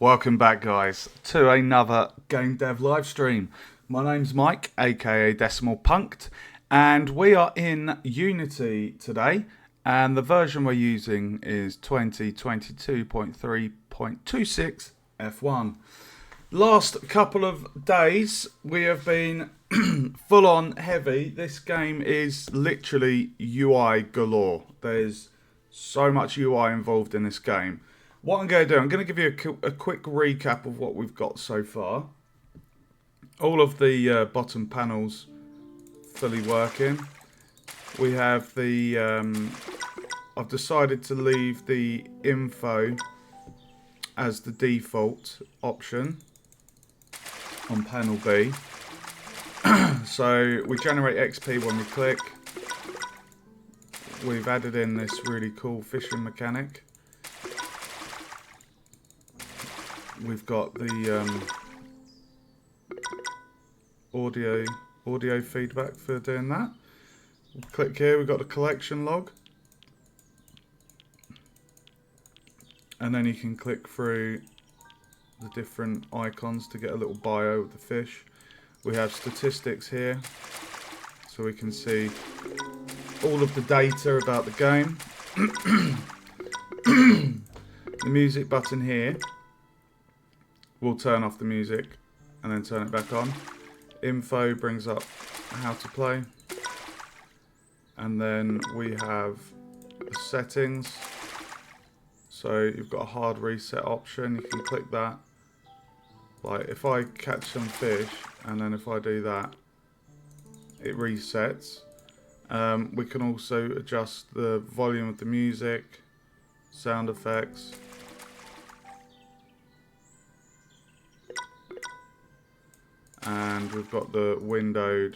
Welcome back, guys, to another Game Dev live stream. My name's Mike, aka Decimal Punked, and we are in Unity today. And the version we're using is 2022.3.26 F1. Last couple of days, we have been full on heavy. This game is literally UI galore. There's so much UI involved in this game. What I'm going to do, I'm going to give you a quick recap of what we've got so far. All of the bottom panels fully working. We have the, I've decided to leave the info as the default option on panel B. So we generate XP when we click. We've added in this really cool fishing mechanic. We've got the audio feedback for doing that. We'll click here, we've got the collection log. And then you can click through the different icons to get a little bio of the fish. We have statistics here, so we can see all of the data about the game. The music button here will turn off the music and then turn it back on. Info brings up how to play. And then we have the settings. So you've got a hard reset option. You can click that. Like if I catch some fish and then if I do that, it resets. We can also adjust the volume of the music, sound effects. And we've got the windowed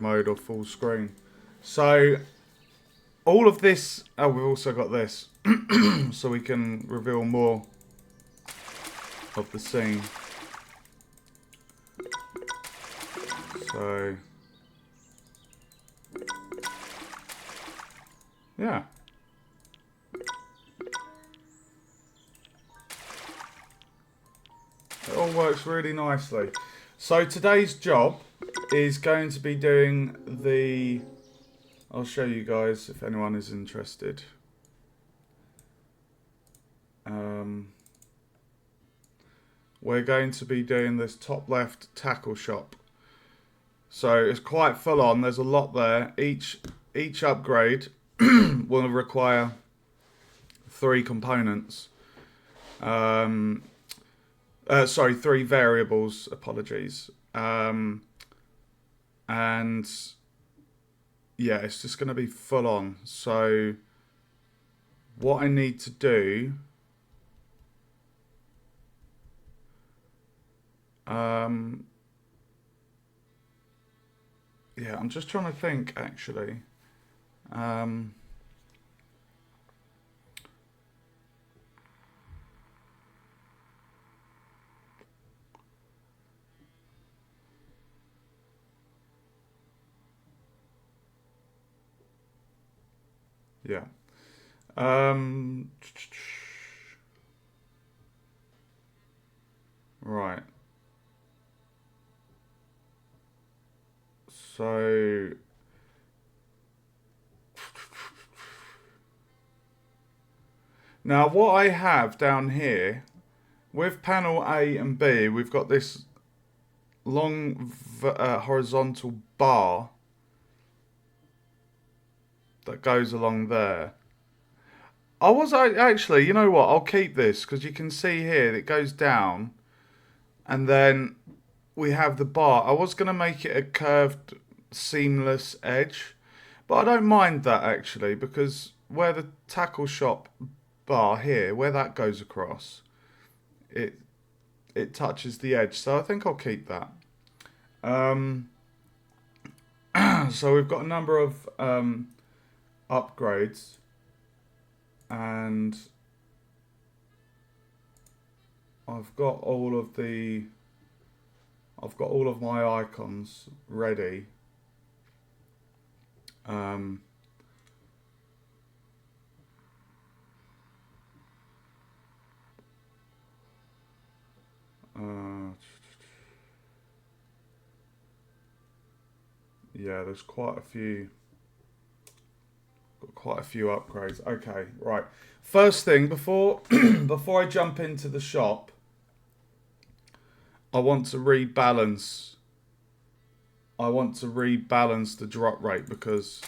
mode or full screen. So all of this, oh, we've also got this, so we can reveal more of the scene. So yeah. It all works really nicely. So today's job is going to be doing the... I'll show you guys if anyone is interested. We're going to be doing this top left tackle shop. So it's quite full on. There's a lot there. Each upgrade will require 3 components. Sorry, 3 variables, apologies. And yeah, it's just going to be full on. So what I need to do, yeah, I'm just trying to think actually. Yeah. Right. So now what I have down here with panel A and B, we've got this long horizontal bar that goes along there. Actually, you know what? I'll keep this because you can see here that it goes down and then we have the bar. I was going to make it a curved, seamless edge, but I don't mind that actually because where the tackle shop bar here, where that goes across, it touches the edge. So I think I'll keep that. So we've got a number of upgrades and I've got all of my icons ready. Yeah, there's quite a few. Got quite a few upgrades. Okay, right. First thing before before I jump into the shop, I want to rebalance. I want to rebalance the drop rate because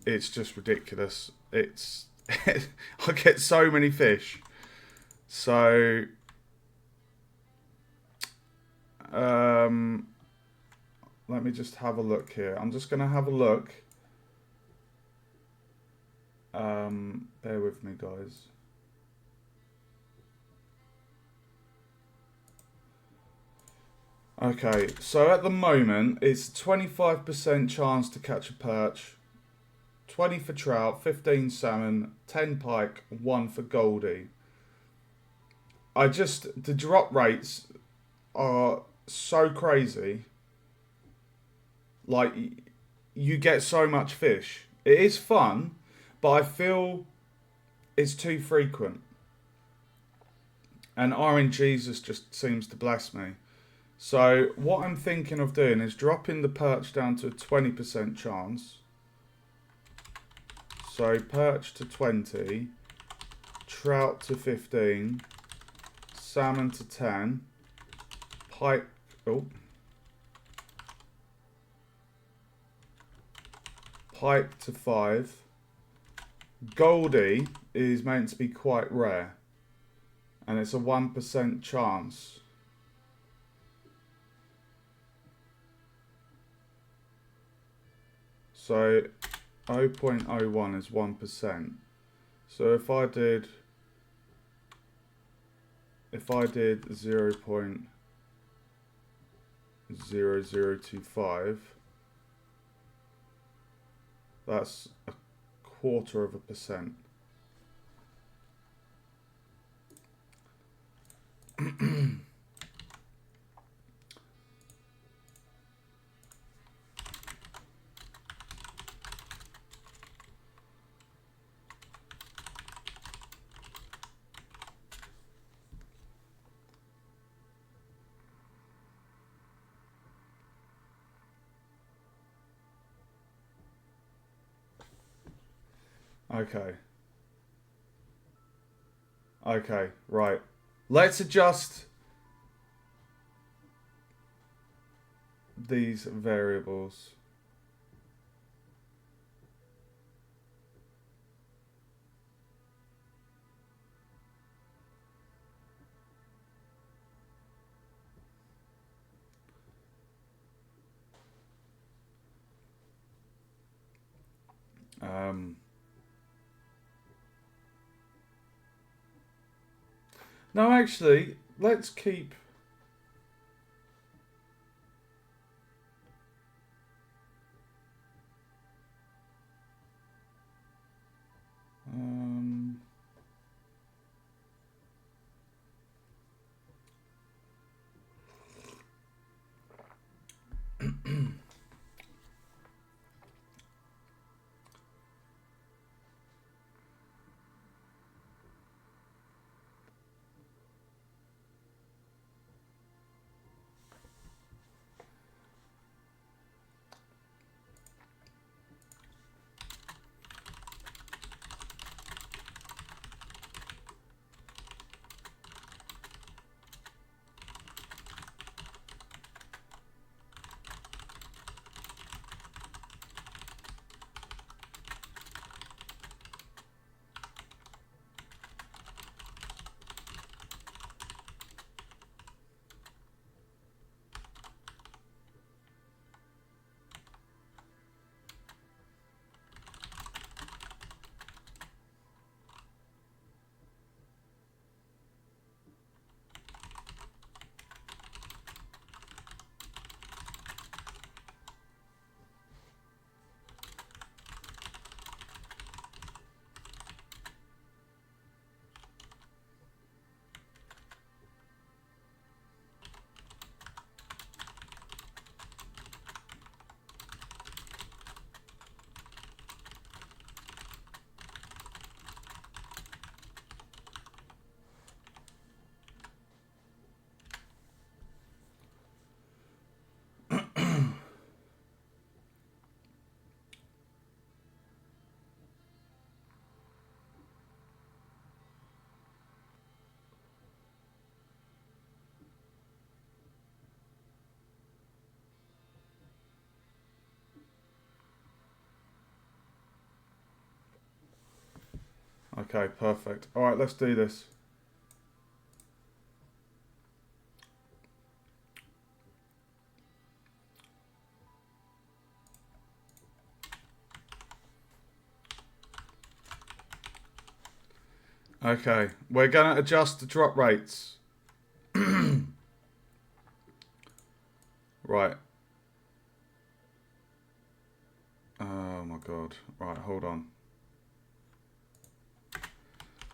it's just ridiculous. It's I get so many fish. So let me just have a look here. I'm just gonna have a look. Bear with me, guys. Okay, so at the moment it's 25% chance to catch a perch, 20 for trout, 15 salmon, 10 pike, 1 for goldie. The drop rates are so crazy. Like, you get so much fish. It is fun, but I feel it's too frequent. And RNGesus just seems to bless me. So what I'm thinking of doing is dropping the perch down to a 20% chance. So perch to 20, trout to 15, salmon to 10, pike, pike to 5. Goldie is meant to be quite rare, and it's a 1% chance. So 0.01 is 1%. So if I did 0.0025, that's a 0.25%. Okay. Okay, right. Let's adjust these variables. No, actually, let's keep... Okay, perfect. All right, let's do this. Okay, we're going to adjust the drop rates. Right. Oh my god. Right, hold on.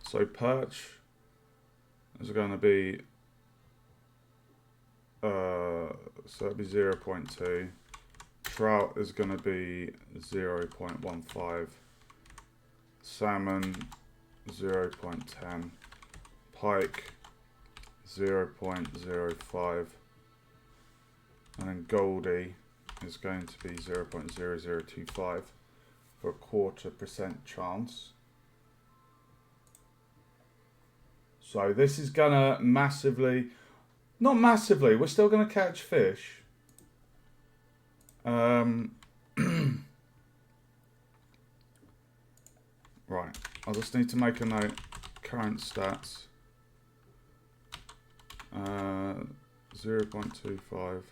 So perch is going to be so it'll be 0.2. Trout is going to be 0.15. Salmon 0.10. Pike 0.05. And then Goldie is going to be 0.0025 for a 0.25% chance. So this is gonna massively, not massively, we're still gonna catch fish. Right, I just need to make a note. Current stats. 0.25.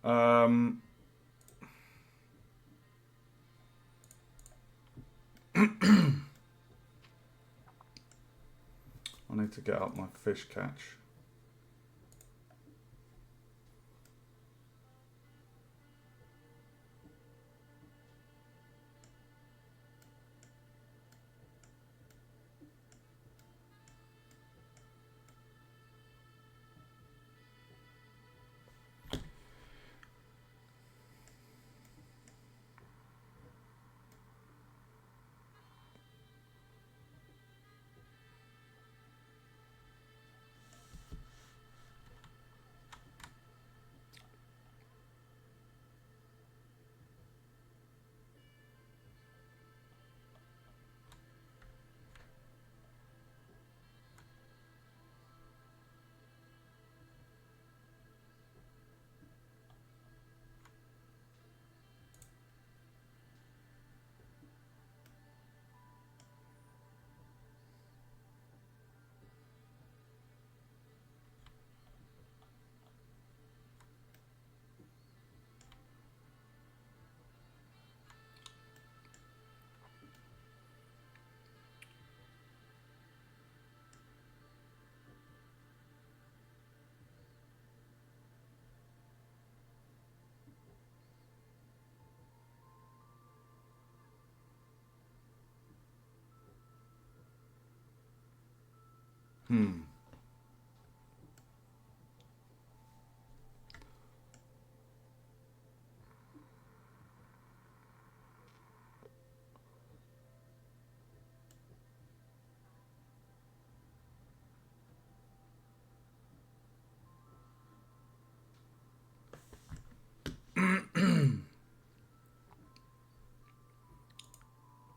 I need to get up my fish catch.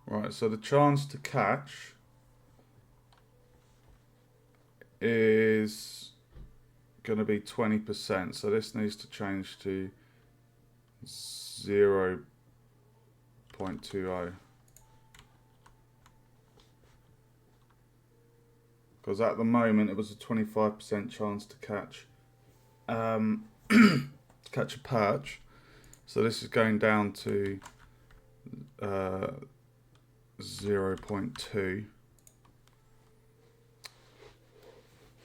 Right, so the chance to catch is going to be 20%. So this needs to change to 0.20. Because at the moment it was a 25% chance to catch catch a perch. So this is going down to 0.2.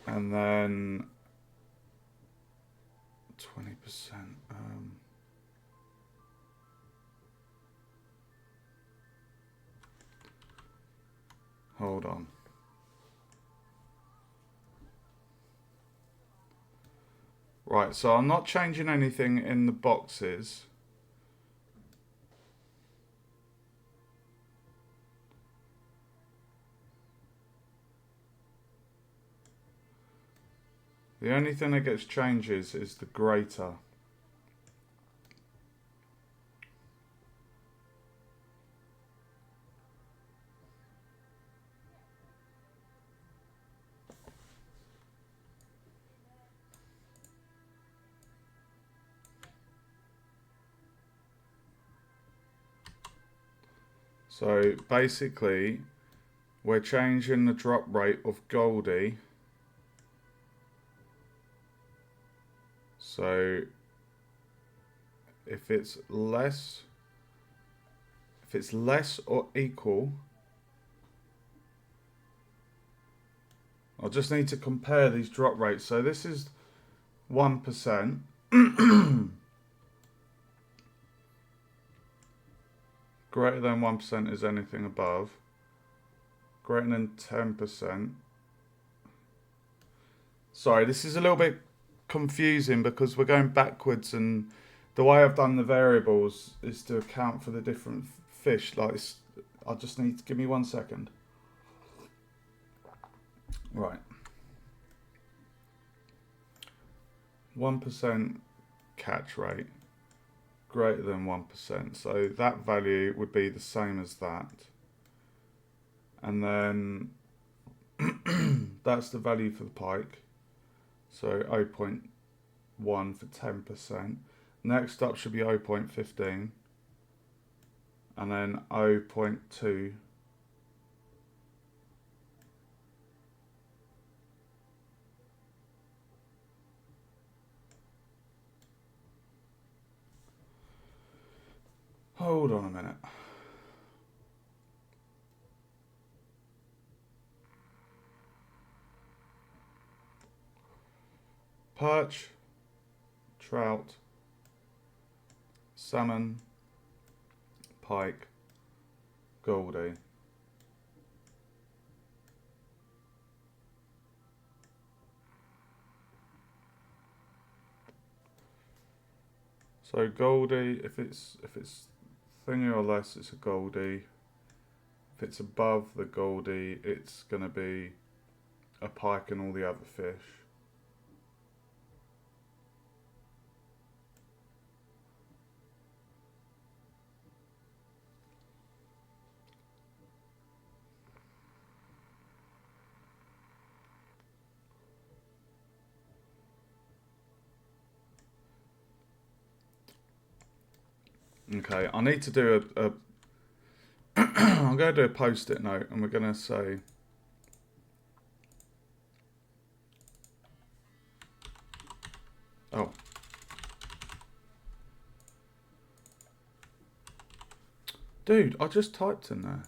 And then 20%. Hold on. Right, so I'm not changing anything in the boxes. The only thing that gets changes is the greater. So basically, we're changing the drop rate of Goldie. So if it's less or equal, I just need to compare these drop rates. So this is 1%. Greater than 1% is anything above. Greater than 10%. Sorry, this is a little bit confusing because we're going backwards, and the way I've done the variables is to account for the different fish. Like, I just need to give me 1 second. Right. 1% catch rate, greater than 1%. So that value would be the same as that. And then that's the value for the pike. So 0.1 for 10%. Next up should be 0.15. And then 0.2. Hold on a minute. Perch, trout, salmon, pike, goldie. So goldie, if it's thingy or less, it's a goldie. If it's above the goldie, it's going to be a pike and all the other fish. Okay, I need to do a I'm going to do a post-it note, and we're going to say oh, dude, I just typed in there.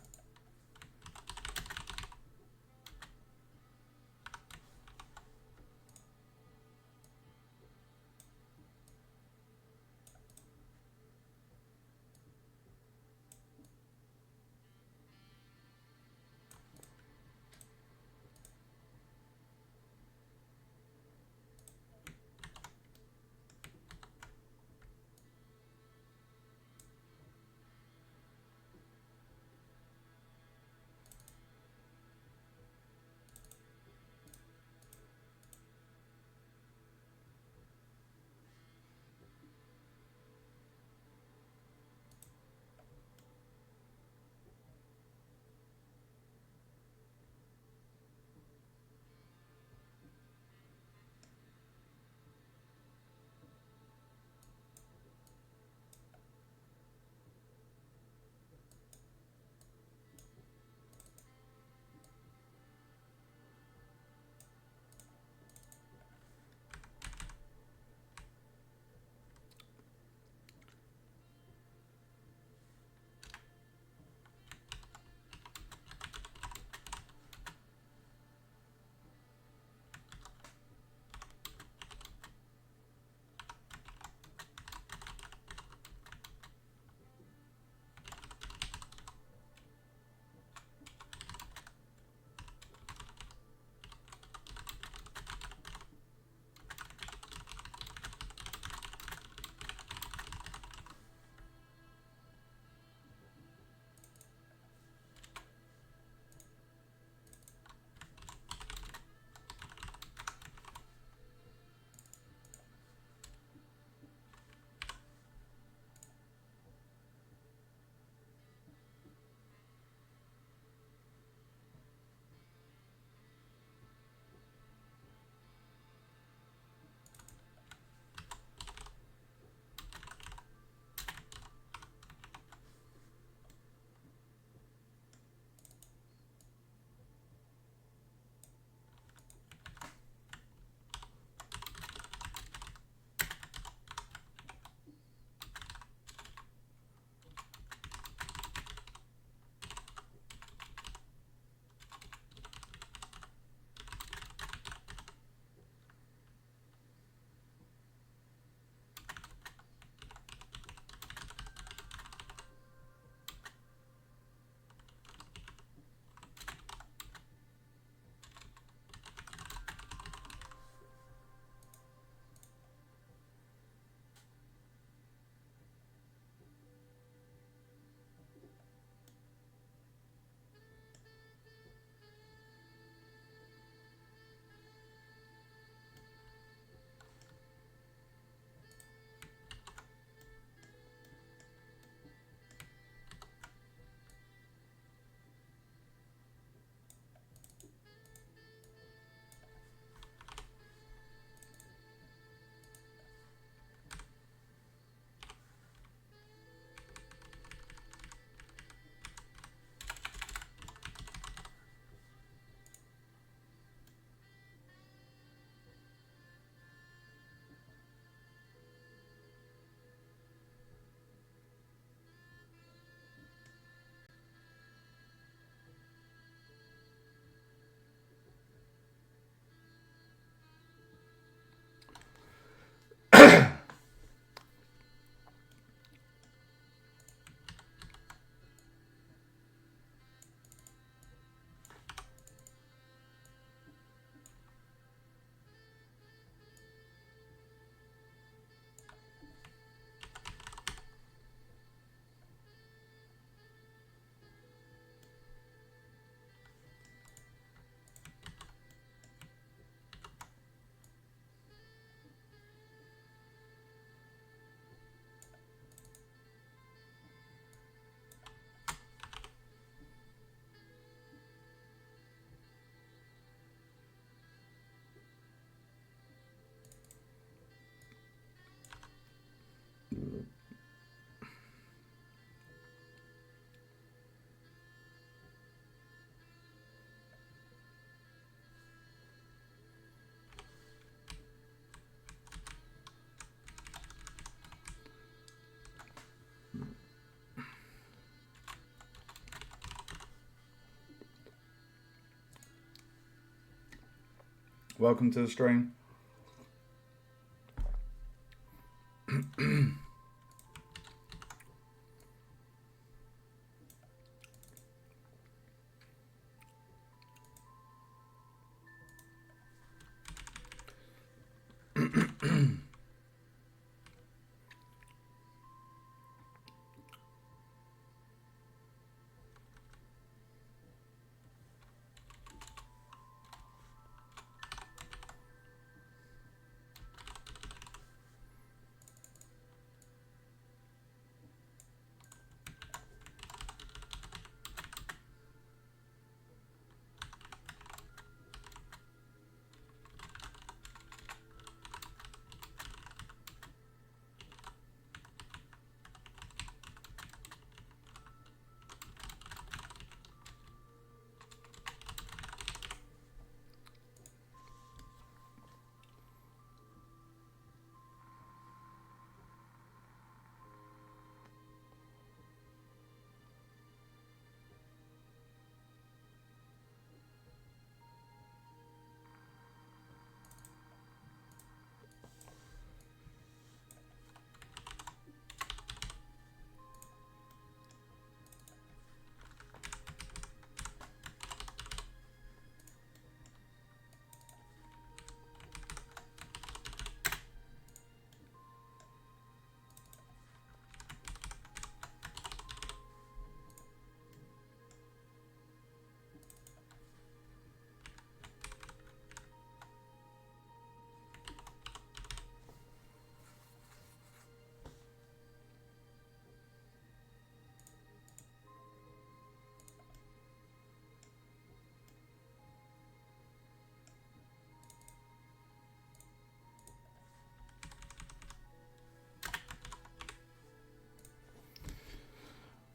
welcome to the stream.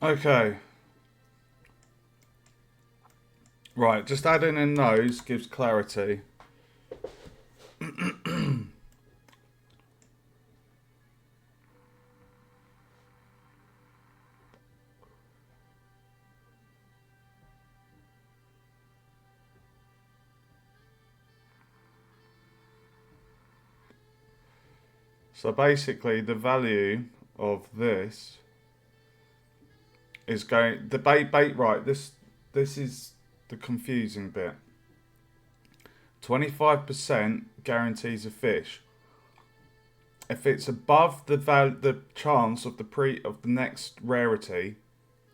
Okay. Right, just adding in those gives clarity. So basically the value of this is going right, this is the confusing bit. 25% guarantees a fish. If it's above the chance of the next rarity,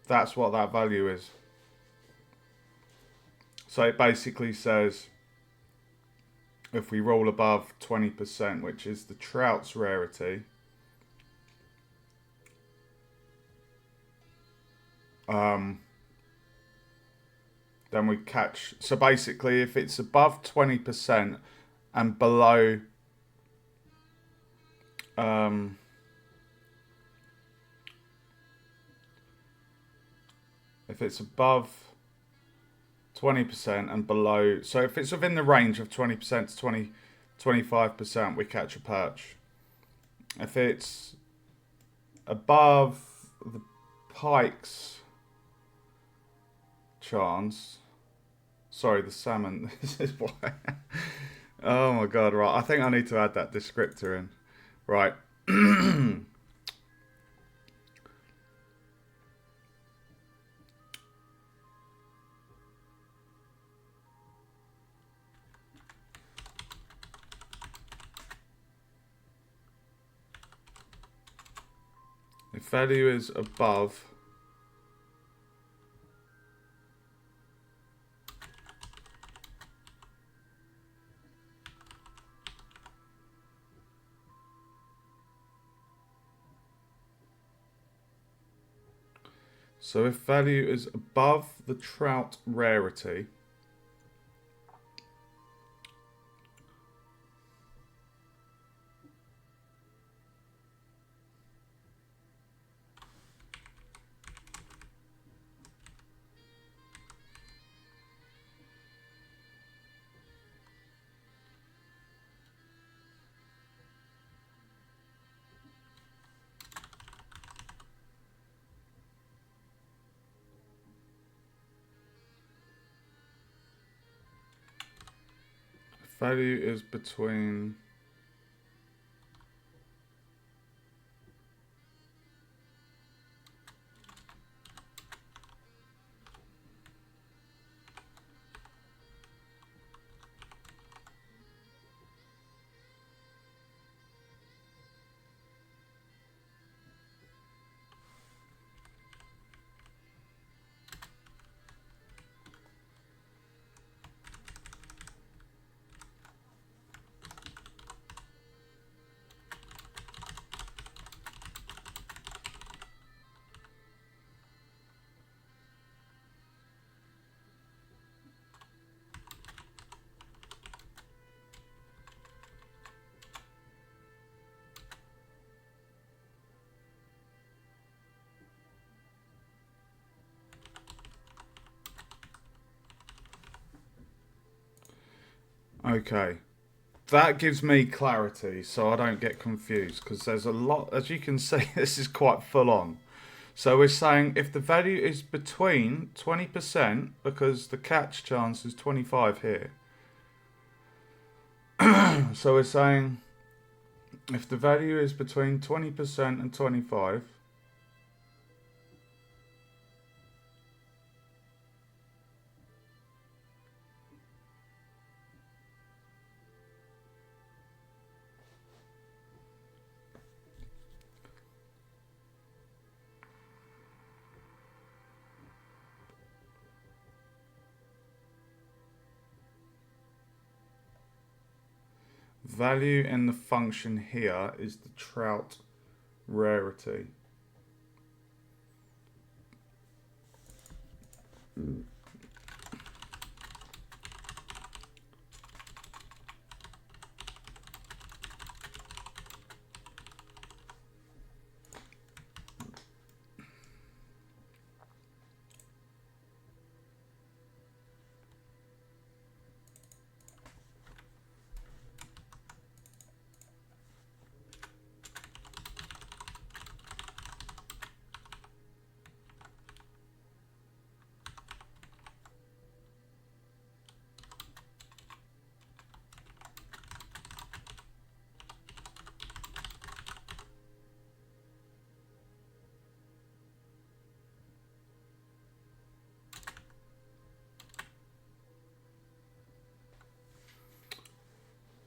that's what that value is. So it basically says if we roll above 20%, which is the trout's rarity, then we catch. So basically, if it's above 20% and below, if it's above 20% and below, so if it's within the range of 20% to 25%, we catch a perch. If it's above the pike's chance, sorry, the salmon, this is why. Oh my god, right, I think I need to add that descriptor in. Right. If value is above if value is above the trout rarity, value is between okay. That gives me clarity so I don't get confused because there's a lot, as you can see, this is quite full on. So we're saying if the value is between 20%, because the catch chance is 25 here. So we're saying if the value is between 20% and 25, value in the function here is the trout rarity.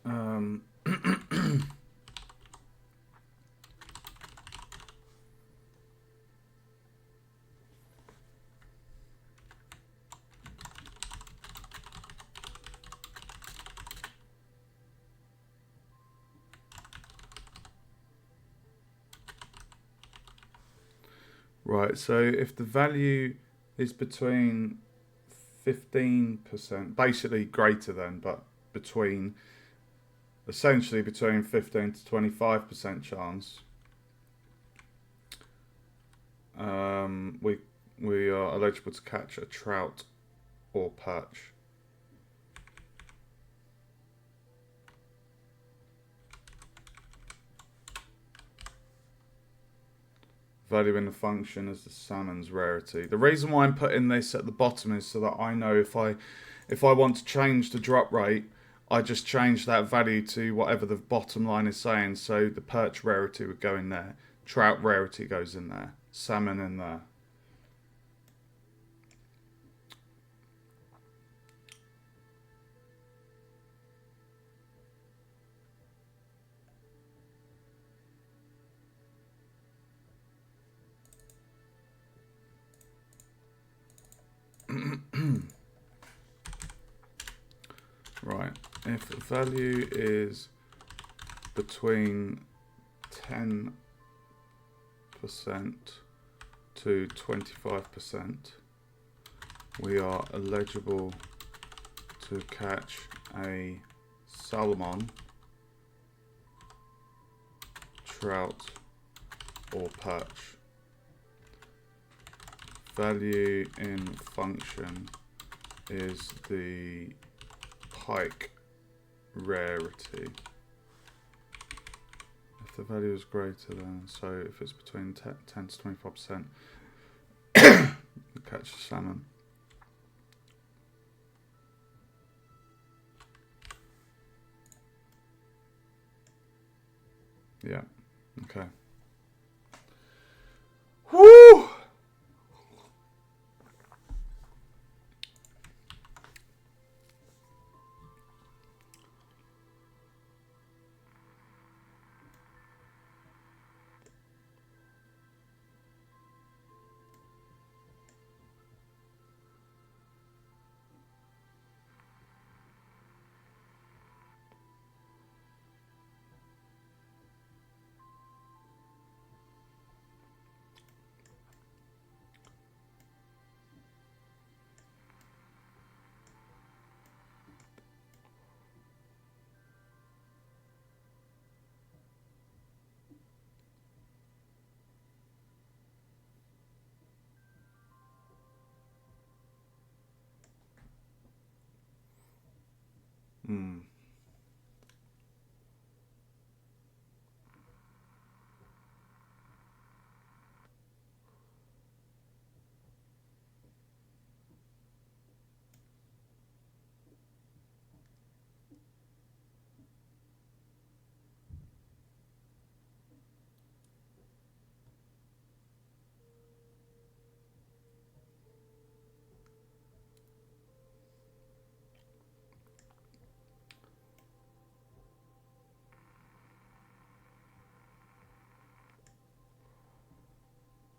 Um, right, so if the value is between 15%, basically greater than, but between, essentially between 15 to 25% chance, we are eligible to catch a trout or perch. Value in the function is the salmon's rarity. The reason why I'm putting this at the bottom is so that I know if I want to change the drop rate, I just change that value to whatever the bottom line is saying. So the perch rarity would go in there, trout rarity goes in there, salmon in there. Right, if the value is between 10% to 25%, we are eligible to catch a salmon, trout, or perch. Value in function is the pike rarity. If the value is greater than, so if it's between 10 to 25%, you catch a salmon. Yeah. Okay. Woo! Hmm.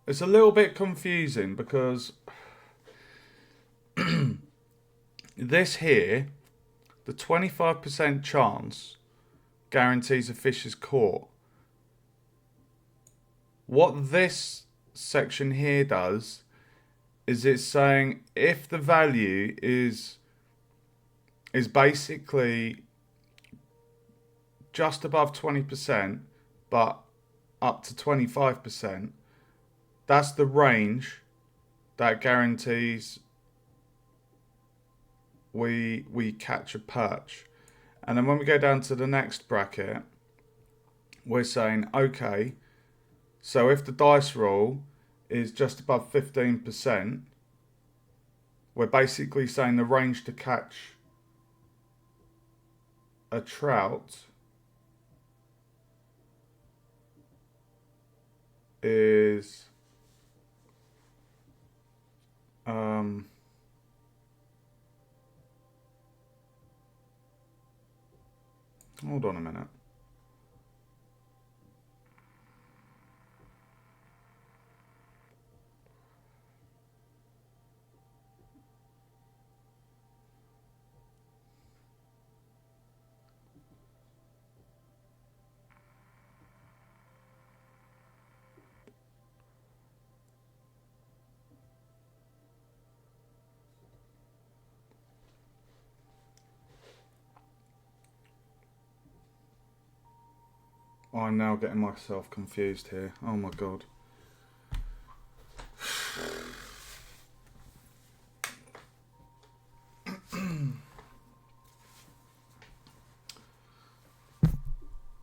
It's a little bit confusing because this here, the 25% chance guarantees a fish is caught. What this section here does is it's saying if the value is basically just above 20% but up to 25%, that's the range that guarantees we catch a perch. And then when we go down to the next bracket, we're saying, okay, so if the dice roll is just above 15%, we're basically saying the range to catch a trout is hold on a minute. I'm now getting myself confused here. Oh my god.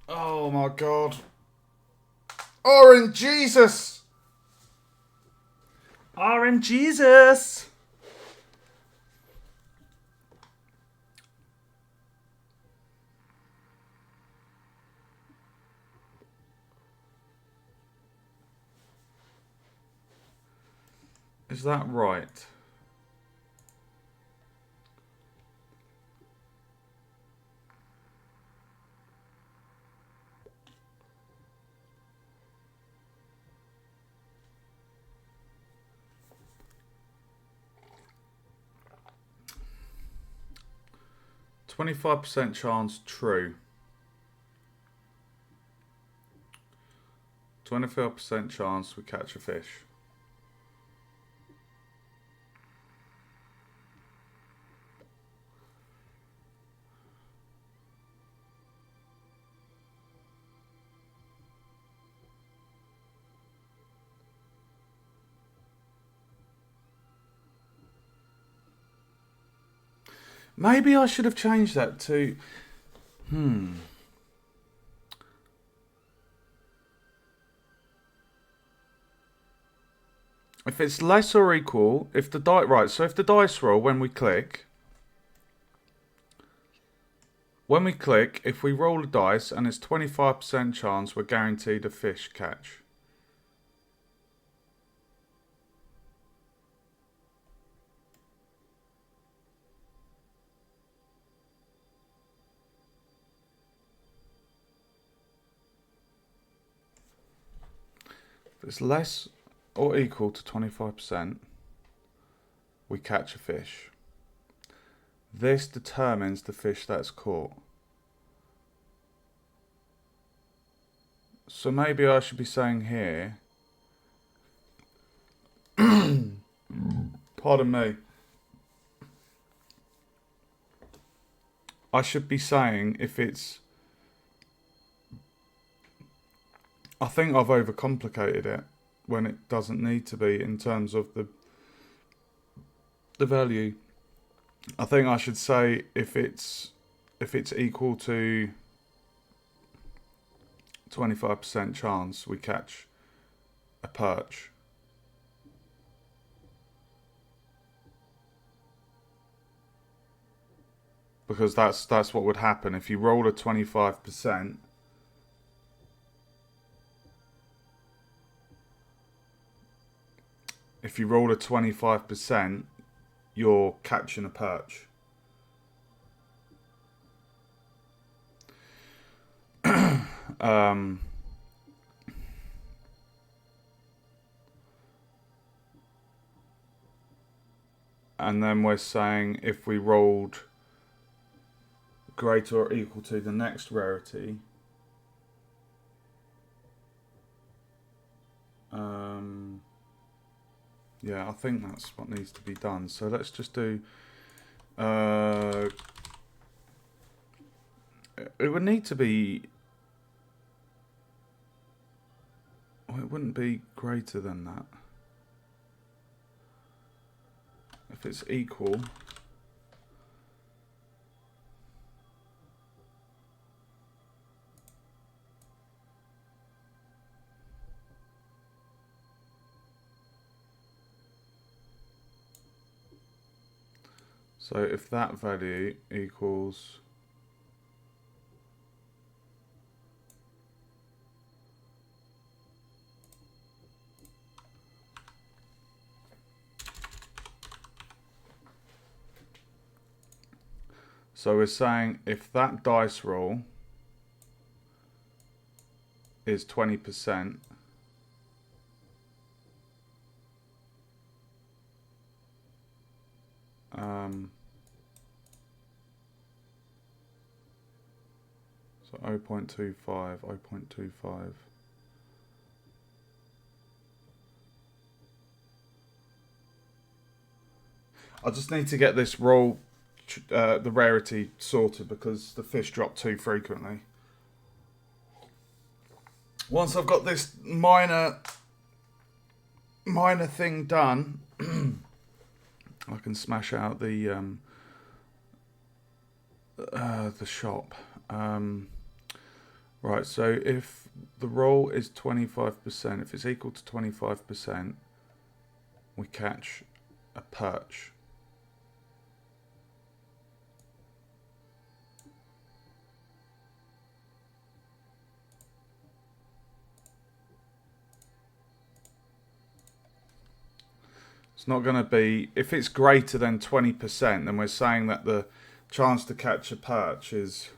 Oh my god. Orange Jesus! Orange Jesus! Is that right? %25 chance true. 25% chance we catch a fish. Maybe I should have changed that to... If it's less or equal, if the dice... Right, so if the dice roll, when we click... When we click, if we roll a dice and it's 25% chance, we're guaranteed a fish catch. If it's less or equal to 25%, we catch a fish. This determines the fish that's caught. So maybe I should be saying here, pardon me, I should be saying if it's, I think I've overcomplicated it when it doesn't need to be in terms of the value. I think I should say if it's equal to 25% chance we catch a perch. Because that's what would happen if you roll a 25%. If you roll a 25%, you're catching a perch. And then we're saying if we rolled greater or equal to the next rarity, yeah, I think that's what needs to be done. So let's just do, it would need to be, well, it wouldn't be greater than that. If it's equal, so if that value equals so we're saying if that dice roll is 20%, so 0.25, 0.25. I just need to get this roll, the rarity sorted because the fish drop too frequently. Once I've got this minor thing done, I can smash out the shop. Right, so if the roll is 25%, if it's equal to 25%, we catch a perch. It's not going to be, if it's greater than 20%, then we're saying that the chance to catch a perch is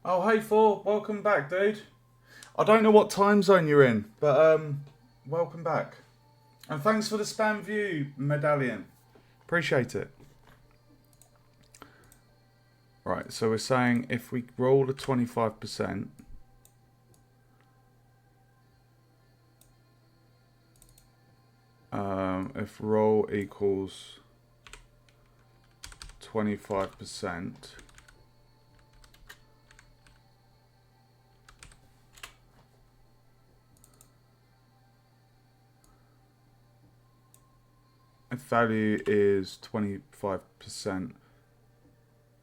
oh, hey Thor, welcome back, dude. I don't know what time zone you're in, but welcome back. And thanks for the spam view medallion. Appreciate it. Right, so we're saying if we roll a 25%, if roll equals 25%, if value is 25%,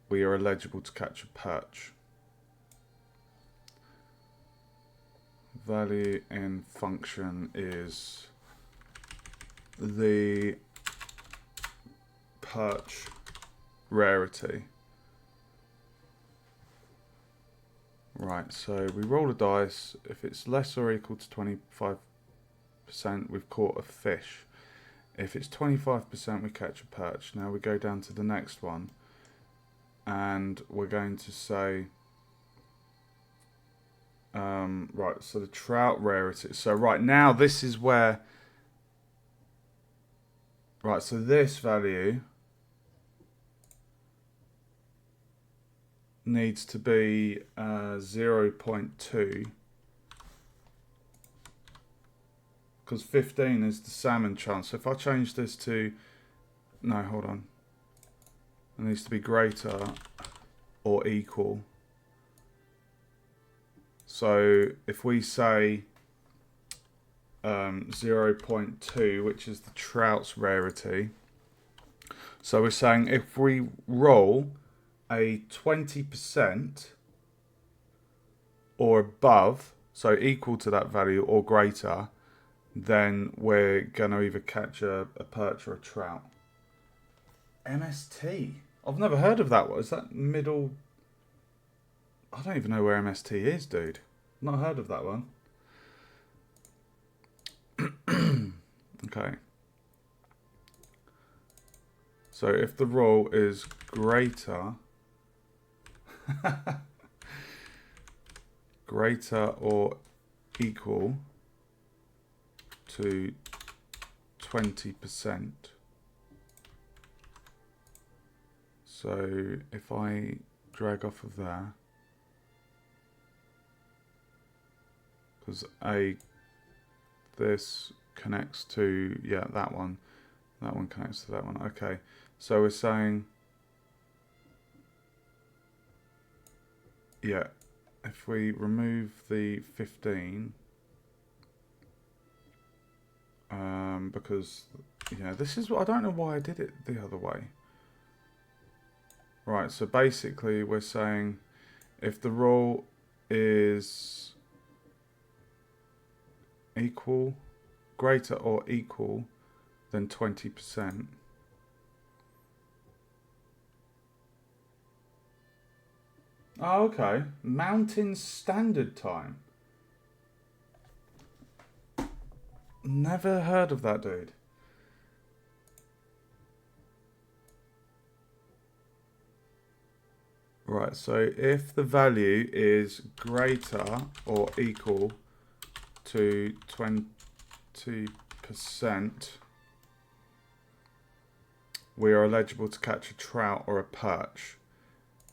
we are eligible to catch a perch. Value in function is the perch rarity. Right, so we roll a dice. If it's less or equal to 25%, we've caught a fish. If it's 25%, we catch a perch. Now we go down to the next one, and we're going to say, right, so the trout rarity. So right now, this is where, right, so this value needs to be 0.2, because 15 is the salmon chance. So if I change this to, no, hold on, it needs to be greater or equal. So if we say 0.2, which is the trout's rarity, so we're saying if we roll a 20% or above, so equal to that value or greater, then we're going to either catch a perch or a trout. MST. I've never heard of that one. Is that middle? I don't even know where MST is, dude. Not heard of that one. Okay. So if the roll is greater or equal to 20%. So if I drag off of there, because this connects to, yeah, that one connects to that one. Okay, so we're saying, yeah, if we remove the 15, because, yeah, this is what, I don't know why I did it the other way. Right, so basically we're saying if the roll is equal, greater or equal than 20%, oh, okay. Mountain Standard Time. Never heard of that, dude. Right, so if the value is greater or equal to 20%, we are eligible to catch a trout or a perch.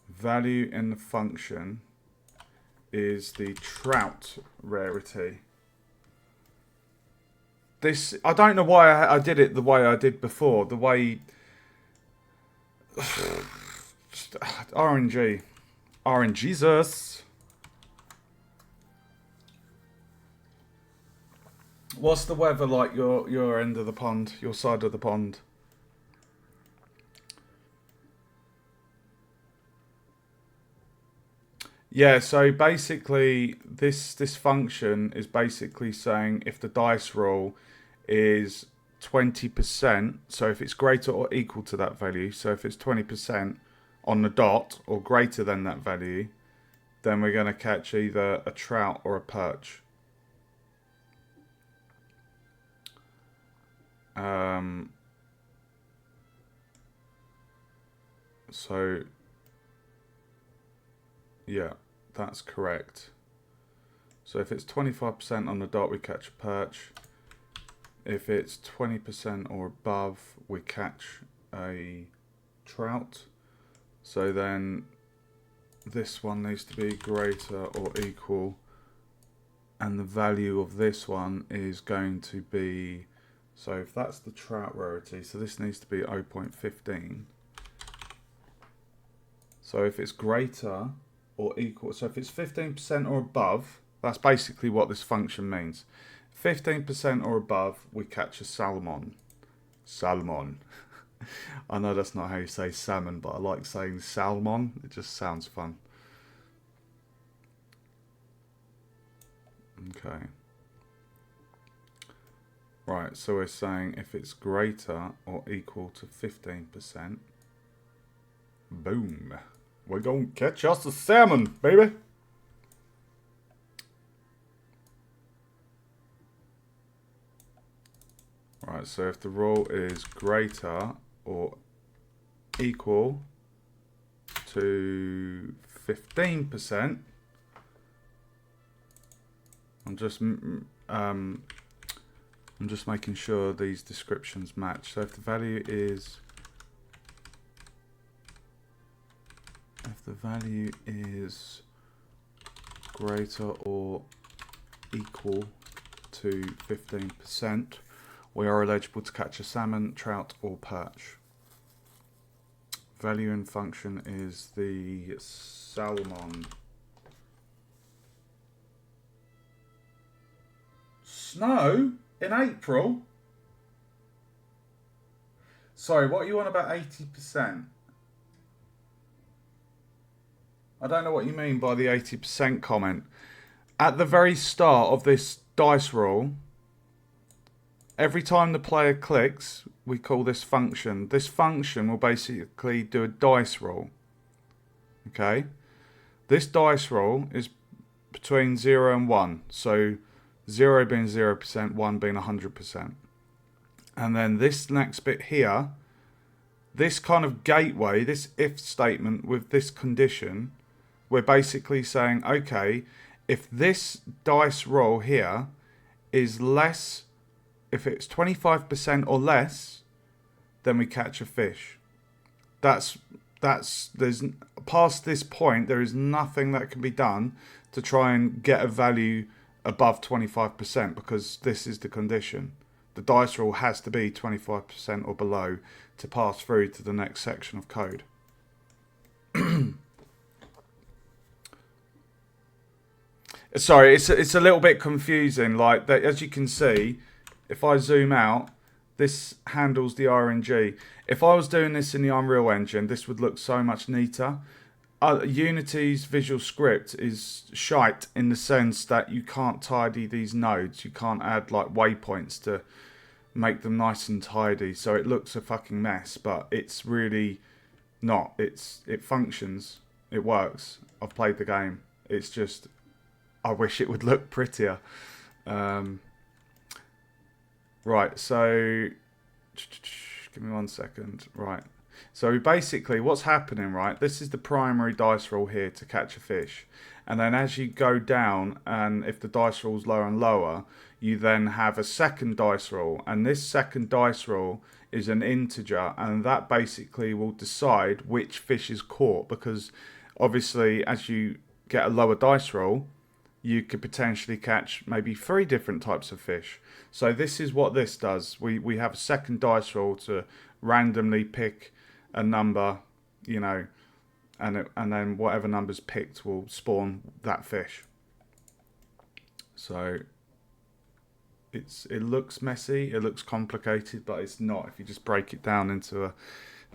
Value in the function is the trout rarity. This, I don't know why I did it the way I did before. The way RNG, RNGesus. What's the weather like your end of the pond, your side of the pond? Yeah, so basically this function is basically saying if the dice roll is 20%, so if it's greater or equal to that value, so if it's 20% on the dot or greater than that value, then we're going to catch either a trout or a perch. So yeah, that's correct. So if it's 25% on the dot, we catch a perch. If it's 20% or above, we catch a trout. So then this one needs to be greater or equal, and the value of this one is going to be, so if that's the trout rarity, so this needs to be 0.15. So if it's greater or equal, so if it's 15% or above, that's basically what this function means. 15% or above, we catch a salmon. Salmon. I know that's not how you say salmon, but I like saying salmon. It just sounds fun. Okay. Right, so we're saying if it's greater or equal to 15%, boom, we're going to catch us a salmon, baby. Right, so if the roll is greater or equal to 15%, I'm just making sure these descriptions match. So if the value is greater or equal to 15%, we are eligible to catch a salmon, trout, or perch. Value in function is the salmon. Snow in April? Sorry, what are you on about 80%? I don't know what you mean by the 80% comment. At the very start of this dice roll, every time the player clicks, we call this function. This function will basically do a dice roll. Okay? This dice roll is between 0 and 1. So 0 being 0%, 1 being 100%. And then this next bit here, this kind of gateway, this if statement with this condition, we're basically saying, okay, if this dice roll here is less, if it's 25% or less, then we catch a fish. There's past this point, there is nothing that can be done to try and get a value above 25% because this is the condition. The dice roll has to be 25% or below to pass through to the next section of code. Sorry, it's a little bit confusing. Like that, as you can see, if I zoom out, this handles the RNG. If I was doing this in the Unreal Engine, this would look so much neater. Unity's Visual Script is shite in the sense that you can't tidy these nodes. You can't add like waypoints to make them nice and tidy. So it looks a fucking mess, but it's really not. It functions. It works. I've played the game. It's just, I wish it would look prettier. Right, so give me 1 second. Right, so basically what's happening, right, this is the primary dice roll here to catch a fish. And then as you go down, and if the dice roll's lower and lower, you then have a second dice roll. And this second dice roll is an integer, and that basically will decide which fish is caught. Because obviously as you get a lower dice roll, you could potentially catch maybe 3 different types of fish. So this is what this does. We have a second dice roll to randomly pick a number, you know, and then whatever number's picked will spawn that fish. So it looks messy, it looks complicated, but it's not if you just break it down into a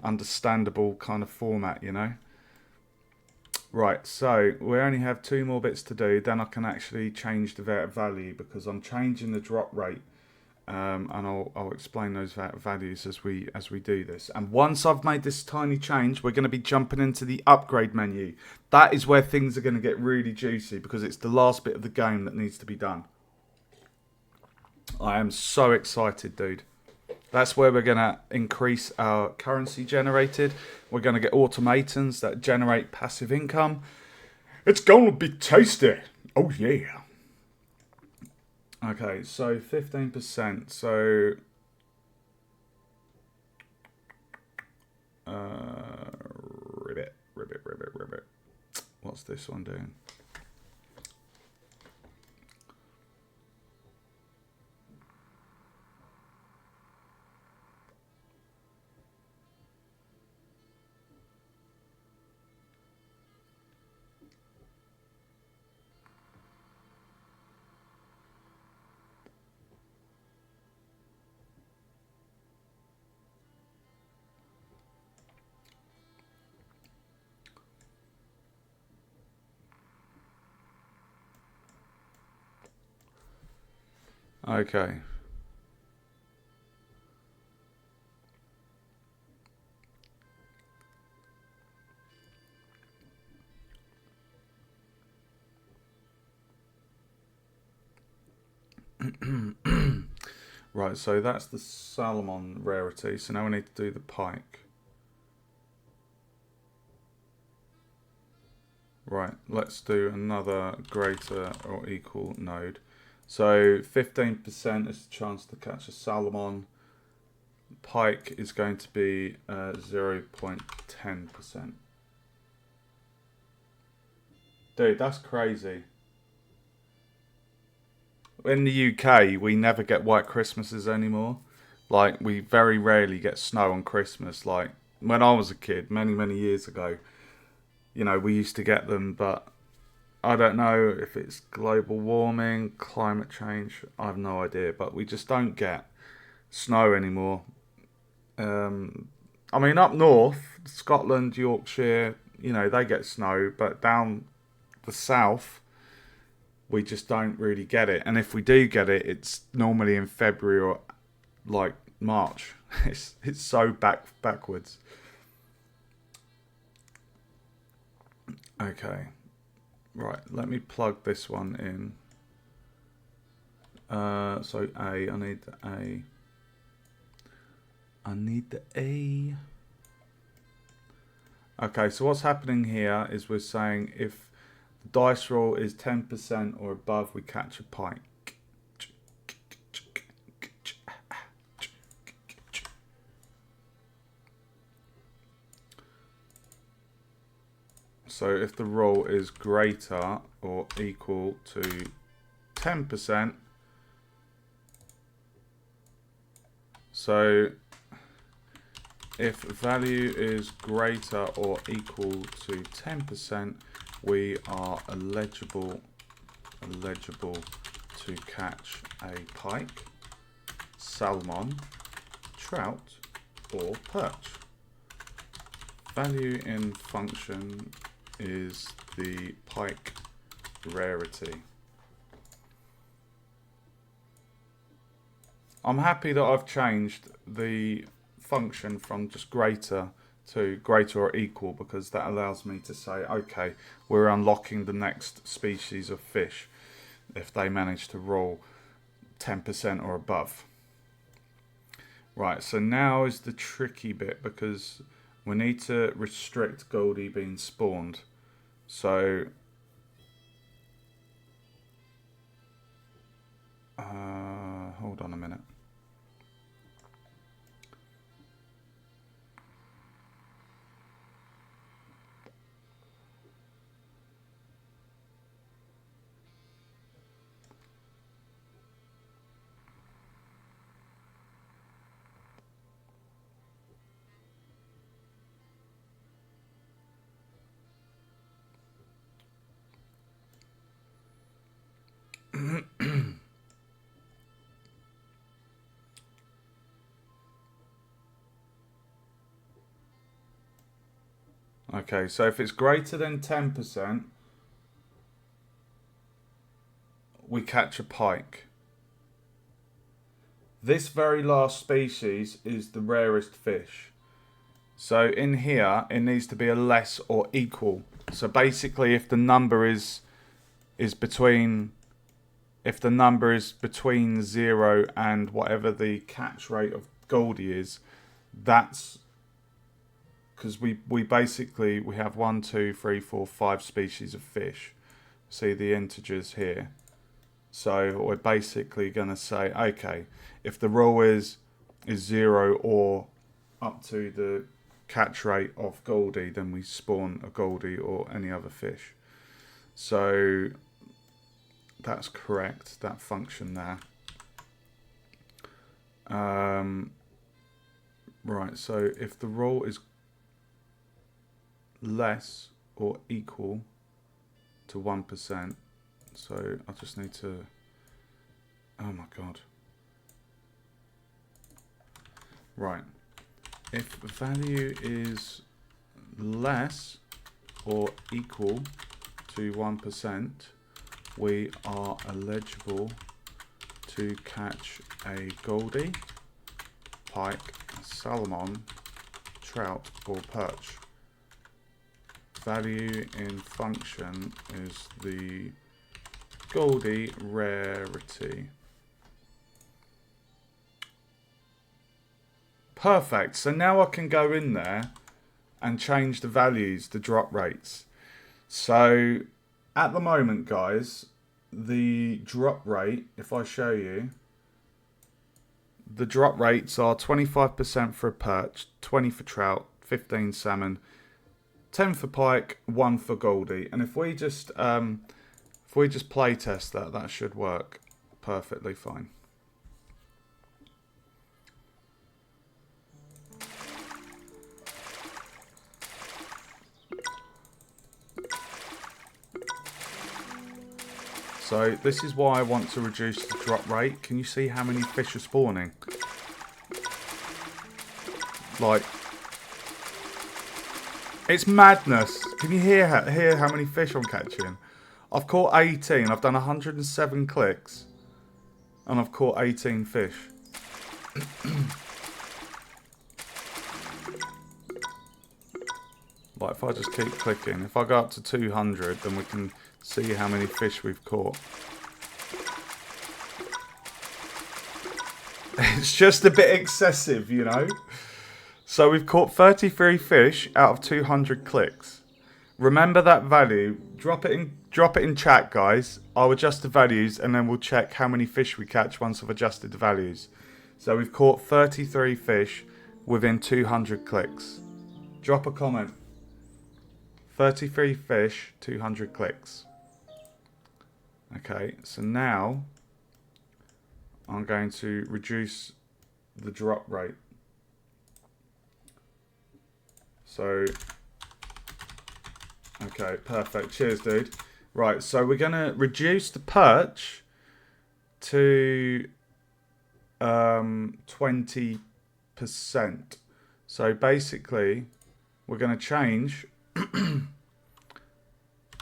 understandable kind of format, you know. Right, so we only have 2 more bits to do, then I can actually change the value because I'm changing the drop rate, and I'll explain those values as we do this. And once I've made this tiny change, we're going to be jumping into the upgrade menu. That is where things are going to get really juicy because it's the last bit of the game that needs to be done. I am so excited, dude. That's where we're going to increase our currency generated. We're going to get automatons that generate passive income. It's going to be tasty. Oh, yeah. Okay, so 15%. So, ribbit. What's this one doing? Okay. Right, so that's the salmon rarity. So now we need to do the pike. Right, let's do another greater or equal node. So 15% is the chance to catch a salmon. Pike is going to be 0.10%. Dude, that's crazy. In the UK, we never get white Christmases anymore. Like, we very rarely get snow on Christmas. Like, when I was a kid, many, many years ago, you know, we used to get them, but I don't know if it's global warming, climate change, I have no idea, but we just don't get snow anymore. I mean, up north, Scotland, Yorkshire, you know, they get snow, but down the south, we just don't really get it. And if we do get it, it's normally in February or like March. It's so backwards. Okay, right. Let me plug this one in. So A, I need the A. I need the A. Okay, so what's happening here is we're saying if the dice roll is 10% or above, we catch a pike. So if the roll is greater or equal to 10%, so if value is greater or equal to 10%, we are eligible to catch a pike, salmon, trout, or perch. Value in function is the pike rarity. I'm happy that I've changed the function from just greater to greater or equal, because that allows me to say, okay, we're unlocking the next species of fish if they manage to roll 10% or above. Right, so now is the tricky bit, because we need to restrict Goldie being spawned. So hold on a minute. Okay, so if it's greater than 10%, we catch a pike. This very last species is the rarest fish. So in here, it needs to be a less or equal. So basically, if the number is between 0 and whatever the catch rate of Goldie is, that's because we have 1, 2, 3, 4, 5 species of fish. See the integers here. So we're basically going to say, okay, if the rule is 0 or up to the catch rate of Goldie, then we spawn a Goldie or any other fish. So that's correct, that function there. Right, so if the roll is less or equal to 1%, so I just need to, oh my god. Right, if value is less or equal to 1%, we are eligible to catch a Goldie, pike, salmon, trout, or perch. Value in function is the Goldie rarity. Perfect. So now I can go in there and change the values, the drop rates. So at the moment, guys, the drop rate, if I show you, the drop rates are 25% for a perch, 20 for trout, 15 salmon, 10 for pike, 1 for goldie. And if we just play test that, that should work perfectly fine. So this is why I want to reduce the drop rate. Can you see how many fish are spawning? Like, it's madness. Can you hear how many fish I'm catching? I've caught 18. I've done 107 clicks. And I've caught 18 fish. Like, if I just keep clicking. If I go up to 200, then we can see how many fish we've caught. It's just a bit excessive, you know. So we've caught 33 fish out of 200 clicks. Remember that value. Drop it in chat, guys. I'll adjust the values and then we'll check how many fish we catch once I've adjusted the values. So we've caught 33 fish within 200 clicks. Drop a comment. 33 fish, 200 clicks. Okay, so now I'm going to reduce the drop rate. So, okay, perfect. Cheers, dude. Right, so we're going to reduce the perch to 20%. So basically, we're going to change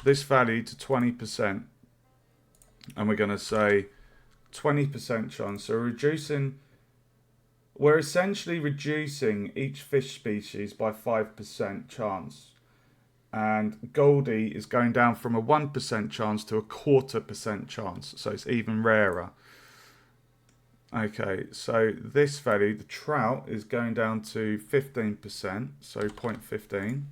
this value to 20%. And we're going to say 20% chance. So we're essentially reducing each fish species by 5% chance. And Goldie is going down from a 1% chance to a 1/4% chance. So it's even rarer. Okay, so this value, the trout, is going down to 15%. So 0.15.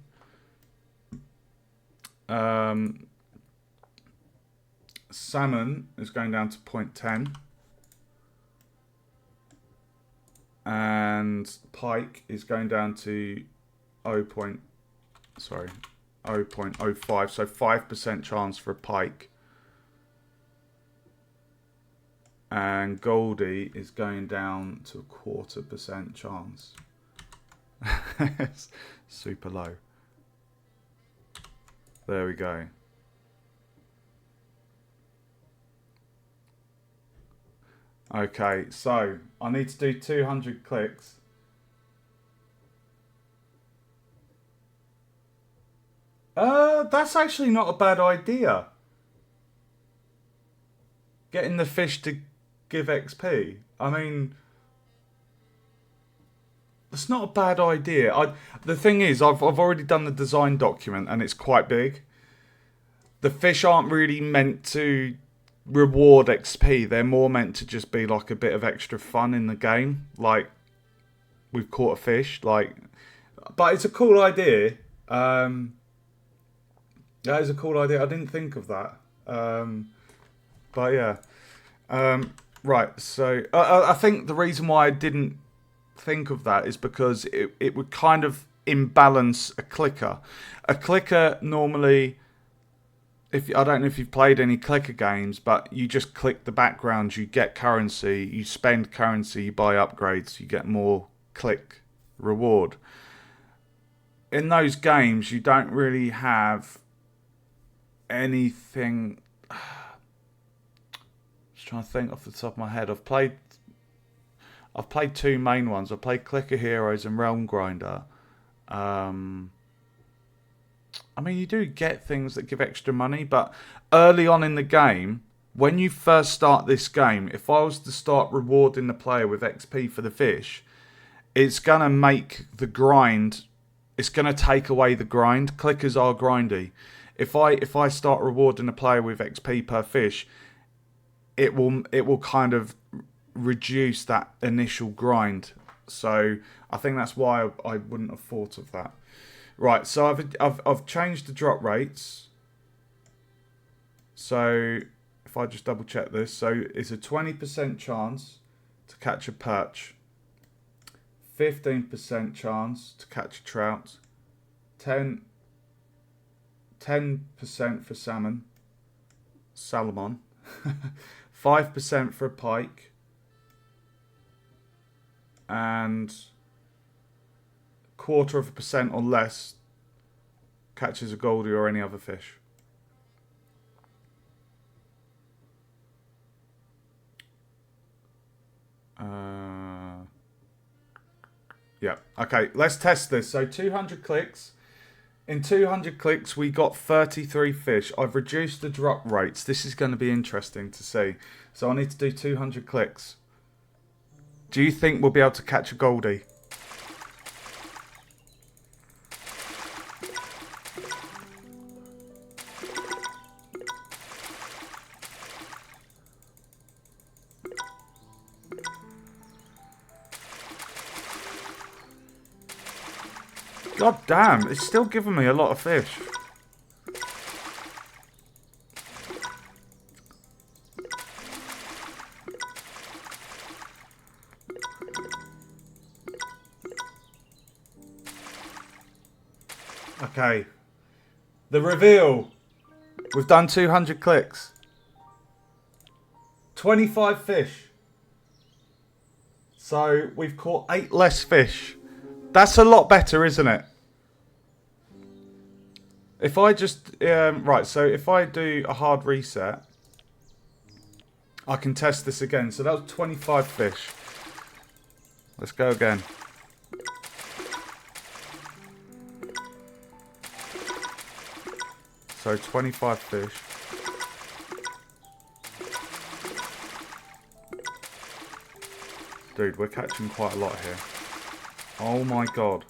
Salmon is going down to 0.10. And pike is going down to 0.05. So 5% chance for a pike. And Goldie is going down to a 1/4% chance. It's super low. There we go. Okay, so I need to do 200 clicks. That's actually not a bad idea. Getting the fish to give XP. I mean, that's not a bad idea. The thing is, I've already done the design document and it's quite big. The fish aren't really meant to reward XP. They're more meant to just be like a bit of extra fun in the game. Like, we've caught a fish. Like, but it's a cool idea. That is a cool idea. I didn't think of that. But yeah. Right. So I think the reason why I didn't think of that is because it would kind of imbalance a clicker. A clicker normally, I don't know if you've played any clicker games, but you just click the background, you get currency, you spend currency, you buy upgrades, you get more click reward. In those games, you don't really have anything. Just trying to think off the top of my head. I've played two main ones. I've played Clicker Heroes and Realm Grinder. I mean, you do get things that give extra money, but early on in the game, when you first start this game, if I was to start rewarding the player with XP for the fish, it's going to make the grind, it's going to take away the grind. Clickers are grindy. If I start rewarding a player with XP per fish, it will kind of reduce that initial grind So I think that's why I wouldn't have thought of that. Right, so I've changed the drop rates. So if I just double check this, so it's a 20% chance to catch a perch, 15% chance to catch a trout, 10% for salmon, 5% for a pike, and 0.25% or less catches a goldie or any other fish. Yeah, okay, let's test this. So 200 clicks. In 200 clicks, we got 33 fish. I've reduced the drop rates. This is going to be interesting to see. So I need to do 200 clicks. Do you think we'll be able to catch a goldie? God damn, it's still giving me a lot of fish. Okay. The reveal. We've done 200 clicks. 25 fish. So we've caught 8 less fish. That's a lot better, isn't it? If I just... right, so if I do a hard reset, I can test this again. So that was 25 fish. Let's go again. So 25 fish. Dude, we're catching quite a lot here. Oh my god.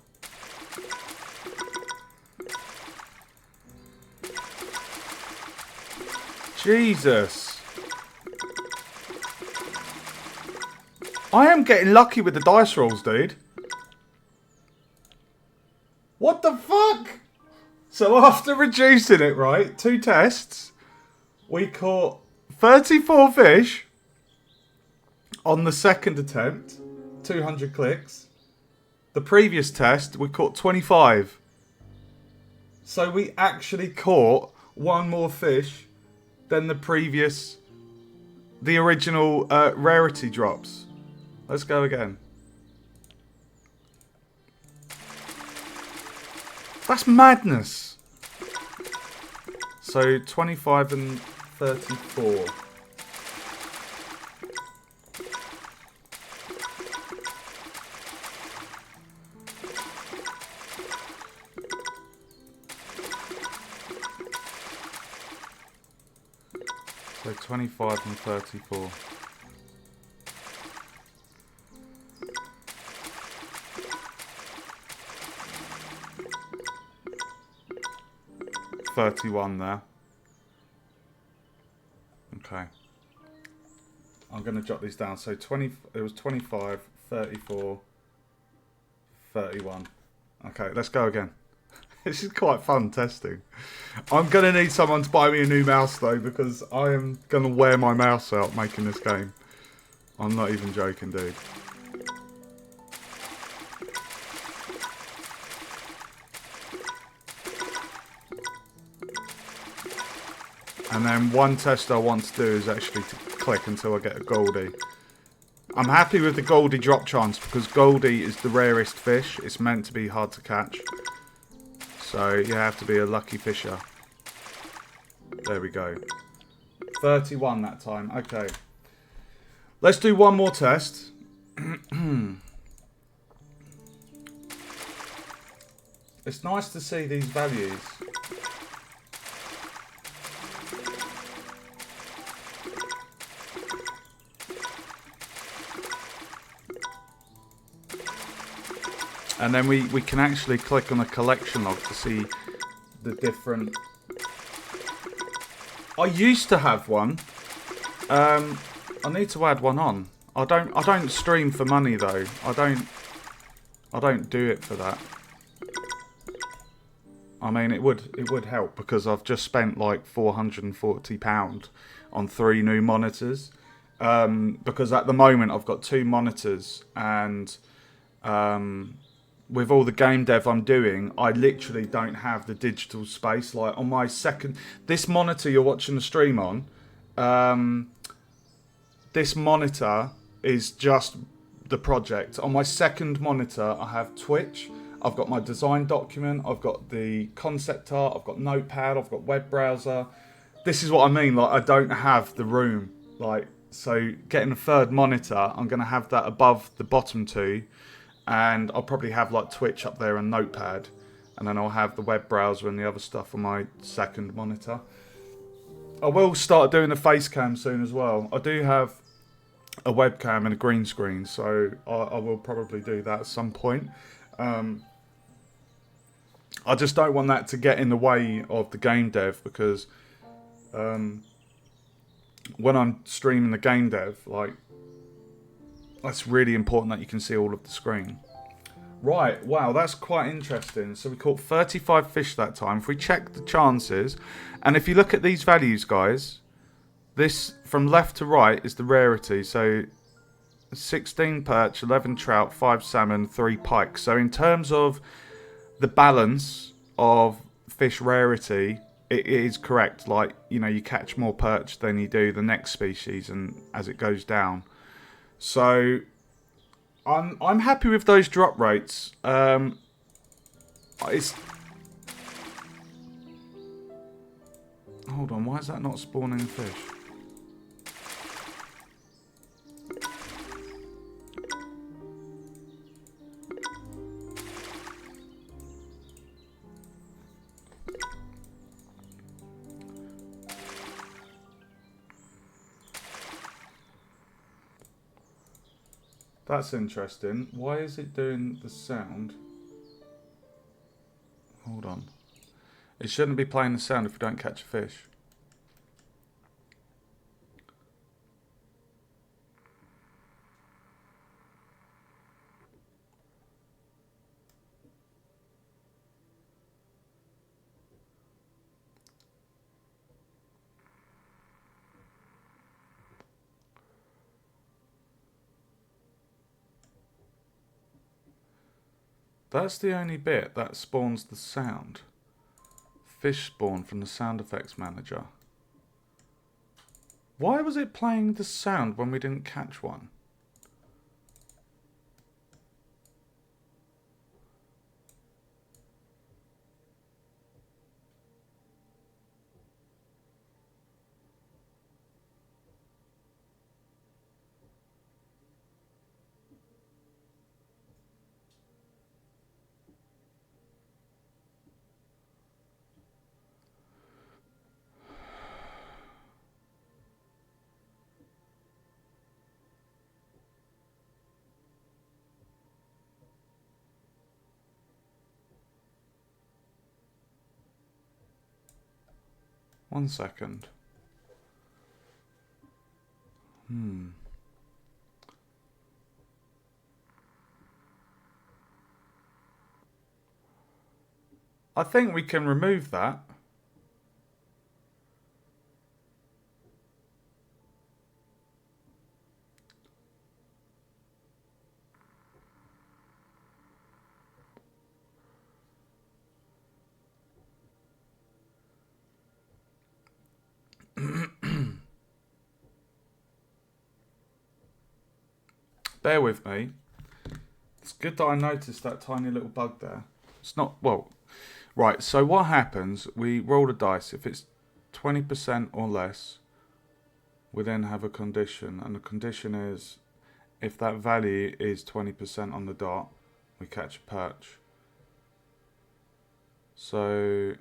Jesus. I am getting lucky with the dice rolls, dude. What the fuck? So after reducing it, right, 2 tests, we caught 34 fish on the second attempt, 200 clicks. The previous test, we caught 25. So we actually caught 1 more fish than the original rarity drops. Let's go again. That's madness. So 25 and 34. So 25 and 34. $31 there. Okay. I'm going to jot these down. So it was 25, 34, 31. Okay, let's go again. This is quite fun testing. I'm going to need someone to buy me a new mouse though, because I am going to wear my mouse out making this game. I'm not even joking, dude. And then one test I want to do is actually to click until I get a goldie. I'm happy with the goldie drop chance because goldie is the rarest fish. It's meant to be hard to catch. So you have to be a lucky fisher. There we go. 31 that time. Okay. Let's do one more test. It's nice to see these values. And then we can actually click on a collection log to see the different... I used to have one. I need to add one on. I don't stream for money though. I don't I don't do it for that. I mean, it would help because I've just spent like £440 on 3 new monitors. Because at the moment I've got 2 monitors, and with all the game dev I'm doing, I literally don't have the digital space. Like on my this monitor you're watching the stream on, this monitor is just the project. On my second monitor, I have Twitch. I've got my design document. I've got the concept art. I've got Notepad. I've got web browser. This is what I mean. Like, I don't have the room. Like, so getting a third monitor, I'm going to have that above the bottom 2. And I'll probably have like Twitch up there and Notepad. And then I'll have the web browser and the other stuff on my second monitor. I will start doing a face cam soon as well. I do have a webcam and a green screen, so I will probably do that at some point. I just don't want that to get in the way of the game dev, because when I'm streaming the game dev, like, that's really important that you can see all of the screen. Right, wow, that's quite interesting. So we caught 35 fish that time. If we check the chances, and if you look at these values, guys, this from left to right is the rarity. So 16 perch, 11 trout, 5 salmon, 3 pike. So in terms of the balance of fish rarity, it is correct. Like, you know, you catch more perch than you do the next species, and as it goes down. So I'm happy with those drop rates. It's hold on, why is that not spawning fish? That's interesting. Why is it doing the sound? Hold on. It shouldn't be playing the sound if we don't catch a fish. That's the only bit that spawns the sound. Fish spawn from the sound effects manager. Why was it playing the sound when we didn't catch one? One second. I think we can remove that. Bear with me. It's good that I noticed that tiny little bug there. It's not, well, right, so what happens, we roll a dice. If it's 20% or less, we then have a condition. And the condition is, if that value is 20% on the dot, we catch a perch. So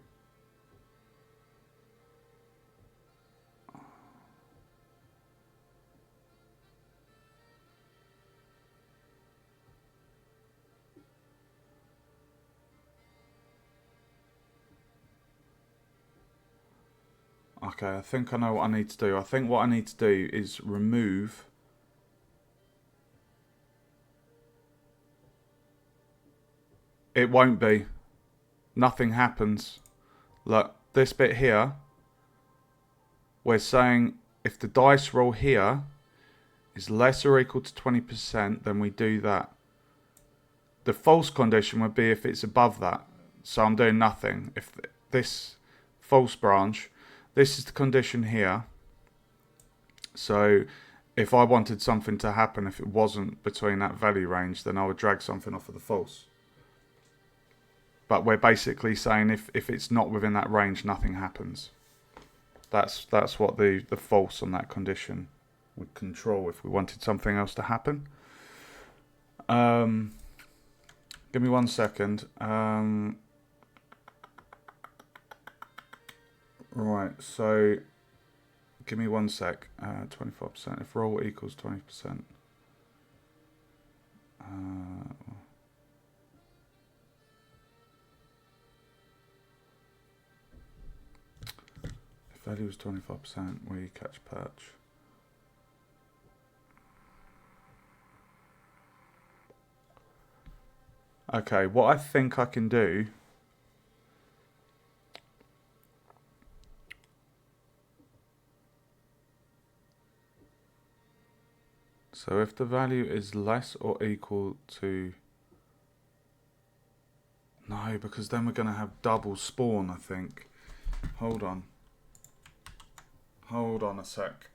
okay, I think I know what I need to do. I think what I need to do is remove It won't be. Nothing happens. Look, this bit here, we're saying if the dice roll here is less or equal to 20%, then we do that. The false condition would be if it's above that. So I'm doing nothing. If this false branch, this is the condition here. So if I wanted something to happen, if it wasn't between that value range, then I would drag something off of the false. But we're basically saying if it's not within that range, nothing happens. That's what the false on that condition would control if we wanted something else to happen. Give me 1 second. Right, so give me 1 sec. 25%. If roll equals 20%. If value is 25%, we catch perch. Okay, what I think I can do so if the value is less or equal to no, because then we're going to have double spawn, I think. Hold on a sec.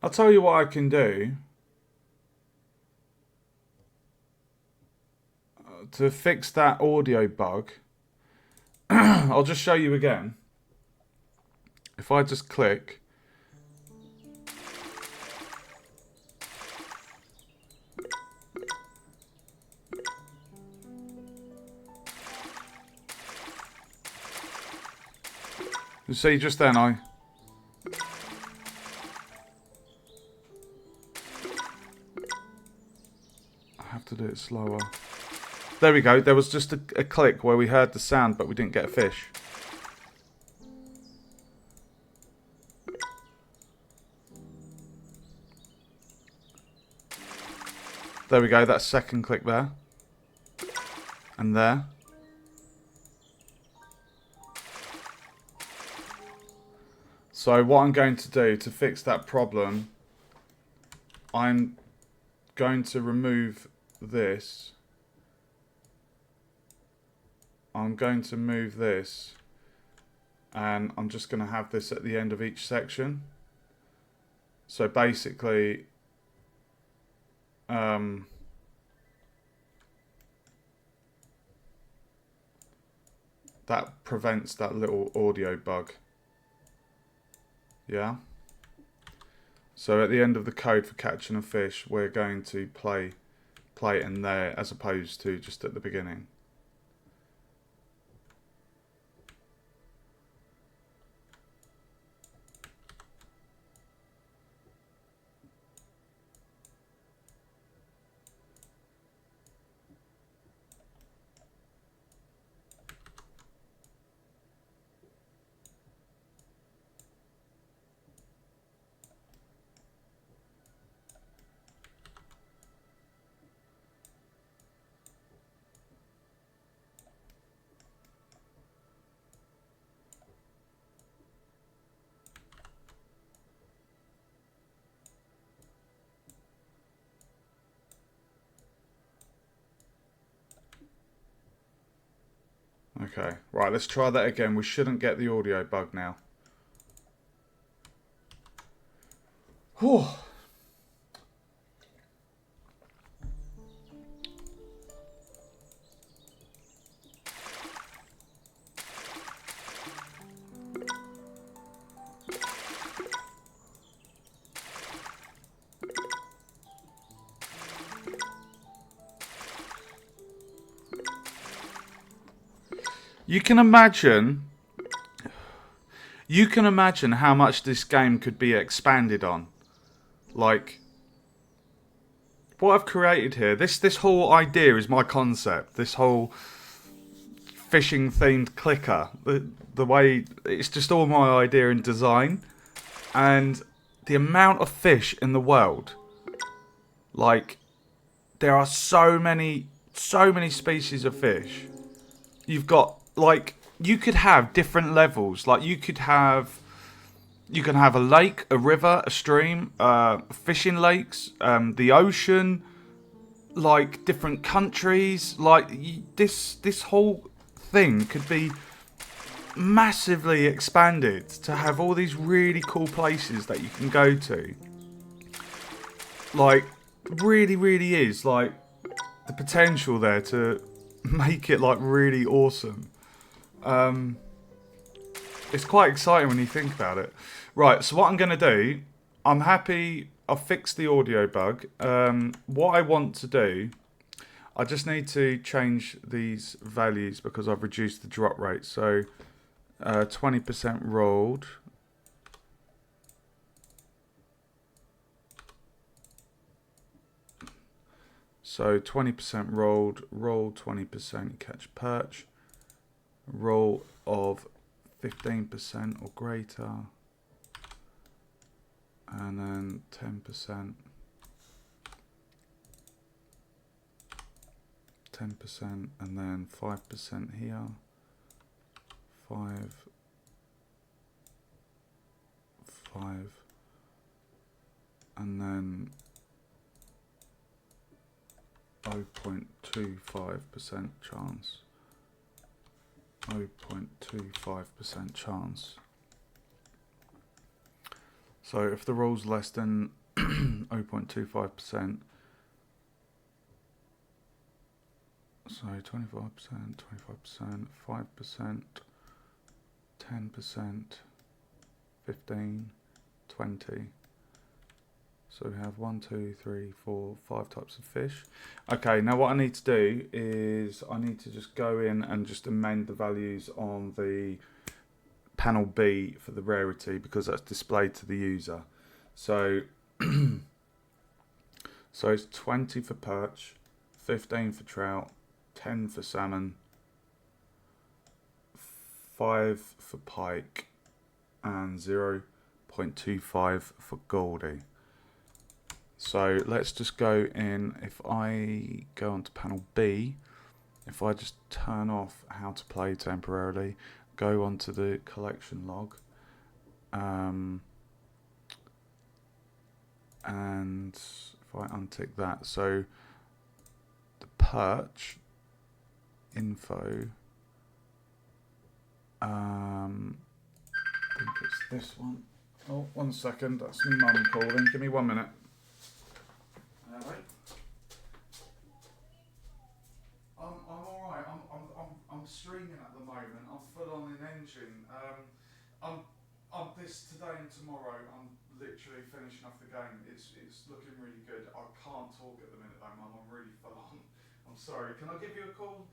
I'll tell you what I can do to fix that audio bug. I'll just show you again. If I just click, you see just then I have to do it slower. There we go. There was just a click where we heard the sound, but we didn't get a fish. There we go. That second click there. And there. So what I'm going to do to fix that problem, I'm going to remove this. I'm going to move this, and I'm just going to have this at the end of each section. So basically, that prevents that little audio bug. Yeah. So at the end of the code for catching a fish, we're going to play it in there as opposed to just at the beginning. Okay, right, let's try that again. We shouldn't get the audio bug now. Whew. You can imagine. You can imagine how much this game could be expanded on. Like, what I've created here, this whole idea is my concept. This whole fishing themed clicker, the way it's just all my idea and design, and the amount of fish in the world. Like, there are so many species of fish. You've got, like, you could have different levels. Like, you can have a lake, a river, a stream, fishing lakes, the ocean, like different countries. Like, this whole thing could be massively expanded to have all these really cool places that you can go to. Like, really is, like, the potential there to make it, like, really awesome. It's quite exciting when you think about it. Right, so what I'm going to do, I'm happy I've fixed the audio bug. What I want to do, I just need to change these values because I've reduced the drop rate. So 20% rolled. So 20% rolled, roll 20%, catch perch, roll of 15% or greater, and then 10%, 10%, and then 5% here, 5, 5, and then 0.25% chance. 0.25% chance. So if the roll's less than 0.25%, so 25%, 25%, 5%, 10%, 15, 20. So we have 1, 2, 3, 4, 5 types of fish. Okay, now what I need to do is I need to just go in and just amend the values on the panel B for the rarity because that's displayed to the user. So, so it's 20 for perch, 15 for trout, 10 for salmon, 5 for pike, and 0.25 for goldie. So let's just go in. If I go onto panel B, if I just turn off how to play temporarily, go onto the collection log, and if I untick that, so the perch info, I think it's this one. Oh, 1 second, that's my mum calling. Give me 1 minute. I'm alright. I'm streaming at the moment. I'm full on in engine. I'm this today and tomorrow. I'm literally finishing off the game. It's looking really good. I can't talk at the minute though, Mum. I'm really full on. I'm sorry. Can I give you a call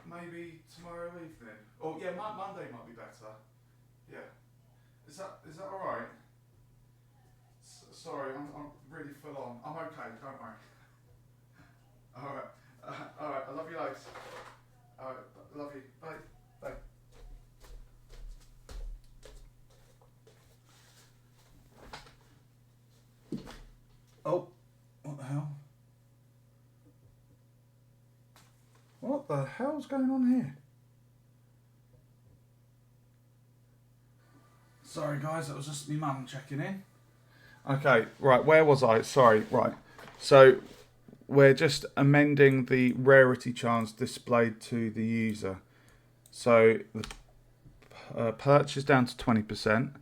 maybe tomorrow evening? Oh yeah, Monday might be better. Yeah. Is that alright? Sorry, I'm really full on. I'm okay. Don't worry. Alright. Alright, I love you loads. Alright, love you. Bye. Bye. Oh, what the hell? What the hell's going on here? Sorry guys, that was just me mum checking in. Okay, right, where was I? Sorry, right. So we're just amending the rarity chance displayed to the user. So the perch is down to 20%.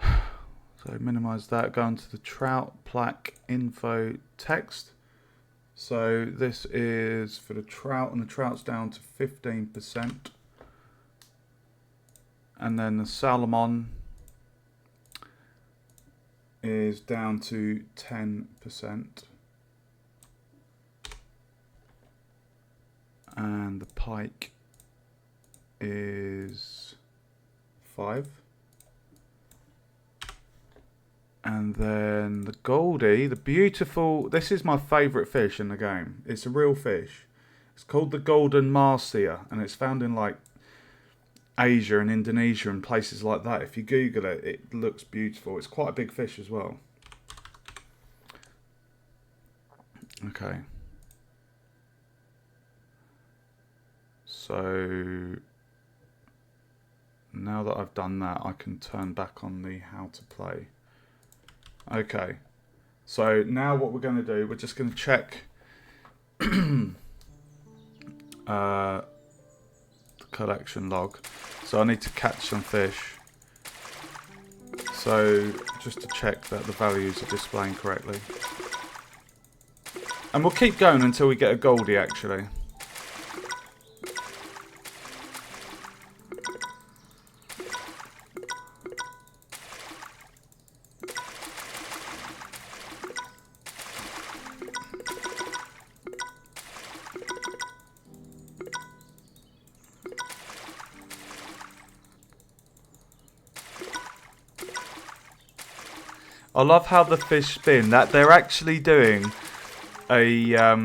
So minimize that, go into the trout plaque info text. So this is for the trout, and the trout's down to 15%. And then the salmon is down to 10%. And the pike is 5. And then the Goldie, the beautiful... This is my favourite fish in the game. It's a real fish. It's called the Golden Marcia, and it's found in like Asia and Indonesia and places like that. If you Google it, it looks beautiful. It's quite a big fish as well. Okay. So now that I've done that, I can turn back on the how to play. Okay, so now what we're going to do, we're just going to check the collection log. So I need to catch some fish. So just to check that the values are displaying correctly. And we'll keep going until we get a Goldie actually. I love how the fish spin. That they're actually doing a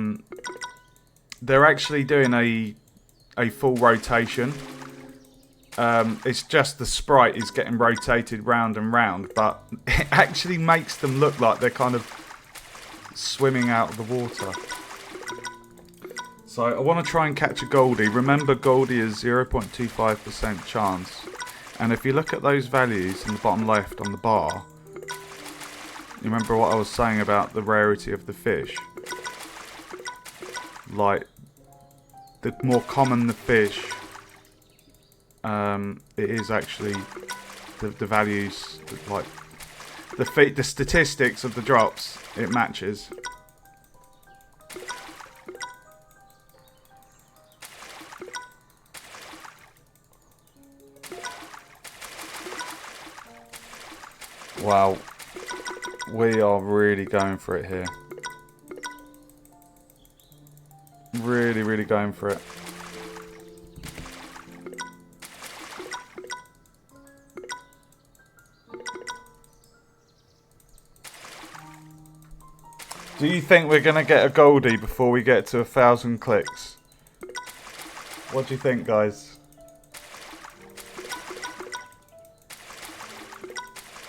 full rotation. It's just the sprite is getting rotated round and round, but it actually makes them look like they're kind of swimming out of the water. So I want to try and catch a Goldie. Remember, Goldie is 0.25% chance, and if you look at those values in the bottom left on the bar. You remember what I was saying about the rarity of the fish? Like, the more common the fish, it is actually the values, like the statistics of the drops, it matches. Wow. We are really going for it here. Really, really going for it. Do you think we're going to get a Goldie before we get to 1,000 clicks? What do you think, guys?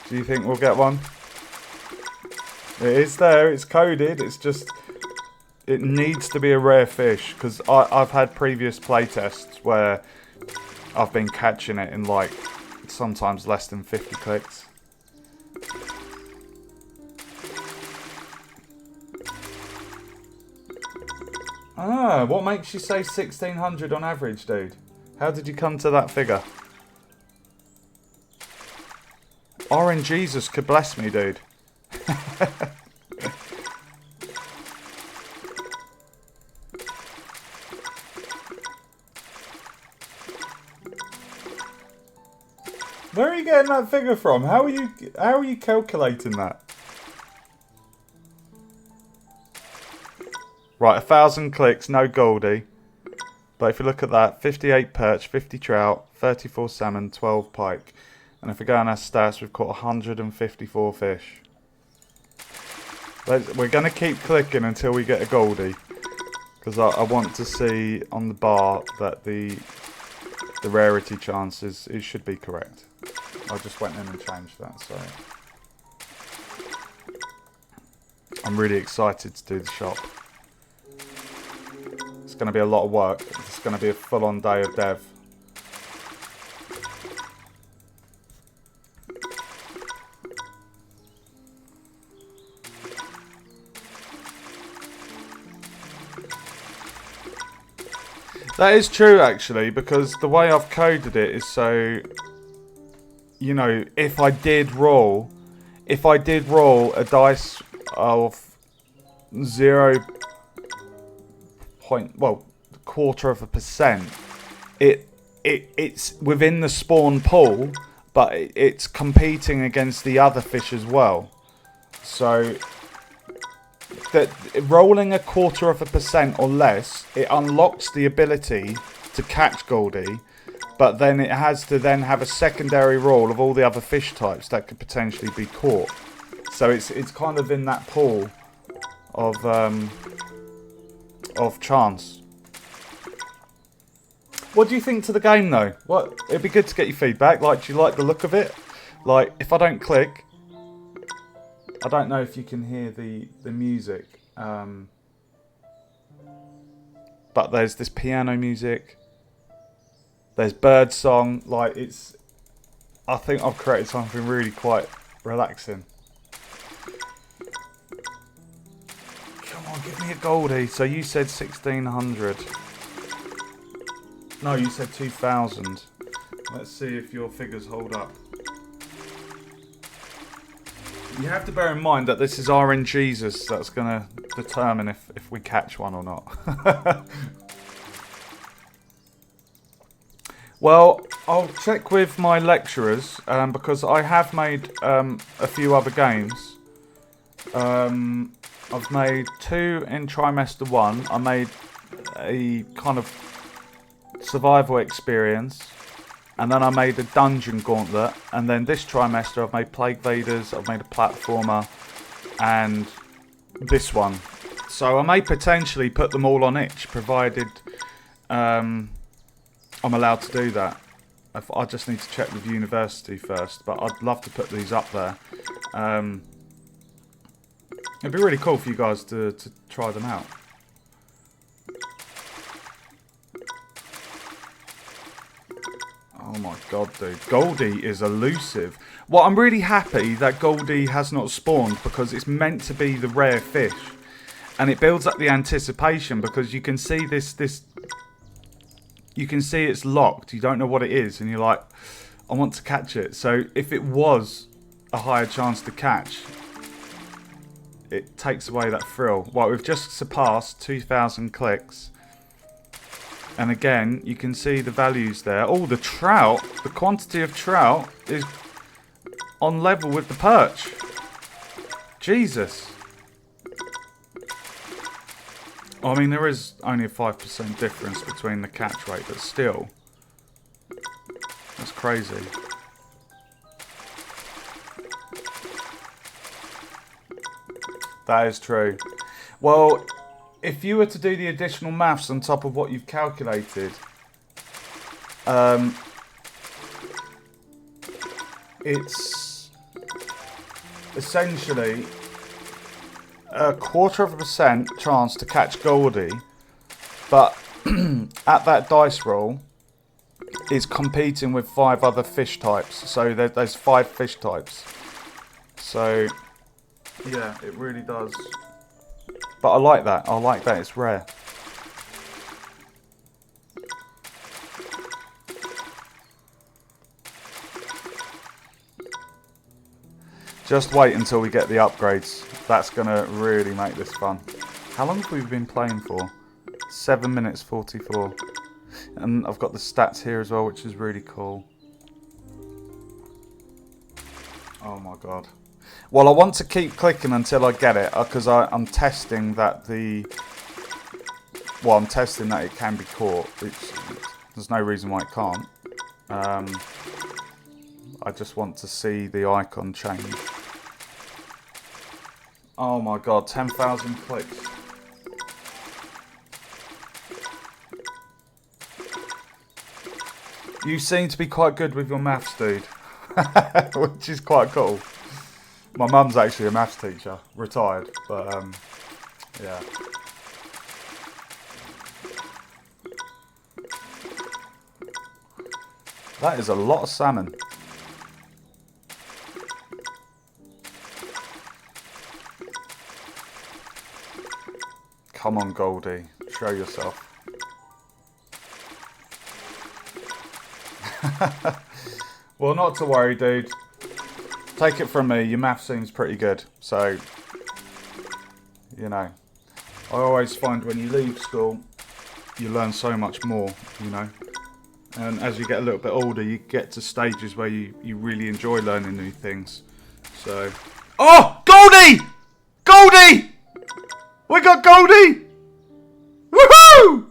Do you think we'll get one? It is there, it's coded, it's just, it needs to be a rare fish, because I've had previous playtests where I've been catching it in like, sometimes less than 50 clicks. Ah, what makes you say 1,600 on average, dude? How did you come to that figure? RNGesus could bless me, dude. Where are you getting that figure from? How are you calculating that? Right, 1,000 clicks, no Goldie. But if you look at that, 58 perch, 50 trout, 34 salmon, 12 pike. And if we go on our stats, we've caught 154 fish. We're going to keep clicking until we get a Goldie. Because I want to see on the bar that the rarity chances, it should be correct. I just went in and changed that, so. I'm really excited to do the shop. It's going to be a lot of work. It's going to be a full-on day of dev. That is true, actually, because the way I've coded it is so, you know, if I did roll a dice of 0.25%, it's within the spawn pool, but it's competing against the other fish as well. So that rolling 0.25% or less, it unlocks the ability to catch Goldie, but then it has to then have a secondary roll of all the other fish types that could potentially be caught. So it's kind of in that pool of chance. What do you think to the game though? What, it'd be good to get your feedback. Like, do you like the look of it? Like, if I don't click, I don't know if you can hear the music, but there's this piano music. There's bird song. Like, it's, I think I've created something really quite relaxing. Come on, give me a Goldie. So you said 1600. No, you said 2000. Let's see if your figures hold up. You have to bear in mind that this is RNGesus that's going to determine if we catch one or not. Well, I'll check with my lecturers because I have made a few other games. I've made 2 in trimester 1. I made a kind of survival experience, and then I made a dungeon gauntlet, and then this trimester I've made Plague Vaders, I've made a platformer, and this one. So I may potentially put them all on itch, provided I'm allowed to do that. I just need to check with university first, but I'd love to put these up there. It'd be really cool for you guys to try them out. Oh my god, dude. Goldie is elusive. Well, I'm really happy that Goldie has not spawned because it's meant to be the rare fish. And it builds up the anticipation because you can see this... You can see it's locked. You don't know what it is. And you're like, I want to catch it. So if it was a higher chance to catch, it takes away that thrill. Well, we've just surpassed 2,000 clicks. And again, you can see the values there. Oh, the trout, the quantity of trout is on level with the perch. Jesus. I mean, there is only a 5% difference between the catch rate, but still. That's crazy. That is true. Well, if you were to do the additional maths on top of what you've calculated, it's essentially a 0.25% chance to catch Goldie, but at that dice roll, it's competing with 5 other fish types. So there's 5 fish types. So yeah, it really does. But I like that. I like that. It's rare. Just wait until we get the upgrades. That's going to really make this fun. How long have we been playing for? 7 minutes 44. And I've got the stats here as well, which is really cool. Oh my god. Well, I want to keep clicking until I get it, because I'm testing that I'm testing that it can be caught. There's no reason why it can't. I just want to see the icon change. Oh my god, 10,000 clicks. You seem to be quite good with your maths, dude. Which is quite cool. My mum's actually a maths teacher, retired, but yeah. That is a lot of salmon. Come on, Goldie, show yourself. Well, not to worry, dude. Take it from me, your math seems pretty good. So, you know, I always find when you leave school, you learn so much more, you know. And as you get a little bit older, you get to stages where you really enjoy learning new things. So, oh, Goldie! Goldie! We got Goldie! Woohoo!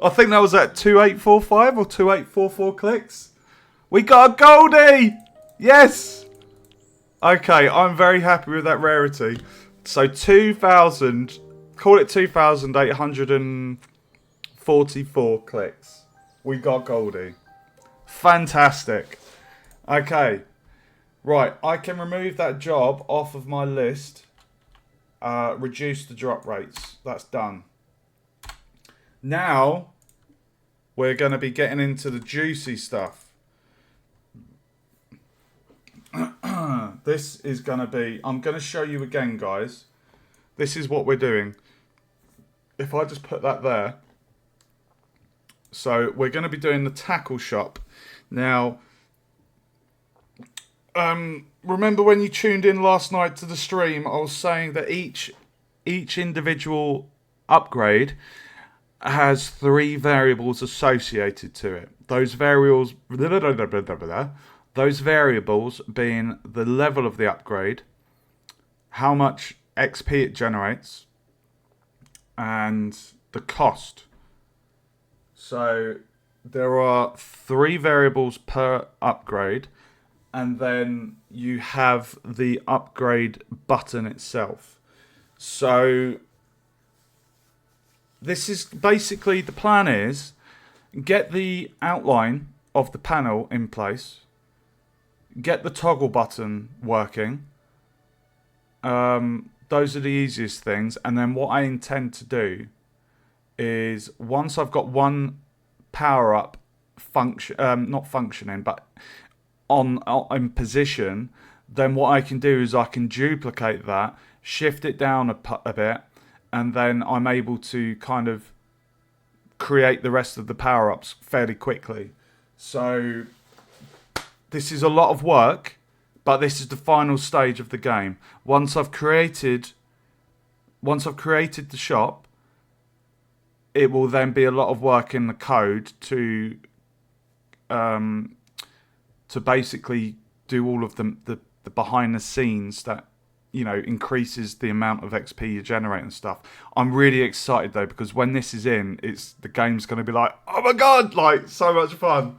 I think that was at 2845 or 2844 clicks. We got a Goldie! Yes! Okay, I'm very happy with that rarity. So 2,000, call it 2,844 clicks. We got Goldie. Fantastic. Okay. Right, I can remove that job off of my list. Reduce the drop rates. That's done. Now, we're going to be getting into the juicy stuff. This is going to be... I'm going to show you again, guys. This is what we're doing. If I just put that there. So, we're going to be doing the tackle shop. Now, remember when you tuned in last night to the stream, I was saying that each individual upgrade has 3 variables associated to it. Those variables being the level of the upgrade, how much XP it generates, and the cost. So there are 3 variables per upgrade, and then you have the upgrade button itself. So this is basically, the plan is get the outline of the panel in place, get the toggle button working. Those are the easiest things. And then what I intend to do is, once I've got one power up not functioning, but in position, then what I can do is I can duplicate that, shift it down a bit, and then I'm able to kind of create the rest of the power-ups fairly quickly. So this is a lot of work, but this is the final stage of the game. Once I've created the shop, it will then be a lot of work in the code to basically do all of the behind the scenes that, you know, increases the amount of XP you generate and stuff. I'm really excited though, because when this is in, the game's going to be like, oh my god, like, so much fun.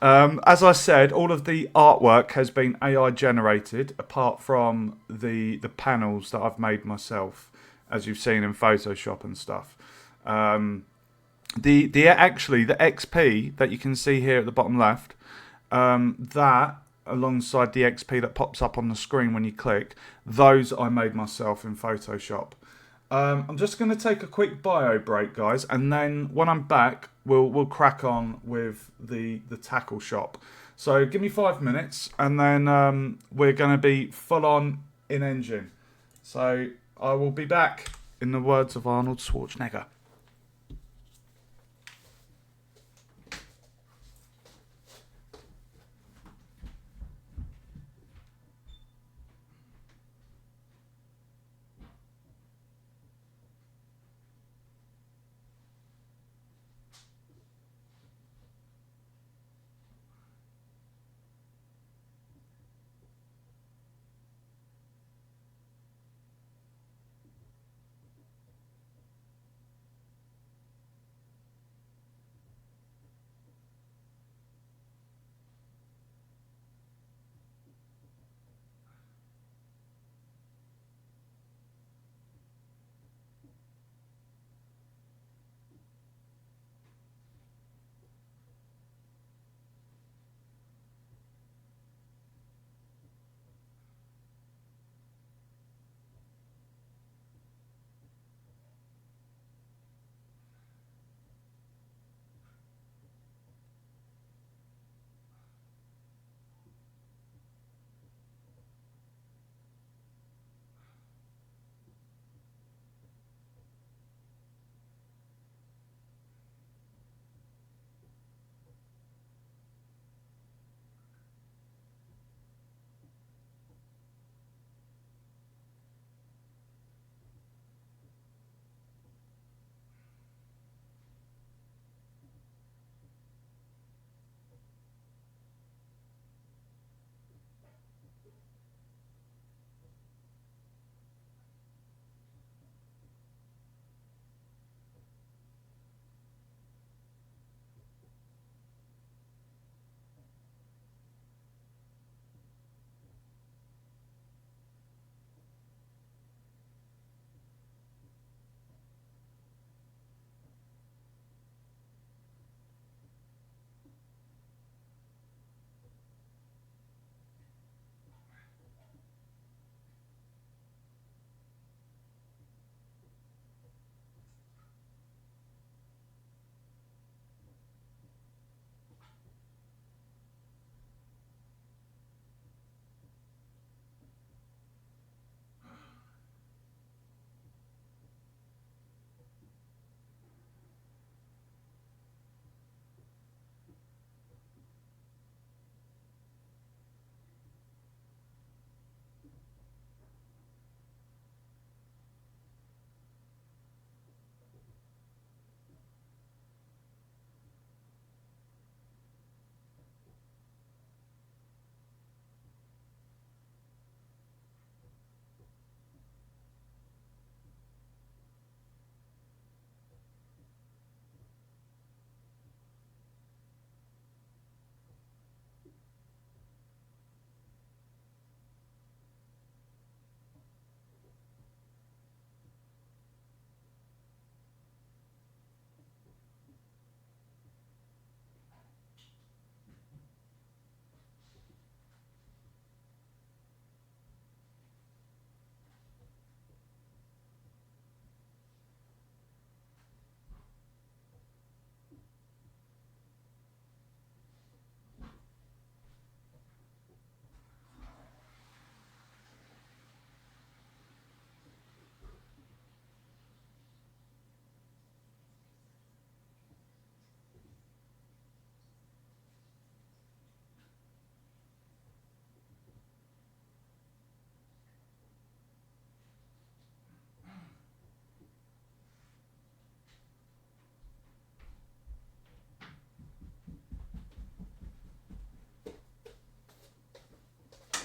As I said, all of the artwork has been AI generated, apart from the panels that I've made myself, as you've seen in Photoshop and stuff. The XP that you can see here at the bottom left, that alongside the XP that pops up on the screen when you click, those I made myself in Photoshop. I'm just going to take a quick bio break, guys, and then when I'm back, we'll crack on with the tackle shop. So give me 5 minutes, and then we're going to be full on in engine. So I will be back, in the words of Arnold Schwarzenegger.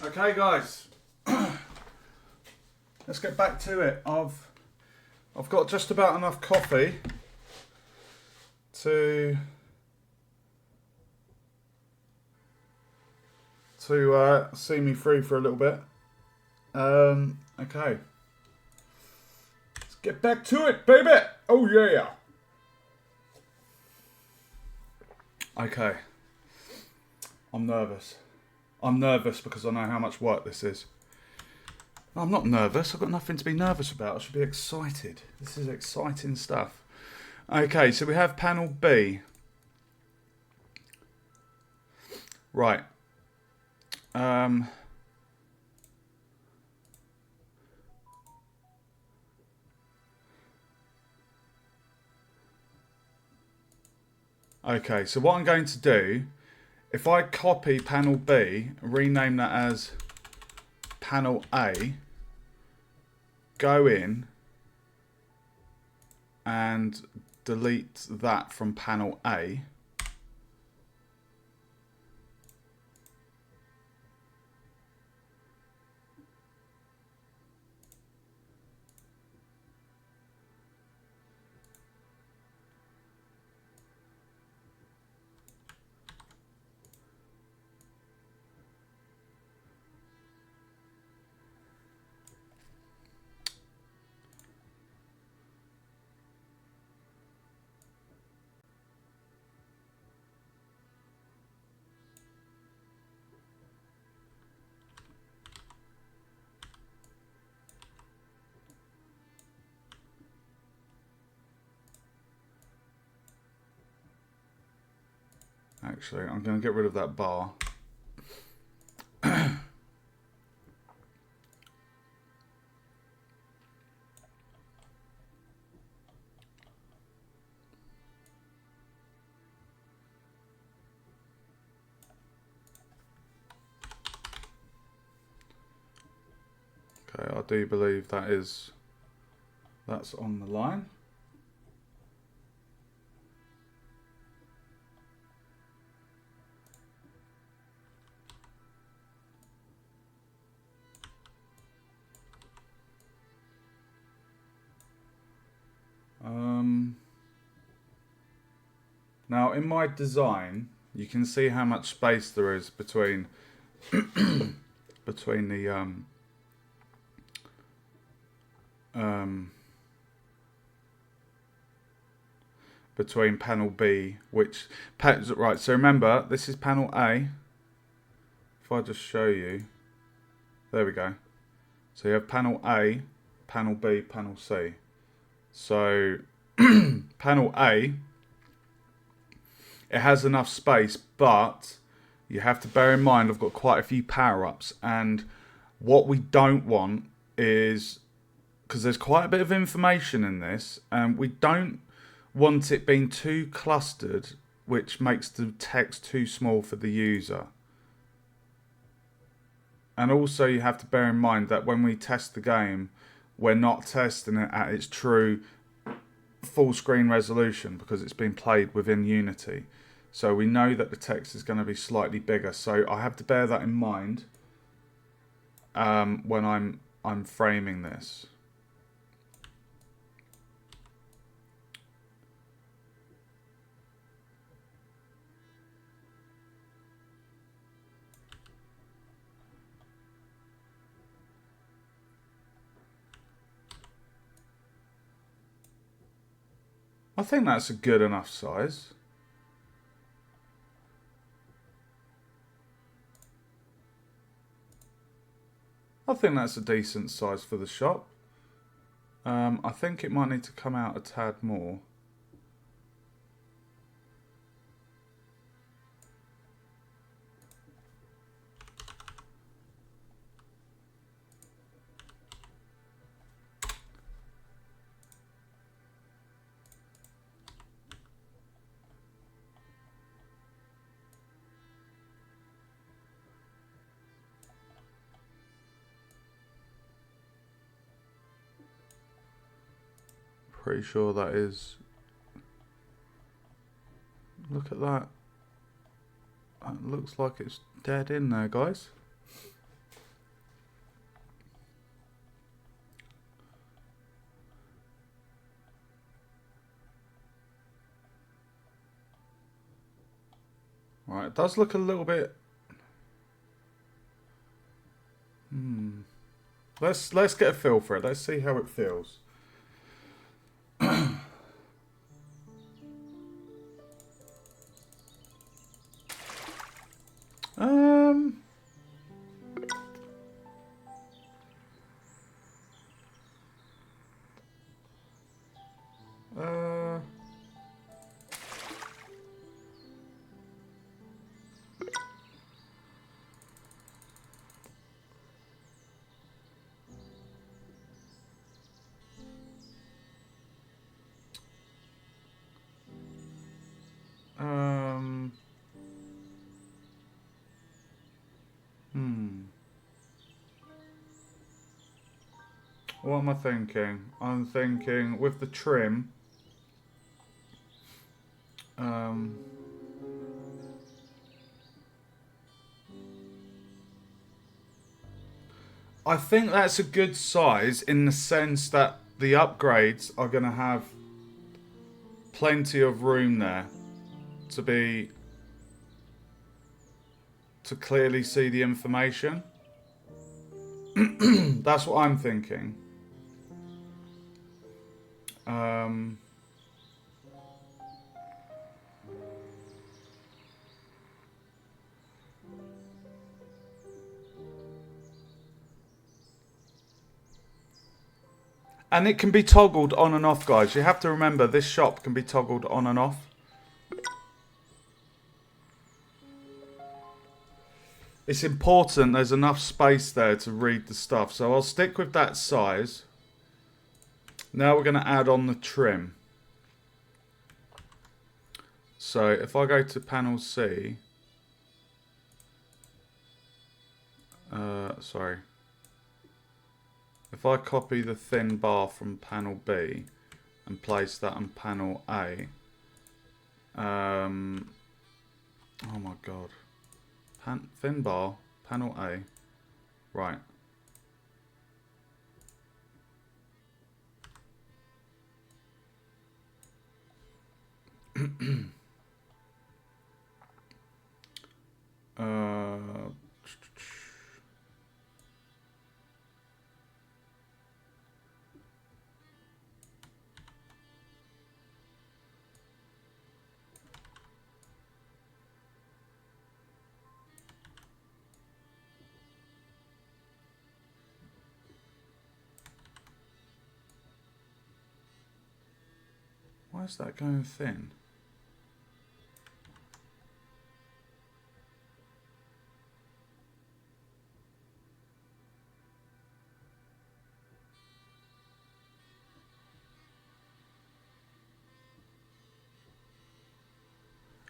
Okay, guys, let's get back to it. I've got just about enough coffee to see me through for a little bit. Okay, let's get back to it, baby. Oh yeah. Okay, I'm nervous. I'm nervous because I know how much work this is. I'm not nervous. I've got nothing to be nervous about. I should be excited. This is exciting stuff. Okay, so we have panel B. Right. Okay, so what I'm going to do, if I copy panel B, rename that as panel A, go in and delete that from panel A. Actually, I'm going to get rid of that bar. Okay, I do believe that's on the line. Now in my design, you can see how much space there is between between the between panel B, right. So remember, this is panel A. If I just show you, there we go. So you have panel A, panel B, panel C. So panel A, it has enough space, but you have to bear in mind I've got quite a few power-ups, and what we don't want is, because there's quite a bit of information in this, and we don't want it being too clustered, which makes the text too small for the user. And also you have to bear in mind that when we test the game, we're not testing it at its true full screen resolution because it's been played within Unity. So we know that the text is going to be slightly bigger. So I have to bear that in mind when I'm framing this. I think that's a good enough size. I think that's a decent size for the shop. I think it might need to come out a tad more. Pretty sure that is. Look at that. That looks like it's dead in there, guys. Right, it does look a little bit. Let's get a feel for it. Let's see how it feels. Um. Uh. Um. Hmm. What am I thinking? I'm thinking with the trim. Um. I think that's a good size in the sense that the upgrades are going to have plenty of room there to be to clearly see the information. That's what I'm thinking. Um, and it can be toggled on and off, guys. You have to remember this shop can be toggled on and off. It's important there's enough space there to read the stuff. So I'll stick with that size. Now we're going to add on the trim. So if I go to panel C, sorry. If I copy the thin bar from panel B and place that on panel A, oh my god. Thin bar, panel A, right. Why is that going thin?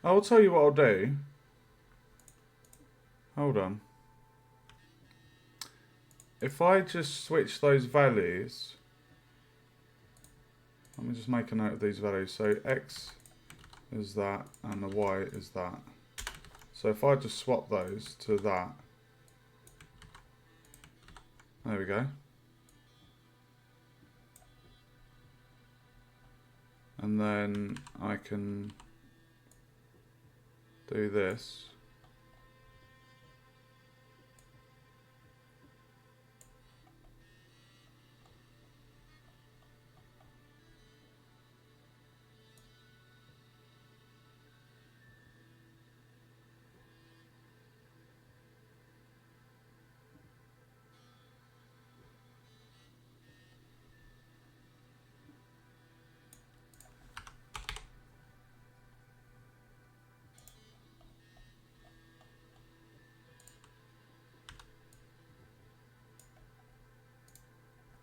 I'll tell you what I'll do. Hold on. If I just switch those values, let me just make a note of these values. So X is that and the Y is that. So if I just swap those to that, there we go. And then I can do this.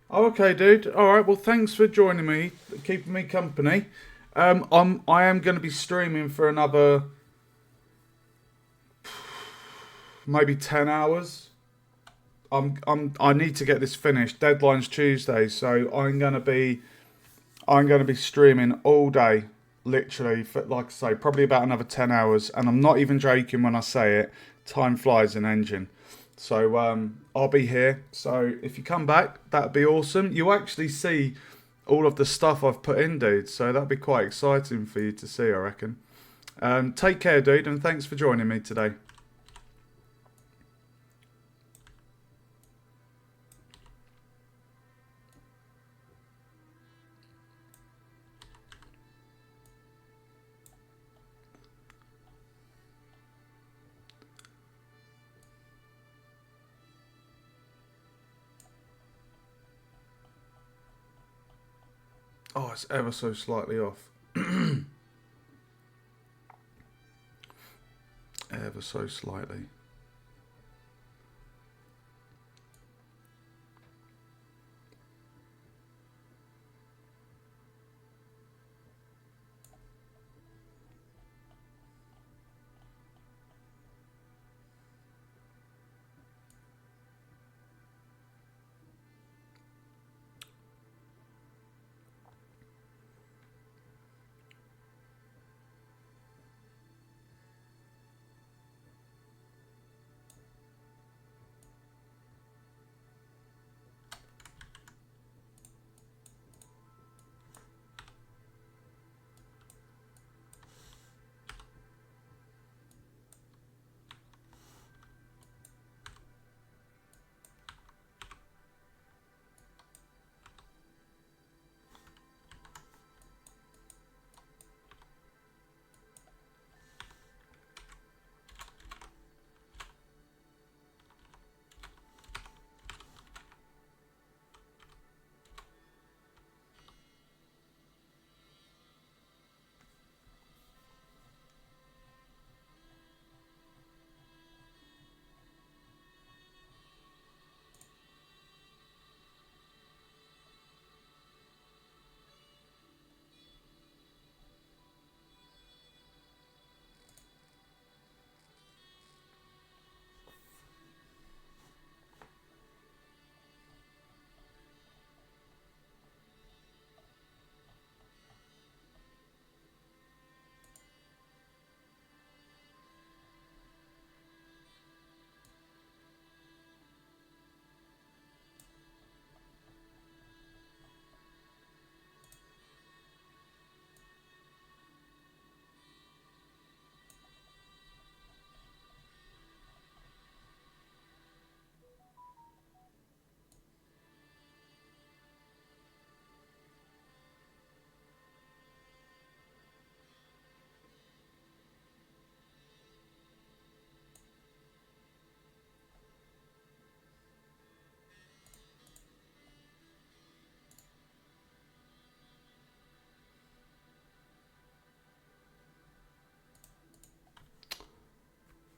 Oh, okay, dude. All right. Well, thanks for joining me, keeping me company. I am going to be streaming for another maybe 10 hours. I need to get this finished. Deadline's Tuesday, so I'm going to be streaming all day, literally, for, like I say, probably about another 10 hours. And I'm not even joking when I say it. Time flies in Engine. So I'll be here. So if you come back, that'd be awesome. You actually see all of the stuff I've put in, dude. So that'd be quite exciting for you to see, I reckon. Take care, dude, and thanks for joining me today. Oh, it's ever so slightly off. Ever so slightly.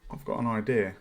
I've got an idea.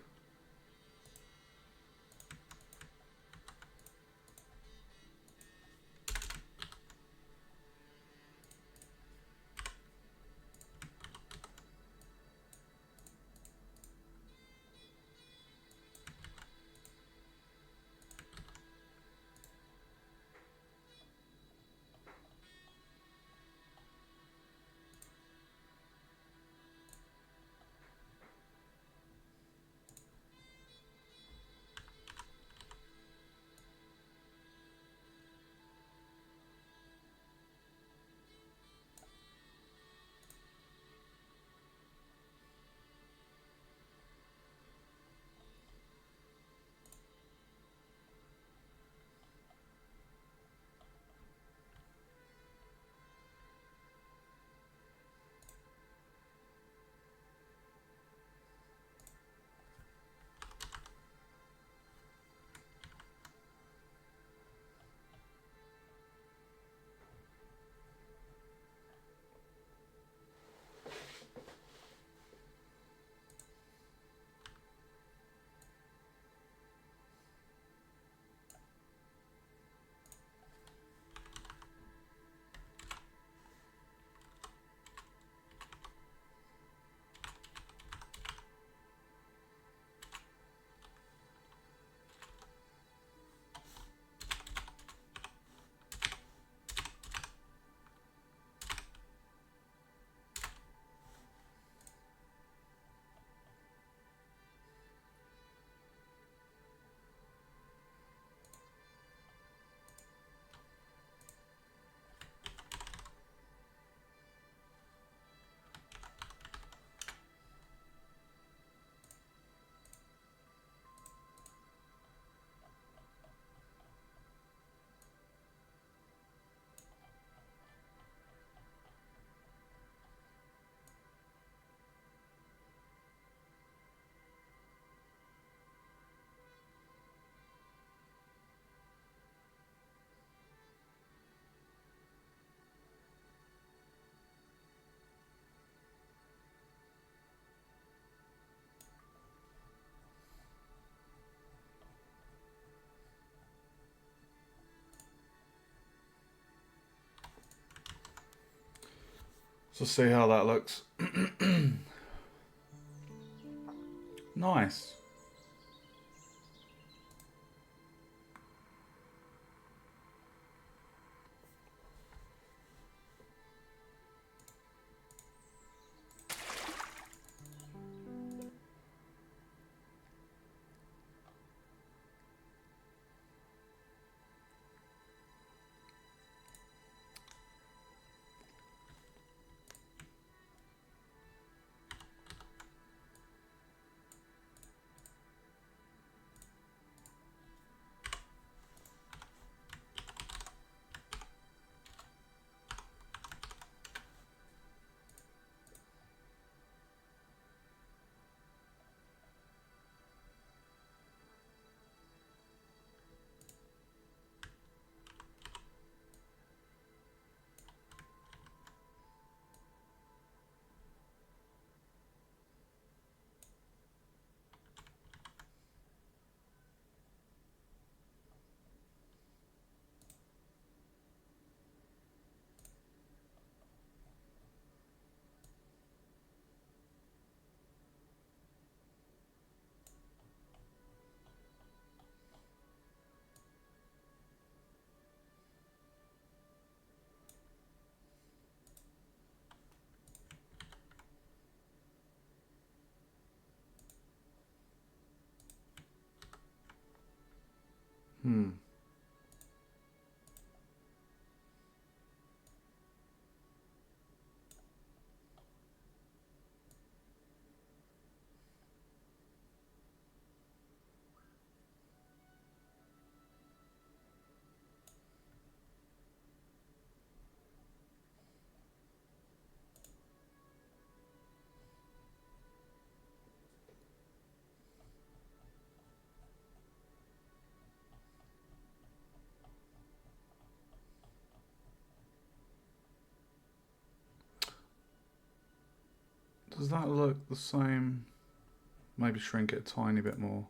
So see how that looks. Nice. Does that look the same? Maybe shrink it a tiny bit more.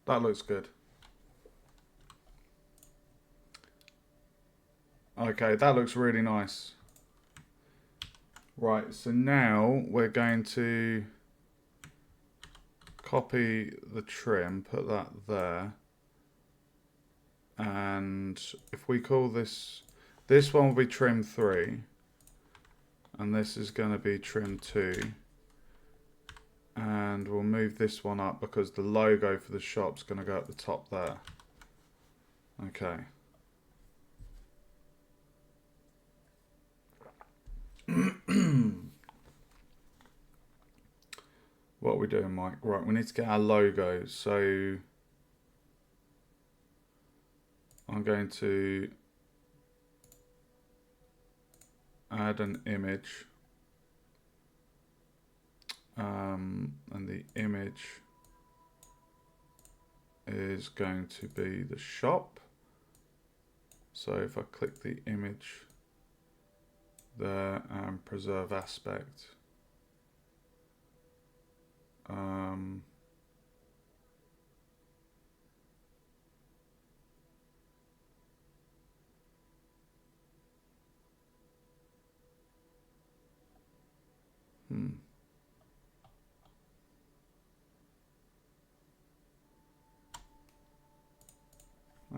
That looks good. Okay, that looks really nice. Right, so now we're going to copy the trim, put that there. And if we call this one will be trim 3. And this is going to be trim 2. And we'll move this one up because the logo for the shop's going to go at the top there. Okay. What are we doing, Mike? Right, we need to get our logo. So I'm going to add an image. And the image is going to be the shop. So if I click the image there and preserve aspect,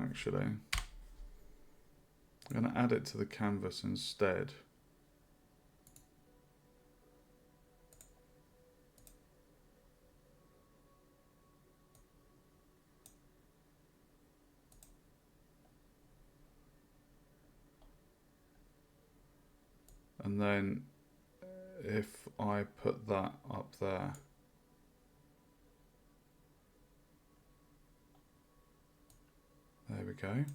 actually, I'm going to add it to the canvas instead. And then if I put that up there, there we go.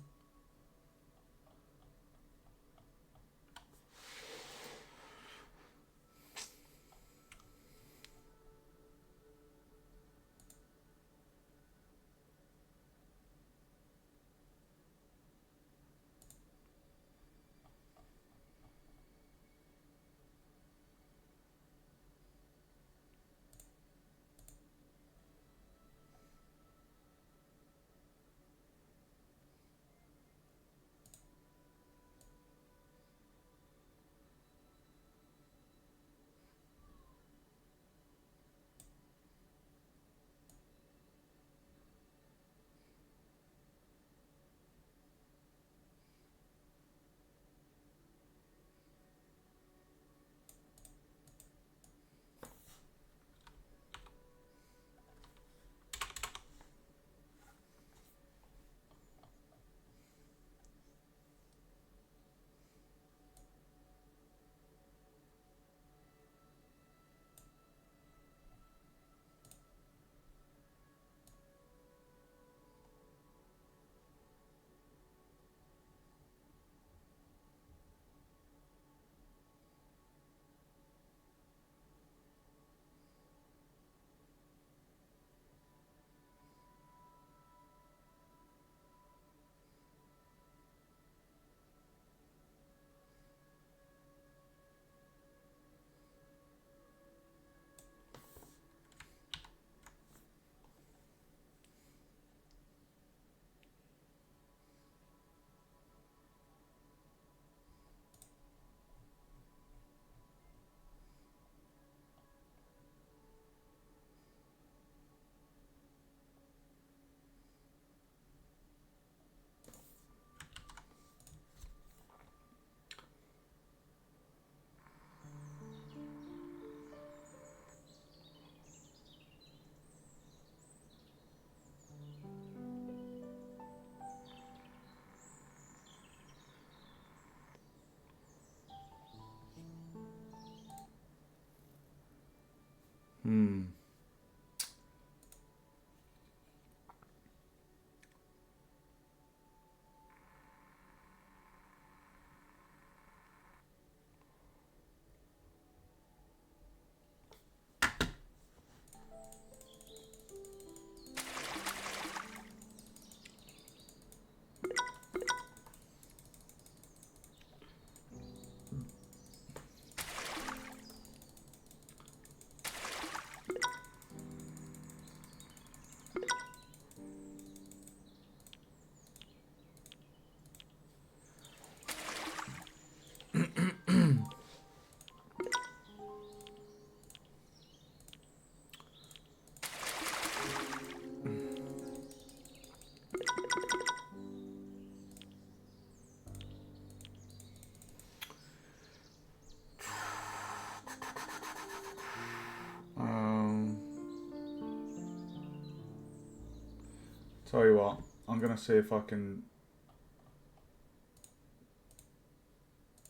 Tell you what, I'm going to see if I can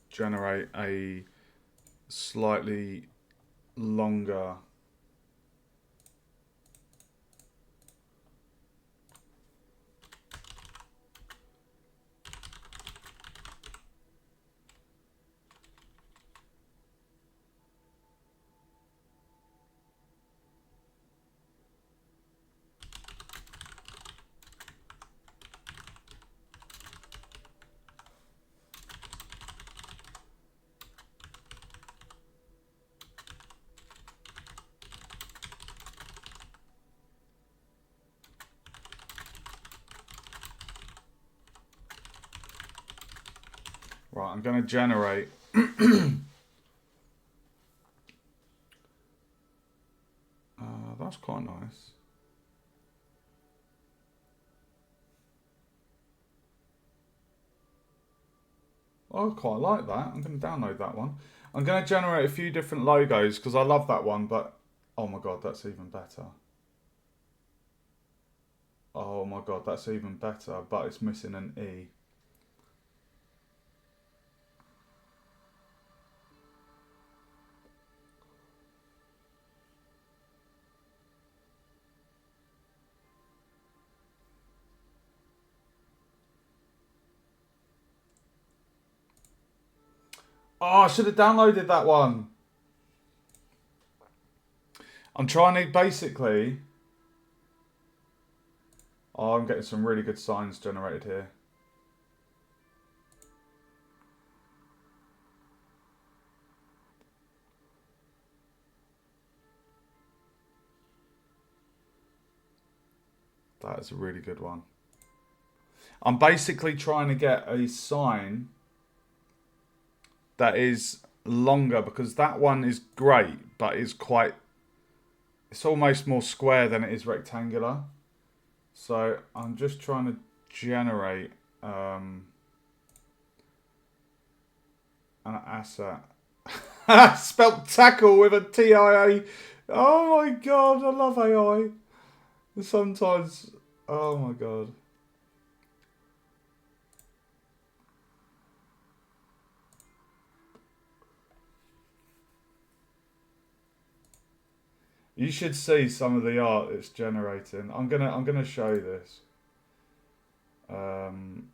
generate a slightly longer right, I'm going to generate that's quite nice. I quite like that. I'm going to download that one. I'm going to generate a few different logos because I love that one, but oh my god, that's even better. Oh my god, that's even better, but it's missing an E. Oh, I should have downloaded that one. I'm trying to basically... Oh, I'm getting some really good signs generated here. That is a really good one. I'm basically trying to get a sign that is longer because that one is great, but it's quite... It's almost more square than it is rectangular. So I'm just trying to generate an asset. Spelt tackle with a TIA. Oh my god, I love AI. Sometimes, oh my god. You should see some of the art it's generating. I'm gonna show this. I'm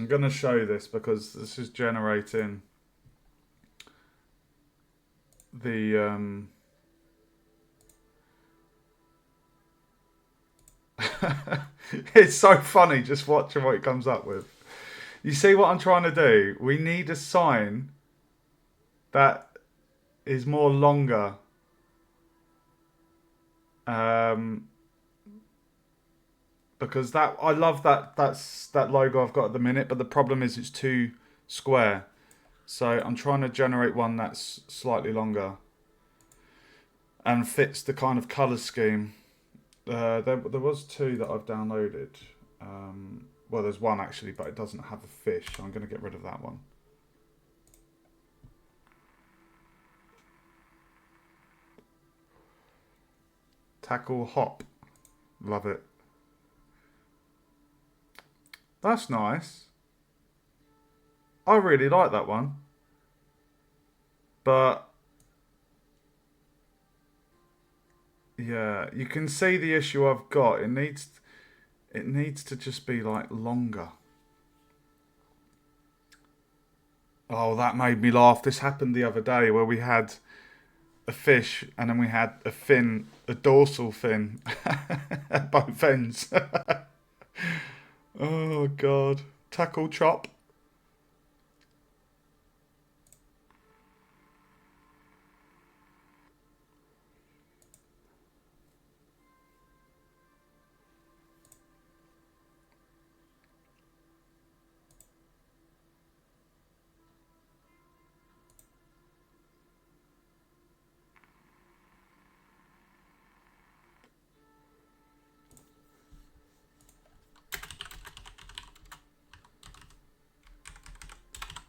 gonna show this because this is generating the it's so funny just watching what it comes up with. You see what I'm trying to do? We need a sign that is more longer. Because that I love that's that logo I've got at the minute, but the problem is it's too square. So I'm trying to generate one that's slightly longer and fits the kind of colour scheme. There was two that I've downloaded. Well, there's one actually, but it doesn't have a fish. So I'm going to get rid of that one. Tackle hop. Love it. That's nice. I really like that one. But yeah, you can see the issue I've got. It needs to just be like longer. Oh, that made me laugh. This happened the other day where we had a fish and then we had a fin, a dorsal fin at both ends. Oh God. Tackle chop.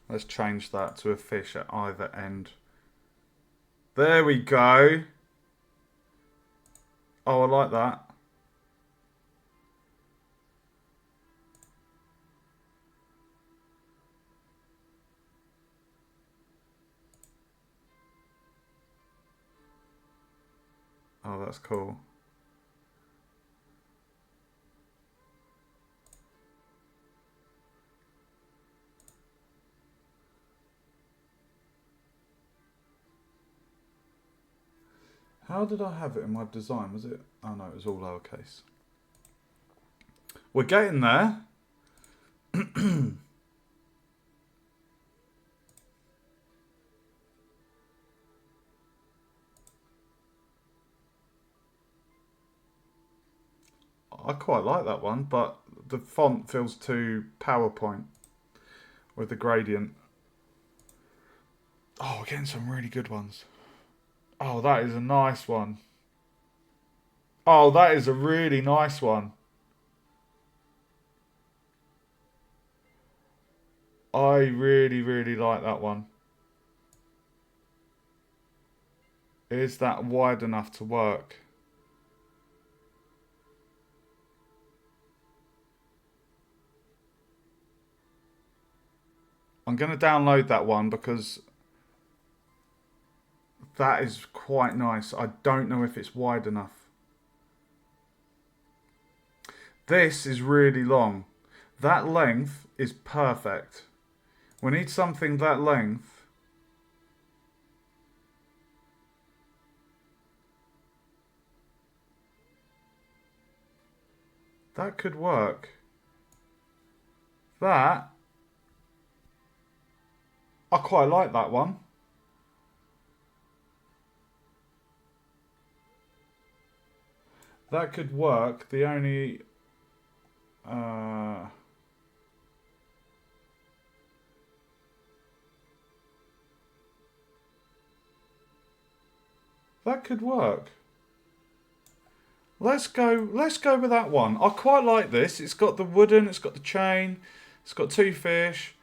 Let's change that to a fish at either end. There we go. Oh, I like that. Oh, that's cool. How did I have it in my design? Was it? Oh no, it was all lowercase. We're getting there. I quite like that one, but the font feels too PowerPoint with the gradient. Oh, we're getting some really good ones. Oh, that is a nice one. Oh, that is a really nice one. I really, really like that one. Is that wide enough to work? I'm going to download that one because that is quite nice. I don't know if it's wide enough. This is really long. That length is perfect. We need something that length. That could work. That, I quite like that one. That could work. The only... that could work. Let's go with that one. I quite like this. It's got the wooden, it's got the chain, it's got two fish.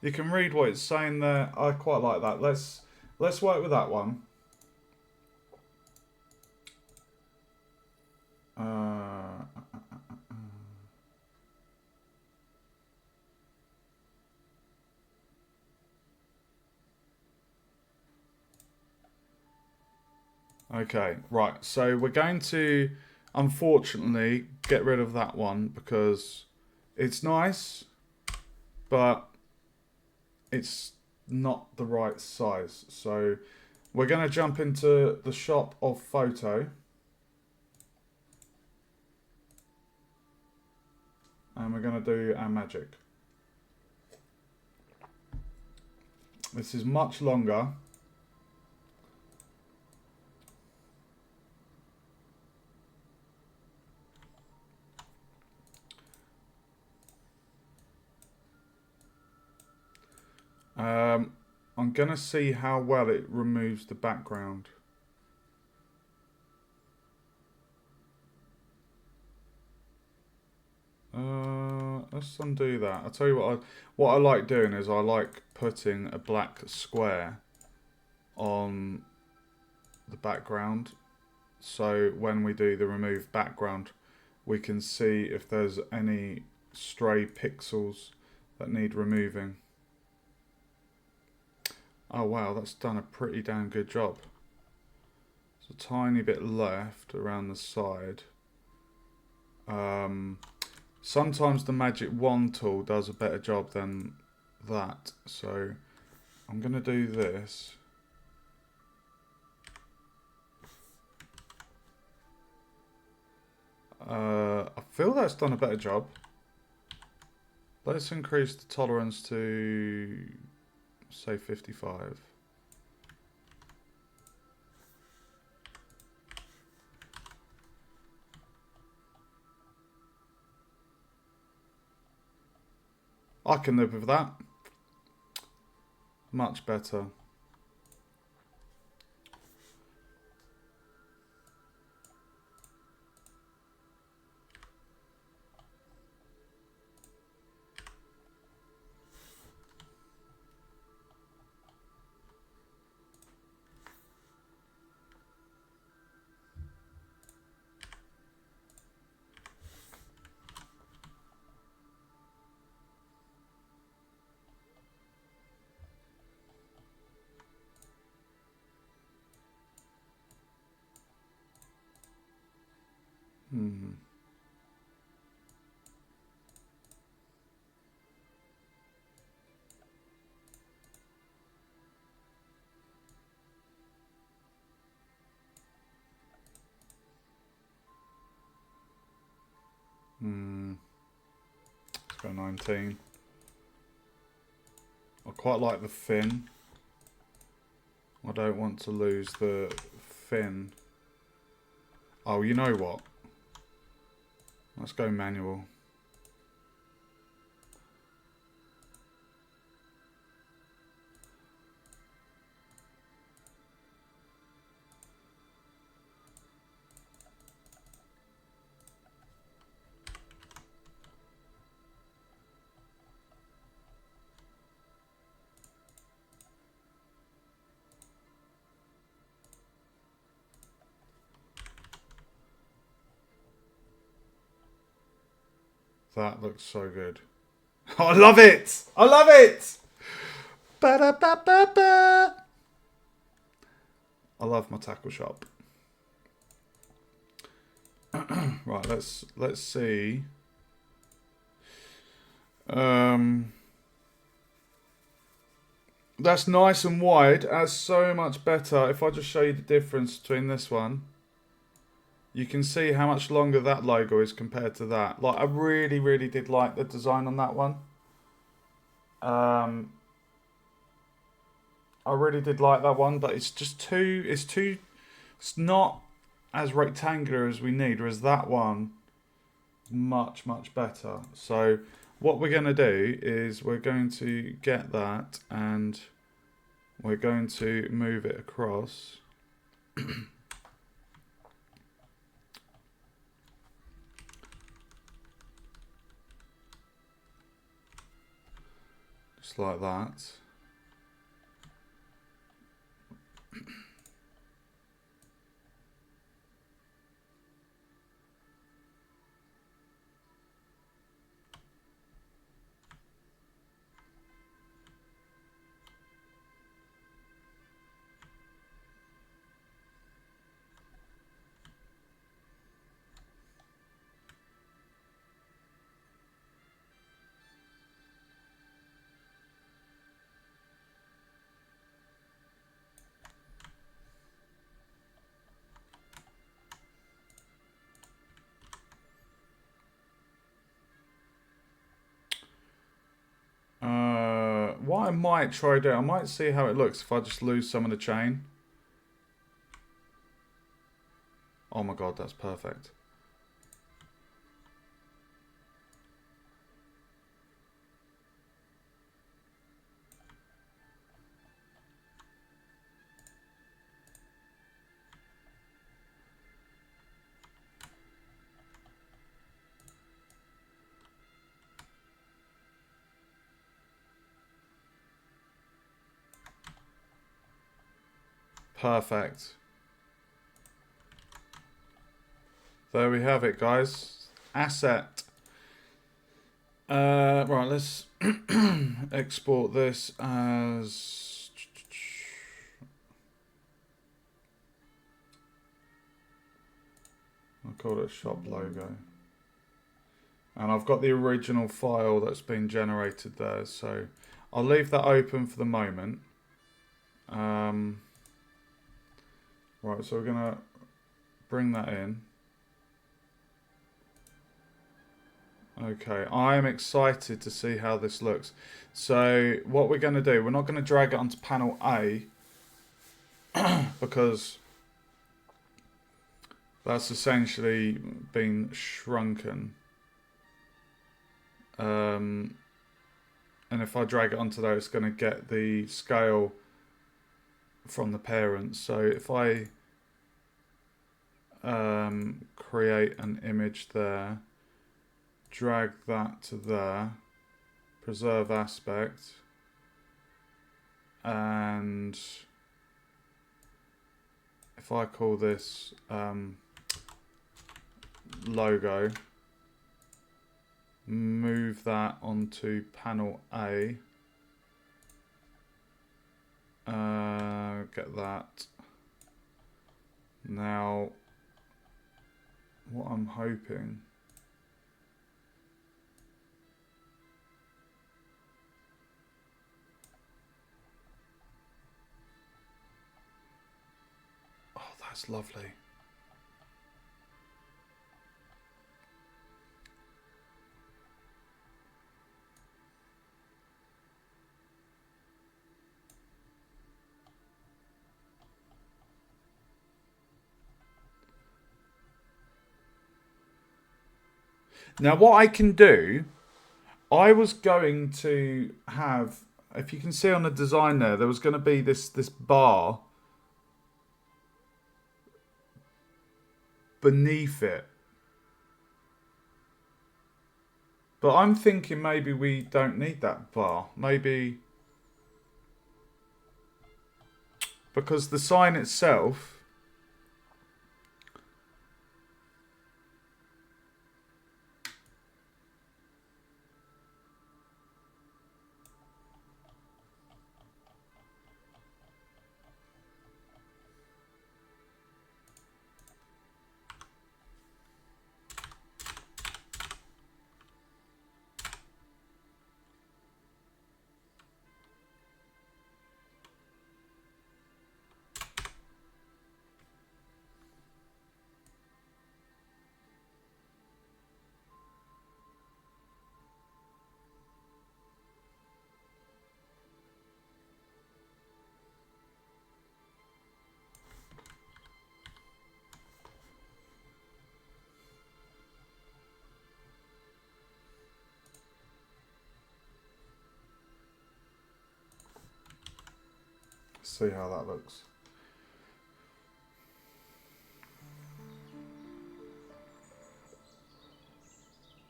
You can read what it's saying there. I quite like that. Let's work with that one. Okay, right. So we're going to, unfortunately, get rid of that one because it's nice, but it's not the right size. So we're going to jump into the shop of photo. And we're going to do our magic. This is much longer. I'm going to see how well it removes the background. Let's undo that. I'll tell you what I like doing is I like putting a black square on the background so when we do the remove background, we can see if there's any stray pixels that need removing. Oh wow, that's done a pretty damn good job. There's a tiny bit left around the side. Sometimes the magic wand tool does a better job than that, so I'm going to do this. I feel that's done a better job. Let's increase the tolerance to, say, 55. I can live with that. Much better. Let's go 19. I quite like the fin. I don't want to lose the fin. Oh, you know what? Let's go manual. That looks so good. I love it! I love it! Ba-da-ba-ba-ba. I love my tackle shop. Right, let's see. That's nice and wide. That's so much better. If I just show you the difference between this one, you can see how much longer that logo is compared to that. Like, I really, really did like the design on that one. I really did like that one, but it's just it's not as rectangular as we need, whereas that one is much, much better. So what we're going to do is we're going to get that and we're going to move it across. Just like that. What I might try doing, I might see how it looks if I just lose some of the chain. Oh my god, that's perfect. Perfect. there we have it, guys. Asset. Right, let's export this as... I'll call it shop logo. And I've got the original file that's been generated there, so I'll leave that open for the moment. Right, so we're going to bring that in. Okay, I am excited to see how this looks. So what we're going to do, we're not going to drag it onto panel A because that's essentially been shrunken. And if I drag it onto there, it's going to get the scale from the parent. So if I create an image there, drag that to there, preserve aspect, and if I call this logo, move that onto panel A, get that. Now what I'm hoping, oh, that's lovely. Now what I can do, I was going to have, if you can see on the design there was going to be this bar beneath it. But I'm thinking maybe we don't need that bar. Maybe because the sign itself, see how that looks.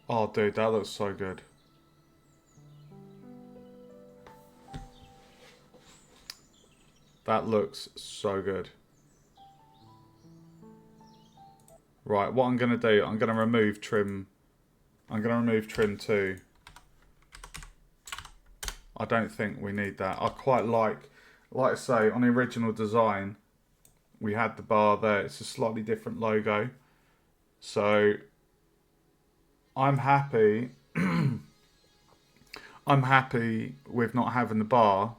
Oh, dude, that looks so good. That looks so good. Right, what I'm going to do, I'm going to remove trim. I'm going to remove trim 2. I don't think we need that. I quite like I say, on the original design, we had the bar there. It's a slightly different logo. So I'm happy. I'm happy with not having the bar,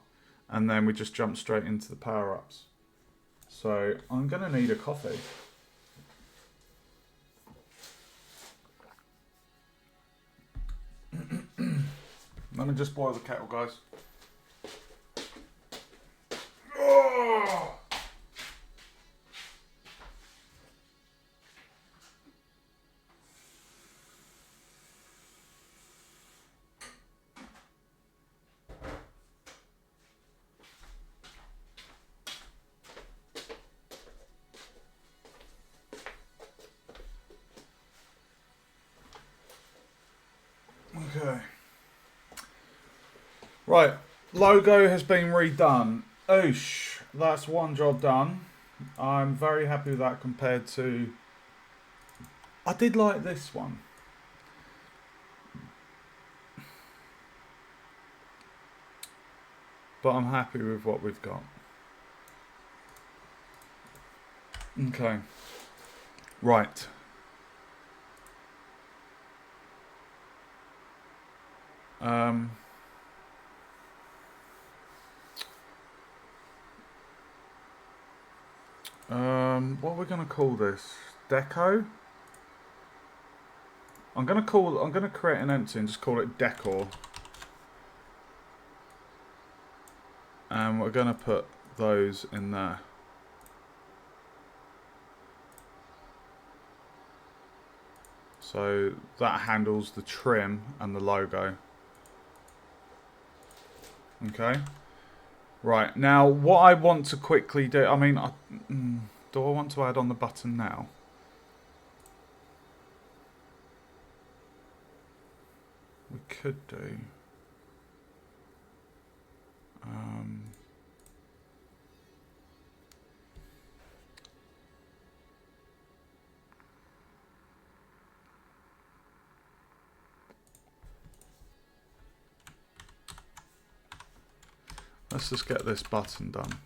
and then we just jump straight into the power-ups. So I'm going to need a coffee. Let me just boil the kettle, guys. Oh! Okay. Right, logo has been redone. Oosh, that's one job done. I'm very happy with that compared to I did like this one. But I'm happy with what we've got. Okay. Right. What are we gonna call this? Deco? I'm gonna create an empty and just call it decor. And we're gonna put those in there. So that handles the trim and the logo. Okay. Right, now what I want to quickly do, I mean, do I want to add on the button now? We could do. Let's just get this button done.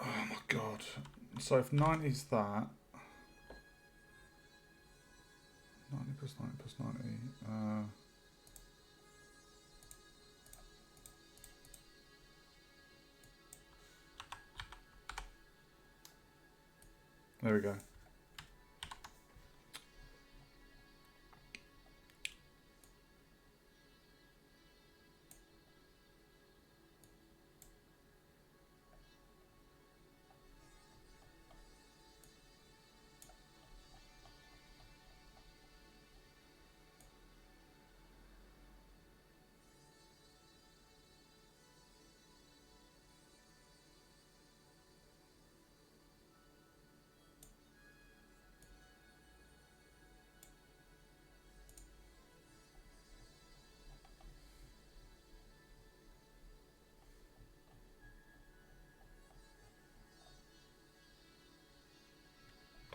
Oh my god. So if 90 is that, 90 plus 90 plus 90, there we go.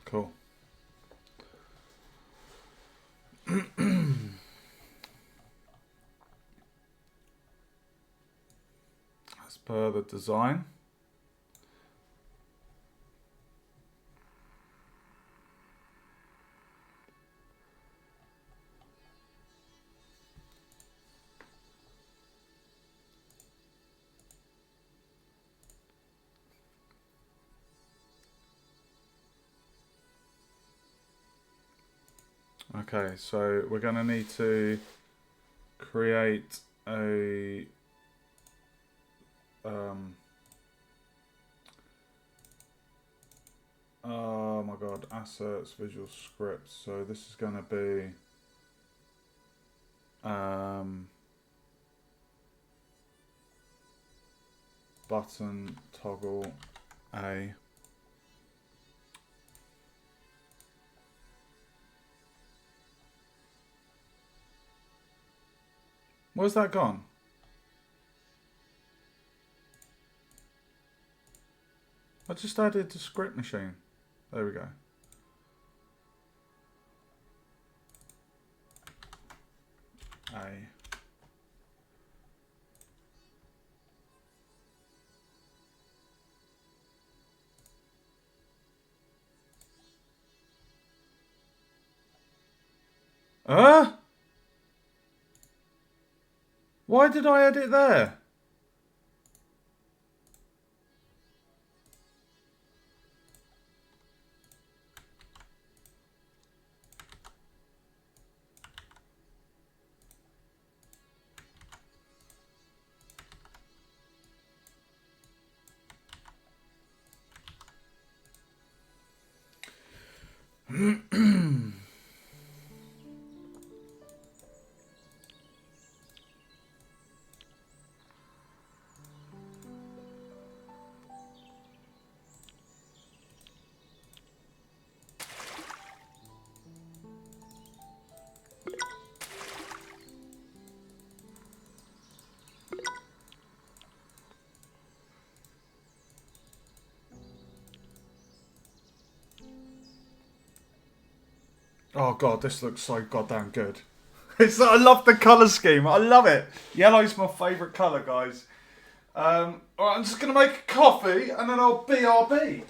Cool. As per the design. Okay, so we're going to need to create a oh my god, assets, visual scripts. So this is going to be button toggle A. Where's that gone? I just added the script machine. There we go. A. Why did I edit there? Oh god, this looks so goddamn good. I love the colour scheme. I love it. Yellow's my favourite colour, guys. Alright, I'm just going to make a coffee and then I'll BRB.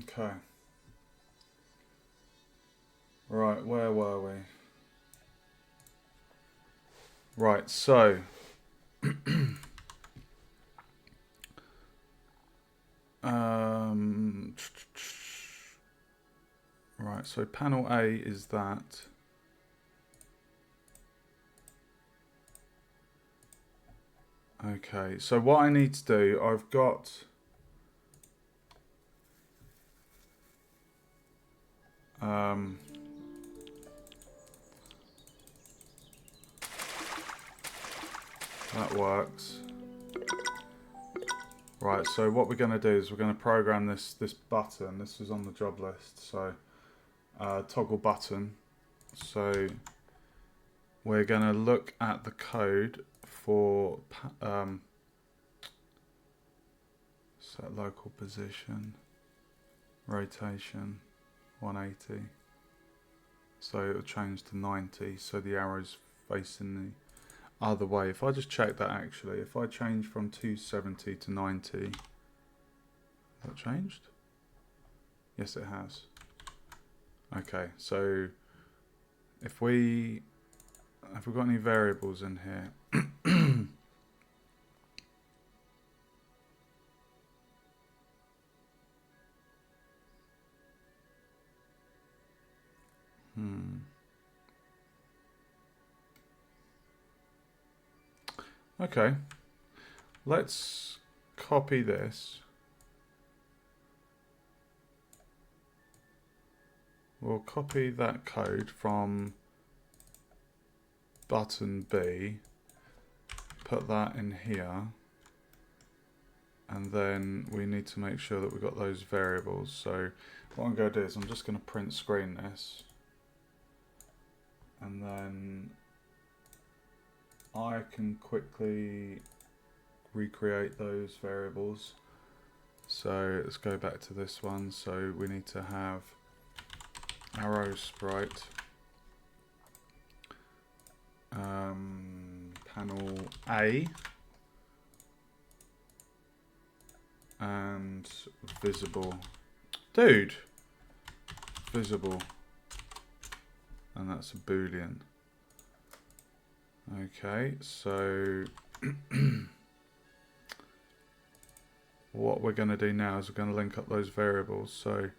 Okay. Right, where were we? Right, so right, so panel A is that. Okay, so what I need to do, I've got that works. Right, so what we're going to do is we're going to program this button. This is on the job list, so toggle button. So we're going to look at the code for set local position, rotation 180. So it'll change to 90, so the arrow's facing the other way. If I just check that, actually, if I change from 270 to 90, has that changed? Yes, it has. Okay, so if we have we got any variables in here? Okay, let's copy this. We'll copy that code from button B, put that in here, and then we need to make sure that we've got those variables. So what I'm going to do is I'm just going to print screen this, and then I can quickly recreate those variables. So let's go back to this one. So we need to have arrow sprite, panel A, and visible. Dude! Visible. And that's a boolean. Okay, so what we're going to do now is we're going to link up those variables. So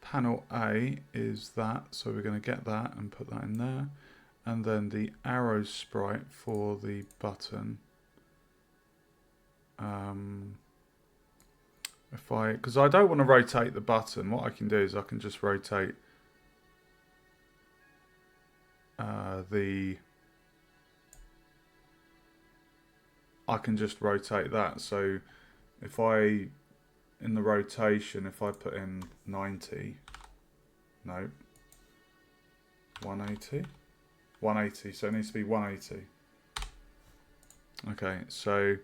panel A is that, so we're going to get that and put that in there. And then the arrow sprite for the button. Because I don't want to rotate the button, what I can do is I can just rotate I can just rotate that. So if in the rotation, if I put in 90, no, 180, 180, so it needs to be 180. Okay, so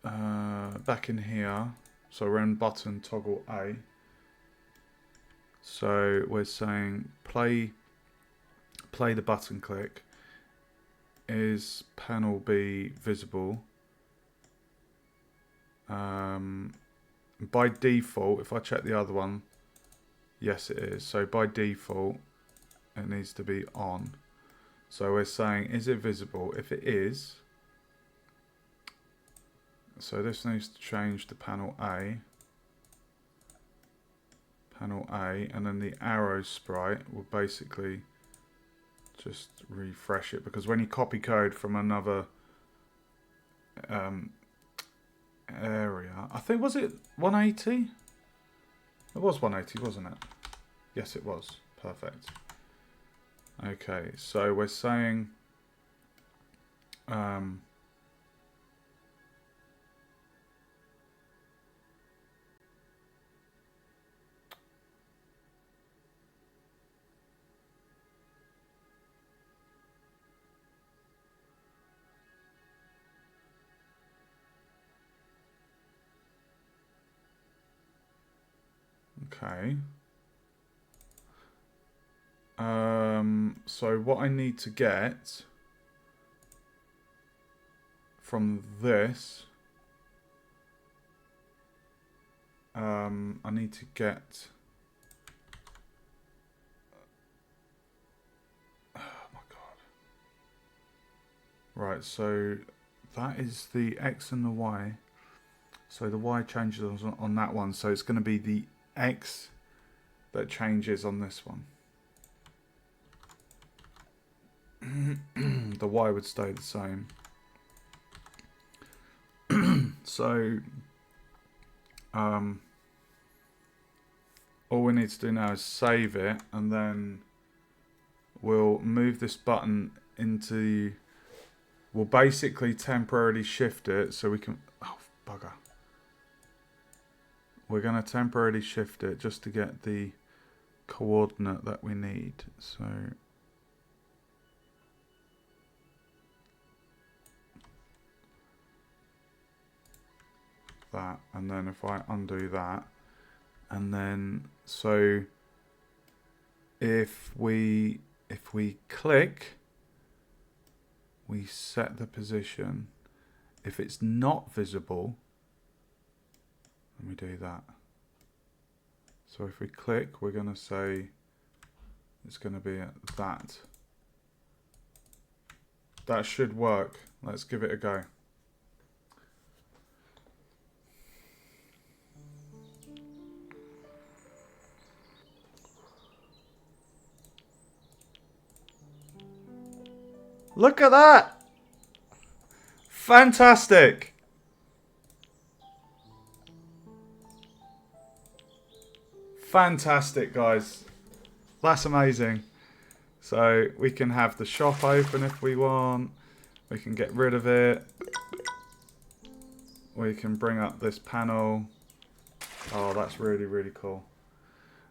back in here, so we're in button toggle A. So we're saying play the button click. Is panel B visible? By default, if I check the other one, yes it is. So by default, it needs to be on. So we're saying, is it visible? If it is, so this needs to change to panel A. Panel A, and then the arrow sprite will basically just refresh it, because when you copy code from another area, I think, was it 180? It was 180, wasn't it? Yes, it was. Perfect. Okay, so we're saying okay. So what I need to get from this, I need to get, oh my god. Right, so that is the X and the Y. So the Y changes on that one, so it's going to be the X that changes on this one. The Y would stay the same. So all we need to do now is save it, and then we'll move this button into, we'll basically temporarily shift it so we can, oh bugger. We're going to temporarily shift it just to get the coordinate that we need. So that, and then if I undo that, and then so if we click, we set the position. If it's not visible, let me do that. So if we click, we're going to say it's going to be at that. That should work. Let's give it a go. Look at that! Fantastic! Fantastic, guys. That's amazing. So we can have the shop open if we want. We can get rid of it. We can bring up this panel. Oh, that's really, really cool.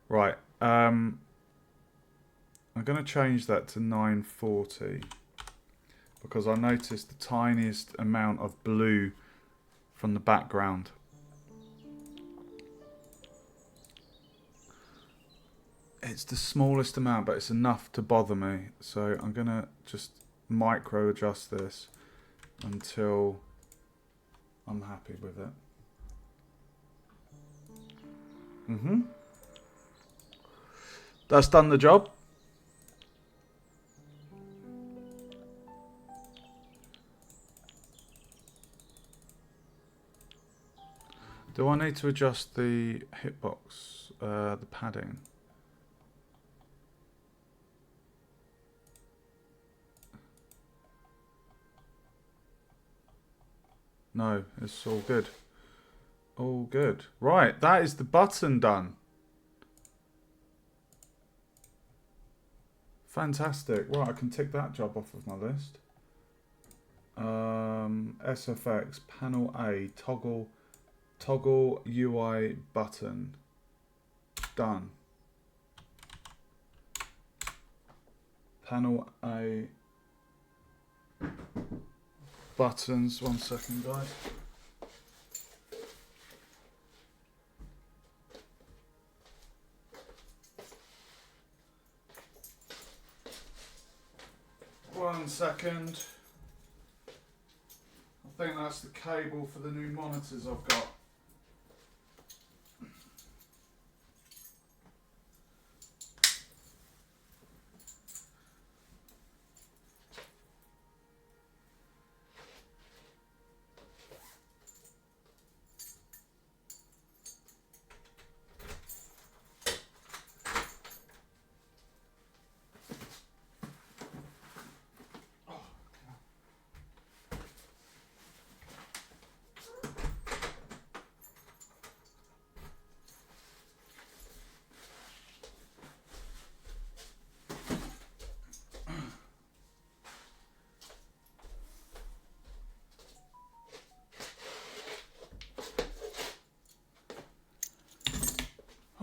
Right. I'm going to change that to 940. because I noticed the tiniest amount of blue from the background. It's the smallest amount, but it's enough to bother me. So I'm going to just micro adjust this until I'm happy with it. That's done the job. Do I need to adjust the hitbox, the padding? No, it's all good. All good. Right, that is the button done. Fantastic. Right, I can tick that job off of my list. SFX, panel A, toggle UI button. Done. Panel A buttons. 1 second, guys. One second. I think that's the cable for the new monitors I've got.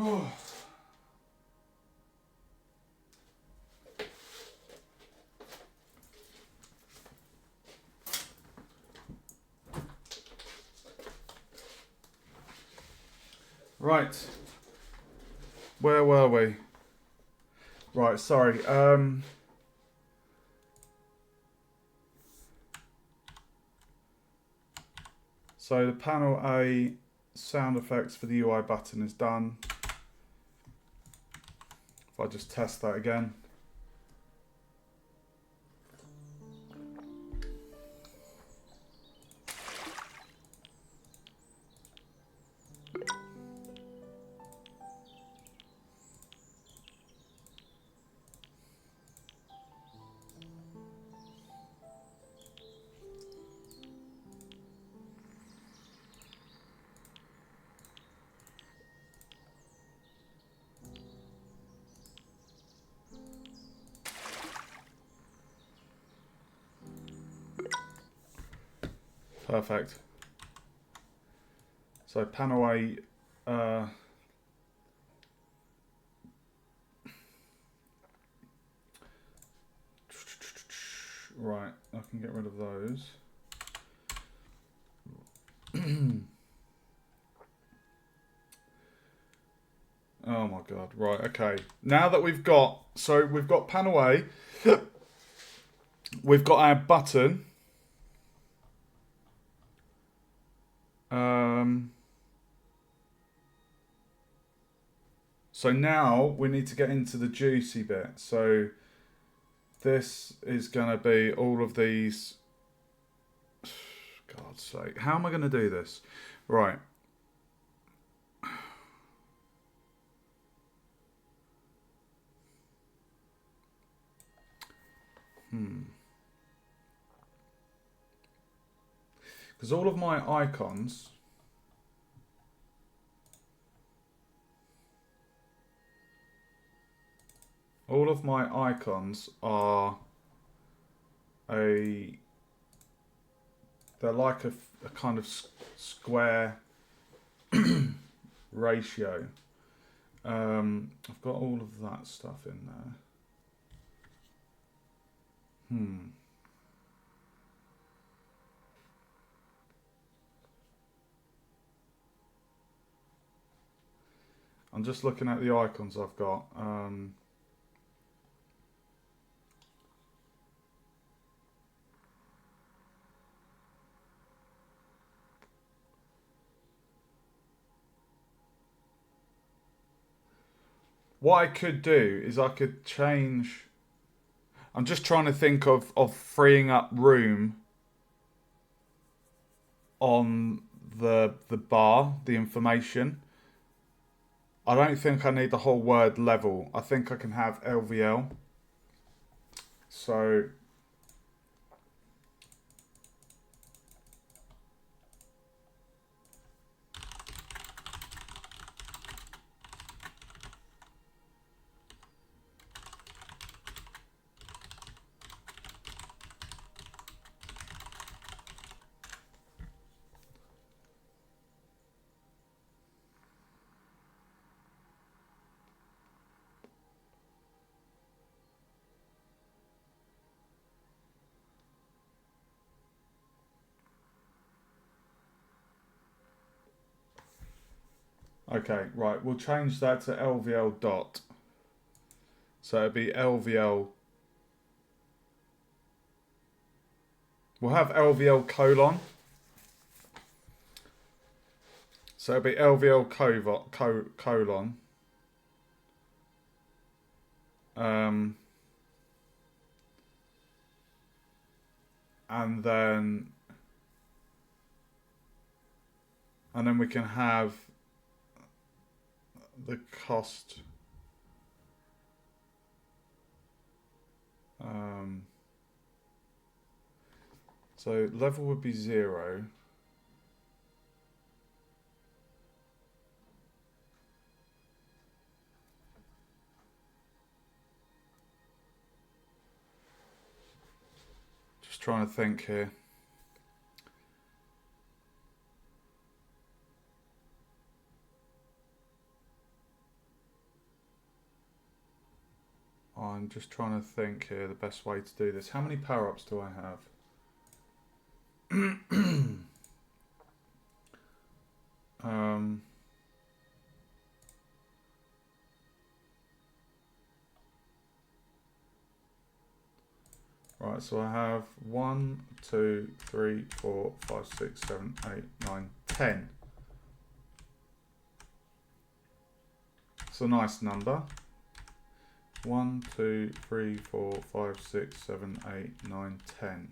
Oh. Right. Where were we? Right, sorry. So the panel A sound effects for the UI button is done. If I just test that again. Perfect. So panel A, right, I can get rid of those. Oh my god, right, okay. Now that we've got panel A, we've got our button. So now we need to get into the juicy bit. So this is going to be all of these. God's sake, how am I going to do this? Right. Because all of my icons are they're like a kind of square ratio. I've got all of that stuff in there. I'm just looking at the icons I've got. What I could do is I could change. I'm just trying to think of freeing up room on the bar, the information. I don't think I need the whole word level. I think I can have LVL. So okay, right, we'll change that to LVL dot. So it'll be LVL. We'll have LVL colon. So it'll be LVL colon. And then we can have the cost. So level would be 0. Just trying to think here. I'm just trying to think here the best way to do this. How many power-ups do I have? Right, so I have 1, 2, 3, 4, 5, 6, 7, 8, 9, 10. It's a nice number. 1, 2, 3, 4, 5, 6, 7, 8, 9, 10.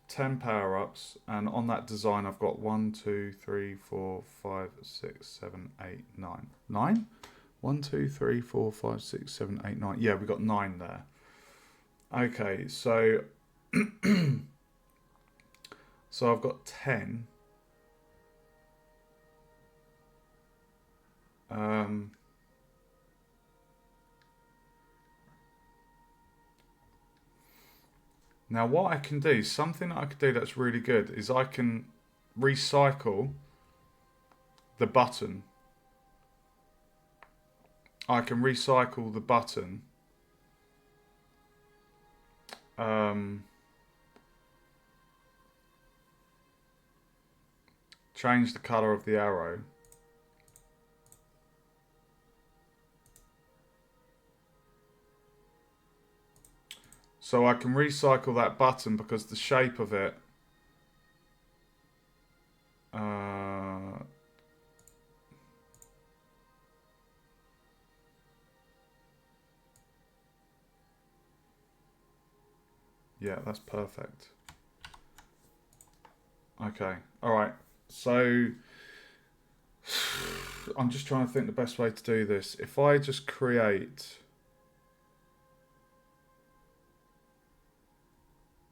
10 power-ups, and on that design I've got 1, 2, 3, 4, 5, 6, 7, 8, 9. 9? 1, 2, 3, 4, 5, 6, 7, 8, 9. Yeah, we got 9 there. Okay, so so I've got 10. Now what I can do, something that I could do that's really good, is I can recycle the button. I can recycle the button. Change the color of the arrow. So I can recycle that button because the shape of it yeah, that's perfect. Okay, alright. So I'm just trying to think the best way to do this. If I just create...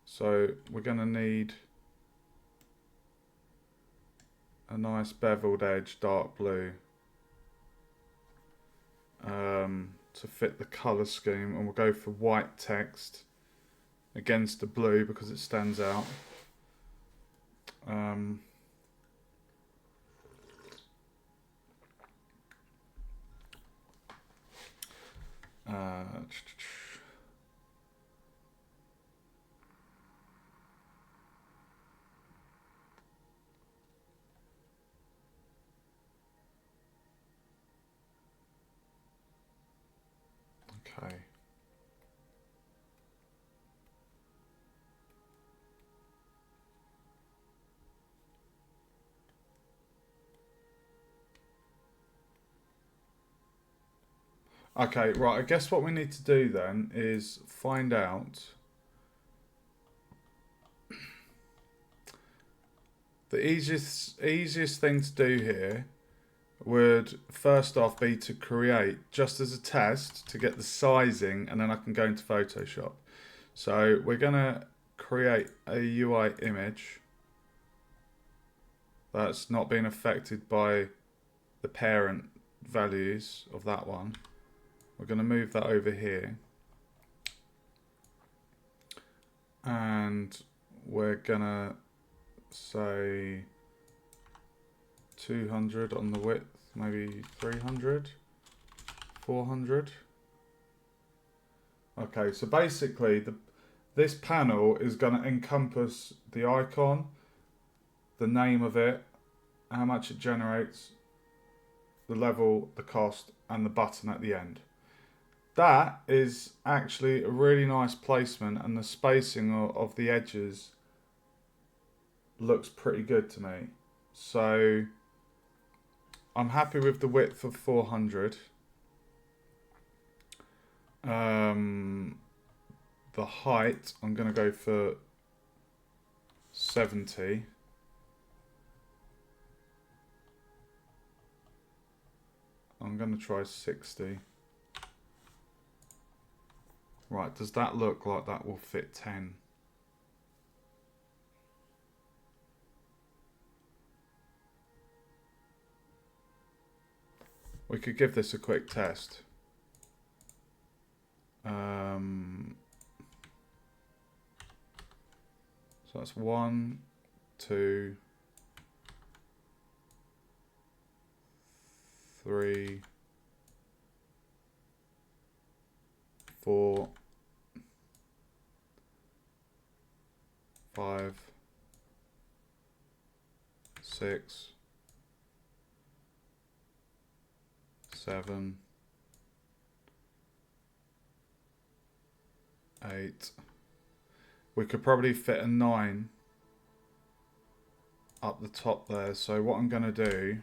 So we're going to need a nice beveled edge, dark blue, to fit the colour scheme, and we'll go for white text against the blue because it stands out. Okay. Okay, right, I guess what we need to do then is find out the easiest thing to do here would first off be to create, just as a test, to get the sizing, and then I can go into Photoshop. So we're going to create a UI image that's not being affected by the parent values of that one. We're going to move that over here. And we're going to say 200 on the width, maybe 300, 400. Okay, so basically this panel is going to encompass the icon, the name of it, how much it generates, the level, the cost, and the button at the end. That is actually a really nice placement, and the spacing of the edges looks pretty good to me. So I'm happy with the width of 400. The height, I'm going to go for 70. I'm going to try 60. Right, does that look like that will fit 10? We could give this a quick test. So that's 1, 2, 3, 4, 5, 6, 7, 8. We could probably fit a 9 up the top there. So what I'm going to do,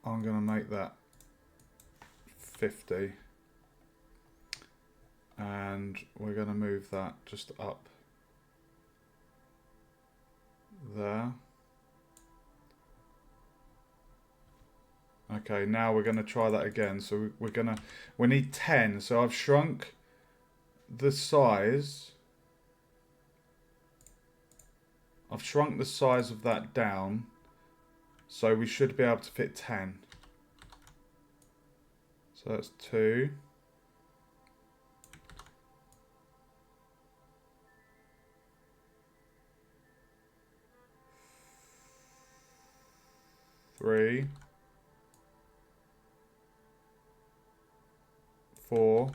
I'm going to make that 50. And we're going to move that just up there. Okay, now we're going to try that again. So we need 10. So I've shrunk the size. I've shrunk the size of that down. So we should be able to fit 10. So that's 2. 3, 4,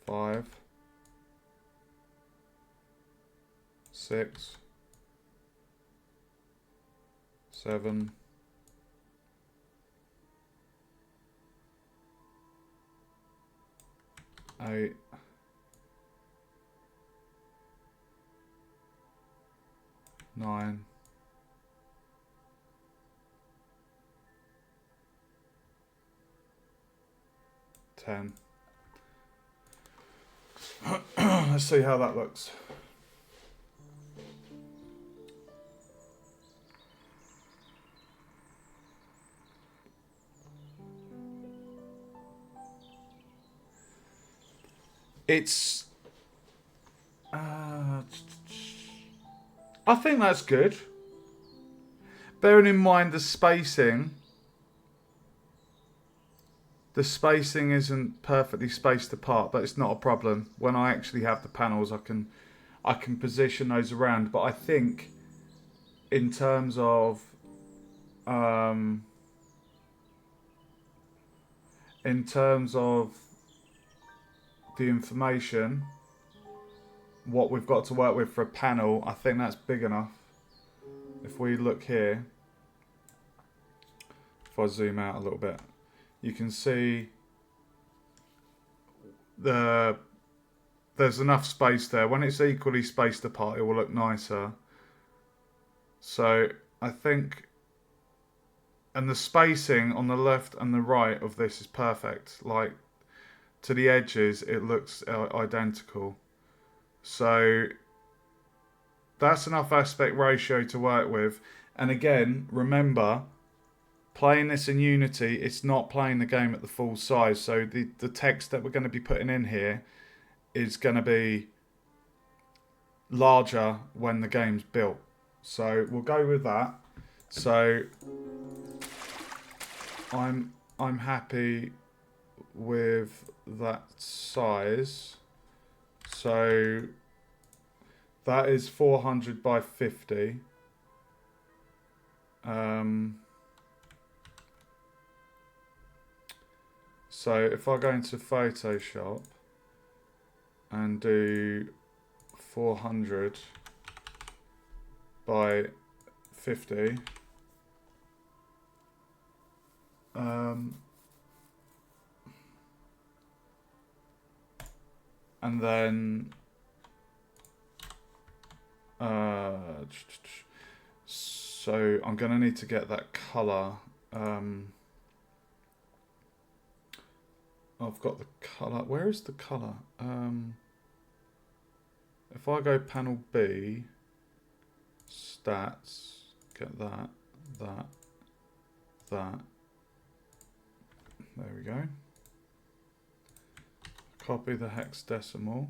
5, 6, 7, 8, 9, 10. Let's see how that looks. It's I think that's good. Bearing in mind the spacing isn't perfectly spaced apart, but it's not a problem. When I actually have the panels, I can position those around. But I think in terms of the information, what we've got to work with for a panel, I think that's big enough. If we look here, if I zoom out a little bit, you can see there's enough space there. When it's equally spaced apart, it will look nicer. So I think, and the spacing on the left and the right of this is perfect. Like, to the edges, it looks identical. So that's enough aspect ratio to work with. And again, remember, playing this in Unity, it's not playing the game at the full size. So the text that we're going to be putting in here is going to be larger when the game's built. So we'll go with that. So I'm happy with that size. So that is 400 by 50. So if I go into Photoshop and do 400 by 50, and then so I'm gonna need to get that color. I've got the color. Where is the color? If I go panel B, stats, get that. There we go. Copy the hexadecimal.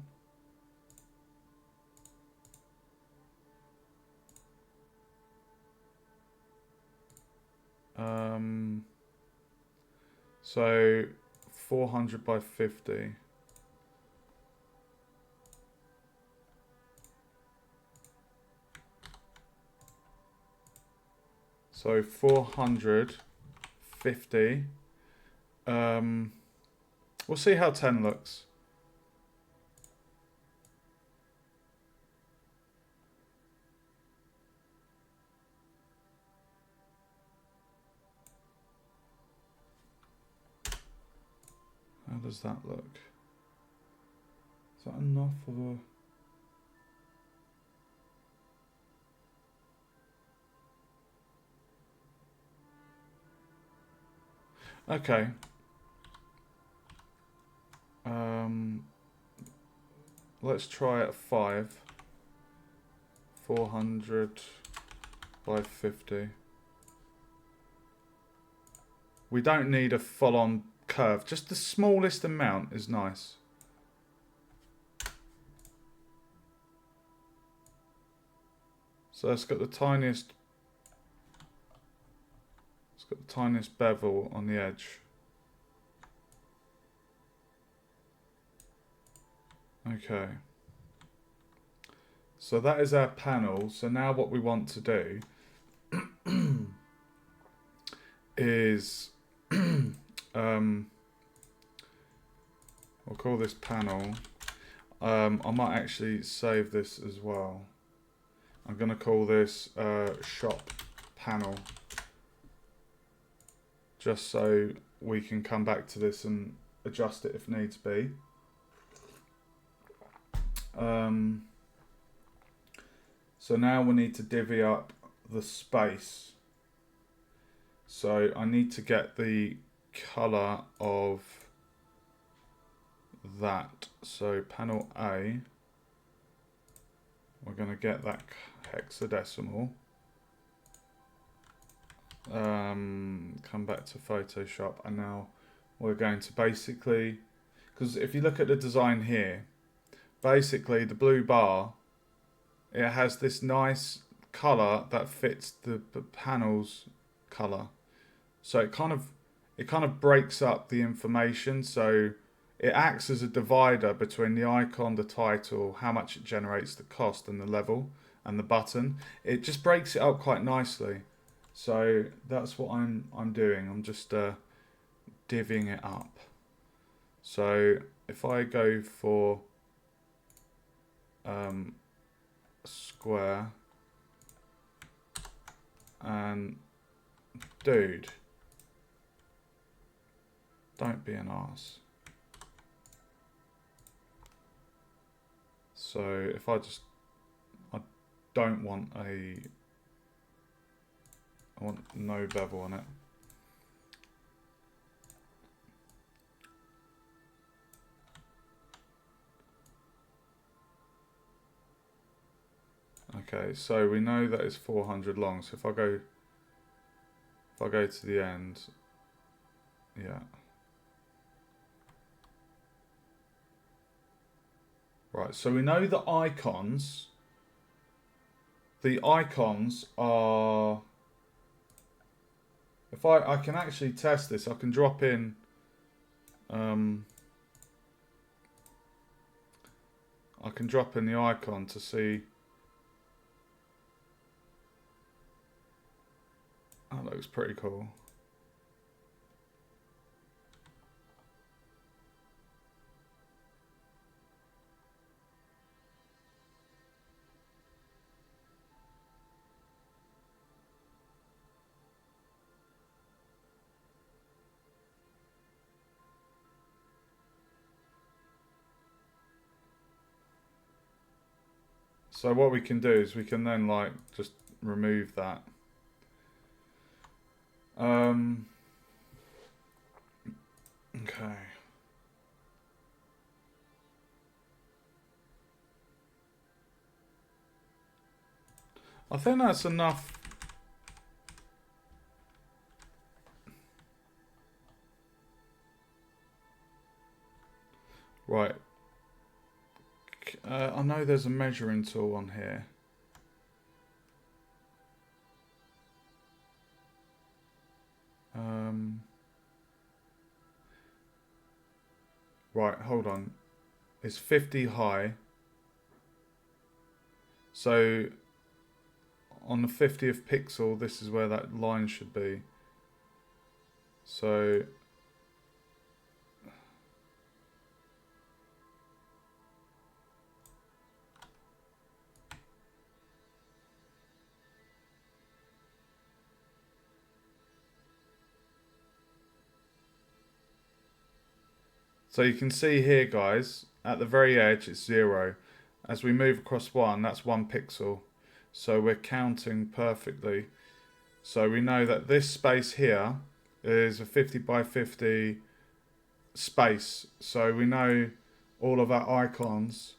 So 400 by 50. So 450. We'll see how 10 looks. How does that look? Is that enough of a... Okay. Let's try at 5. 400 by 50. We don't need a full-on curve. Just the smallest amount is nice. So it's got the tiniest. It's got the tiniest bevel on the edge. Okay. So that is our panel. So now what we want to do is we'll call this panel. I might actually save this as well. I'm going to call this shop panel, just so we can come back to this and adjust it if needs be. So now we need to divvy up the space. So I need to get the color of that. So panel A, we're going to get that hexadecimal. Come back to Photoshop, and now we're going to basically, because if you look at the design here, basically the blue bar, it has this nice color that fits the panel's color. So it kind of breaks up the information. So it acts as a divider between the icon, the title, how much it generates, the cost, and the level, and the button. It just breaks it up quite nicely. So that's what I'm doing. I'm just divvying it up. So if I go for square, and dude, Don't be an arse. So if I don't want I want no bevel on it. Okay, so we know that it's 400 long. So if I go to the end, yeah. Right, so we know the icons. The icons are, if I can actually test this, I can drop in I can drop in the icon to see. That looks pretty cool. So what we can do is we can then like just remove that. Okay. I think that's enough. Right. I know there's a measuring tool on here. Right, hold on. It's 50 high. So on the 50th pixel, this is where that line should be. So you can see here, guys, at the very edge, it's 0. As we move across 1, that's 1 pixel. So we're counting perfectly. So we know that this space here is a 50 by 50 space. So we know all of our icons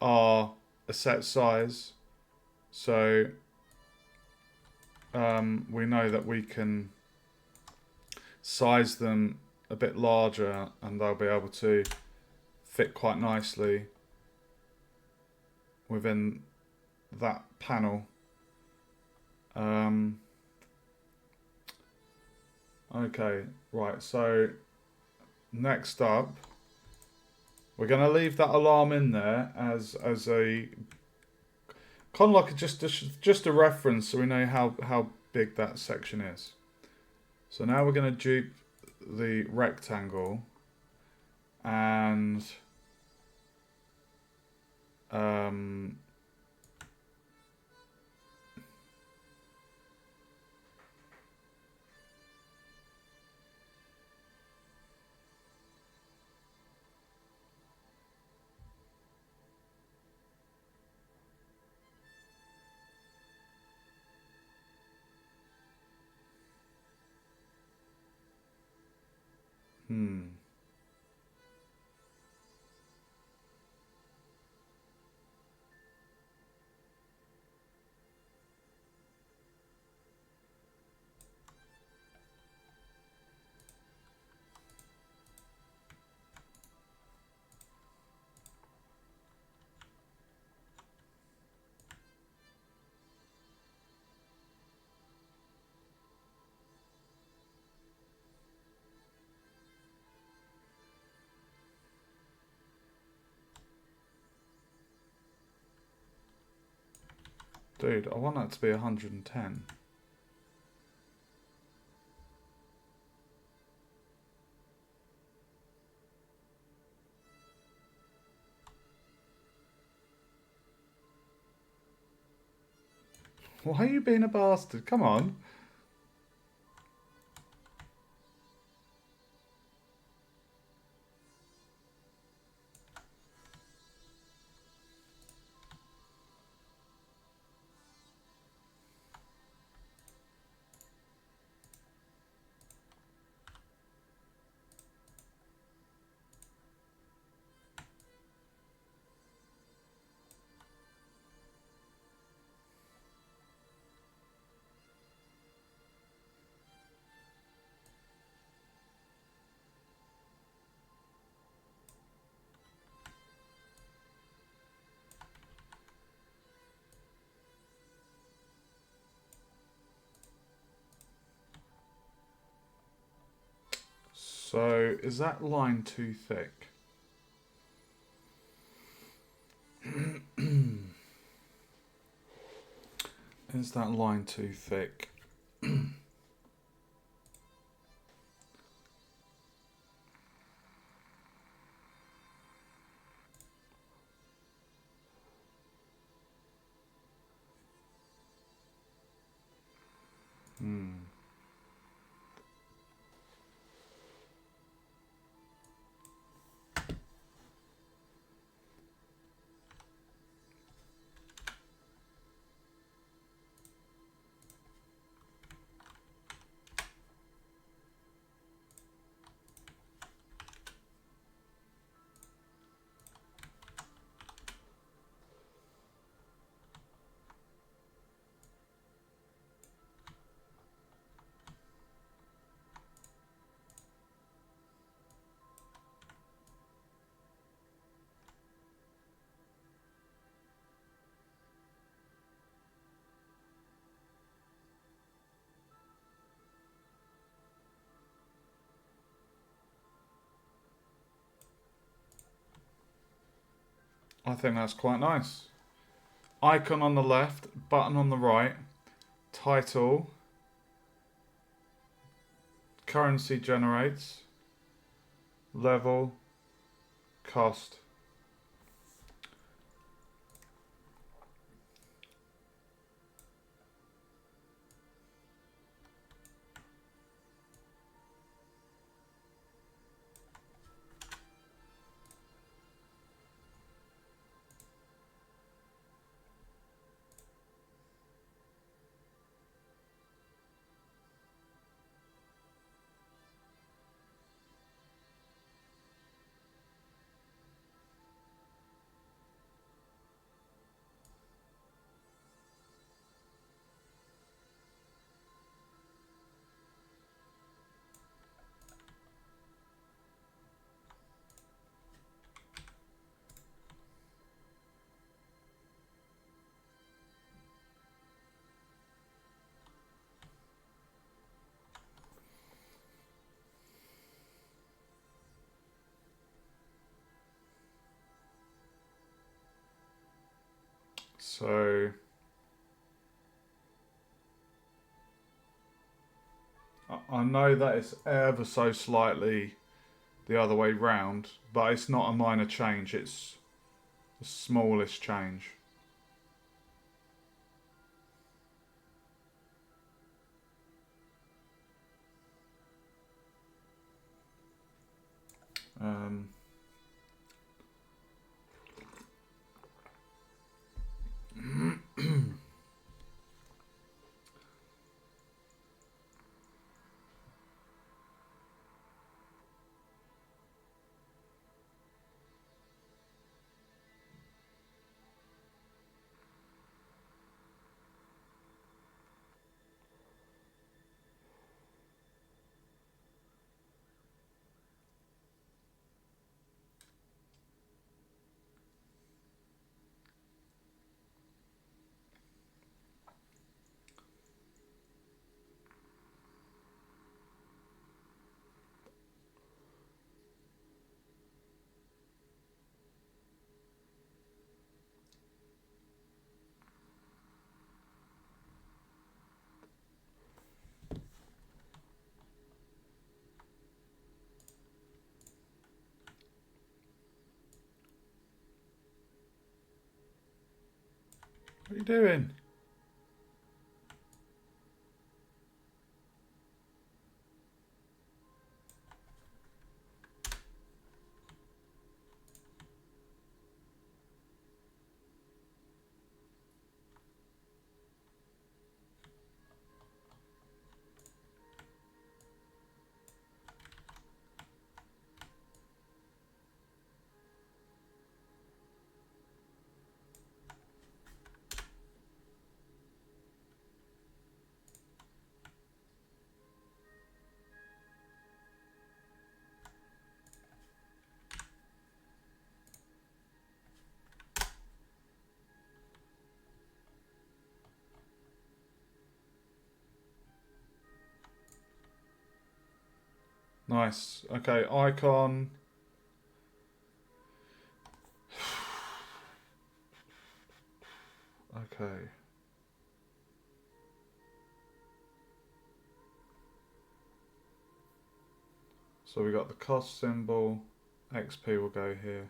are a set size. So we know that we can size them a bit larger and they'll be able to fit quite nicely within that panel. Okay, right, so next up we're going to leave that alarm in there as a kind of like just a reference so we know how big that section is. So now we're going to dupe the rectangle and dude, I want that to be 110. Why are you being a bastard? Come on. So, is that line too thick? Is that line too thick? I think that's quite nice. Icon on the left, button on the right, title, currency generates, level, cost. So I know that it's ever so slightly the other way round, but it's not a minor change, it's the smallest change. Um, what are you doing? Nice. Okay, icon. Okay. So we got the cost symbol. XP will go here.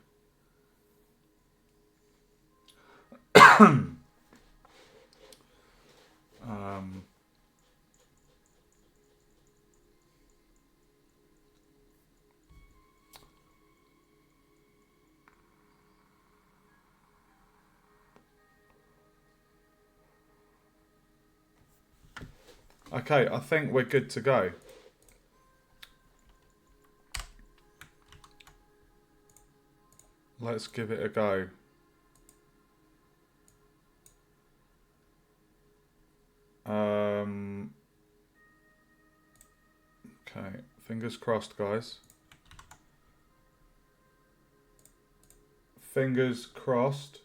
um, okay, I think we're good to go. Let's give it a go. Okay, fingers crossed, guys. Fingers crossed.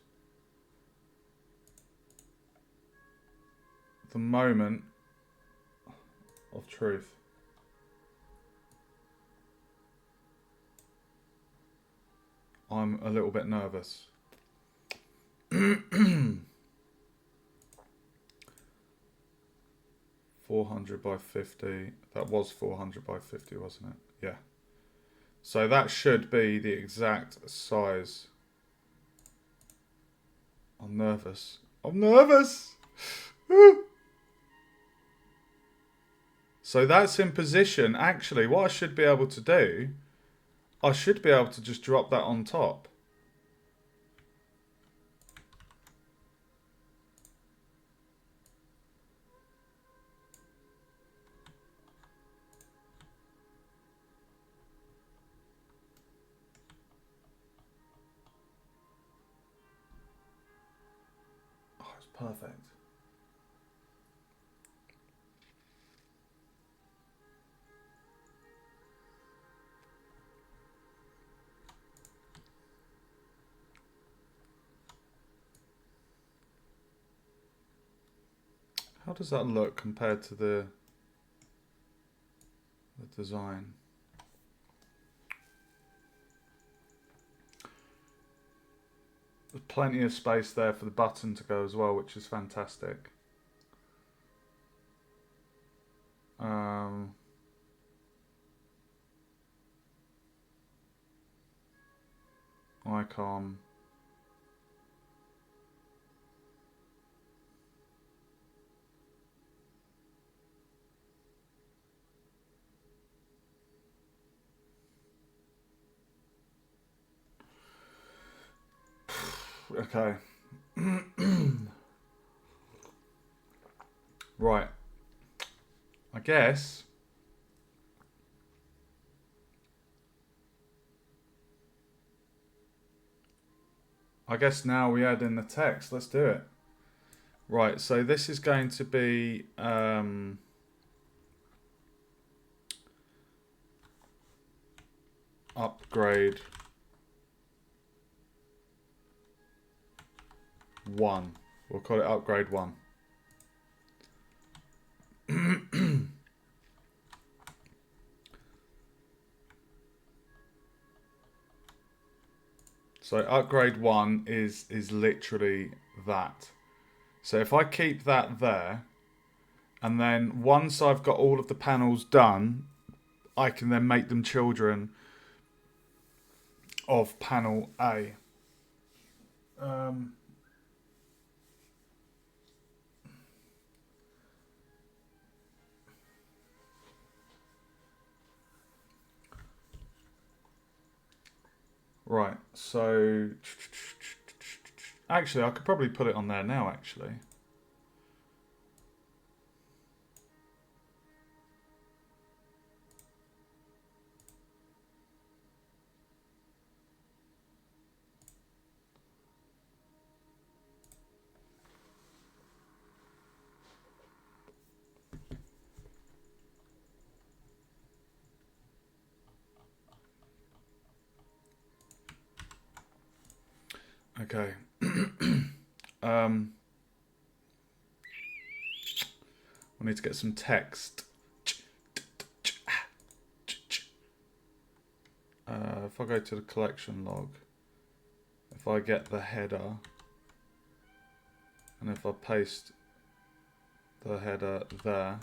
The moment of truth. I'm a little bit nervous. 400 by 50. That was 400 by 50, wasn't it? Yeah. So that should be the exact size. I'm nervous. I'm nervous! So that's in position. Actually, what I should be able to do, I should be able to just drop that on top. Oh, it's perfect. How does that look compared to the design? There's plenty of space there for the button to go as well, which is fantastic. Icon. Okay. Right. I guess now we add in the text. Let's do it. Right, so this is going to be upgrade 1. We'll call it upgrade 1. So upgrade 1 is literally that. So if I keep that there, and then once I've got all of the panels done, I can then make them children of panel A. Right, so actually I could probably put it on there now, actually. Okay. We need to get some text. if I go to the collection log, if I get the header, and if I paste the header there,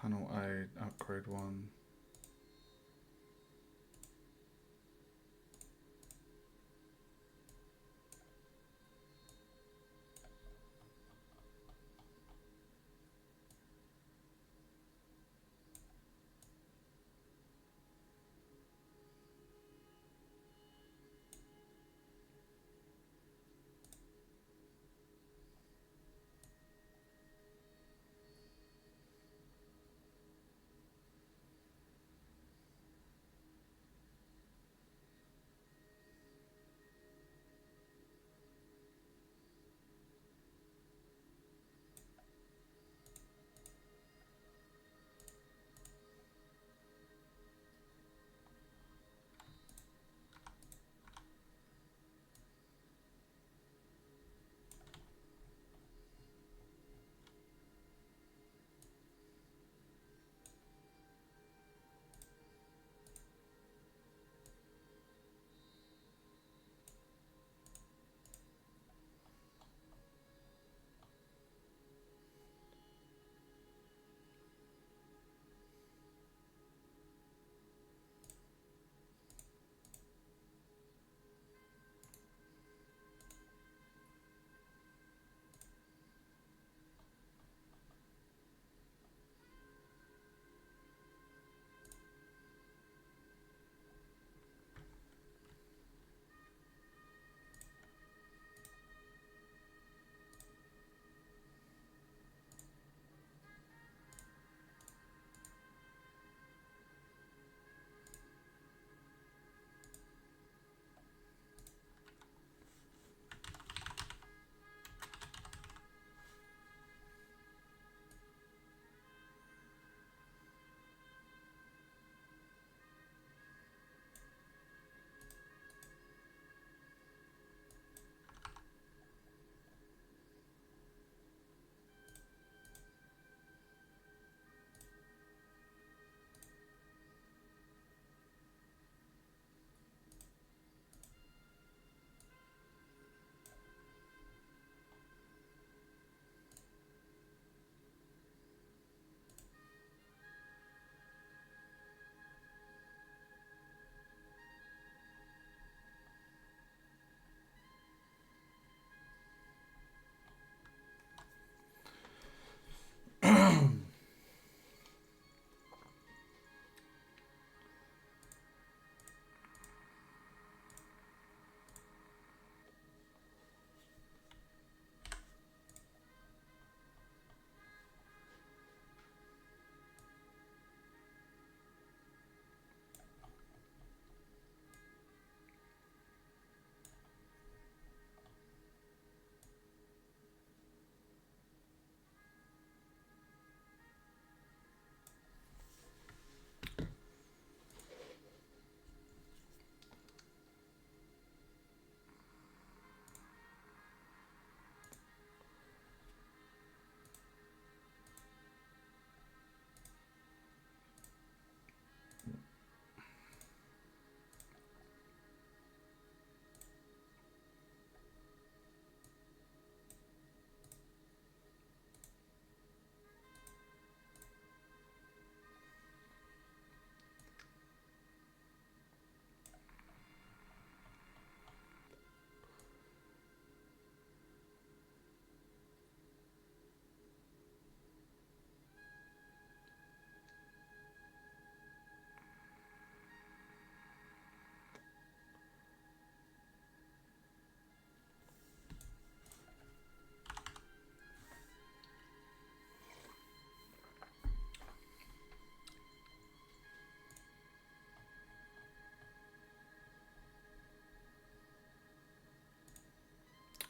panel A, upgrade 1.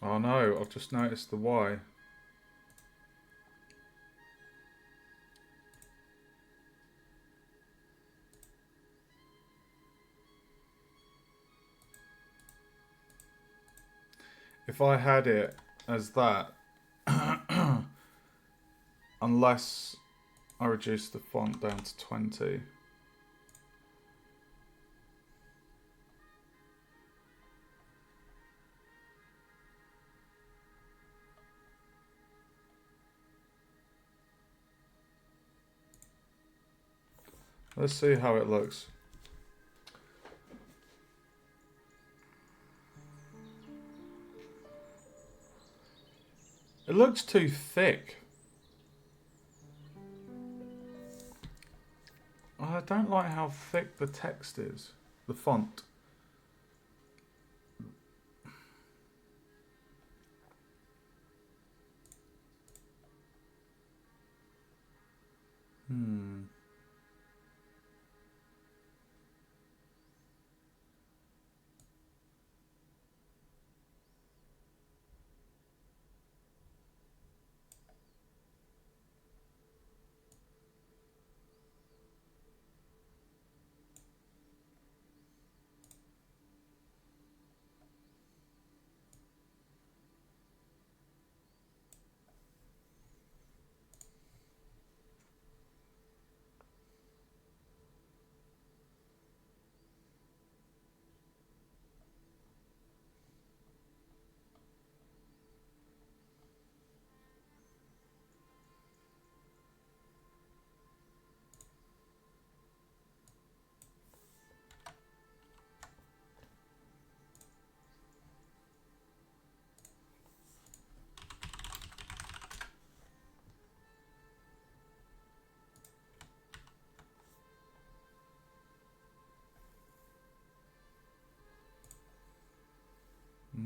Oh no, I've just noticed the Y. If I had it as that, unless I reduce the font down to 20. Let's see how it looks. It looks too thick. I don't like how thick the text is, the font.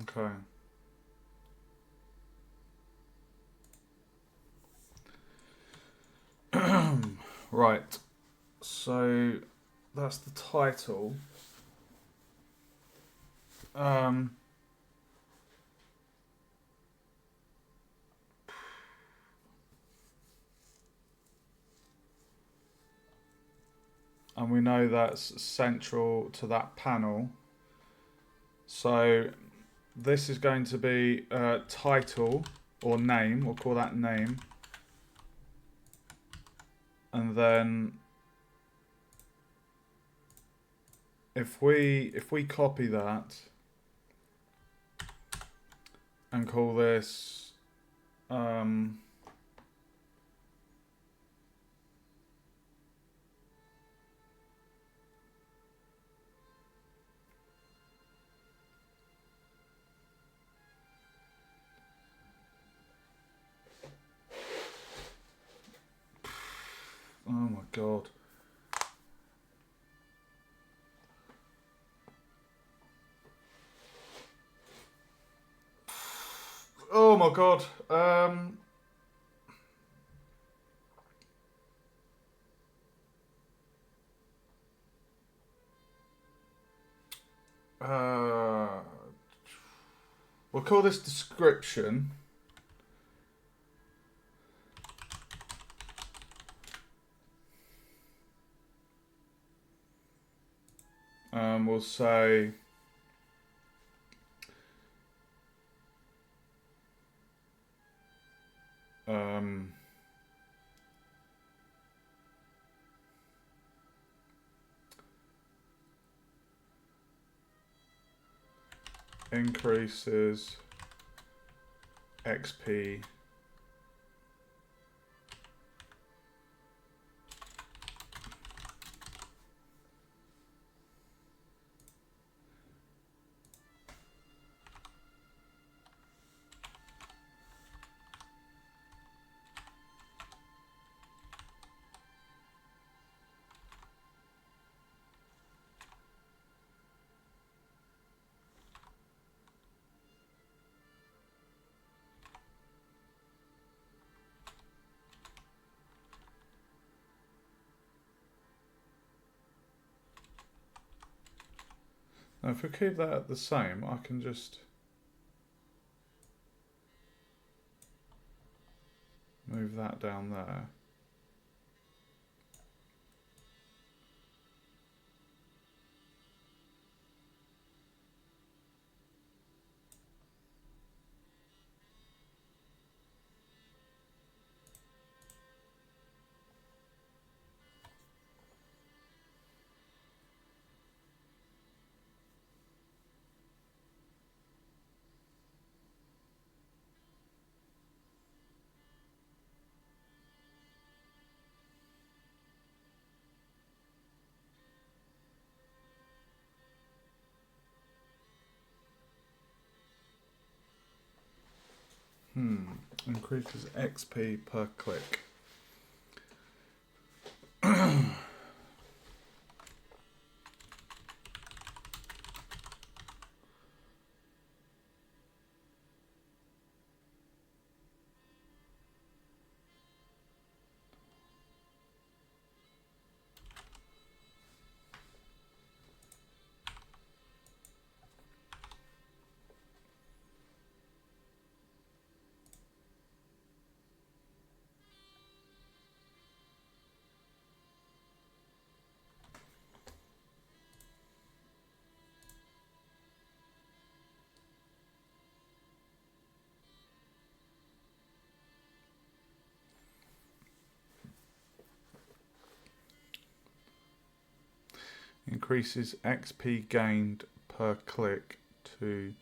Okay. Right. So that's the title. And we know that's central to that panel. So this is going to be title or name. We'll call that name. And then if we copy that and call this oh my god. Oh my god. We'll call this description. We'll say increases XP Now if we keep that the same, I can just move that down there. Increases XP per click. Increases XP gained per click to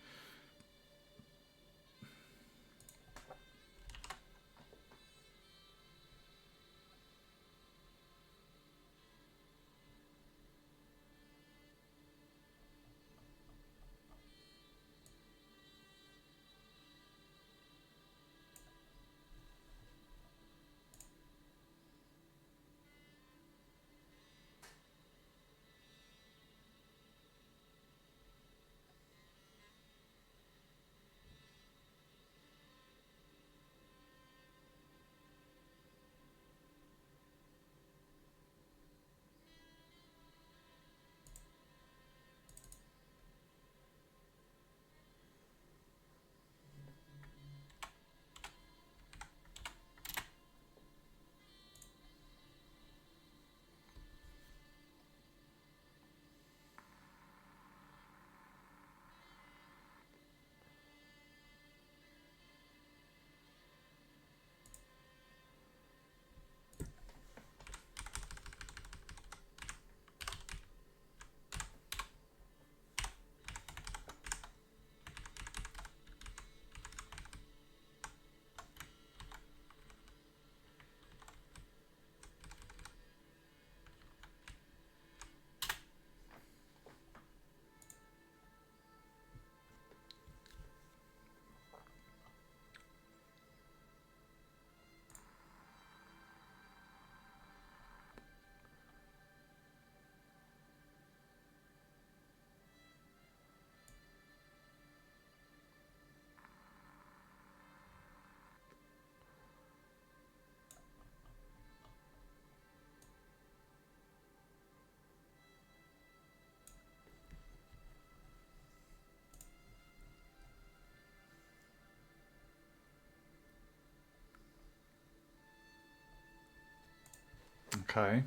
okay,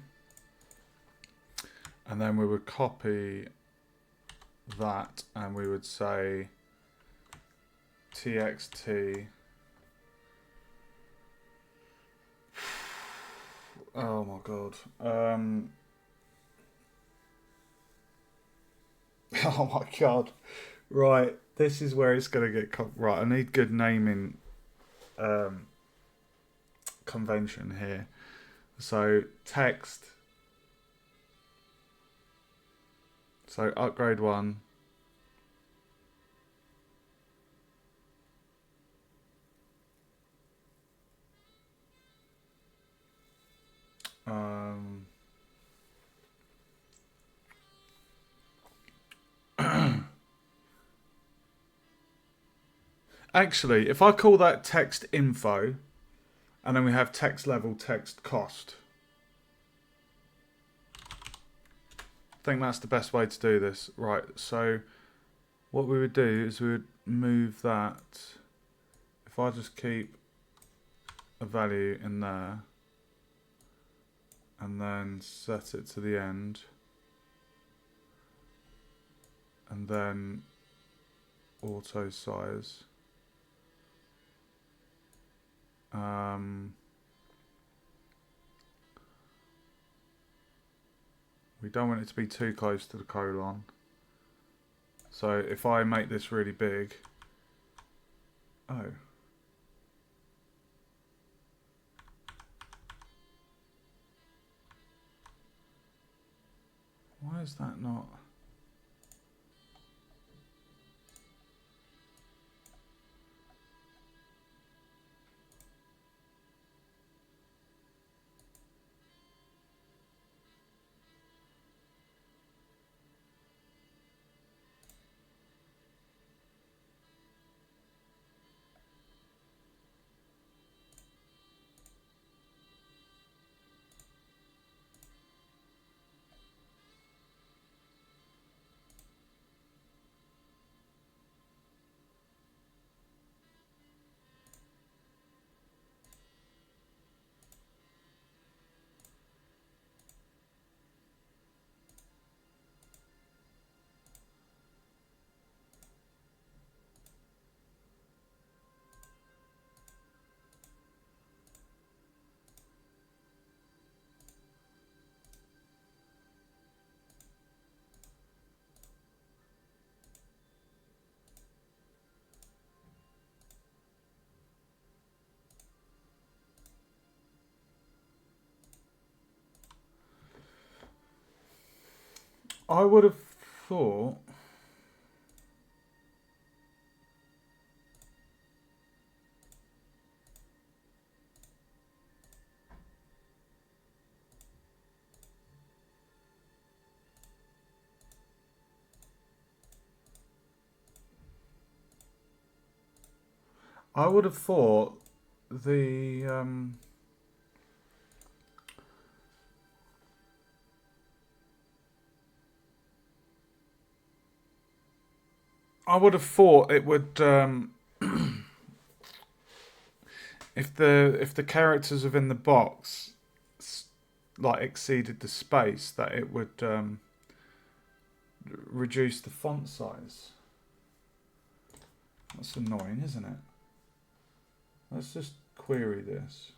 and then we would copy that and we would say txt. Oh my god. Oh my god. Right, this is where it's gonna get right. I need good naming convention here. So text. So upgrade 1. Actually, if I call that text info, and then we have text level, text cost. I think that's the best way to do this. Right, so what we would do is we would move that. If I just keep a value in there and then set it to the end and then auto size. We don't want it to be too close to the colon. So if I make this really big, oh. Why is that not? I would have thought the I would have thought it would if the characters within the box like exceeded the space, that it would reduce the font size. That's annoying, isn't it? Let's just query this.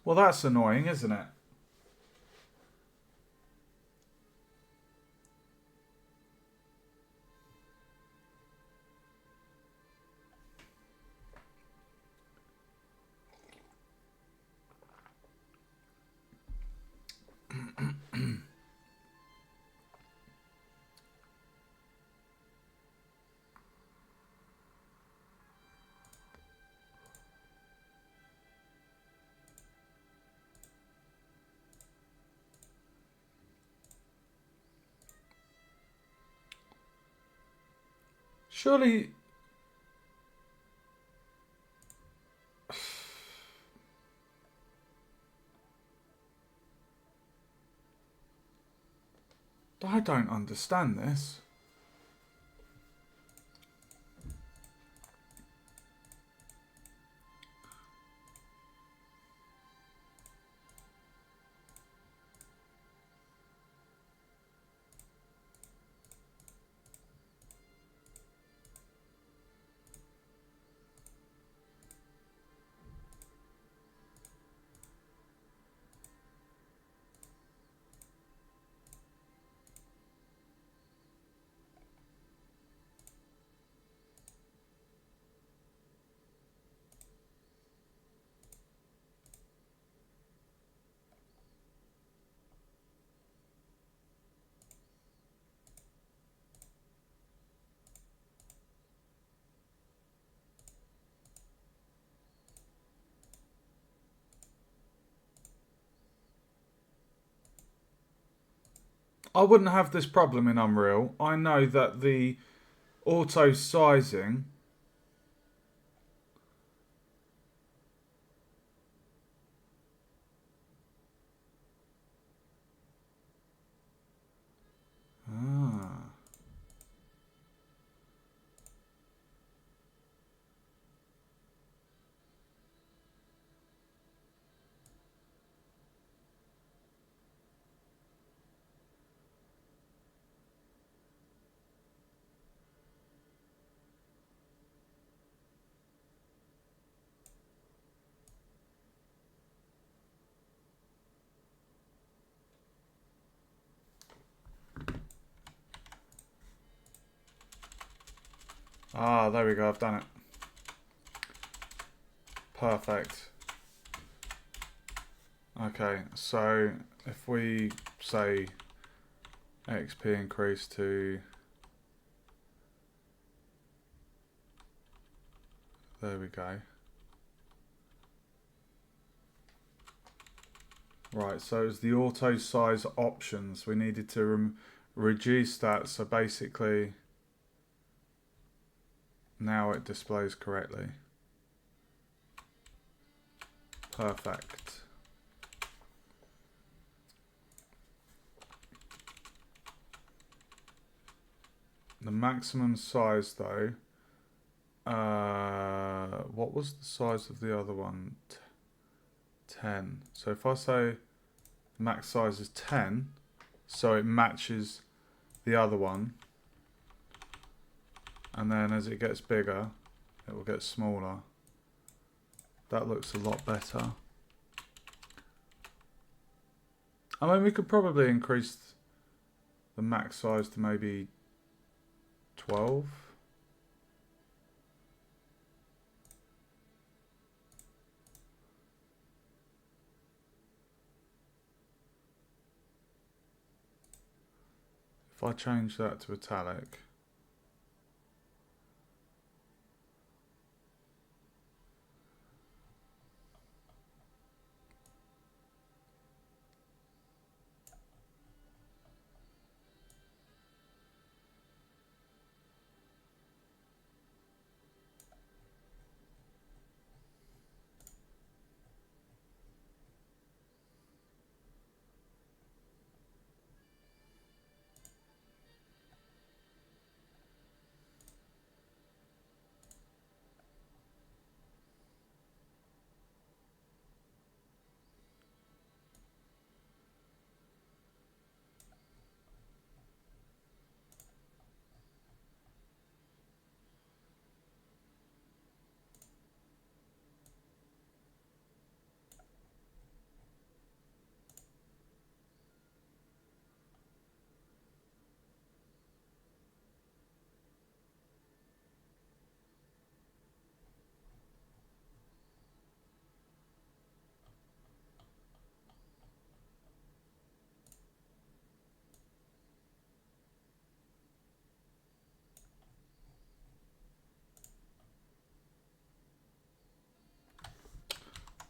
Well, that's annoying, isn't it? Surely. I don't understand this. I wouldn't have this problem in Unreal. I know that the auto sizing. Ah. Ah, there we go. I've done it. Perfect. Okay, so if we say XP increase to, there we go. Right, so it's the auto size options. We needed to reduce that, so basically now it displays correctly. Perfect. The maximum size though, what was the size of the other one? 10. So if I say max size is 10, so it matches the other one, and then as it gets bigger it will get smaller. That looks a lot better. I mean, we could probably increase the max size to maybe 12. If I change that to italic,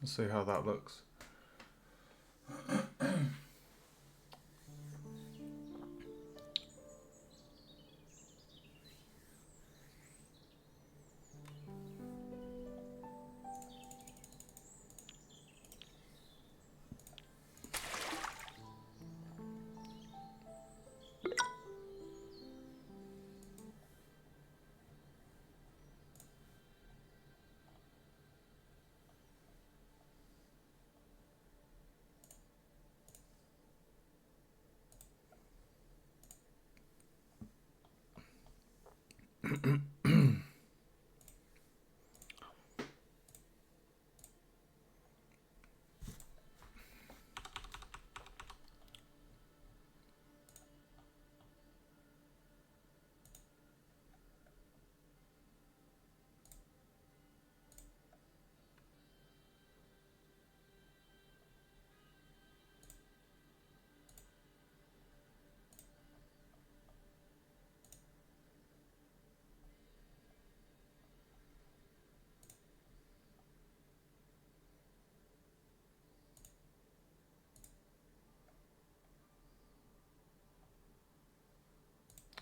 Let's see how that looks.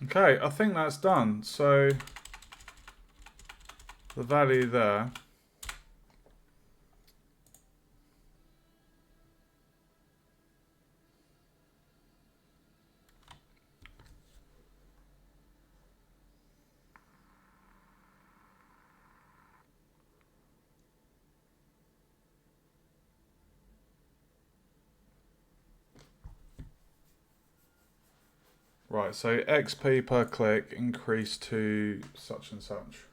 Okay, I think that's done. So the value there. Right, so XP per click increased to such and such.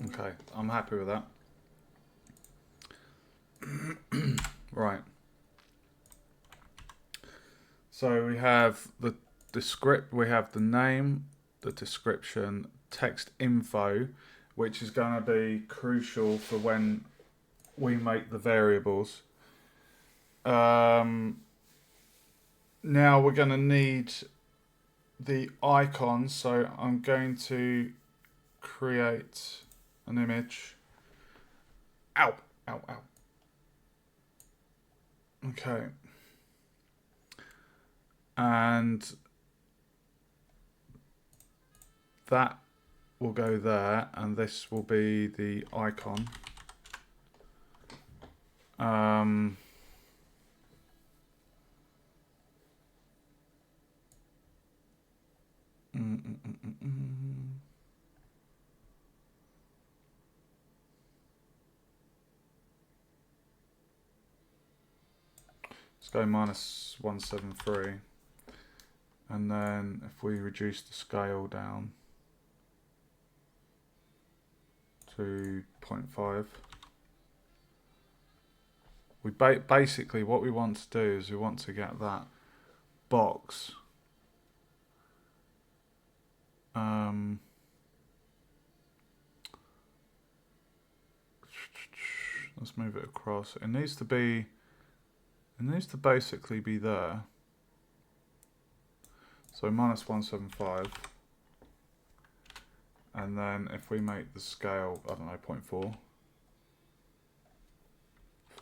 Okay, I'm happy with that. Right. So we have the script, we have the name, the description, text info, which is going to be crucial for when we make the variables. Now we're going to need the icon, so I'm going to create an image. Ow, ow, ow. Okay. And that will go there, and this will be the icon. Let's go minus 173. And then if we reduce the scale down to 0.5, we basically what we want to do is we want to get that box let's move it across. It needs to basically be there. So minus 175. And then if we make the scale, I don't know, 0.4.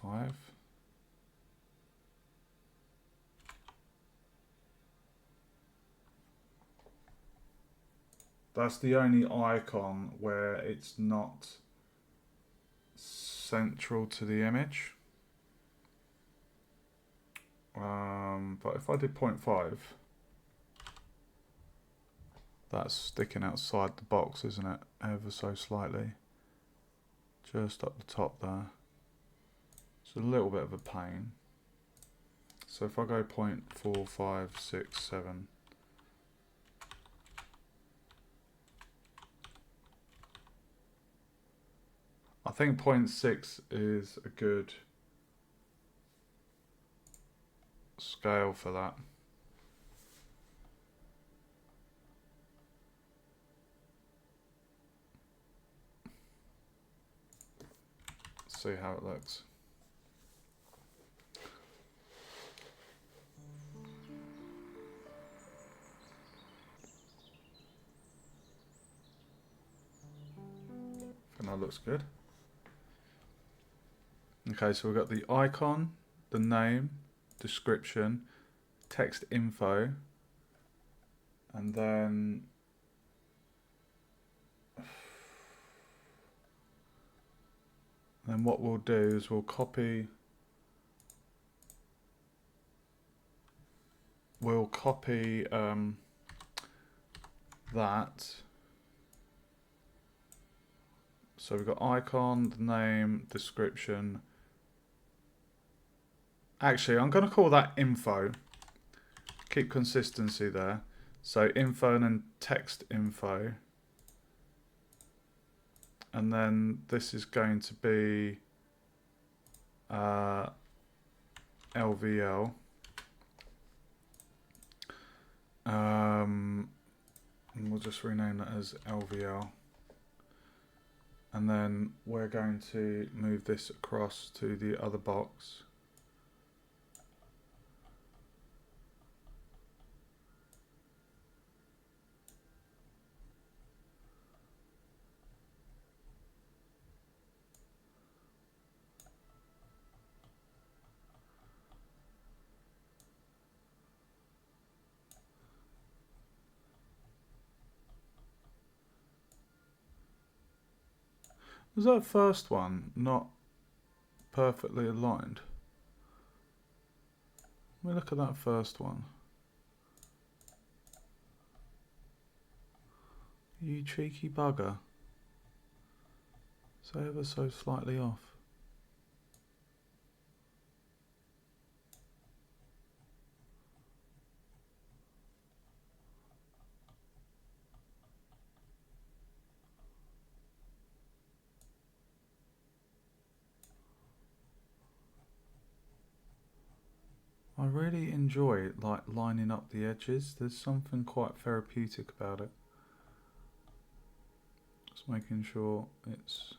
5. That's the only icon where it's not central to the image. But if I did 0.5, that's sticking outside the box, isn't it? Ever so slightly. Just up the top there. It's a little bit of a pain. So if I go 0.4567, I think 0.6 is a good scale for that. See how it looks. I think that looks good. Okay, so we've got the icon, the name, description, text info, and then what we'll do is we'll copy that. So we've got icon, the name, description. Actually, I'm going to call that info. Keep consistency there. So info and then text info. And then this is going to be LVL. And we'll just rename that as LVL. And then we're going to move this across to the other box. Was that first one not perfectly aligned? Let me look at that first one. You cheeky bugger. It's ever so slightly off. I really enjoy like lining up the edges. There's something quite therapeutic about it. Just making sure it's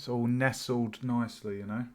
all nestled nicely, you know.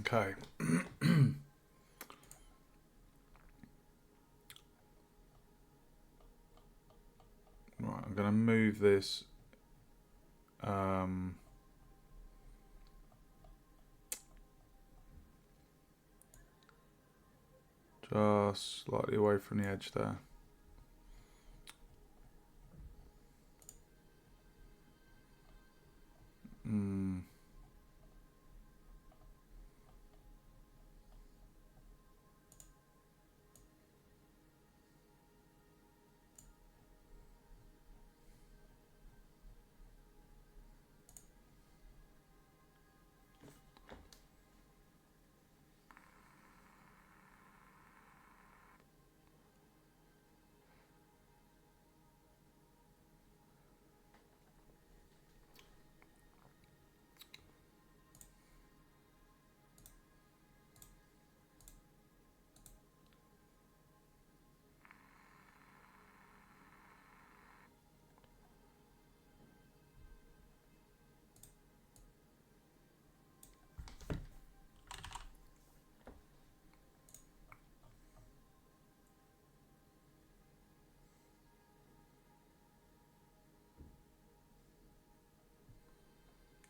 Okay. Right, I'm going to move this just slightly away from the edge there.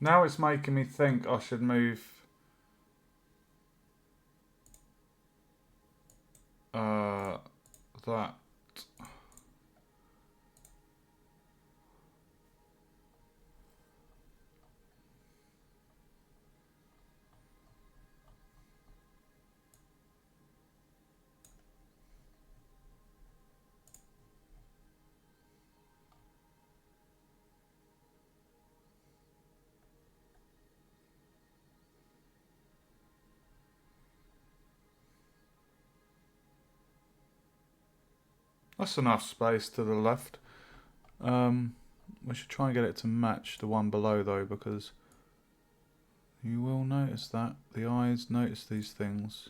Now it's making me think I should move that. That's enough space to the left. We should try and get it to match the one below though, because you will notice that the eyes notice these things.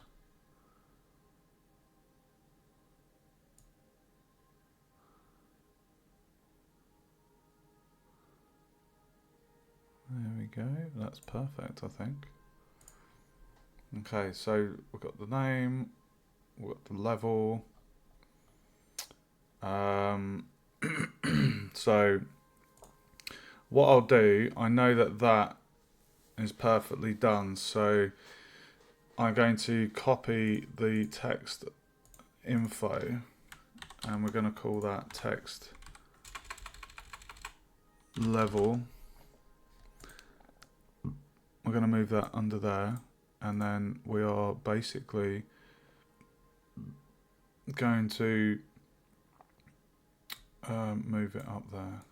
There we go, that's perfect, I think. Okay, so we've got the name, we've got the level. So what I'll do, I know that that is perfectly done, so I'm going to copy the text info and we're going to call that text level. We're going to move that under there, and then we are basically going to move it up there.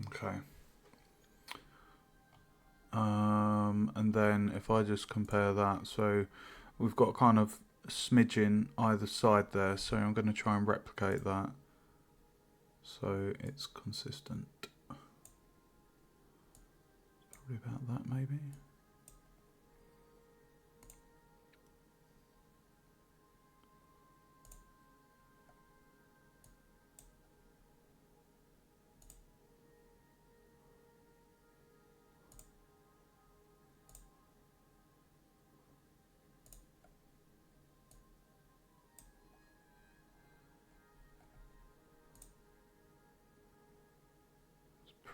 Okay. And then if I just compare that, so we've got kind of a smidgen either side there, so I'm going to try and replicate that so it's consistent. Probably about that maybe.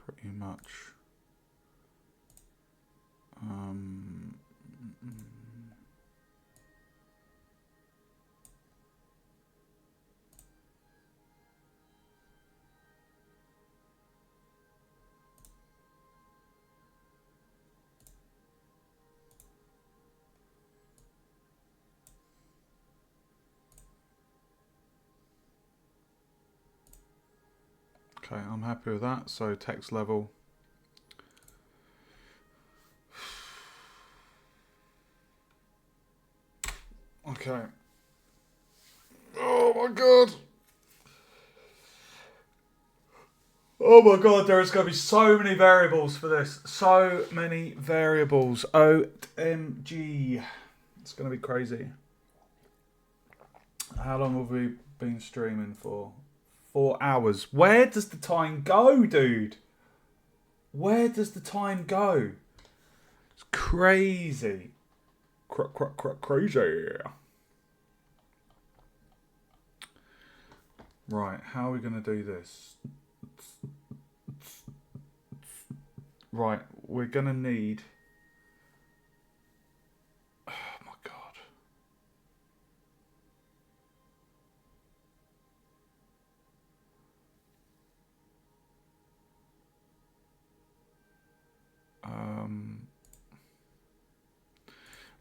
Pretty much. Okay, I'm happy with that. So text level. Okay. Oh my god. Oh my god, there is going to be so many variables for this. So many variables. OMG. It's going to be crazy. How long have we been streaming for? 4 hours. Where does the time go, dude? Where does the time go? It's crazy. Crazy. Right, how are we going to do this? Right, we're going to need... Oh my god.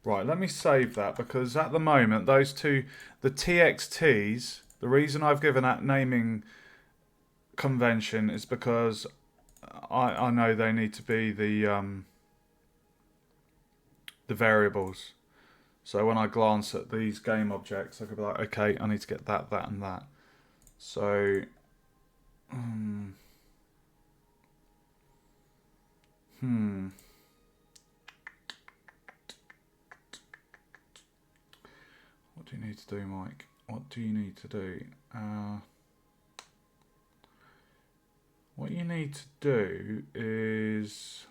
Right, let me save that, because at the moment, those two, the TXTs, the reason I've given that naming convention is because I know they need to be the variables. So when I glance at these game objects, I could be like, okay, I need to get that, that, and that. So, what do you need to do, Mike? What do you need to do? What you need to do is...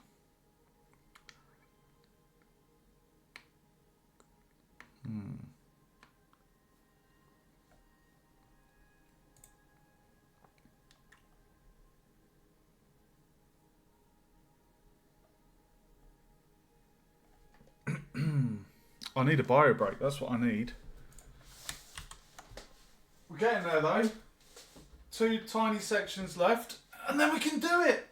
I need a bio break, that's what I need. We're getting there though. 2 tiny sections left, and then we can do it!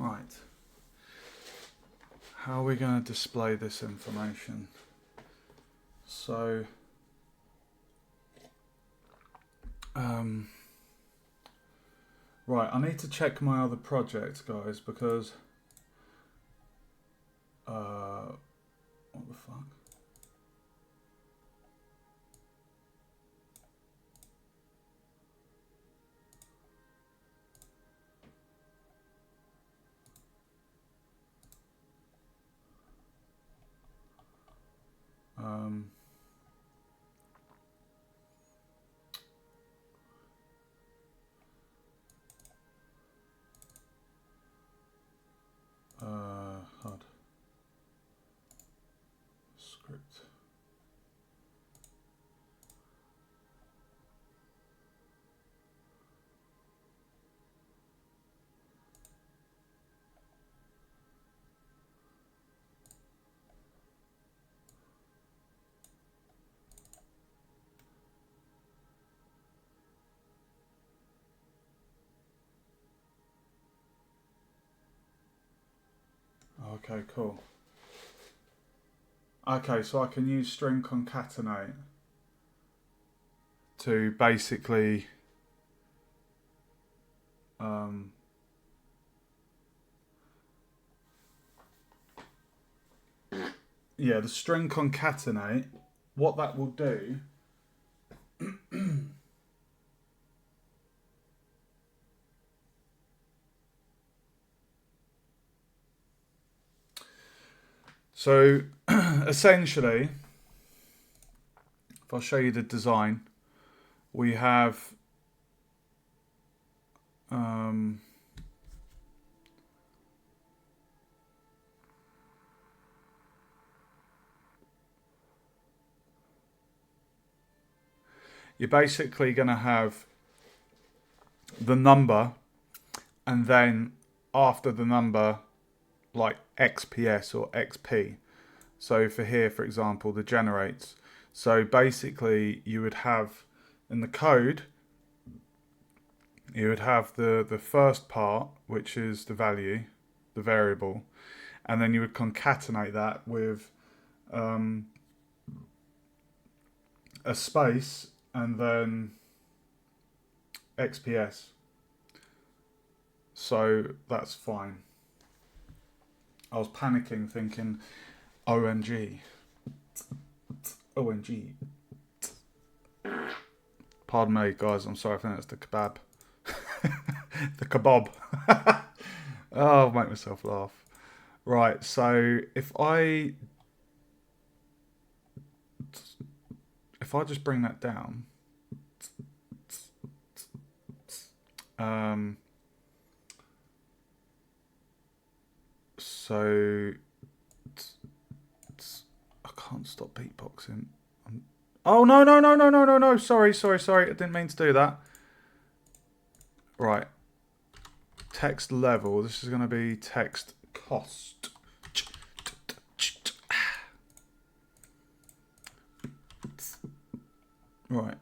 Right. How are we going to display this information? So, right, I need to check my other project, guys, because, what the fuck? HUD script. Okay, cool. Okay, so I can use string concatenate to basically yeah, the string concatenate, what that will do so essentially, if I show you the design, we have you're basically going to have the number, and then after the number, like XPS or XP. So for here, for example, the generates. So basically, you would have in the code, you would have the first part, which is the value, the variable, and then you would concatenate that with a space and then XPS. So that's fine. I was panicking thinking OMG. OMG. Pardon me, guys. I'm sorry. I think that's the kebab. The kebab. Oh, I'll make myself laugh. Right. So if I just bring that down, so I can't stop beatboxing. Oh no! Sorry. I didn't mean to do that. Right. Text level. This is going to be text cost. Right.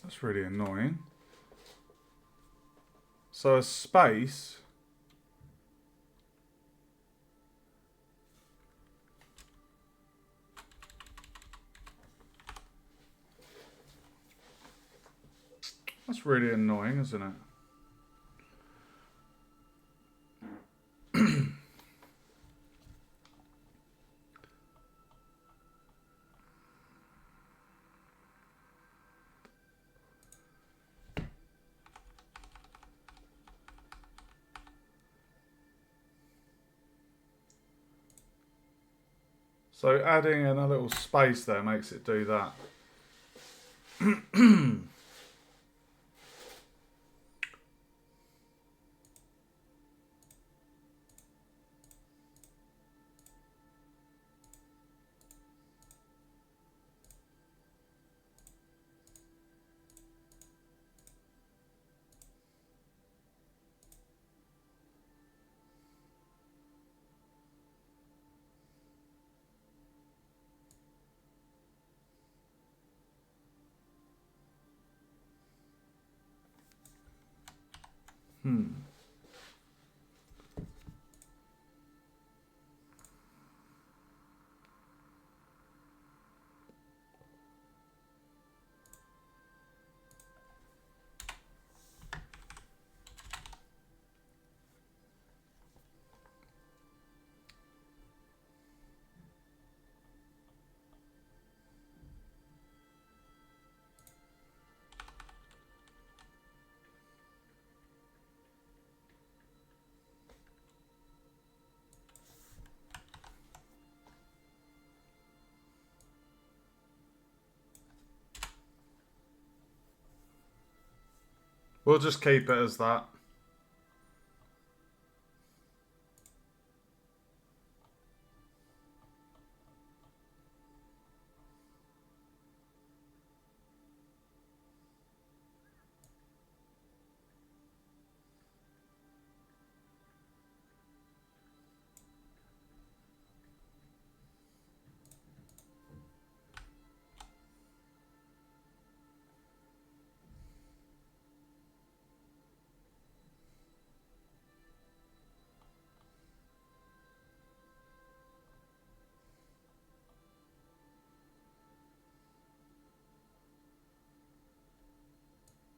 That's really annoying. So a space. That's really annoying, isn't it? So adding in a little space there makes it do that. We'll just keep it as that.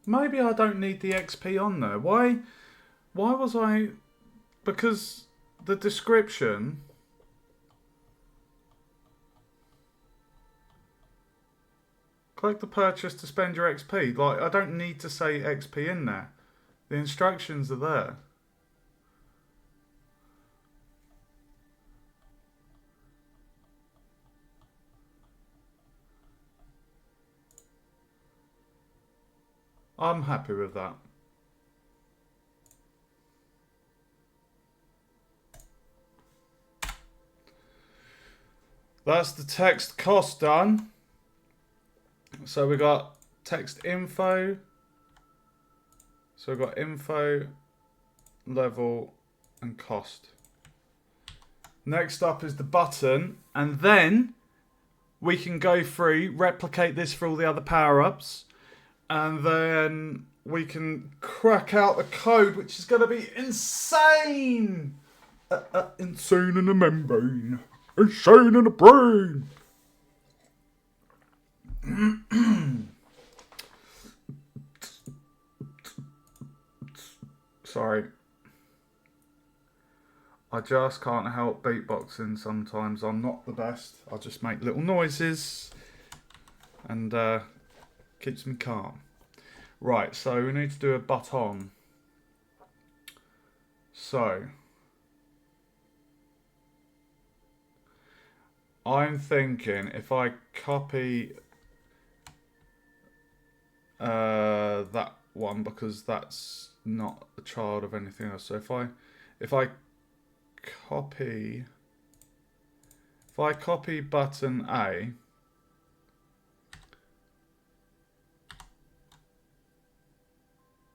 Maybe I don't need the XP on there. Why was I... Because the description... Collect the purchase to spend your XP. Like, I don't need to say XP in there. The instructions are there. I'm happy with that. That's the text cost done. So we got text info. So we've got info, level, and cost. Next up is the button, and then we can go through, replicate this for all the other power-ups, and then we can crack out the code, which is going to be insane! Insane in the membrane. Insane in the brain! Sorry. I just can't help beatboxing sometimes. I'm not the best. I just make little noises and keeps me calm. Right, so we need to do a button. So I'm thinking if I copy that one, because that's not a child of anything else. So if I copy button A,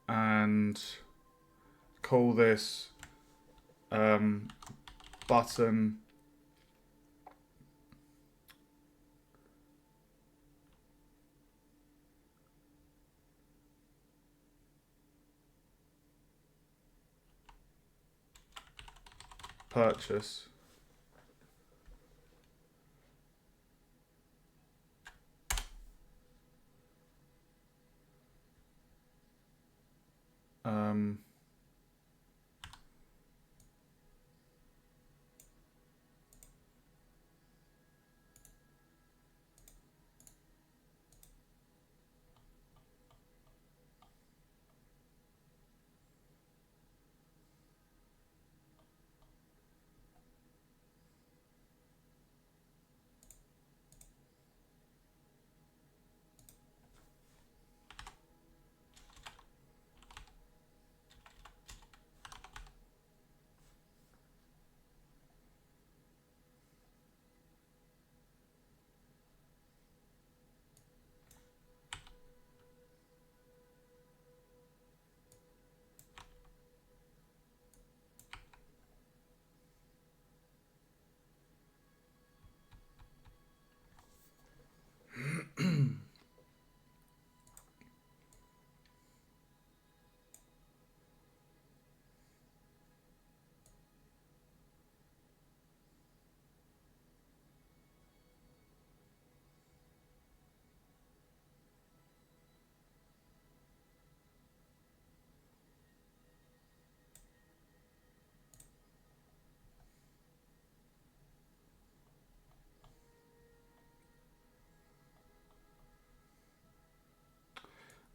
and call this button purchase.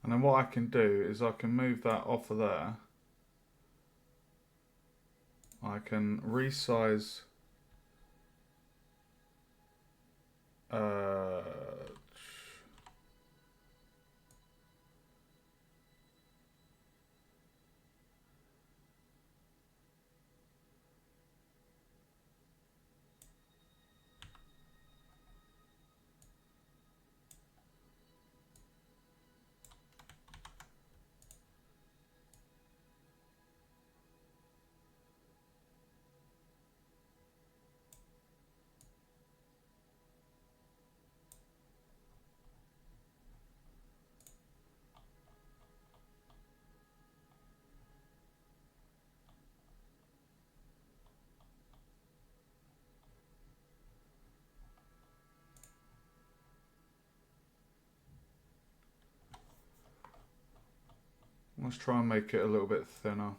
And then what I can do is I can move that off of there. I can resize Let's try and make it a little bit thinner.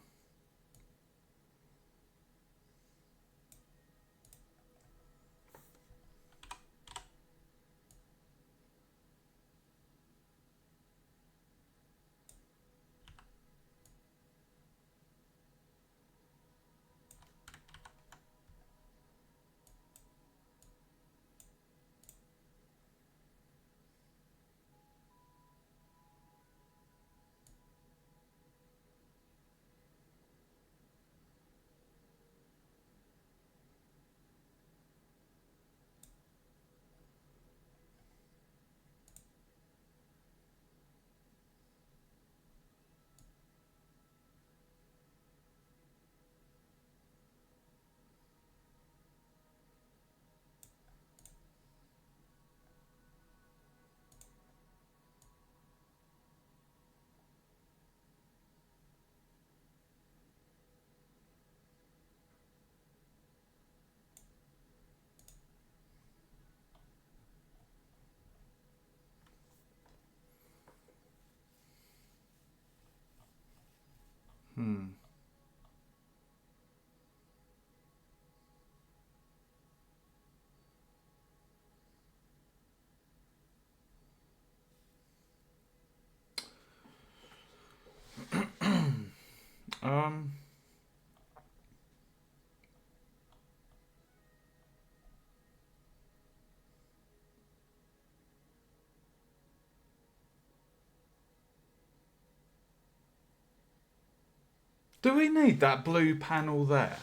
Um, do we need that blue panel there?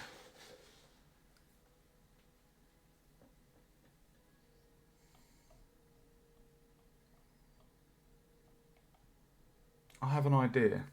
I have an idea.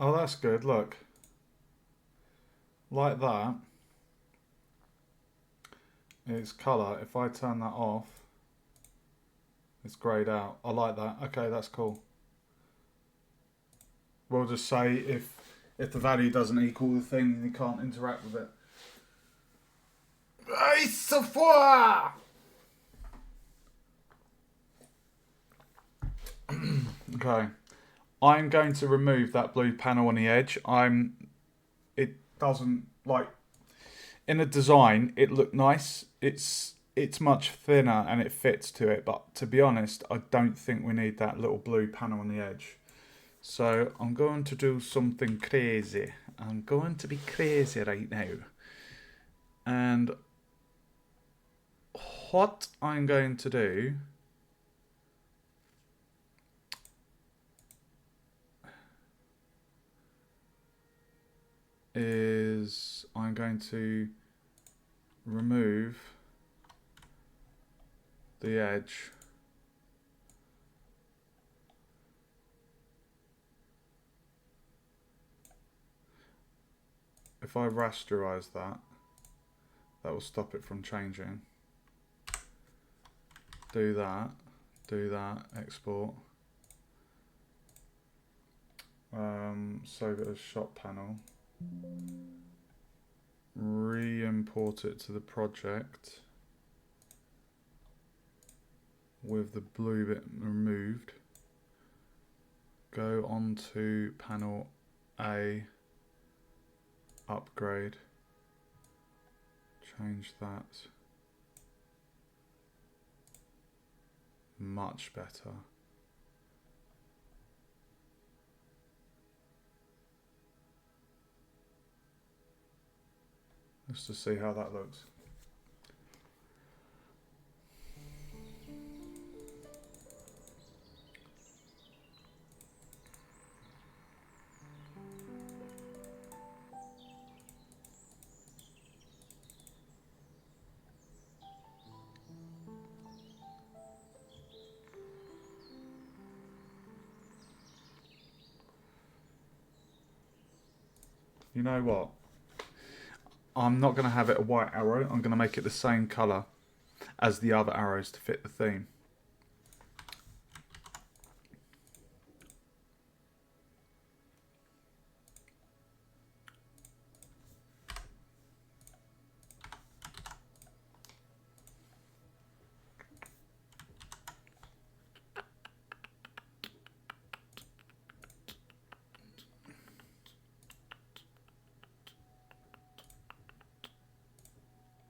Oh, that's good. Look. Like that. It's colour. If I turn that off, it's greyed out. I like that. Okay, that's cool. We'll just say if the value doesn't equal the thing, then you can't interact with it. Hey, Sephora! Okay. I'm going to remove that blue panel on the edge. It doesn't, like, in a design, it looked nice. It's much thinner and it fits to it, but to be honest, I don't think we need that little blue panel on the edge. So I'm going to do something crazy. I'm going to be crazy right now. And what I'm going to do is I'm going to remove the edge if I rasterize that will stop it from changing. Do that, export, save it as shop panel, re-import it to the project with the blue bit removed, go on to panel A, upgrade, change that, much better. Let's just see how that looks. You know what? I'm not going to have it a white arrow. I'm going to make it the same colour as the other arrows to fit the theme.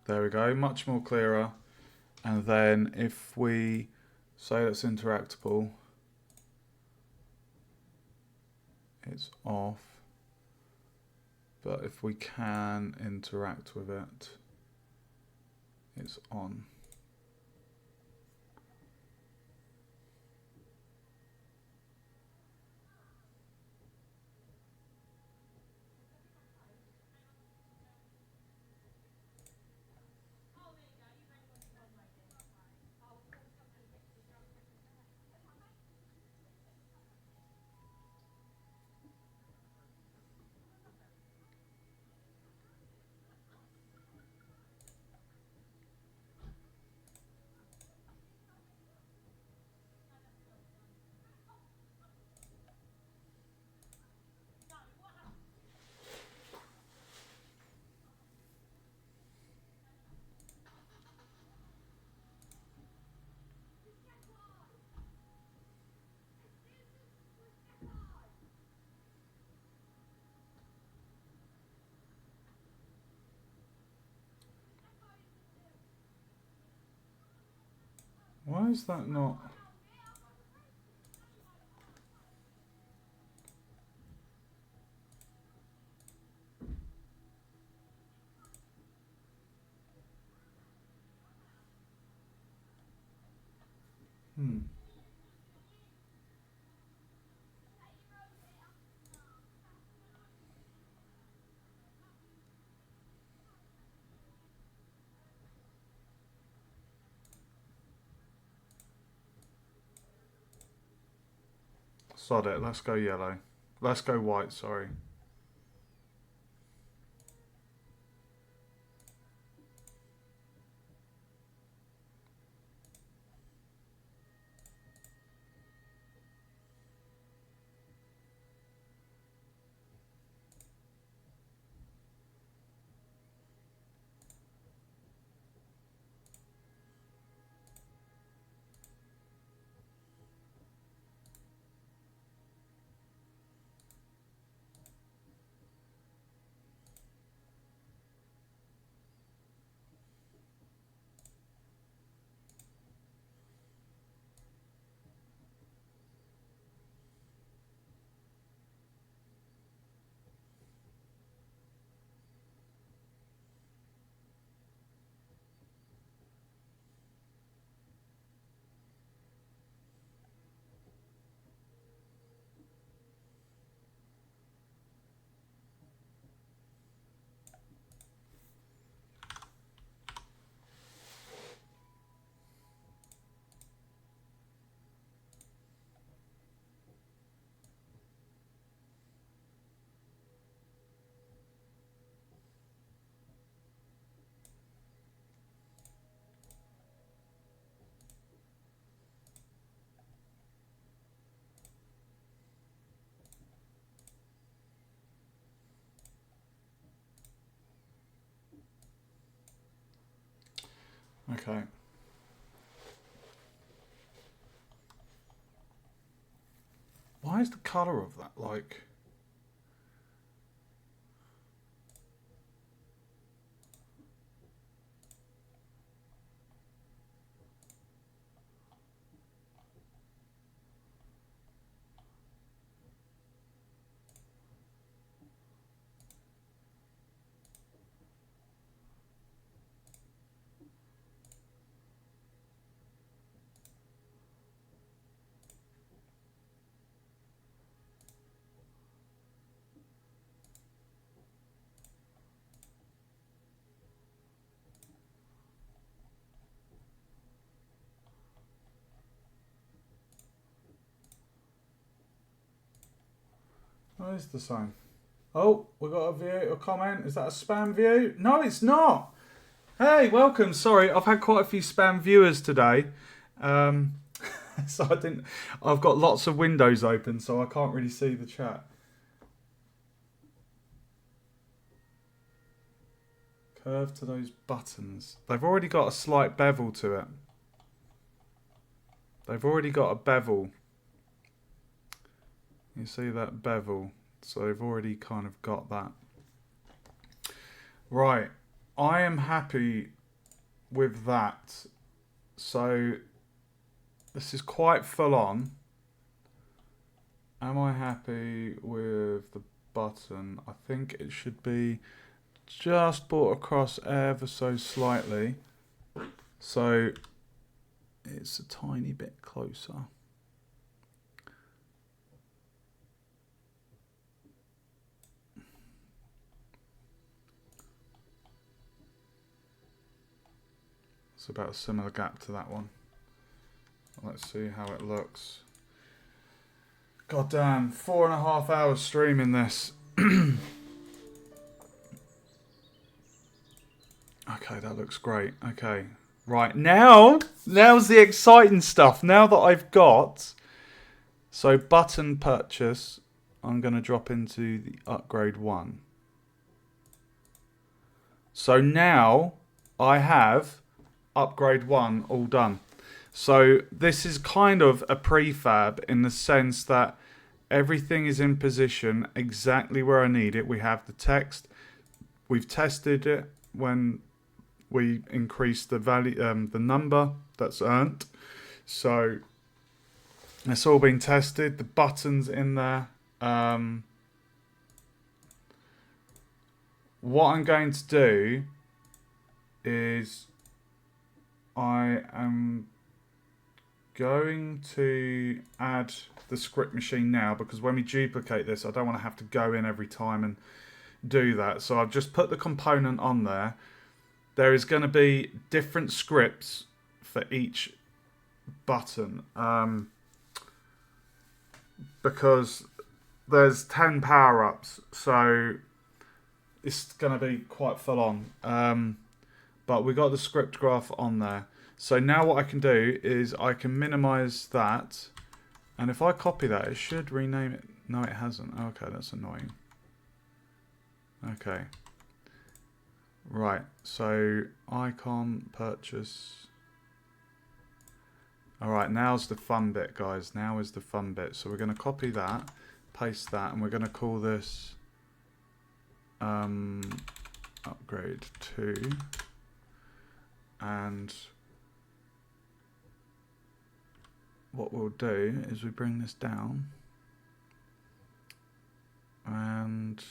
There we go, much more clearer. And then if we say that's interactable, it's off. But if we can interact with it, it's on. Why is that not? Sod it, let's go yellow. Let's go white, sorry. Okay. Why is the colour of that like... Oh, it's the same. Oh, we got a view, a comment. Is that a spam view? No, it's not. Hey, welcome. Sorry, I've had quite a few spam viewers today. So I've got lots of windows open, so I can't really see the chat. Curve to those buttons. They've already got a slight bevel to it. They've already got a bevel. You see that bevel? So they've already kind of got that. Right. I am happy with that. So this is quite full on. Am I happy with the button? I think it should be just brought across ever so slightly. So it's a tiny bit closer. It's about a similar gap to that one. Let's see how it looks. God damn, 4.5 hours streaming this. Okay, that looks great. Okay, right, now's the exciting stuff. Now that I've got, so button purchase, I'm going to drop into the upgrade 1. So now I have upgrade 1 all done. So this is kind of a prefab in the sense that everything is in position exactly where I need it. We have the text. We've tested it when we increase the value, the number that's earned. So it's all been tested. The buttons in there. What I'm going to do is I am going to add the script machine now, because when we duplicate this, I don't want to have to go in every time and do that. So I've just put the component on there. There is going to be different scripts for each button, because there's 10 power-ups, so it's going to be quite full on. But we got the script graph on there. So now what I can do is I can minimize that. And if I copy that, it should rename it. No, it hasn't. Okay, that's annoying. Okay. Right, so icon purchase. Alright, now's the fun bit, guys. Now is the fun bit. So we're going to copy that, paste that, and we're going to call this upgrade 2. And what we'll do is we bring this down and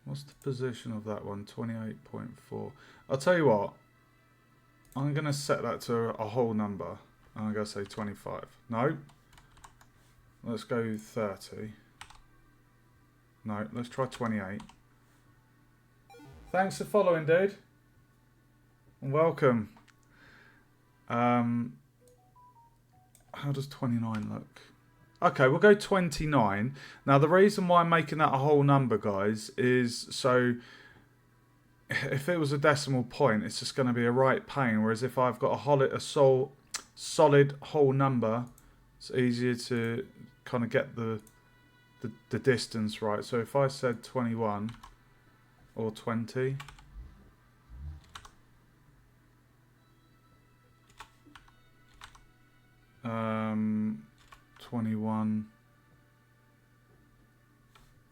what's the position of that one? 28.4. I'll tell you what, I'm going to set that to a whole number. I'm going to say 25. No. Let's go 30. No, let's try 28. Thanks for following, dude. And welcome. How does 29 look? Okay, we'll go 29. Now, the reason why I'm making that a whole number, guys, is so if it was a decimal point, it's just going to be a right pain. Whereas if I've got a solid whole number, it's easier to kind of get the distance right. So if I said 21 or 20, um, 21.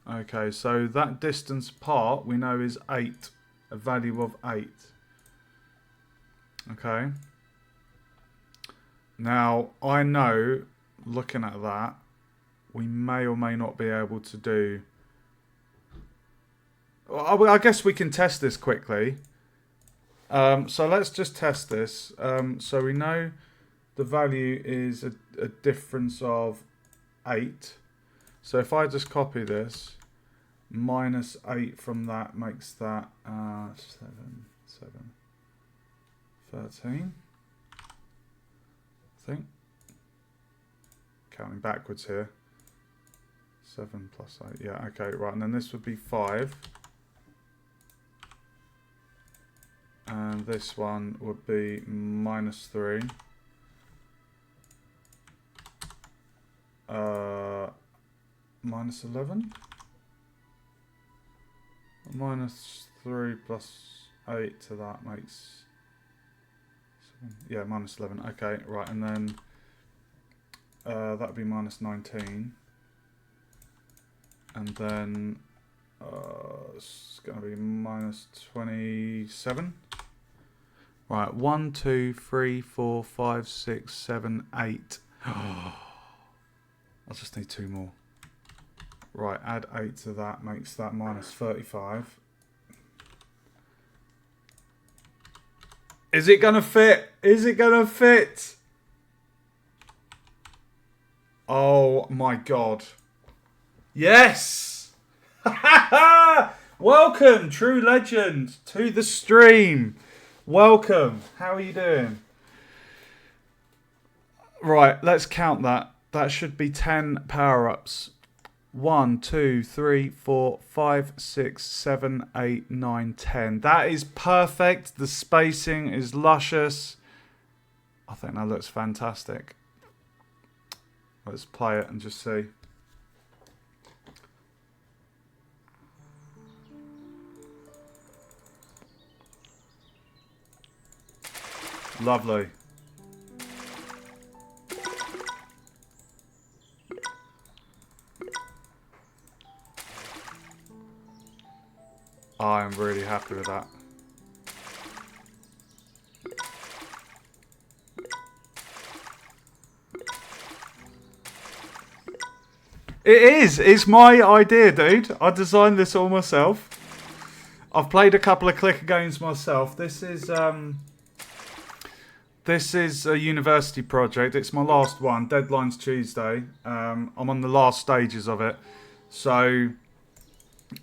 Okay, so that distance apart we know is 8, a value of 8. Okay. Now, I know, looking at that, we may or may not be able to do... Well, I guess we can test this quickly. So let's just test this. So we know the value is a difference of 8. So if I just copy this, minus 8 from that makes that 13. I think. Counting backwards here. 7 plus 8. Yeah, okay, right. And then this would be 5. And this one would be minus 3. Minus 11. Minus 3 plus 8 to that makes... Yeah, minus 11. Okay, right, and then that would be minus 19. And then it's going to be minus 27. Right, 1, 2, 3, 4, 5, 6, 7, 8. I just need 2 more. Right, add 8 to that makes that minus 35. Is it going to fit? Is it going to fit? Oh my god. Yes! Welcome, true legend, to the stream. Welcome. How are you doing? Right, let's count that. That should be 10 power-ups. 1, 2, 3, 4, 5, 6, 7, 8, 9, 10. That is perfect. The spacing is luscious. I think that looks fantastic. Let's play it and just see. Lovely. I'm really happy with that. It is. It's my idea, dude. I designed this all myself. I've played a couple of clicker games myself. This is a university project. It's my last one. Deadline's Tuesday. I'm on the last stages of it. So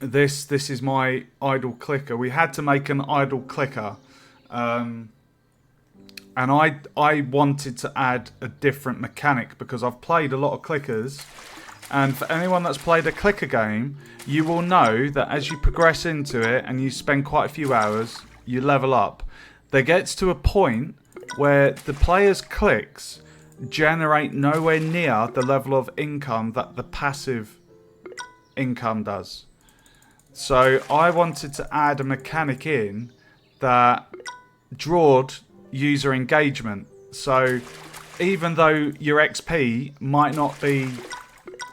this is my idle clicker. We had to make an idle clicker. And I wanted to add a different mechanic because I've played a lot of clickers. And for anyone that's played a clicker game, you will know that as you progress into it and you spend quite a few hours, you level up. There gets to a point where the player's clicks generate nowhere near the level of income that the passive income does. So I wanted to add a mechanic in that drawed user engagement. So even though your XP might not be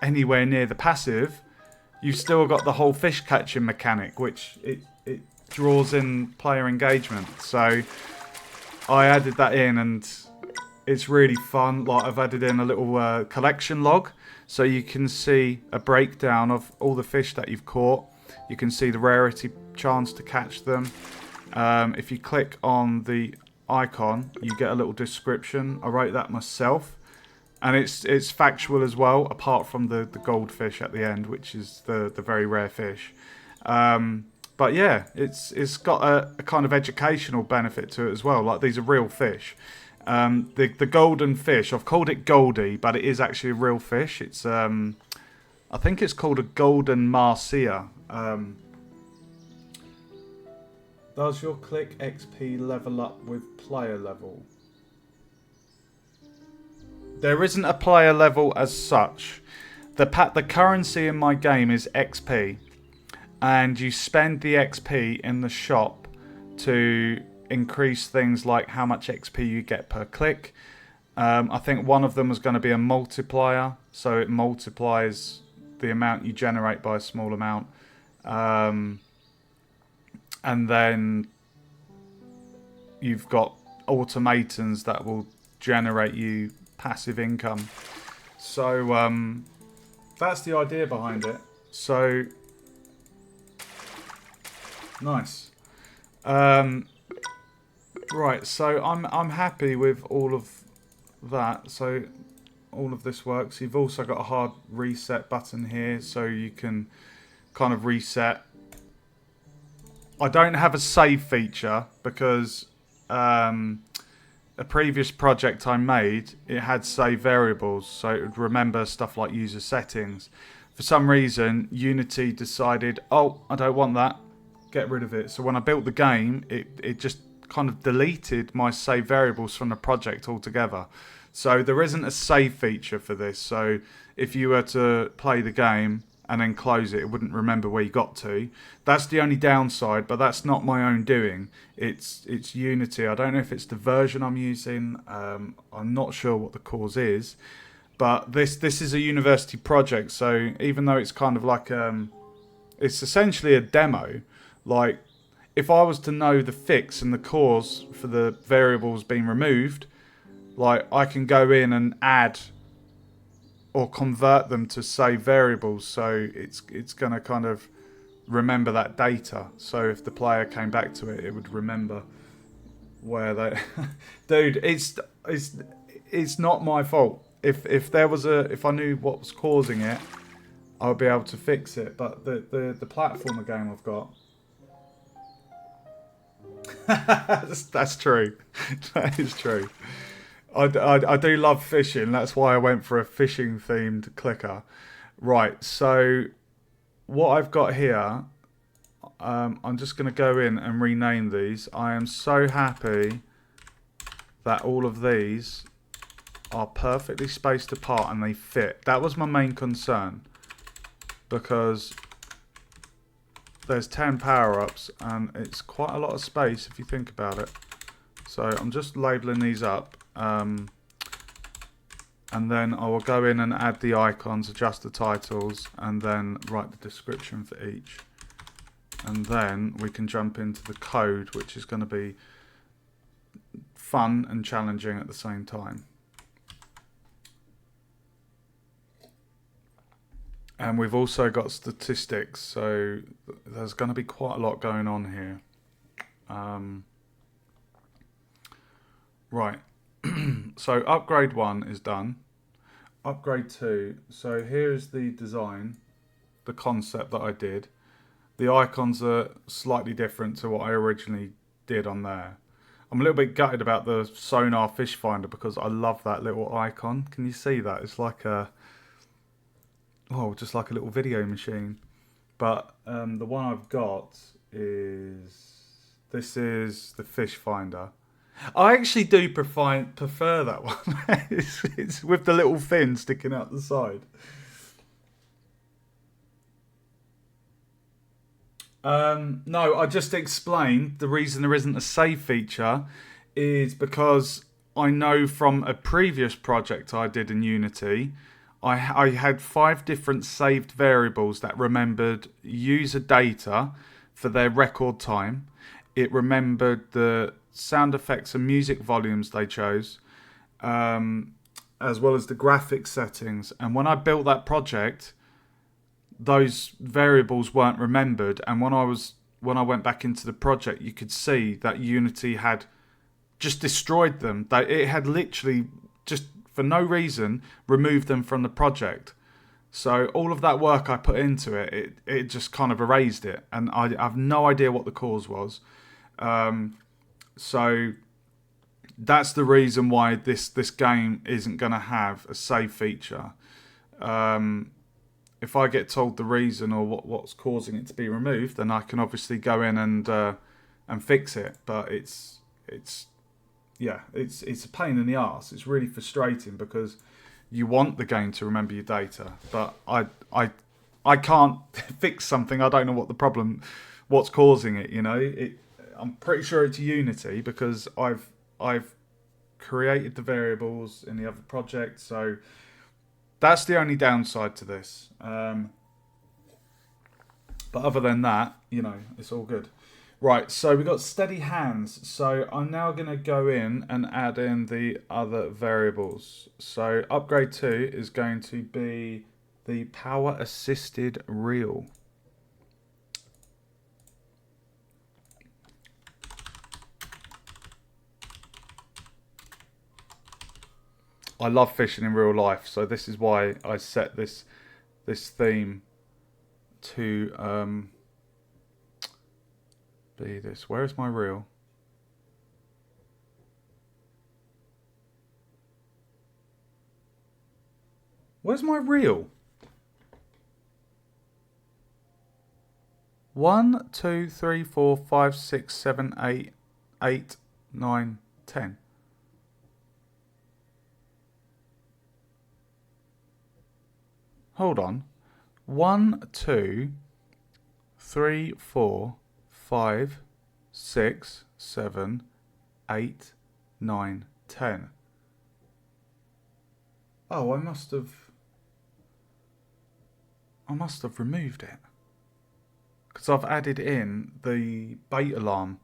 anywhere near the passive, you've still got the whole fish catching mechanic, which it draws in player engagement. So I added that in and it's really fun. Like, I've added in a little collection log so you can see a breakdown of all the fish that you've caught. You can see the rarity chance to catch them. If you click on the icon, you get a little description. I wrote that myself. And it's factual as well, apart from the goldfish at the end, which is the very rare fish. But yeah, it's got a kind of educational benefit to it as well. Like, these are real fish. The golden fish, I've called it Goldie, but it is actually a real fish. It's I think it's called a golden marcia. Does your click XP level up with player level? There isn't a player level as such. The currency in my game is XP, and you spend the XP in the shop to increase things like how much XP you get per click. I think one of them was going to be a multiplier, so it multiplies the amount you generate by a small amount. And then you've got automatons that will generate you passive income. So that's the idea behind it. So nice. Right, so I'm happy with all of that. So all of this works. You've also got a hard reset button here, so you can kind of reset. I don't have a save feature because a previous project I made, it had save variables, so it would remember stuff like user settings. For some reason, Unity decided, oh, I don't want that, get rid of it. So when I built the game, it just kind of deleted my save variables from the project altogether. So there isn't a save feature for this. So if you were to play the game and then close it, it wouldn't remember where you got to. That's the only downside, but that's not my own doing. It's Unity. I don't know if it's the version I'm using. I'm not sure what the cause is, but this is a university project. So even though it's kind of like it's essentially a demo. Like if I was to know the fix and the cause for the variables being removed, like I can go in and add or convert them to save variables, so it's going to kind of remember that data. So if the player came back to it, it would remember where they. Dude, it's not my fault. If I knew what was causing it, I would be able to fix it. But the platformer game I've got. That's true. That is true. I do love fishing. That's why I went for a fishing themed clicker. Right, so what I've got here, I'm just going to go in and rename these. I am so happy that all of these are perfectly spaced apart and they fit. That was my main concern, because there's 10 power-ups and it's quite a lot of space if you think about it. So I'm just labeling these up. And then I will go in and add the icons, adjust the titles, and then write the description for each. And then we can jump into the code, which is going to be fun and challenging at the same time. And we've also got statistics, so there's going to be quite a lot going on here. Right. So upgrade 1 is done. Upgrade 2. So here's the design, the concept that I did. The icons are slightly different to what I originally did on there. I'm a little bit gutted about the sonar fish finder because I love that little icon. Can you see that? It's like just like a little video machine. But the one I've got this is the fish finder. I actually do prefer that one. it's with the little fin sticking out the side. No, I just explained the reason there isn't a save feature is because I know from a previous project I did in Unity, I had 5 different saved variables that remembered user data for their record time. It remembered the sound effects and music volumes they chose, as well as the graphics settings. And when I built that project, those variables weren't remembered. And when I went back into the project, you could see that Unity had just destroyed them. It had literally just for no reason removed them from the project. So all of that work I put into it just kind of erased it, and I have no idea what the cause was. So that's the reason why this game isn't going to have a save feature. If I get told the reason or what's causing it to be removed, then I can obviously go in and fix it. But it's a pain in the arse. It's really frustrating because you want the game to remember your data, but I can't fix something. I don't know what the problem, what's causing it. You know, I'm pretty sure it's Unity because I've created the variables in the other project, so that's the only downside to this. But other than that, you know, it's all good. Right, so we've got steady hands. So I'm now going to go in and add in the other variables. So upgrade 2 is going to be the power assisted reel. I love fishing in real life, so this is why I set this theme to be this. Where is my reel? Where's my reel? 1, 2, 3, 4, 5, 6, 7, 8, 8, 9, 10. Hold on. 1, 2, 3, 4, 5, 6, 7, 8, 9, 10. Oh, I must have removed it. Because I've added in the bait alarm.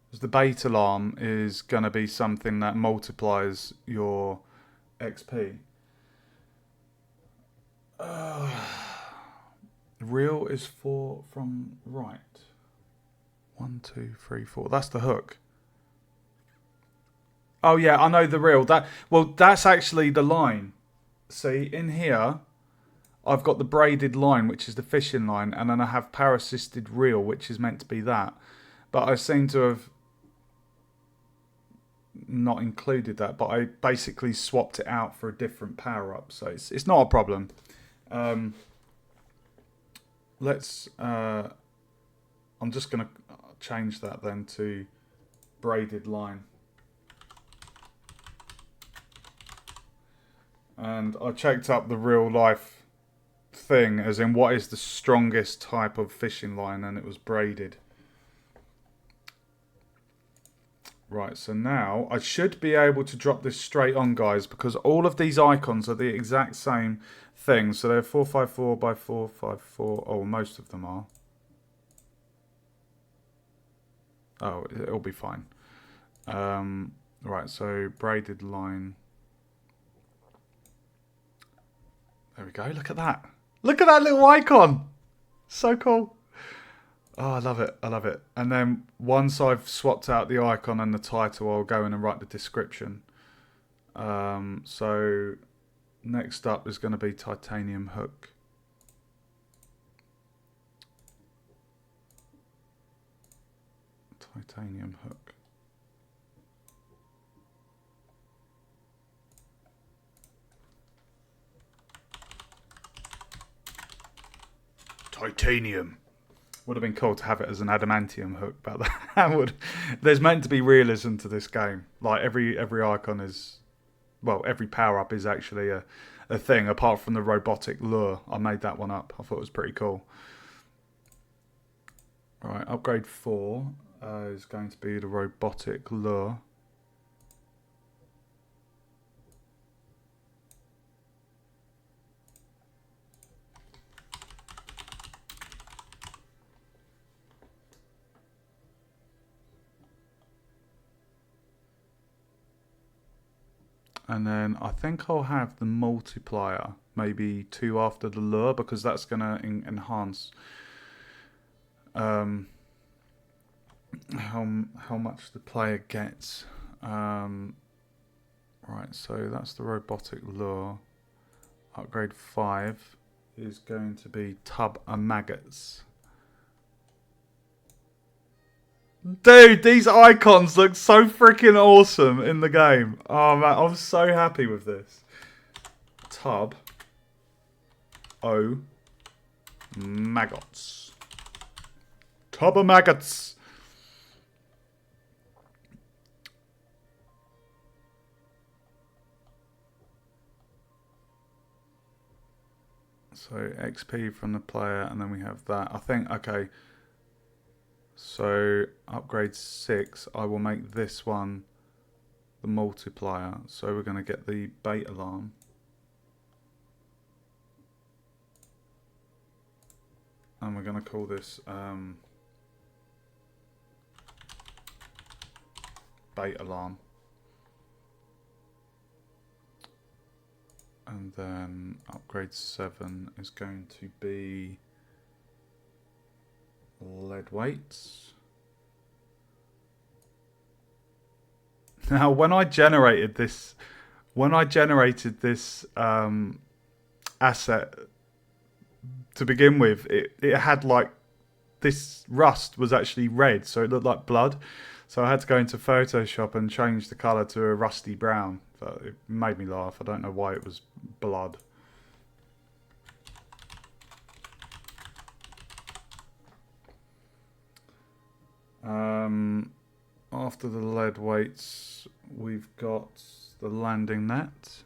Because the bait alarm is going to be something that multiplies your XP. Reel is 4 from right. 1, 2, 3, 4. That's the hook. Oh yeah, I know the reel. That's actually the line. See, in here, I've got the braided line, which is the fishing line, and then I have power assisted reel, which is meant to be that. But I seem to have not included that, but I basically swapped it out for a different power up, so it's not a problem. I'm just going to change that then to braided line. And I checked up the real life thing, as in what is the strongest type of fishing line, and it was braided. Right, so now I should be able to drop this straight on, guys, because all of these icons are the exact same thing. So they're 454 by 454. Oh, most of them are. Oh, it'll be fine. Right, so braided line. There we go. Look at that. Look at that little icon. So cool. Oh, I love it. I love it. And then once I've swapped out the icon and the title, I'll go in and write the description. So next up is going to be titanium hook. Titanium hook. Titanium. Would have been cool to have it as an adamantium hook, but that would. There's meant to be realism to this game. Like every icon is, well, every power up is actually a thing. Apart from the robotic lure, I made that one up. I thought it was pretty cool. All right, upgrade 4 is going to be the robotic lure. And then I think I'll have the multiplier, maybe 2 after the lure, because that's going to enhance how much the player gets. Right, so that's the robotic lure. Upgrade 5 is going to be tub of maggots. Dude, these icons look so freaking awesome in the game. Oh man, I'm so happy with this. Tub o maggots. Tub of maggots. So XP from the player, and then we have that. I think, okay. So upgrade 6, I will make this one the multiplier. So we're going to get the bait alarm. And we're going to call this bait alarm. And then upgrade 7 is going to be lead weights. Now, when I generated this asset to begin with, it had like this rust was actually red, so it looked like blood. So I had to go into Photoshop and change the color to a rusty brown. So it made me laugh. I don't know why it was blood. After the lead weights, we've got the landing net.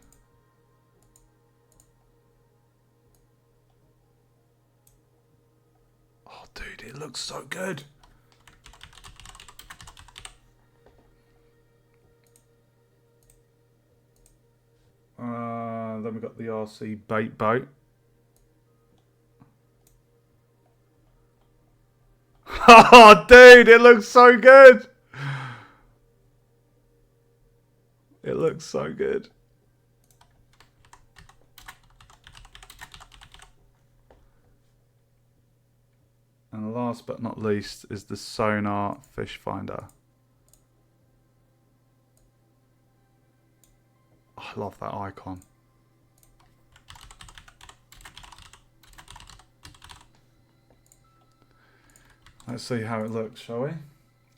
Oh, dude, it looks so good. Then we've got the RC bait boat. Oh, dude, it looks so good. It looks so good. And last but not least is the sonar fish finder. I love that icon. Let's see how it looks, shall we?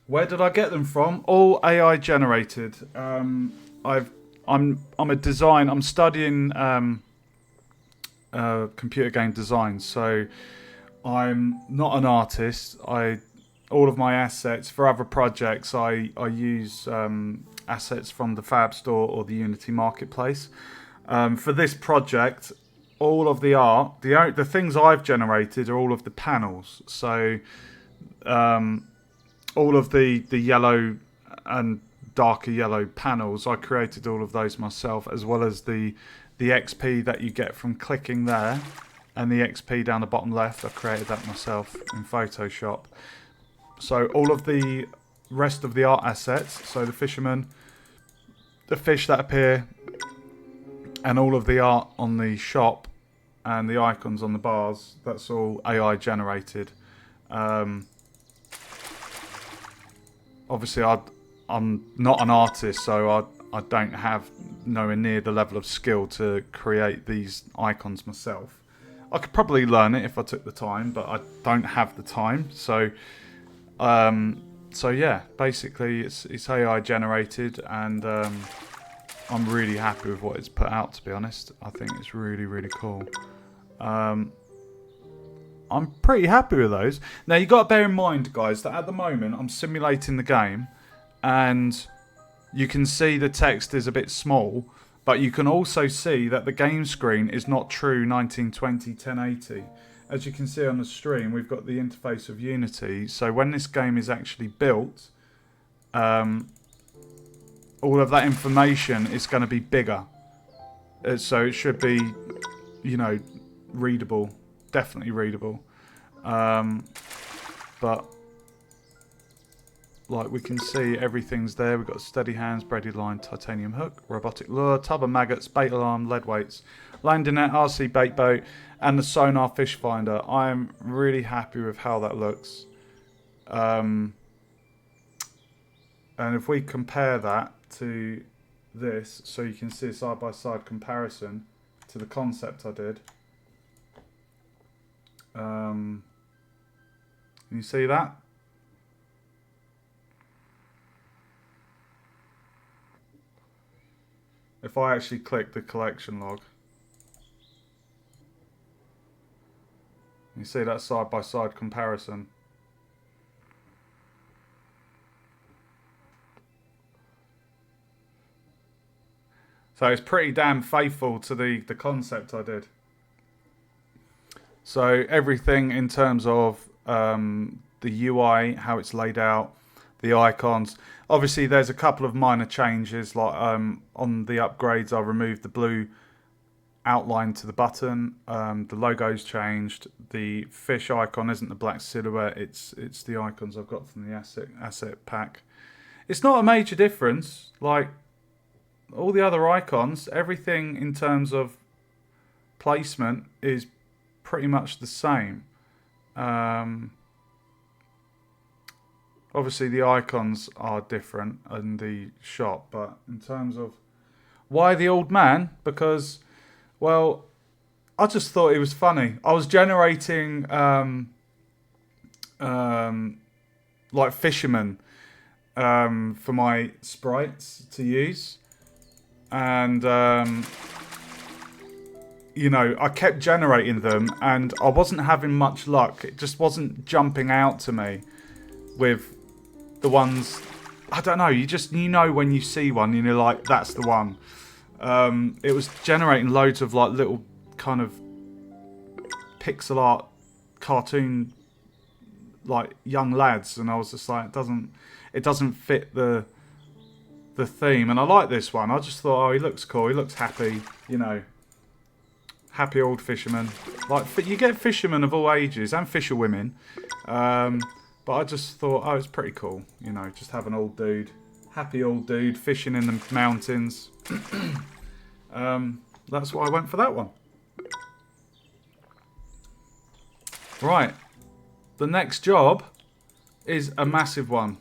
Where did I get them from? All AI generated. I'm a design. I'm studying computer game design, so I'm not an artist. All of my assets for other projects, I use assets from the Fab Store or the Unity Marketplace. For this project, all of the art, the things I've generated are all of the panels. So all of the yellow and darker yellow panels, I created all of those myself, as well as the XP that you get from clicking there, and the XP down the bottom left, I created that myself in Photoshop. So all of the rest of the art assets, so the fisherman, the fish that appear, and all of the art on the shop and the icons on the bars, that's all AI generated. Obviously, I'm not an artist, so I don't have nowhere near the level of skill to create these icons myself. I could probably learn it if I took the time, but I don't have the time. So yeah, basically it's AI generated, and I'm really happy with what it's put out, to be honest. I think it's really, really cool. I'm pretty happy with those. Now, you got to bear in mind, guys, that at the moment I'm simulating the game, and you can see the text is a bit small, but you can also see that the game screen is not true 1920 1080. As you can see on the stream, we've got the interface of Unity. So when this game is actually built, all of that information is going to be bigger. So it should be, readable. Definitely readable. But like we can see, everything's there. We've got steady hands, braided line, titanium hook, robotic lure, tub of maggots, bait alarm, lead weights, landing net, RC bait boat, and the sonar fish finder. I'm really happy with how that looks. And if we compare that to this, so you can see a side-by-side comparison to the concept I did. Can you see that? If I actually click the collection log, you see that side-by-side comparison. So it's pretty damn faithful to the concept I did. So everything in terms of the UI, how it's laid out, the icons. Obviously, there's a couple of minor changes. Like on the upgrades, I removed the blue outline to the button. The logo's changed. The fish icon isn't the black silhouette. It's the icons I've got from the asset pack. It's not a major difference. Like all the other icons, everything in terms of placement is pretty much the same. Obviously, the icons are different in the shop, but in terms of why the old man, because, well, I just thought it was funny. I was generating like fishermen for my sprites to use, and you know, I kept generating them, and I wasn't having much luck. It just wasn't jumping out to me with the ones. I don't know. You know when you see one, you're like, that's the one. It was generating loads of like little kind of pixel art cartoon like young lads, and I was just like, it doesn't fit the theme. And I like this one. I just thought, oh, he looks cool. He looks happy. You know. Happy old fisherman. Like, you get fishermen of all ages and fisherwomen. But I just thought, oh, it's pretty cool. You know, just have an old dude. Happy old dude fishing in the mountains. That's why I went for that one. Right. The next job is a massive one.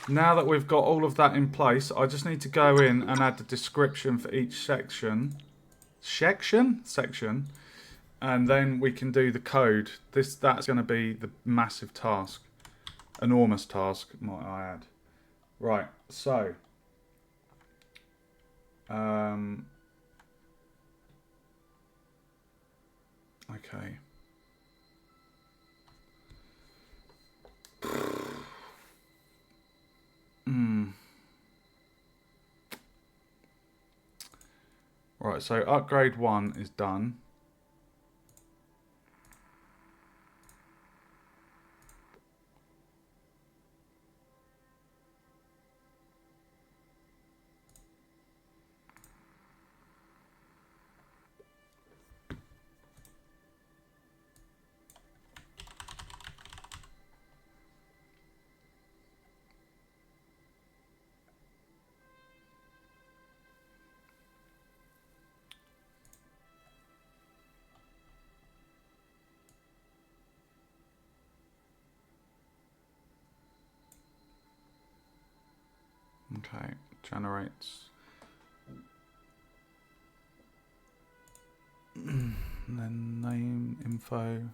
Now that we've got all of that in place, I just need to go in and add the description for each section, and then we can do the code. That's going to be the massive task, enormous task, might I add. Right, so okay. Right, so upgrade 1 is done. Okay, generates. And then name, info.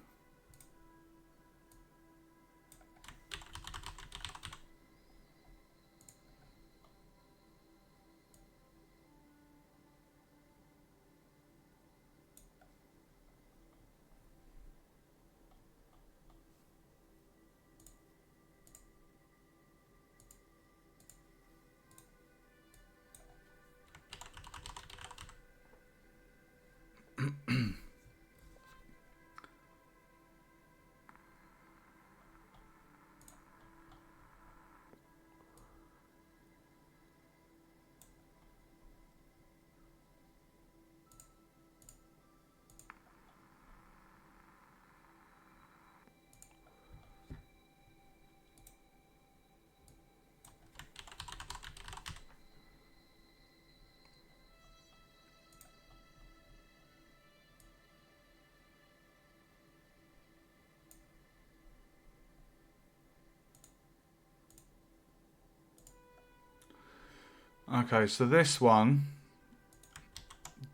Okay, so this one,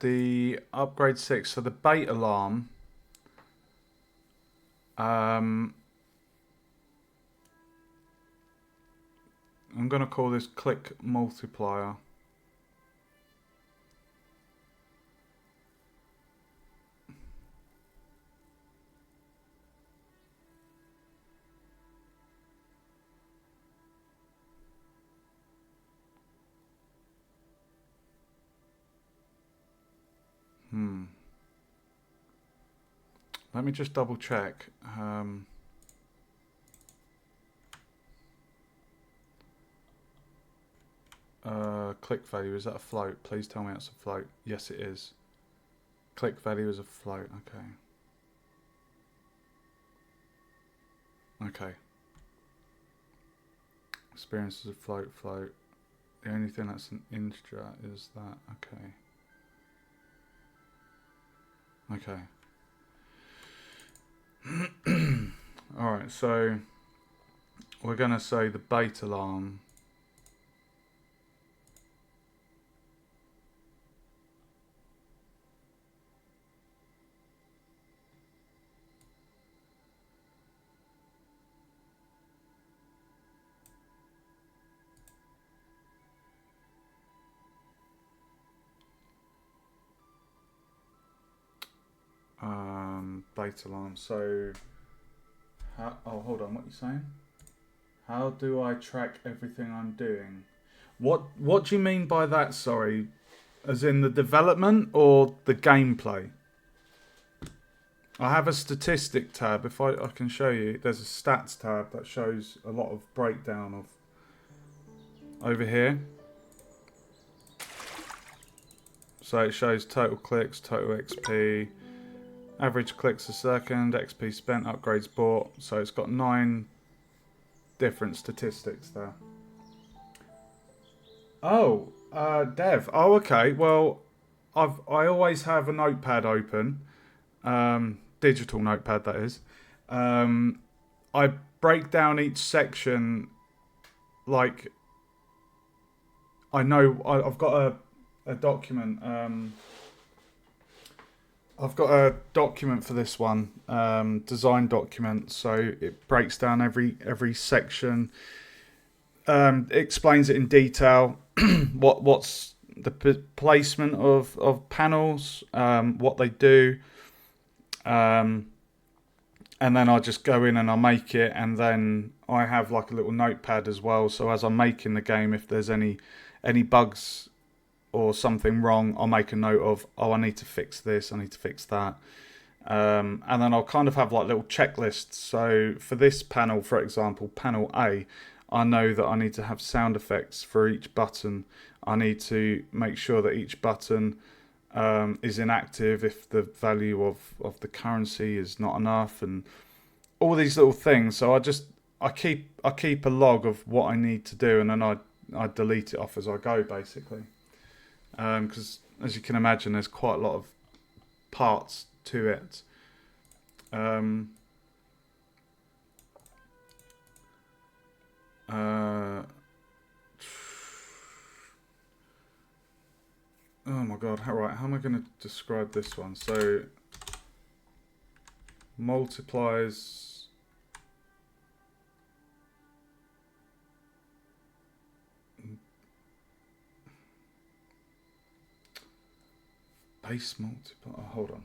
the upgrade 6, so the bait alarm. I'm going to call this click multiplier. Let me just double check. Click value, is that a float? Please tell me it's a float. Yes, it is. Click value is a float. Okay. Okay. Experience is a float. The only thing that's an integer is that. Okay. Alright, so we're going to say the bait alarm. Bait alarm. So, oh, hold on. What are you saying? How do I track everything I'm doing? What do you mean by that? Sorry, as in the development or the gameplay? I have a statistic tab. If I can show you, there's a stats tab that shows a lot of breakdown of over here. So it shows total clicks, total XP, average clicks a second, XP spent, upgrades bought. So it's got 9 different statistics there. Oh, Dev. Oh, okay. Well, I always have a notepad open, digital notepad that is. I break down each section like I know I've got a document. I've got a document for this one, design document. So it breaks down every section. Explains it in detail. What's the placement of panels, what they do, and then I just go in and I make it, and then I have like a little notepad as well. So as I'm making the game, if there's any bugs or something wrong, I'll make a note of, oh, I need to fix this, I need to fix that. And then I'll kind of have like little checklists. So for this panel, for example, panel A, I know that I need to have sound effects for each button. I need to make sure that each button is inactive if the value of the currency is not enough, and all these little things. So I keep a log of what I need to do, and then I delete it off as I go, basically. Because as you can imagine, there's quite a lot of parts to it. Oh my god, how am I going to describe this one? So, multiplies base multiply. Oh, hold on.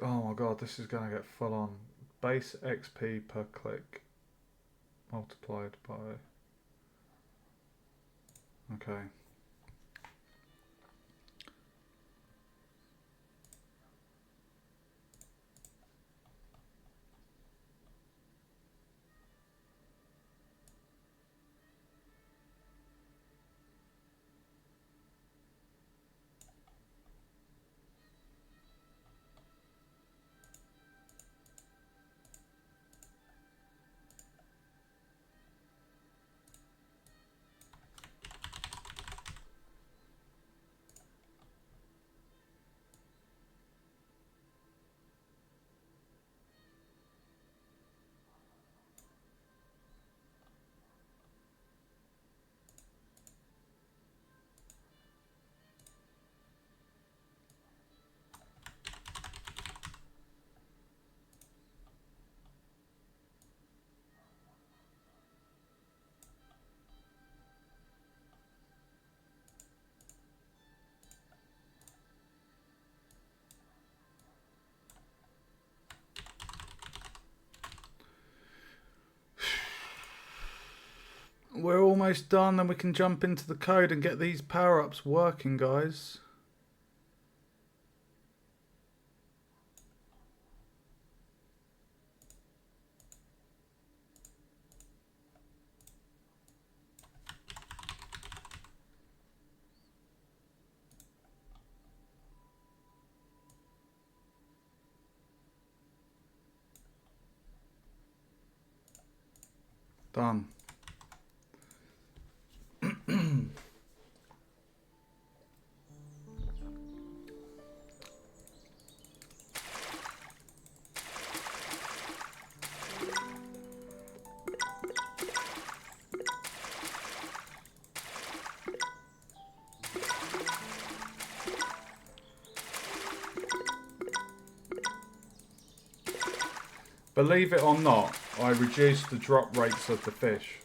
Oh my god, this is going to get full on. Base XP per click multiplied by... Okay. We're almost done, then we can jump into the code and get these power-ups working, guys. Done. Believe it or not, I reduced the drop rates of the fish.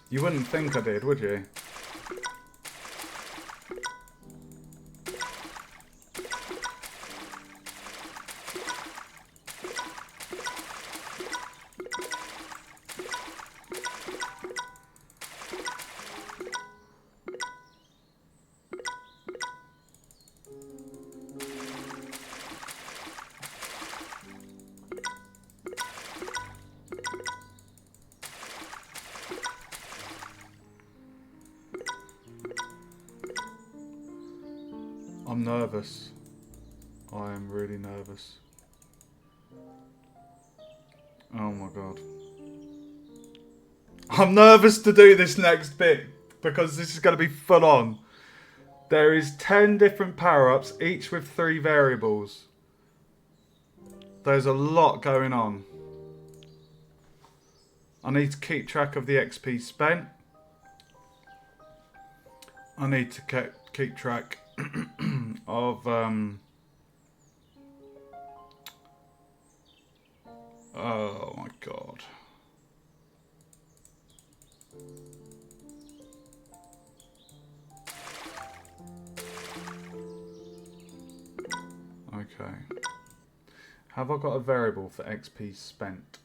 You wouldn't think I did, would you? I'm nervous. I am really nervous. Oh my god. I'm nervous to do this next bit because this is going to be full on. There is 10 different power-ups, each with 3 variables. There's a lot going on. I need to keep track of the XP spent. I need to keep track of oh my god. Okay. Have I got a variable for XP spent?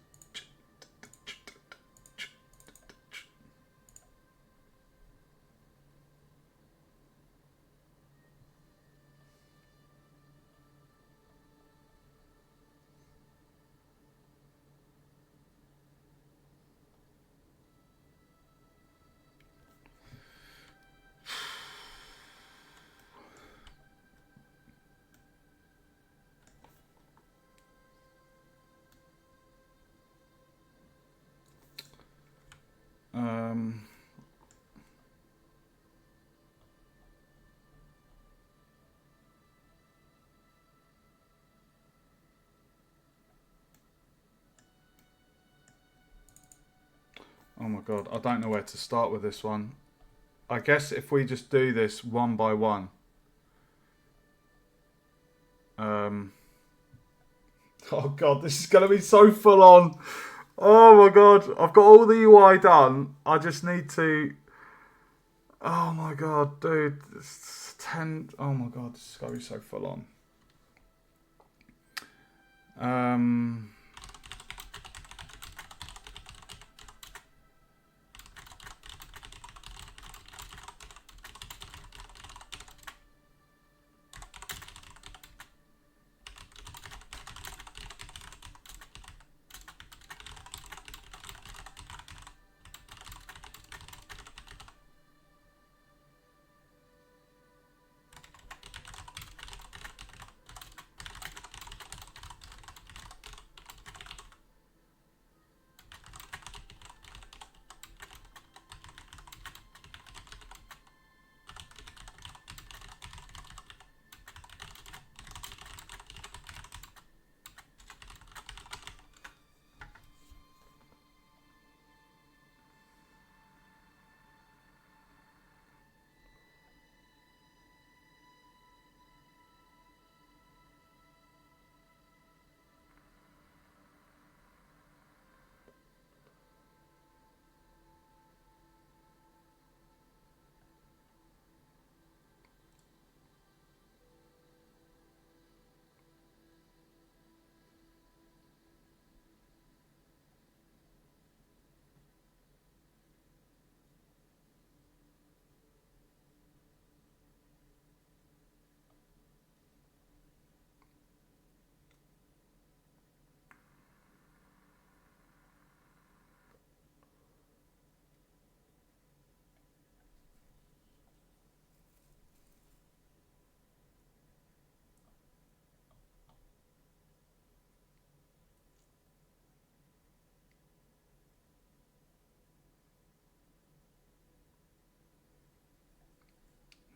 Oh my god, I don't know where to start with this one. I guess if we just do this one by one. Oh god, this is going to be so full on. Oh my god, I've got all the UI done. I just need to... Oh my god, dude. It's 10... Oh my god, this is going to be so full on. Um,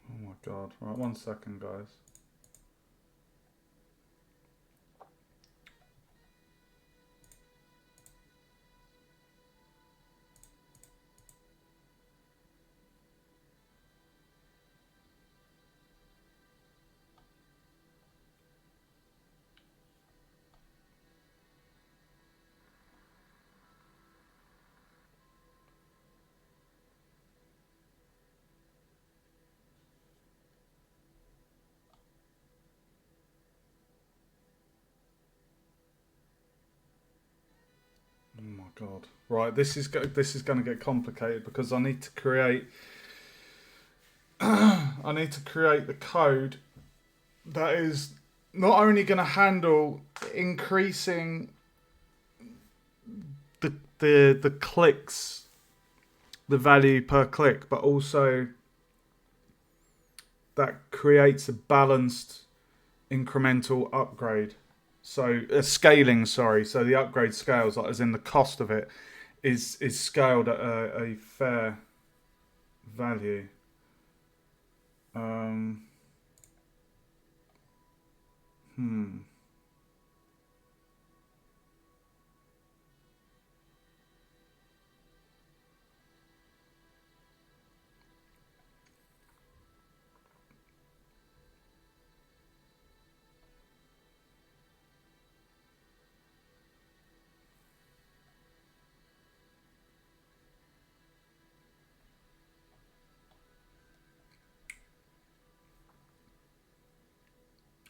oh my god. Right, 1 second, guys. Oh my god. Right, this is going to get complicated because I need to create I need to create the code that is not only going to handle increasing the clicks, the value per click, but also that creates a balanced incremental upgrade. So scaling, sorry. So the upgrade scales, like as in the cost of it, is scaled at a fair value. Um, hmm.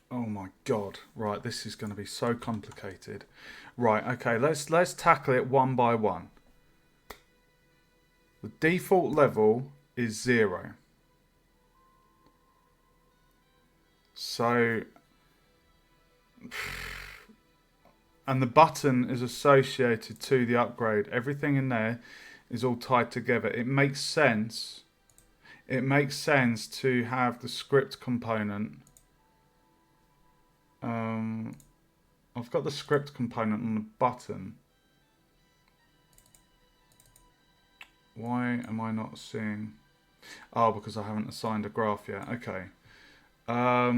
Oh my god. Right, this is going to be so complicated. Right, okay, let's tackle it one by one. The default level is 0. So and the button is associated to the upgrade. Everything in there is all tied together. It makes sense. It makes sense to have the script component. I've got the script component on the button. Why am I not seeing? Oh, because I haven't assigned a graph yet. Okay. All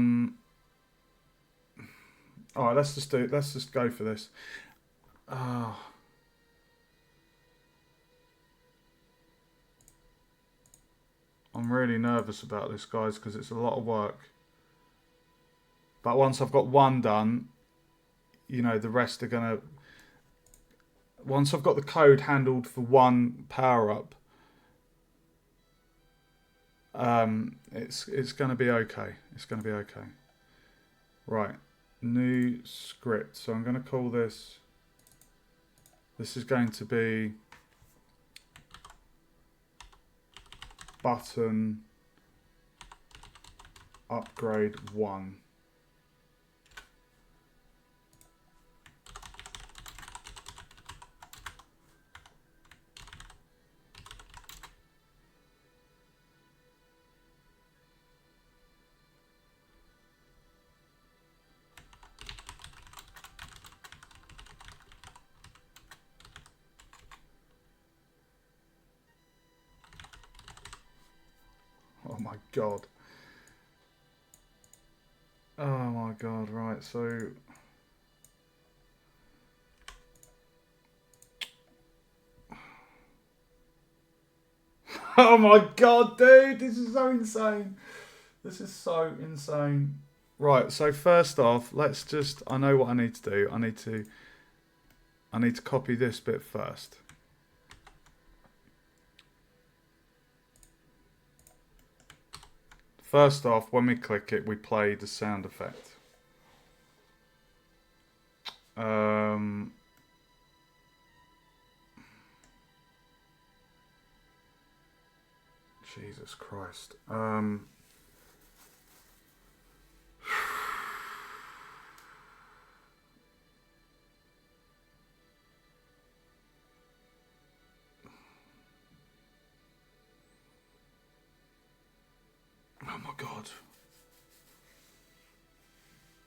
right. Let's just go for this. I'm really nervous about this, guys, because it's a lot of work. But once I've got one done, you know, the rest are gonna. Once I've got the code handled for one power up, it's gonna be okay. It's gonna be okay. Right. new script. So I'm going to call this, this is going to be button upgrade 1. Oh my god. Oh my god, right, so oh my god, dude, this is so insane. This is so insane. Right, so first off, let's just, I know what I need to do. I need to copy this bit first. First off, when we click it, we play the sound effect. Jesus Christ. Oh my god.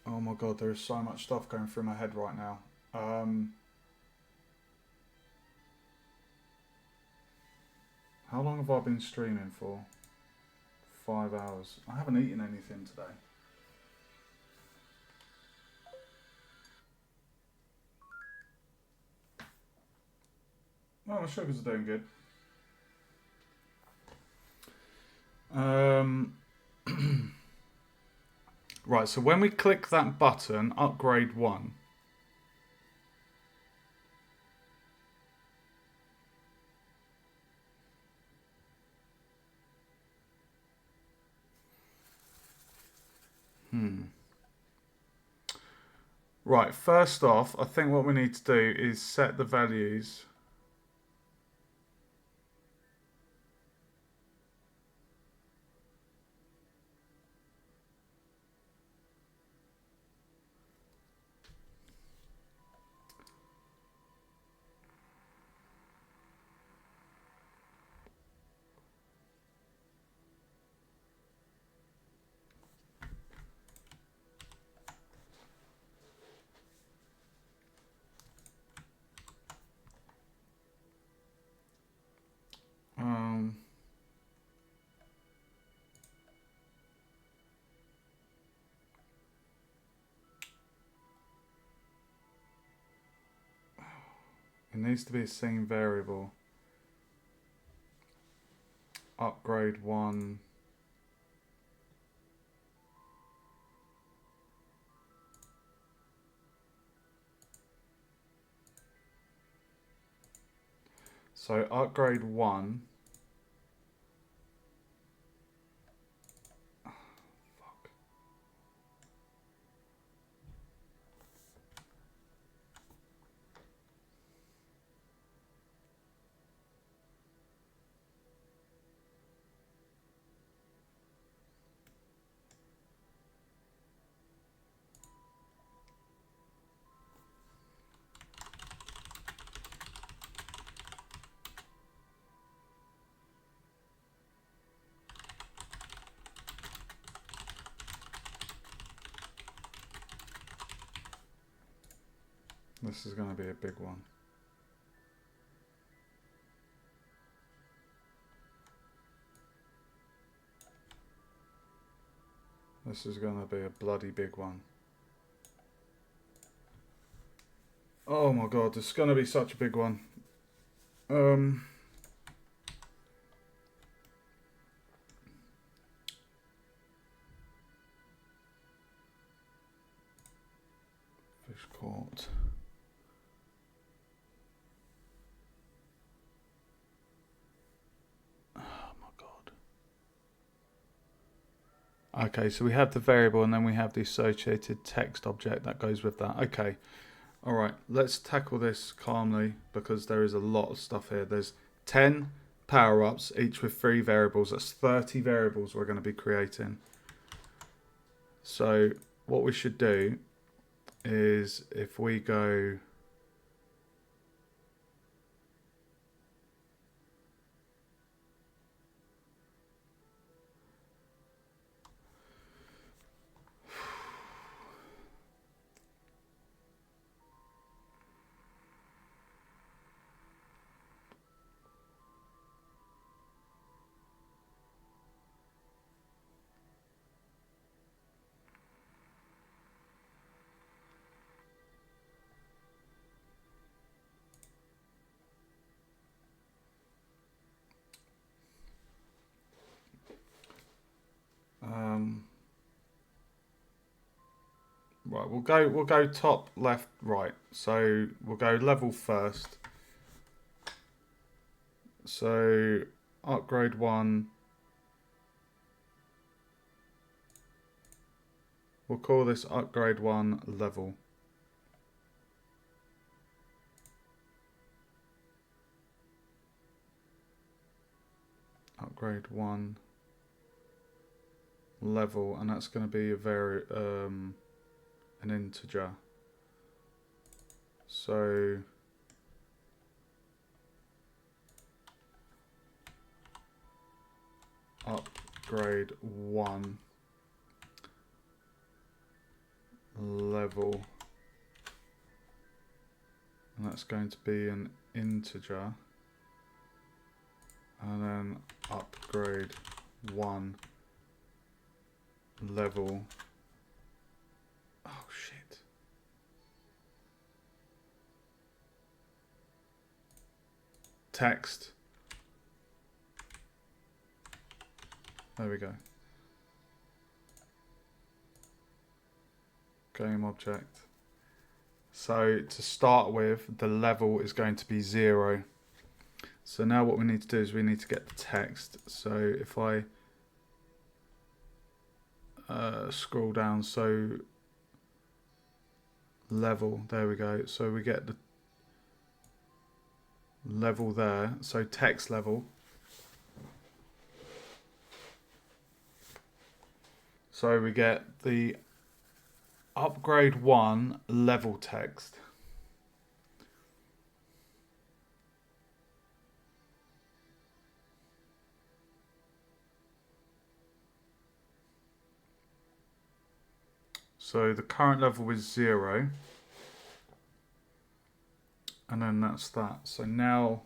Oh my god, there is so much stuff going through my head right now. How long have I been streaming for? 5 hours. I haven't eaten anything today. Oh, my sugars are doing good. Right, so when we click that button, upgrade 1. Right, first off, I think what we need to do is set the values. It needs to be a scene variable. Upgrade 1. So upgrade 1. Fuck. This is going to be a big one. This is going to be a bloody big one. Oh my god, this is going to be such a big one. Fish caught. Oh my god. Okay, so we have the variable and then we have the associated text object that goes with that. Okay, all right, let's tackle this calmly because there is a lot of stuff here. There's 10 power-ups, each with 3 variables. That's 30 variables we're going to be creating. So what we should do is if we go right, we'll go top, left, right. So we'll go level first. So upgrade 1. We'll call this upgrade 1 level. Upgrade 1 level, and that's going to be a an integer. So upgrade 1 level, and that's going to be an integer, and then upgrade 1 level. Oh shit. Text. There we go. Game object. So to start with, the level is going to be 0. So now what we need to do is we need to get the text. So if I scroll down, so level, there we go. So we get the level there. So text level. So we get the upgrade 1 level text. So the current level is 0. And then that's that. So now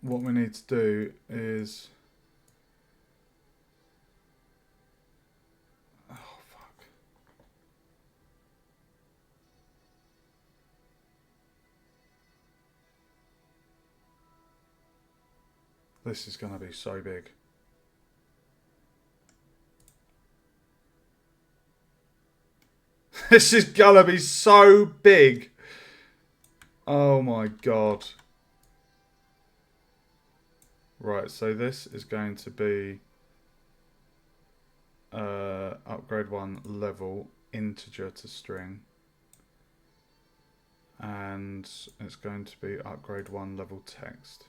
what we need to do is, oh fuck. This is going to be so big. This is gonna be so big. Oh my god. Right, so this is going to be upgrade 1 level integer to string. And it's going to be upgrade 1 level text.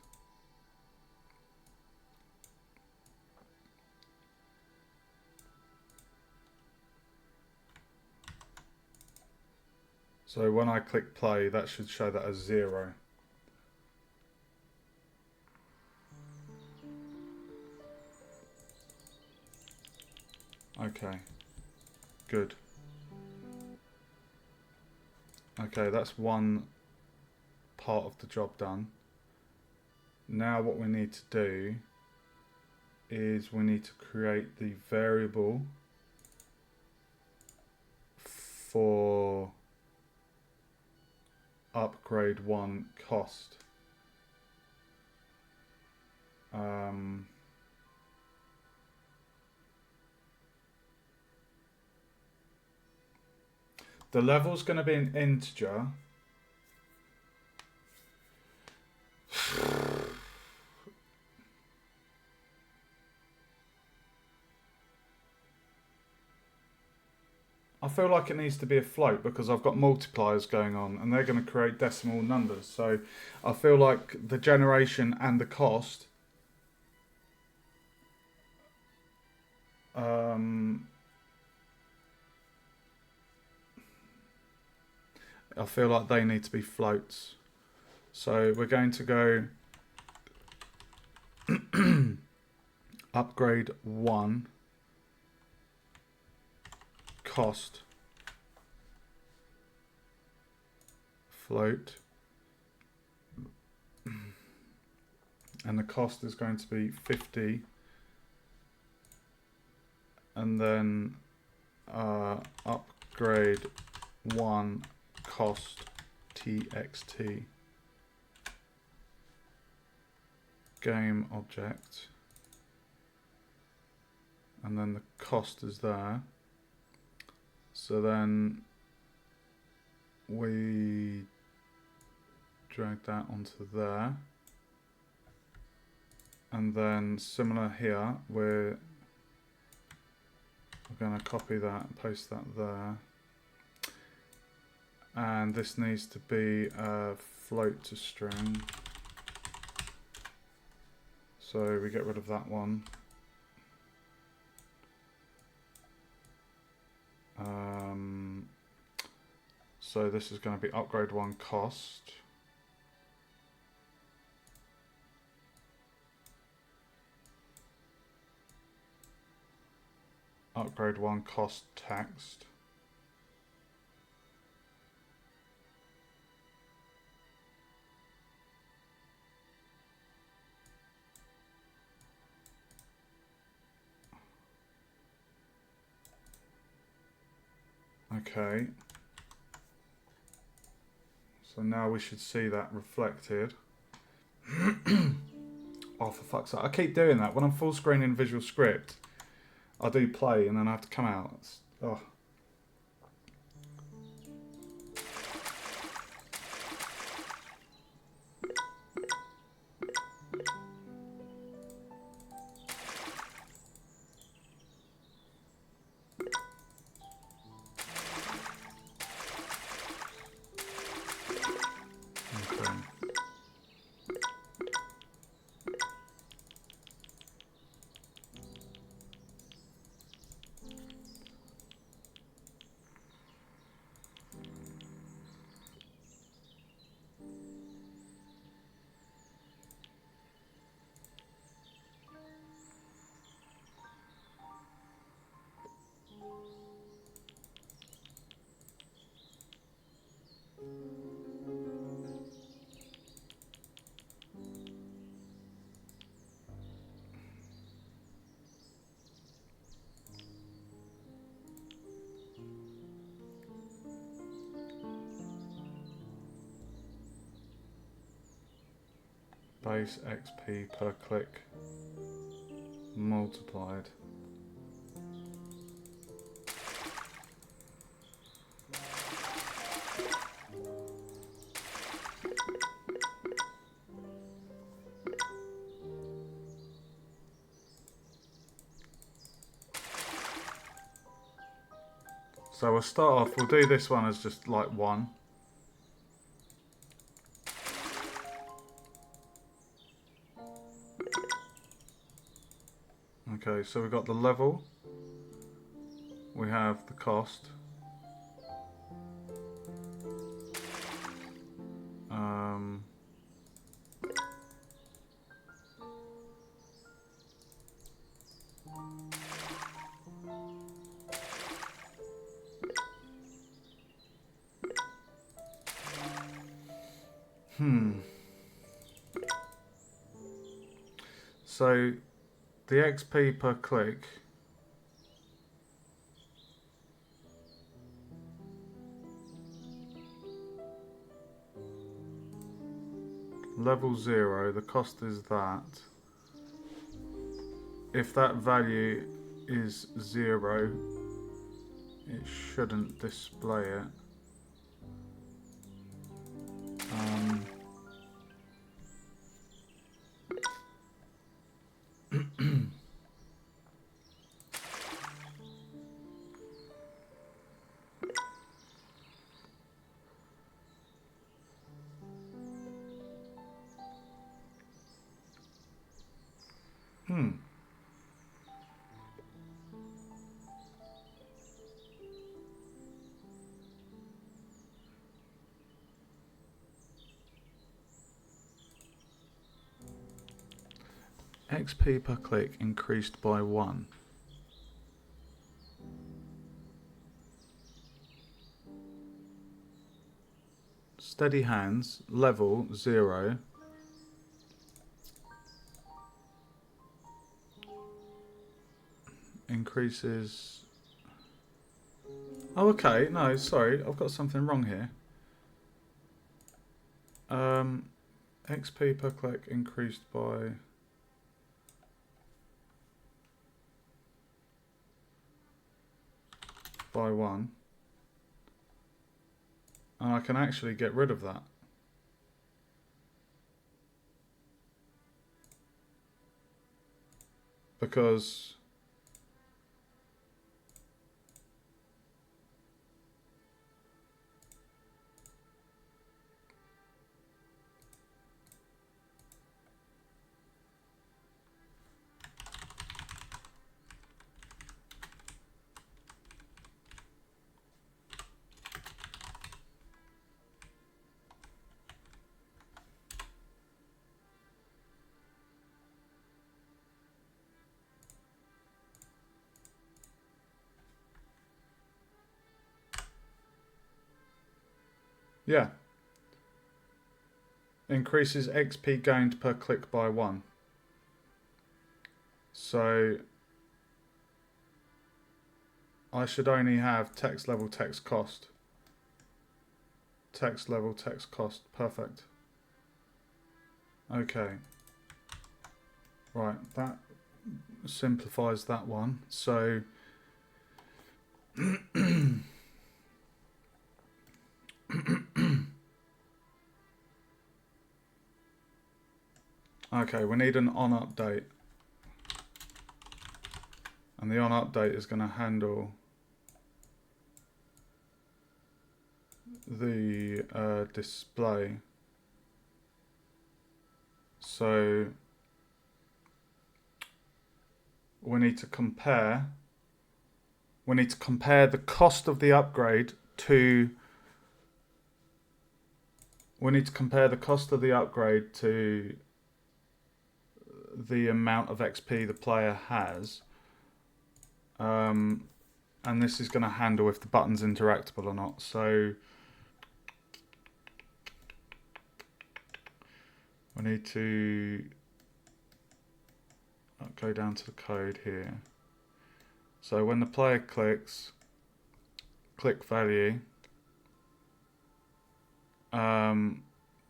So when I click play, that should show that as 0. Okay, good. Okay, that's one part of the job done. Now what we need to do is we need to create the variable for upgrade 1 cost. The level's going to be an integer. I feel like it needs to be a float because I've got multipliers going on and they're going to create decimal numbers. So I feel like the generation and the cost I feel like they need to be floats. So we're going to go upgrade 1 cost float, and the cost is going to be 50, and then upgrade 1 cost txt game object, and then the cost is there. So then we drag that onto there, and then similar here, we're going to copy that and paste that there, and this needs to be a float to string, so we get rid of that one. So this is going to be upgrade 1 cost, upgrade 1 cost text, okay. So now we should see that reflected. Oh, for fuck's sake. I keep doing that. When I'm full screen in Visual Script, I do play and then I have to come out. Oh. Okay. Base XP per click multiplied. So we'll start off, we'll do this one as just like 1. Okay, so we've got the level, we have the cost, so the XP per click level 0, the cost is that. If that value is 0, it shouldn't display it. XP per click increased by 1. Steady hands, level 0. Increases... Oh, okay. No, sorry. I've got something wrong here. XP per click increased by... by 1. And I can actually get rid of that. Because... yeah. Increases XP gained per click by 1. So I should only have text level, text cost. Text level, text cost. Perfect. Okay. Right, that simplifies that one. So okay, we need an on update. And the on update is going to handle the display. So we need to compare the cost of the upgrade to the amount of XP the player has. And this is going to handle if the button's interactable or not. So we need to go down to the code here. So when the player clicks, click value.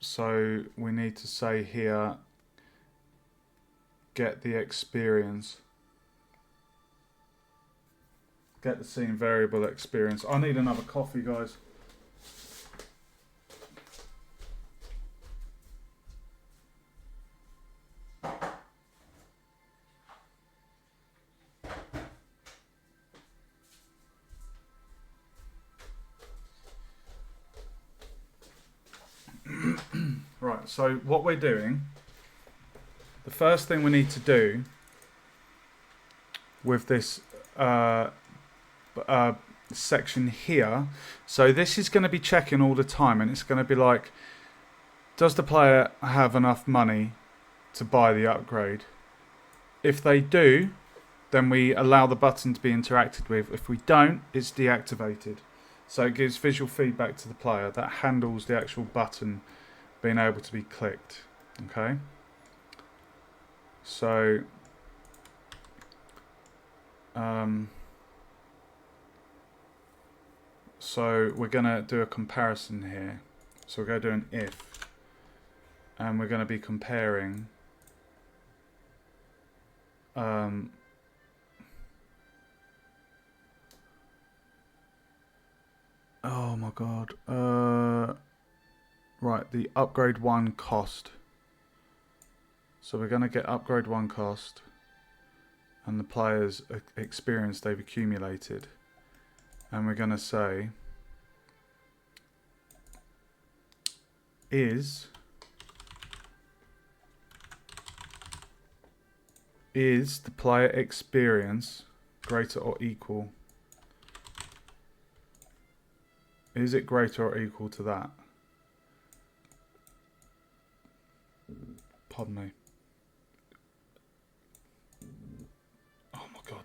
So we need to say here, get the experience. Get the scene variable experience. I need another coffee, guys. Right, so what we're doing, the first thing we need to do with this section here, so this is going to be checking all the time, and it's going to be like, does the player have enough money to buy the upgrade? If they do, then we allow the button to be interacted with. If we don't, it's deactivated. So it gives visual feedback to the player that handles the actual button being able to be clicked. Okay, so so we're going to do a comparison here. So we're going to do an if, and we're going to be comparing oh my god, right, the upgrade 1 cost. So we're going to get upgrade 1 cost and the player's experience they've accumulated, and we're going to say is the player experience greater or equal? Is it greater or equal to that? Pardon me.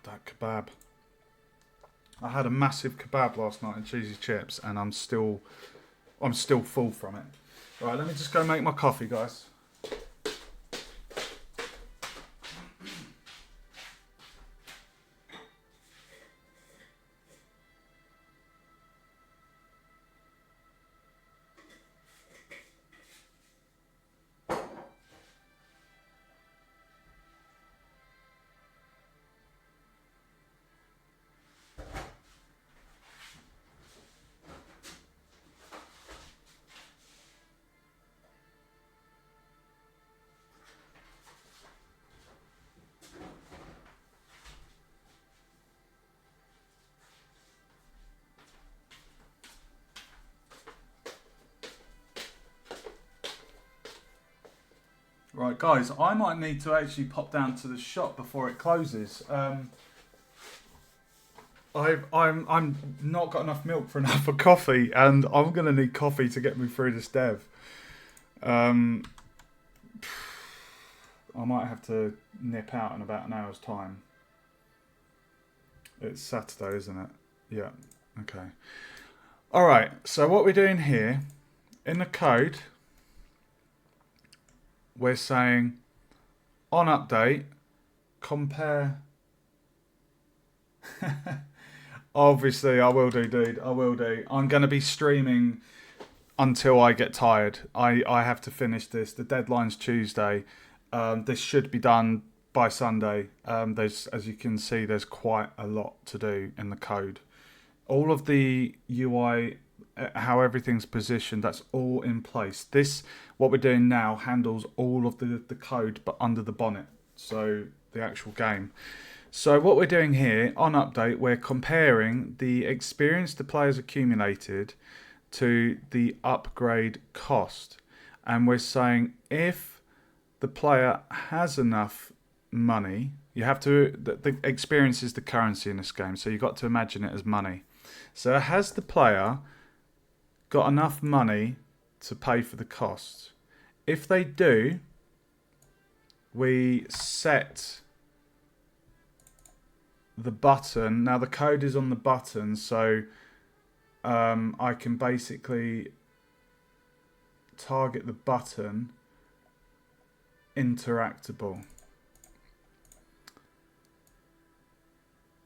that kebab. I had a massive kebab last night and cheesy chips, and I'm still full from it. Right, let me just go make my coffee, guys. Right, guys, I might need to actually pop down to the shop before it closes. I'm not got enough milk for another coffee, and I'm gonna need coffee to get me through this dev. I might have to nip out in about an hour's time. It's Saturday, isn't it? Yeah. Okay. All right. So what we're doing here in the code, we're saying on update, compare. Obviously, I will do, dude. I will do. I'm going to be streaming until I get tired. I have to finish this. The deadline's Tuesday. This should be done by Sunday. There's, as you can see, there's quite a lot to do in the code. All of the UI, how everything's positioned, that's all in place. This, what we're doing now, handles all of the code, but under the bonnet. So the actual game. So what we're doing here on update, we're comparing the experience the players accumulated to the upgrade cost. And we're saying if the player has enough money, you have to, the experience is the currency in this game, so you've got to imagine it as money. So has the player got enough money to pay for the cost? If they do, we set the button. Now the code is on the button, so I can basically target the button interactable.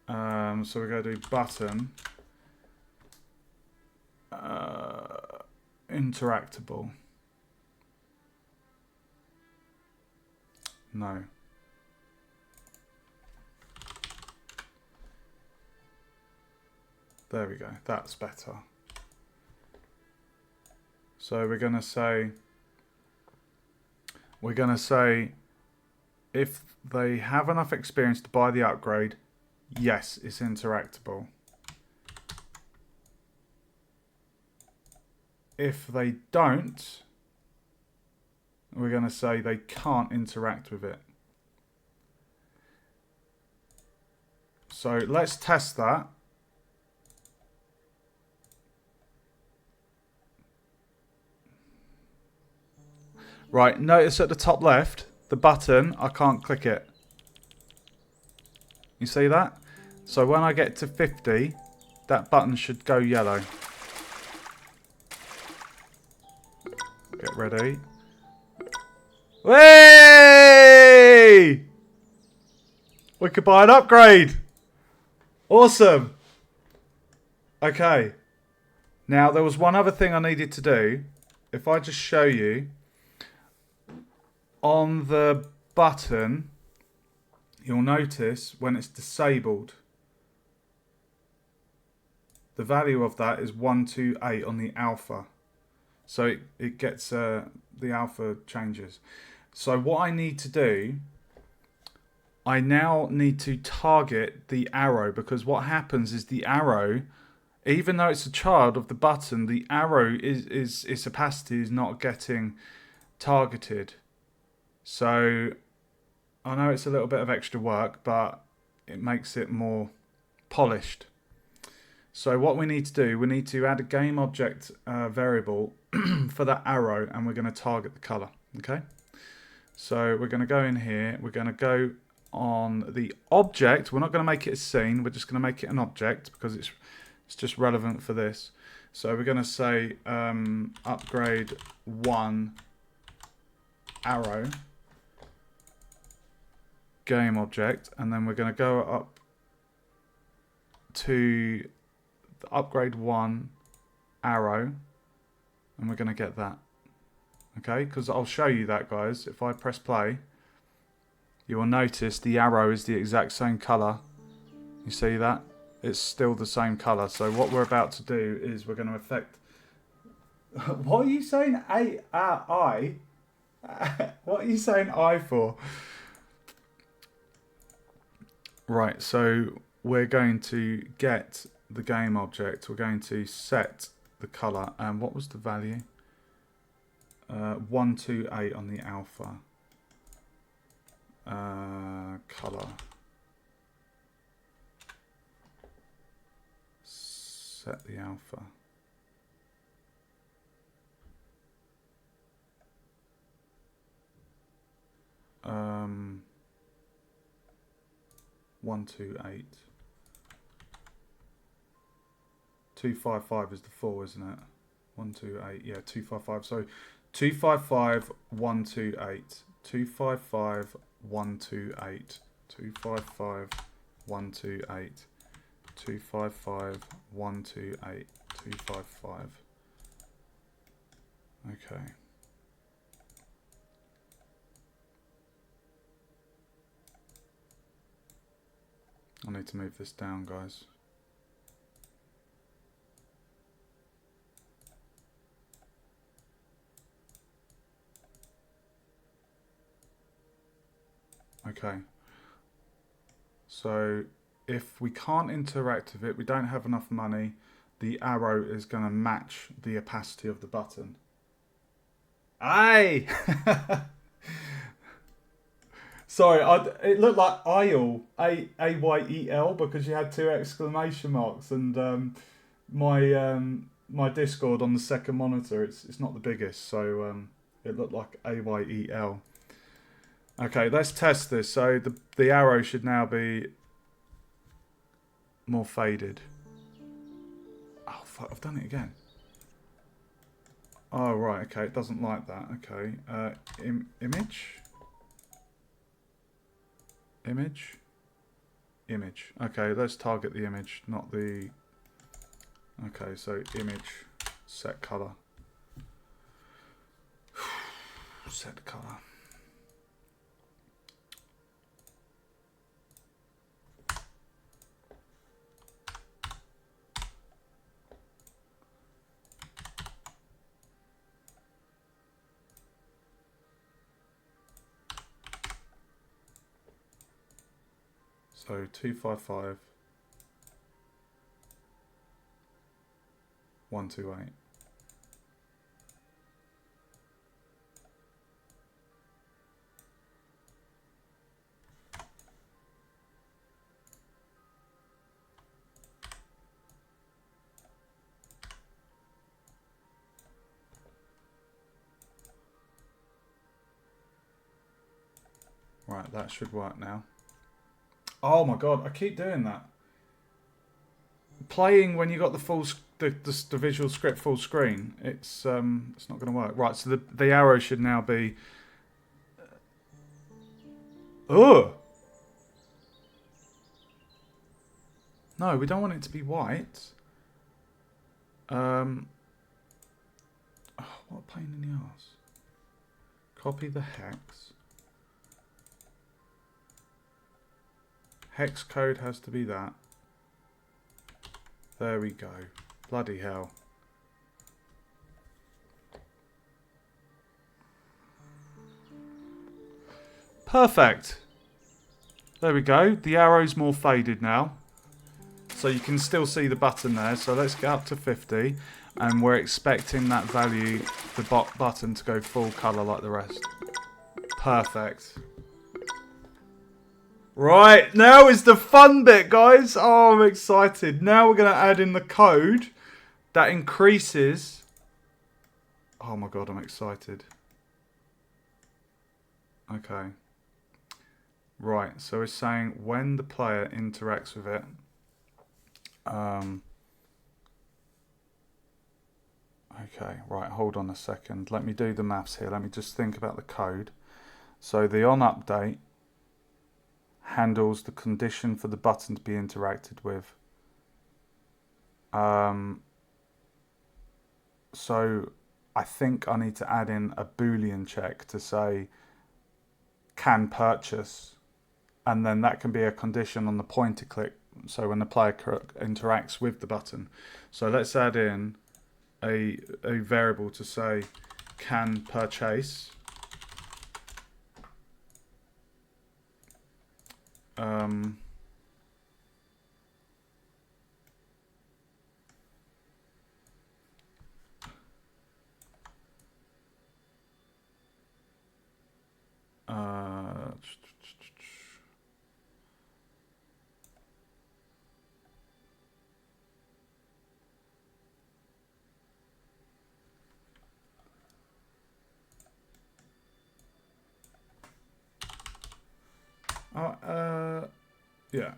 So we're going to do button interactable. No. There we go. That's better. So we're going to say if they have enough experience to buy the upgrade, yes, it's interactable. If they don't, we're going to say they can't interact with it. So let's test that. Right, notice at the top left, the button, I can't click it. You see that? So when I get to 50, that button should go yellow. Get ready. Hey! We could buy an upgrade. Awesome. Okay. Now, there was one other thing I needed to do. If I just show you, on the button, you'll notice when it's disabled, the value of that is 128 on the alpha. So it gets, the alpha changes. So what I need to do, I now need to target the arrow, because what happens is the arrow, even though it's a child of the button, the arrow is its opacity is not getting targeted. So I know it's a little bit of extra work, but it makes it more polished. So what we need to do, we need to add a game object variable for that arrow, and we're going to target the color. Okay. So we're going to go in here. We're going to go on the object. We're not going to make it a scene. We're just going to make it an object because it's just relevant for this. So we're going to say upgrade 1 arrow game object, and then we're going to go up to the upgrade 1 arrow, and we're going to get that. Okay, because I'll show you that, guys. If I press play, you will notice the arrow is the exact same color. You see that? It's still the same color. So what we're about to do is we're going to affect... What are you saying I? What are you saying I for? Right, so we're going to get the game object. We're going to set the color. And what was the value? 128 on the alpha. Color. Set the alpha. Um, 128. 255 is the 4, isn't it? 128. Yeah, 255. So 255 128. 255 128. 255 128. 255 128. 255. Okay. I need to move this down, guys. Okay. So if we can't interact with it, we don't have enough money, the arrow is going to match the opacity of the button. Aye! Sorry, it looked like Ayel, A-Y-E-L, because you had 2 exclamation marks, and my Discord on the second monitor, it's not the biggest, so it looked like A-Y-E-L. Okay, let's test this. So the arrow should now be more faded. Oh fuck, I've done it again. Oh right, okay, it doesn't like that. Okay, image. Okay, let's target the image, not the... Okay, so image, set color. Set color. So 255 128. Right, that should work now. Oh my god, I keep doing that. Playing when you got the full the visual script full screen, it's not going to work. Right, so the arrow should now be. Oh. No, we don't want it to be white. Oh, what a pain in the arse. Copy the hex. Hex code has to be that. There we go. Bloody hell. Perfect. There we go. The arrow's more faded now. So you can still see the button there. So let's get up to 50. And we're expecting that value, the button, to go full colour like the rest. Perfect. Right, now is the fun bit, guys. Oh, I'm excited. Now we're going to add in the code that increases. Oh my god, I'm excited. Okay. Right, so it's saying when the player interacts with it, okay, right, hold on a second. Let me do the maths here. Let me just think about the code. So the on update handles the condition for the button to be interacted with. So I think I need to add in a Boolean check to say can purchase, and then that can be a condition on the pointer click, so when the player interacts with the button. So let's add in a variable to say can purchase. Yeah.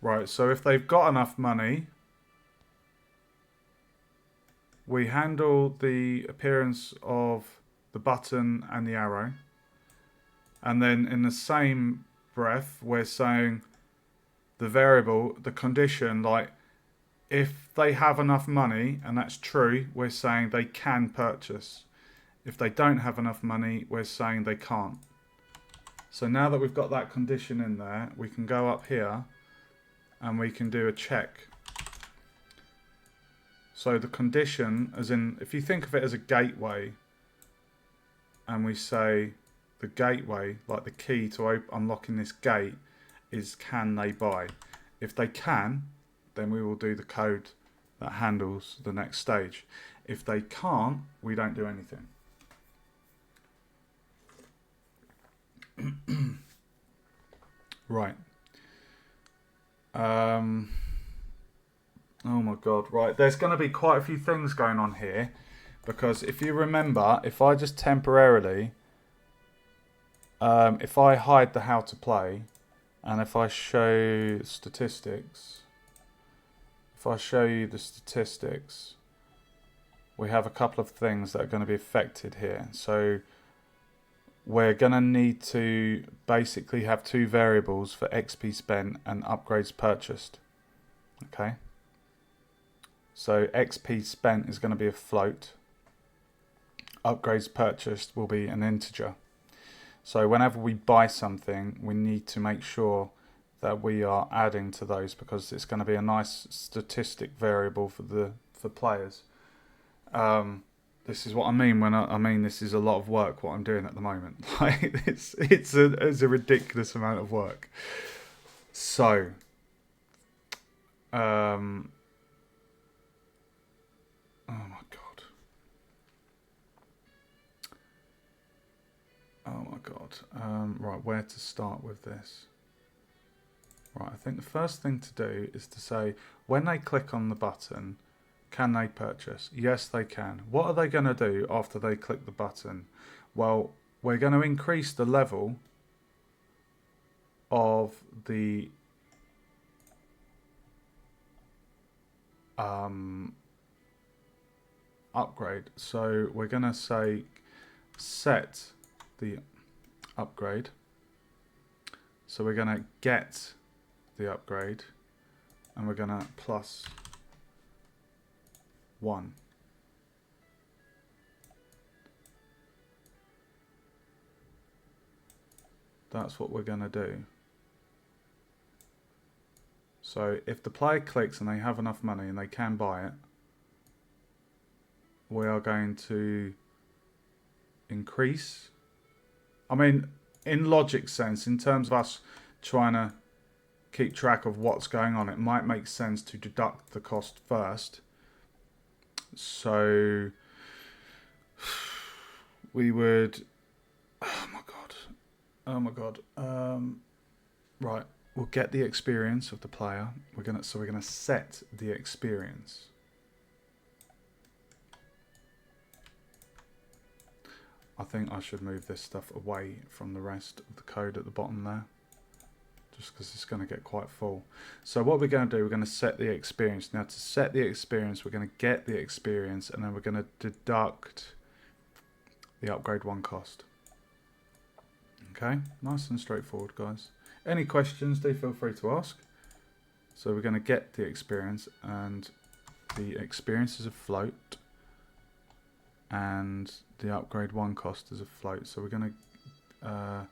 Right, so if they've got enough money, we handle the appearance of the button and the arrow. And then in the same breath, we're saying the variable, the condition, like if they have enough money, and that's true, we're saying they can purchase. If they don't have enough money, we're saying they can't. So now that we've got that condition in there, we can go up here and we can do a check. So the condition, as in, if you think of it as a gateway, and we say the gateway, like the key to unlocking this gate, is can they buy? If they can, then we will do the code that handles the next stage. If they can't, we don't do anything. Right. Oh my god, right. There's going to be quite a few things going on here, because if you remember, if I just temporarily, if I hide the how to play, and if I show statistics, if I show you the statistics, we have a couple of things that are going to be affected here. So we're going to need to basically have two variables for XP spent and upgrades purchased. Okay. So XP spent is going to be a float. Upgrades purchased will be an integer. So whenever we buy something, we need to make sure that we are adding to those, because it's going to be a nice statistic variable for players. This is what I mean when I mean this is a lot of work what I'm doing at the moment. Like it's a ridiculous amount of work. So oh my god. Oh my god. Right, where to start with this? Right, I think the first thing to do is to say when they click on the button, can they purchase? Yes, they can. What are they going to do after they click the button? Well, we're going to increase the level of the upgrade. So we're going to say set the upgrade. So we're going to get the upgrade, and we're going to plus 1. That's what we're going to do. So if the player clicks and they have enough money and they can buy it, we are going to increase. I mean, in logic sense, in terms of us trying to keep track of what's going on, it might make sense to deduct the cost first. So we would. Oh my god. Oh my god. Right. We'll get the experience of the player. We're gonna set the experience. I think I should move this stuff away from the rest of the code at the bottom there, just because it's going to get quite full. So what we're going to do, we're going to set the experience. Now to set the experience, we're going to get the experience, and then we're going to deduct the upgrade 1 cost. Okay, nice and straightforward, guys. Any questions, do feel free to ask. So we're going to get the experience, and the experience is a float, and the upgrade 1 cost is a float. So we're going to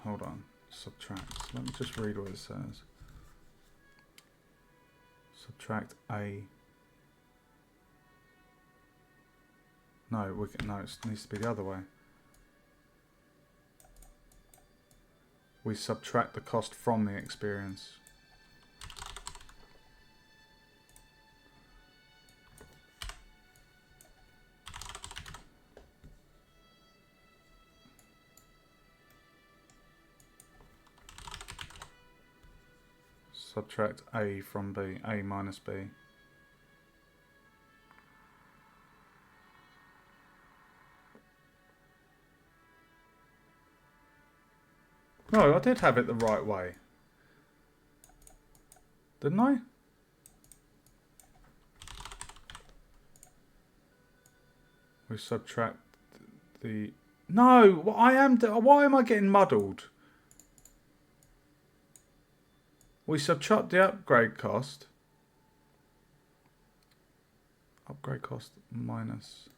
hold on, subtract. Let me just read what it says. Subtract A. No, it needs to be the other way. We subtract the cost from the experience. Subtract A from B, A minus B. No, I did have it the right way. Didn't I? We subtract the... No, why am I getting muddled? We subtract the upgrade cost. Upgrade cost minus...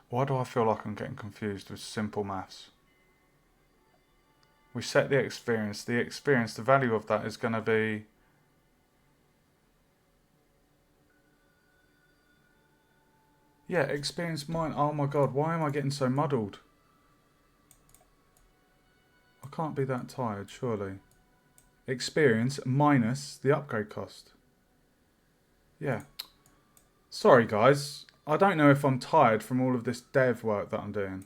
Why do I feel like I'm getting confused with simple maths? We set the experience. The value of that is going to be... Yeah, experience mine. Oh my god, why am I getting so muddled? I can't be that tired, surely. Experience minus the upgrade cost. Yeah. Sorry, guys. I don't know if I'm tired from all of this dev work that I'm doing.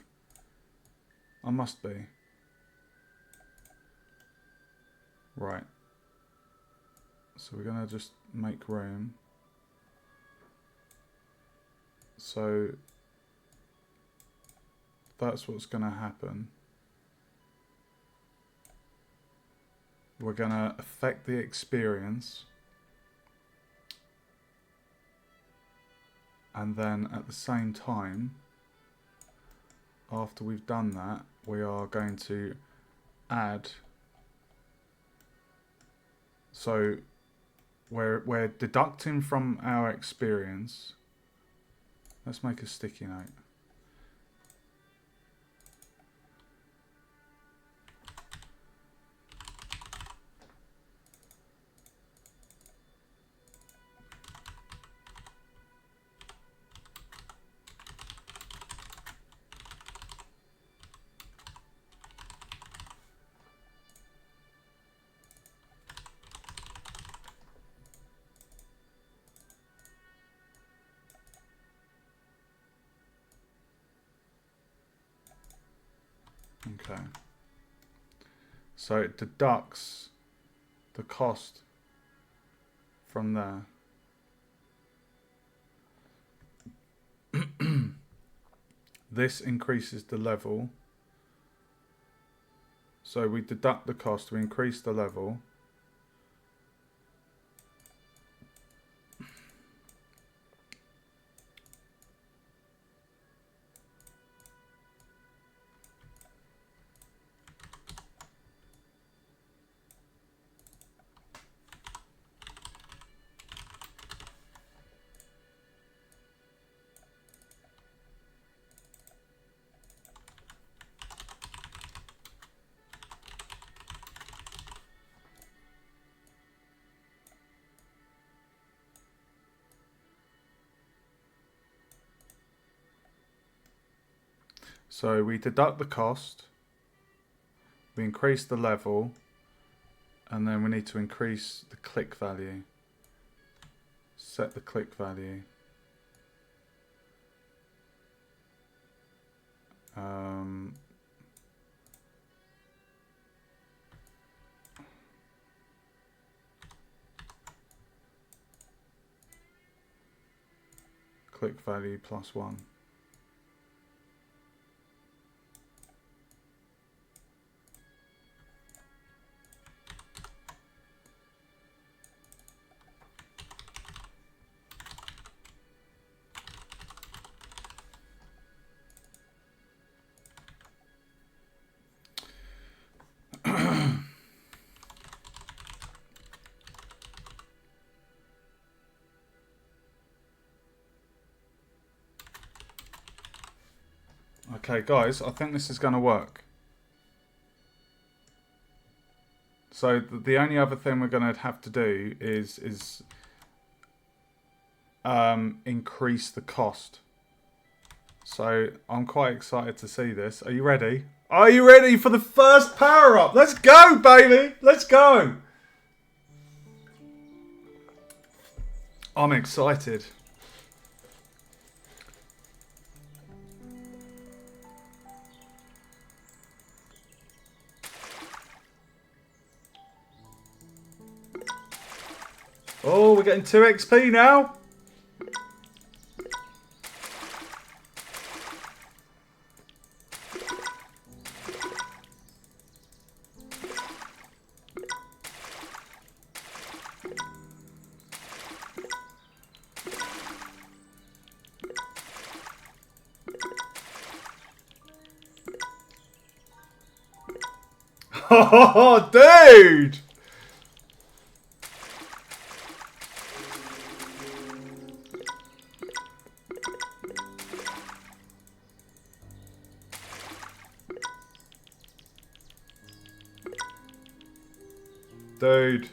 I must be. Right. So we're going to just make room. So that's what's going to happen. We're going to affect the experience. And then at the same time, after we've done that, we are going to add. So we're deducting from our experience. Let's make a sticky note. Okay. So it deducts the cost from there. This increases the level. So we deduct the cost, we increase the level. So we deduct the cost, we increase the level, and then we need to increase the click value. Set the click value. Click value +1. Okay, guys, I think this is going to work. So the only other thing we're going to have to do is increase the cost. So I'm quite excited to see this. Are you ready? Are you ready for the first power up? Let's go, baby. Let's go. I'm excited. Oh, we're getting 2 XP now. Oh, dude! Dude.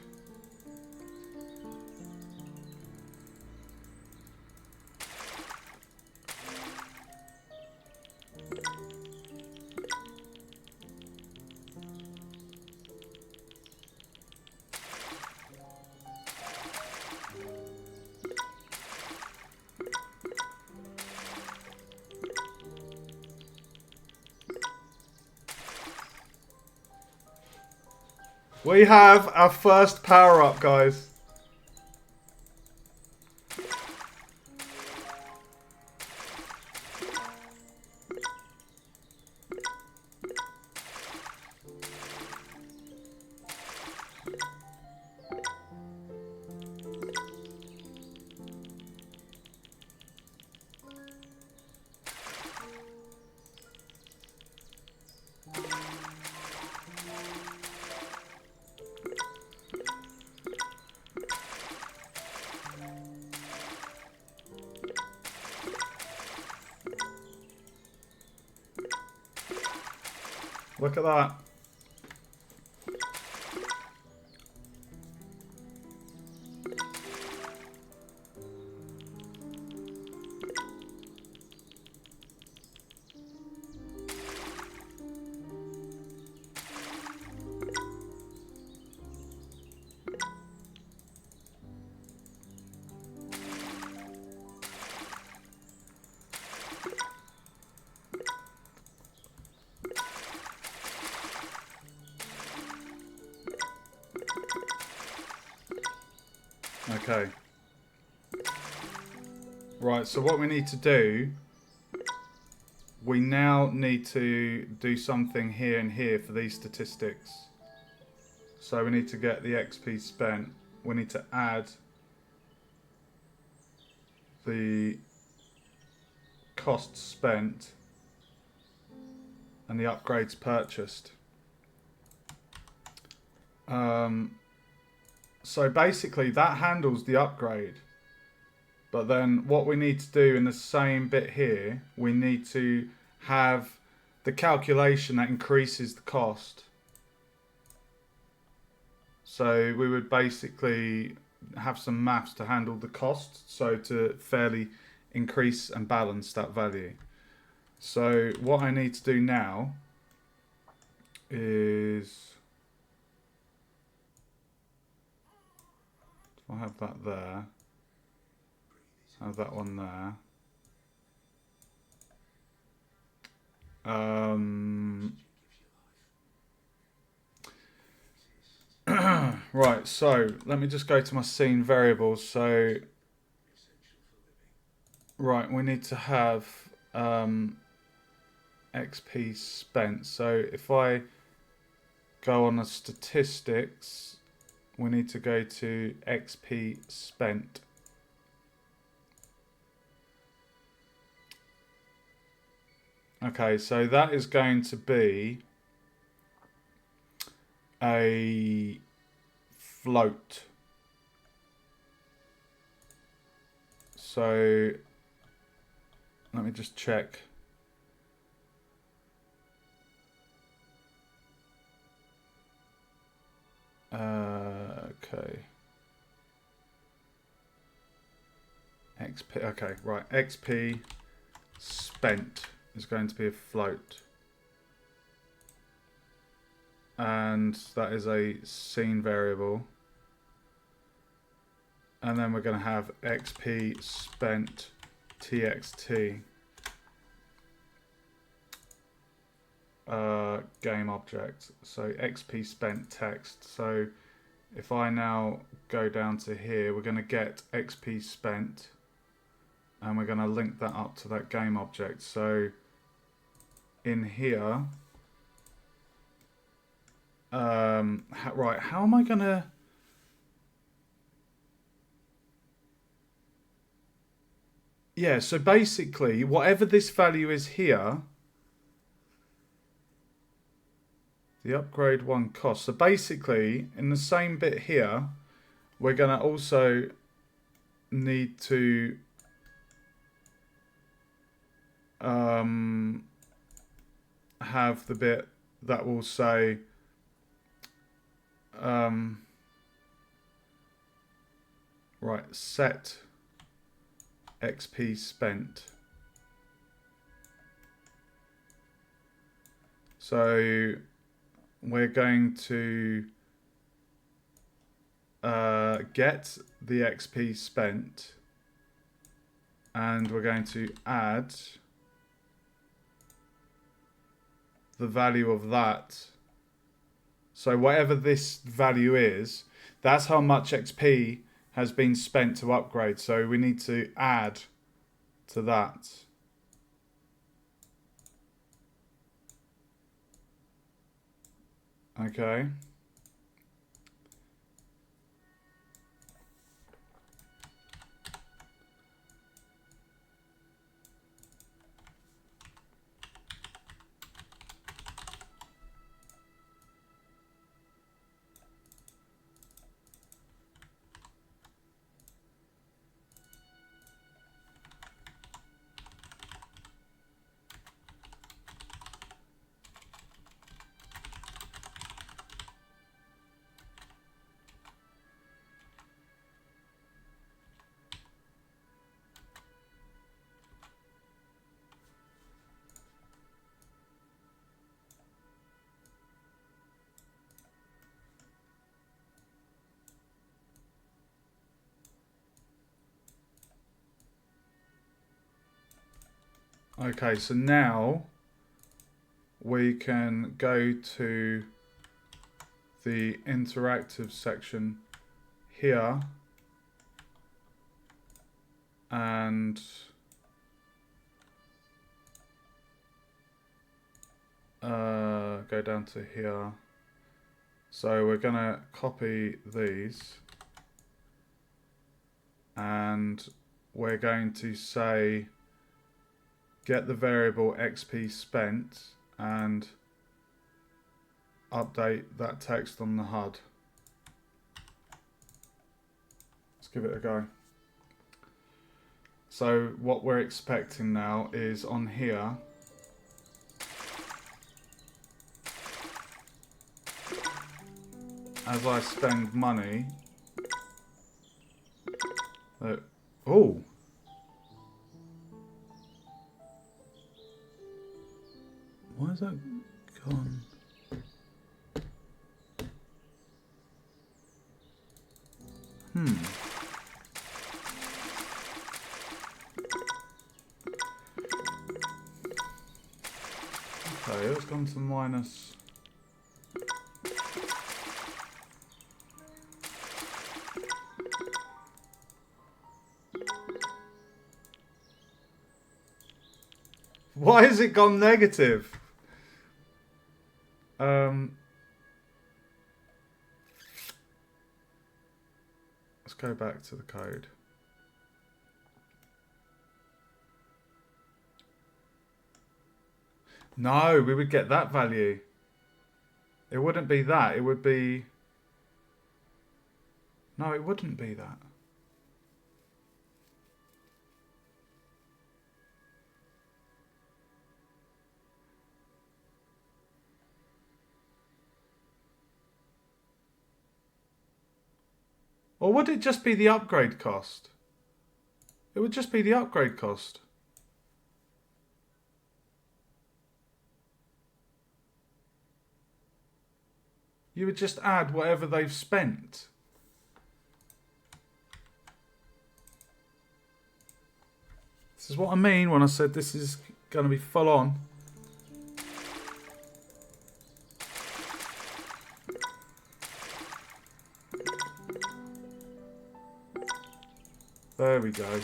We have our first power up, guys. Look at that. Okay. Right, so what we need to do, we now need to do something here and here for these statistics. So we need to get the XP spent. We need to add the costs spent and the upgrades purchased. So basically that handles the upgrade. But then what we need to do in the same bit here, we need to have the calculation that increases the cost. So we would basically have some maths to handle the cost, so to fairly increase and balance that value. So what I need to do now is, I'll have that there, have that one there. Right, so let me just go to my scene variables. So, right, we need to have XP spent. So if I go on the statistics, we need to go to XP spent. Okay, so that is going to be a float. So let me just check. Okay. XP. Okay, right. XP spent is going to be a float. And that is a scene variable. And then we're going to have XP spent TXT. Game object. So XP spent text. So if I now go down to here, we're going to get XP spent. And we're going to link that up to that game object. So in here, right, how am I going to... Yeah, so basically, whatever this value is here, the upgrade one cost. So basically, in the same bit here, we're going to also need to have the bit that will say right, set XP spent. So we're going to get the XP spent, and we're going to add the value of that. So whatever this value is, that's how much XP has been spent to upgrade. So we need to add to that. Okay. Okay, so now we can go to the interactive section here and go down to here. So we're going to copy these and we're going to say get the variable XP spent and update that text on the HUD. Let's give it a go. So what we're expecting now is on here, as I spend money, oh, Why is that gone? Okay, it's gone to minus. Why has it gone negative? Let's go back to the code. No, we would get that value. It wouldn't be that. It would be... No, it wouldn't be that. Or would it just be the upgrade cost? It would just be the upgrade cost. You would just add whatever they've spent. This is what I mean when I said this is going to be full on. There we go.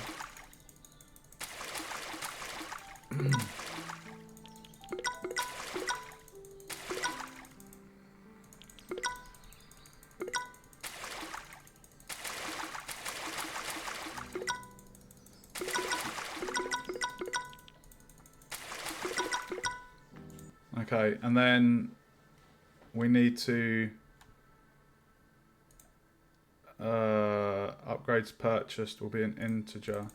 Okay, and then we need to upgrades purchased will be an integer.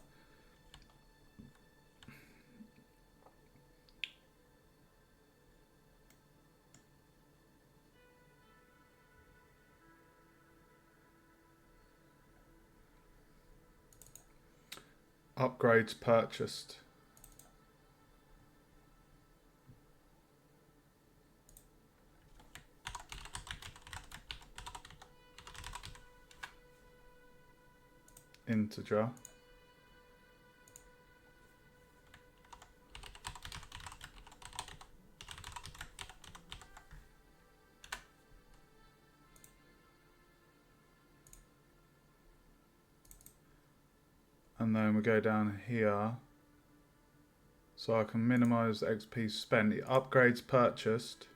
Upgrades purchased. Integer. And then we go down here. So I can minimize XP spent. The upgrades purchased.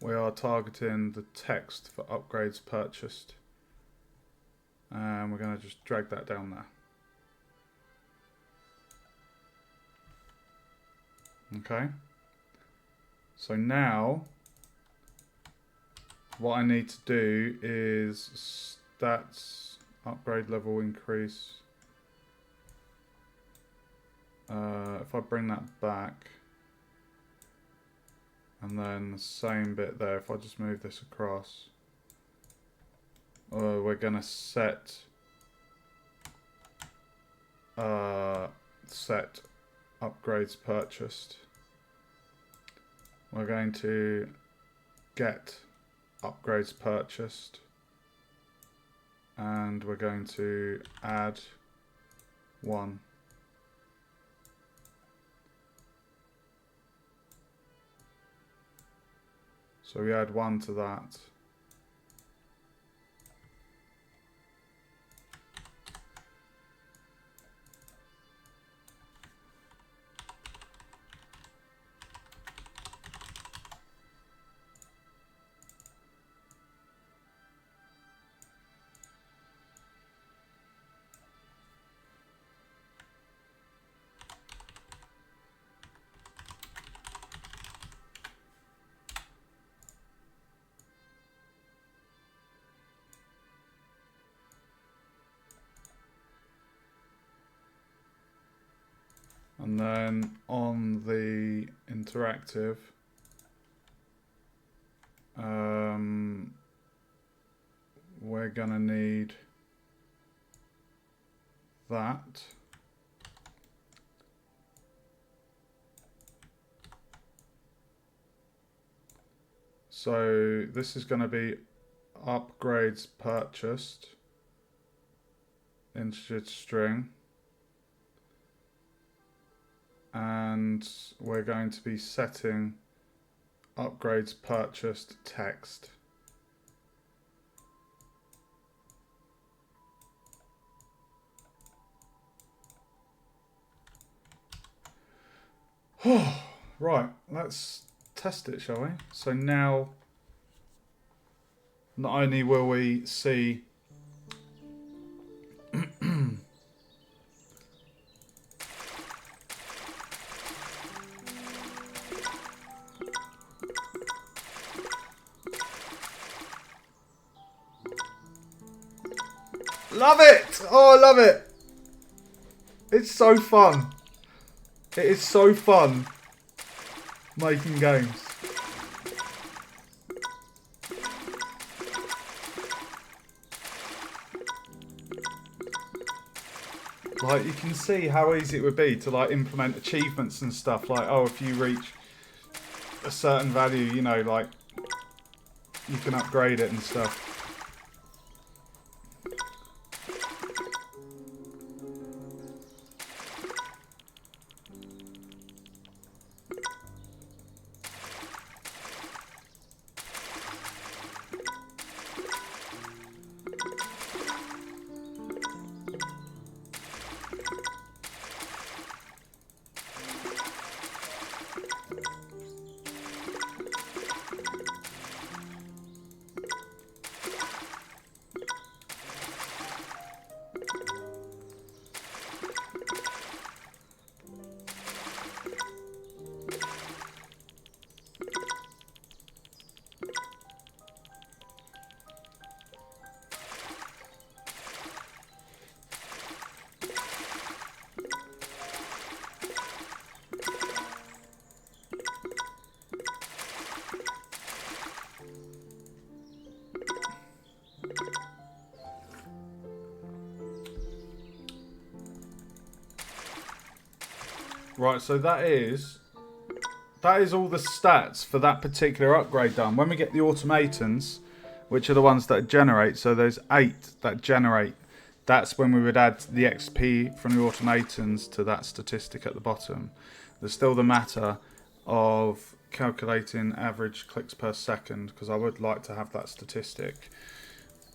We are targeting the text for upgrades purchased. And we're going to just drag that down there. Okay. So now, what I need to do is stats, upgrade level increase. If I bring that back, and then the same bit there, if I just move this across. We're going to set upgrades purchased. We're going to get upgrades purchased, and we're going to add 1. So we add 1 to that. And then on the interactive, we're going to need that. So this is going to be upgrades purchased, integer string, and we're going to be setting upgrades purchased text. Right, let's test it, shall we? So now, not only will we see love it! Oh, I love it! It's so fun. It is so fun making games. Like, you can see how easy it would be to like implement achievements and stuff. Like, oh, if you reach a certain value, you know, like you can upgrade it and stuff. Right, so that is all the stats for that particular upgrade done. When we get the automatons, which are the ones that generate, so there's 8 that generate, that's when we would add the XP from the automatons to that statistic at the bottom. There's still the matter of calculating average clicks per second, because I would like to have that statistic.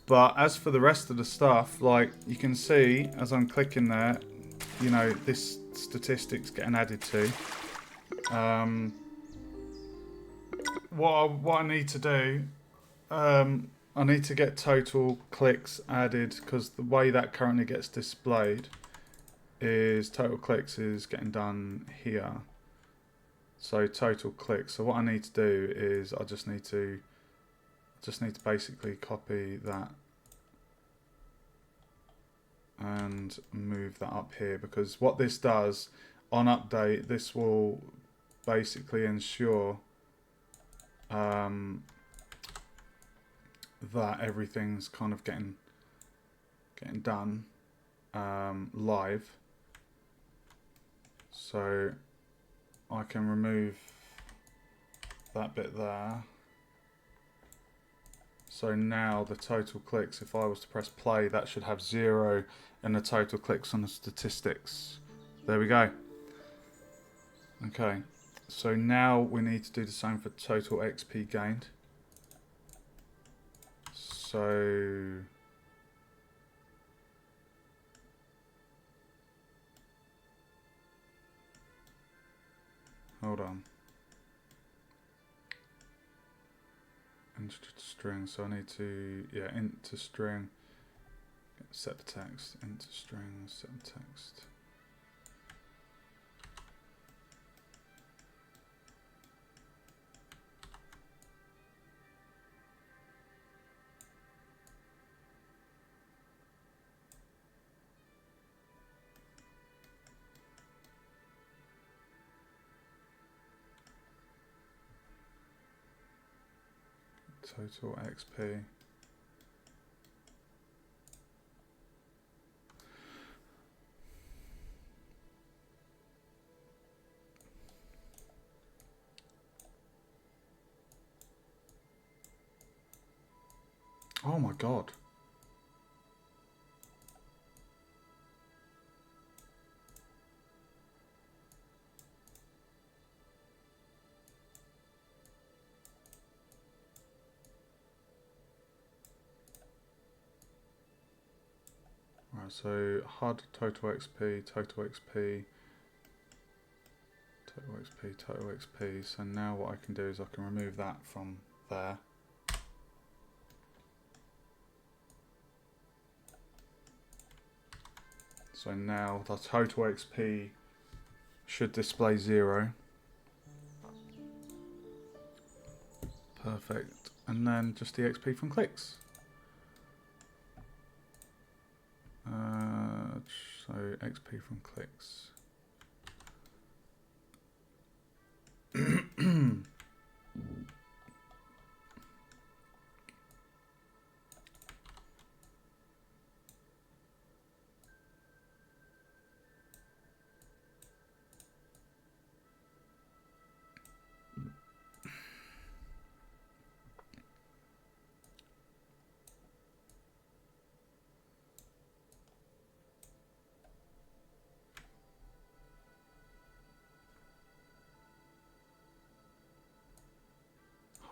But as for the rest of the stuff, like you can see as I'm clicking there, you know, this statistic's getting added to. What I need to do, I need to get total clicks added, because the way that currently gets displayed is total clicks is getting done here. So total clicks. So what I need to do is I just need to basically copy that and move that up here, because what this does on update, this will basically ensure that everything's kind of getting done live. So I can remove that bit there. So now the total clicks, if I was to press play, that should have 0 in the total clicks on the statistics. There we go. Okay, so now we need to do the same for total XP gained. So hold on. Int string, so I need to, yeah, int to string, set the text, int to string, set the text. Total XP. Oh my god. Right, so HUD, total XP, total XP, total XP, total XP. So now what I can do is I can remove that from there. So now the total XP should display 0. Perfect. And then just the XP from clicks. So XP from clicks.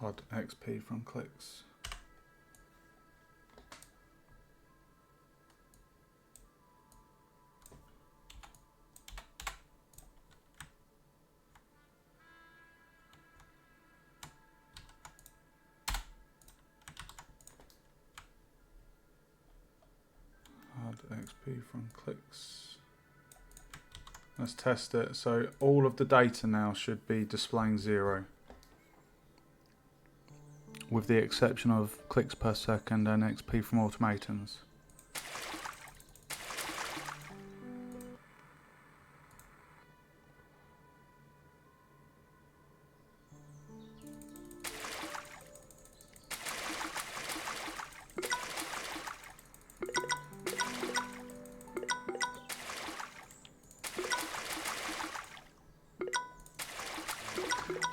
HUD XP from clicks. HUD XP from clicks. Let's test it. So all of the data now should be displaying 0. With the exception of clicks per second and XP from automatons.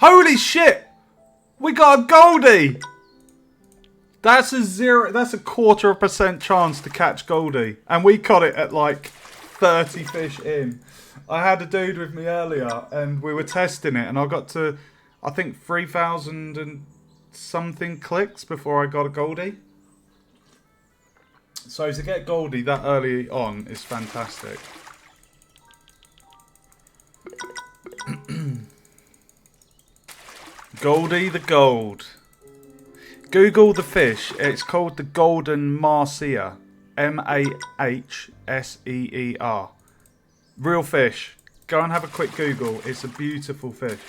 Holy shit! We got a Goldie! That's a 0.25% chance to catch Goldie. And we caught it at like 30 fish in. I had a dude with me earlier and we were testing it and I got to, I think, 3,000 and something clicks before I got a Goldie. So to get Goldie that early on is fantastic. Goldie the gold. Google the fish. It's called the golden mahseer. M-A-H-S-E-E-R. Real fish. Go and have a quick Google. It's a beautiful fish.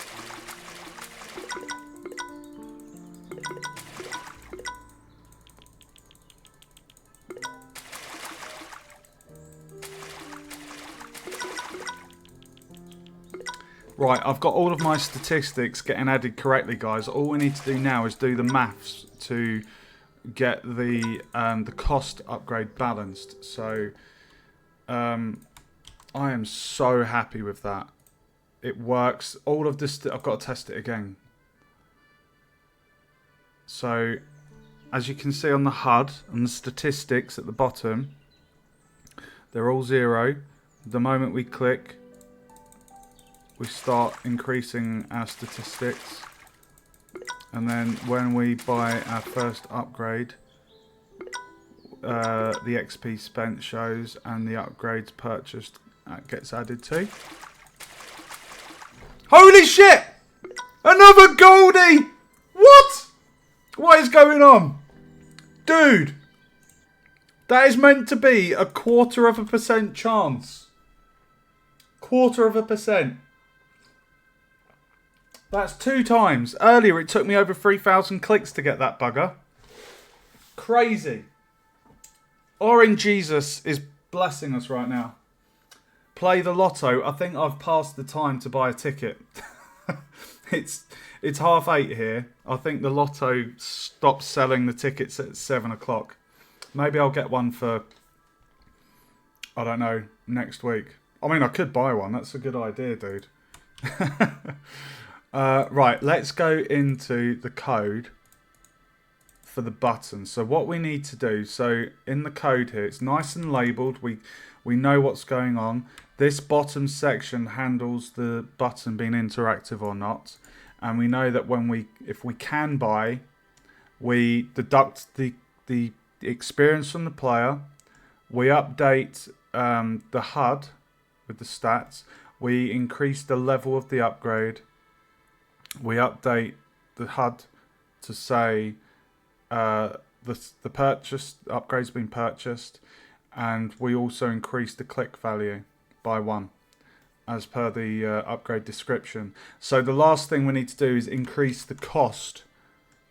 Right, I've got all of my statistics getting added correctly, guys. All we need to do now is do the maths to get the cost upgrade balanced. So I am so happy with that. It works. All of this, I've got to test it again. So as you can see on the HUD and the statistics at the bottom, they're all 0. The moment we click, we start increasing our statistics. And then when we buy our first upgrade, the XP spent shows and the upgrades purchased gets added to. Holy shit! Another Goldie! What? What is going on? Dude! That is meant to be a 0.25% chance. 0.25%. That's 2 times. Earlier it took me over 3,000 clicks to get that bugger. Crazy. Orange Jesus is blessing us right now. Play the lotto. I think I've passed the time to buy a ticket. It's 8:30 here. I think the lotto stops selling the tickets at 7 o'clock. Maybe I'll get one for, I don't know, next week. I mean, I could buy one. That's a good idea, dude. Right, let's go into the code for the button. So what we need to do, so in the code here, it's nice and labeled. We know what's going on. This bottom section handles the button being interactive or not. And we know that if we can buy, we deduct the experience from the player. We update the HUD with the stats. We increase the level of the upgrade. We update the HUD to say the purchase upgrade's been purchased, and we also increase the click value by 1 as per the upgrade description. So the last thing we need to do is increase the cost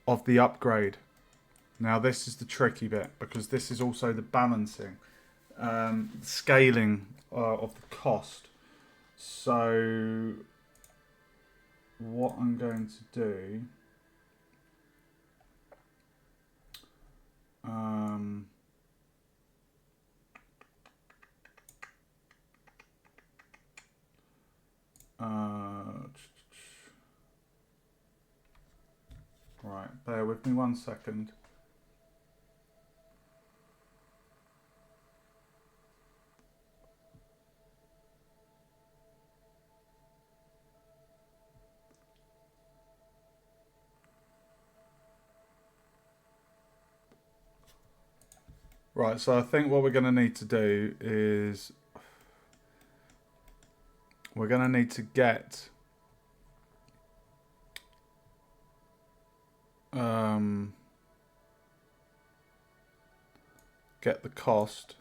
of the upgrade. Now this is the tricky bit, because this is also the balancing, scaling of the cost. So what I'm going to do, right, bear with me 1 second. Right, so I think what we're going to need to do is we're going to need to get the cost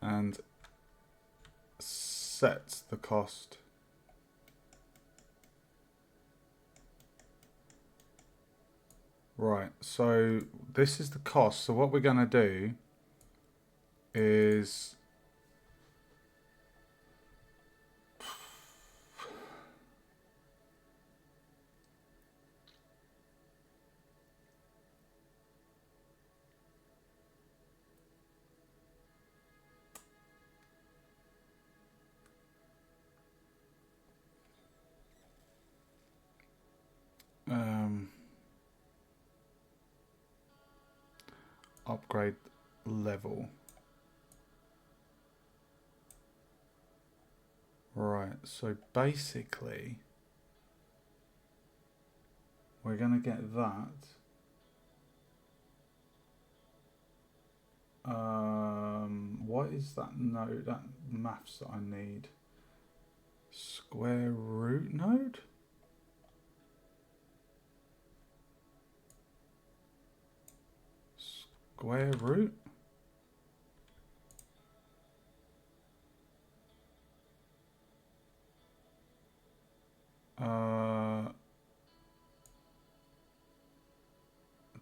and set the cost. Right, so this is the cost. So what we're going to do is upgrade level. Right, so basically we're going to get that. What is that node, that maths that I need? Square root node? Square root?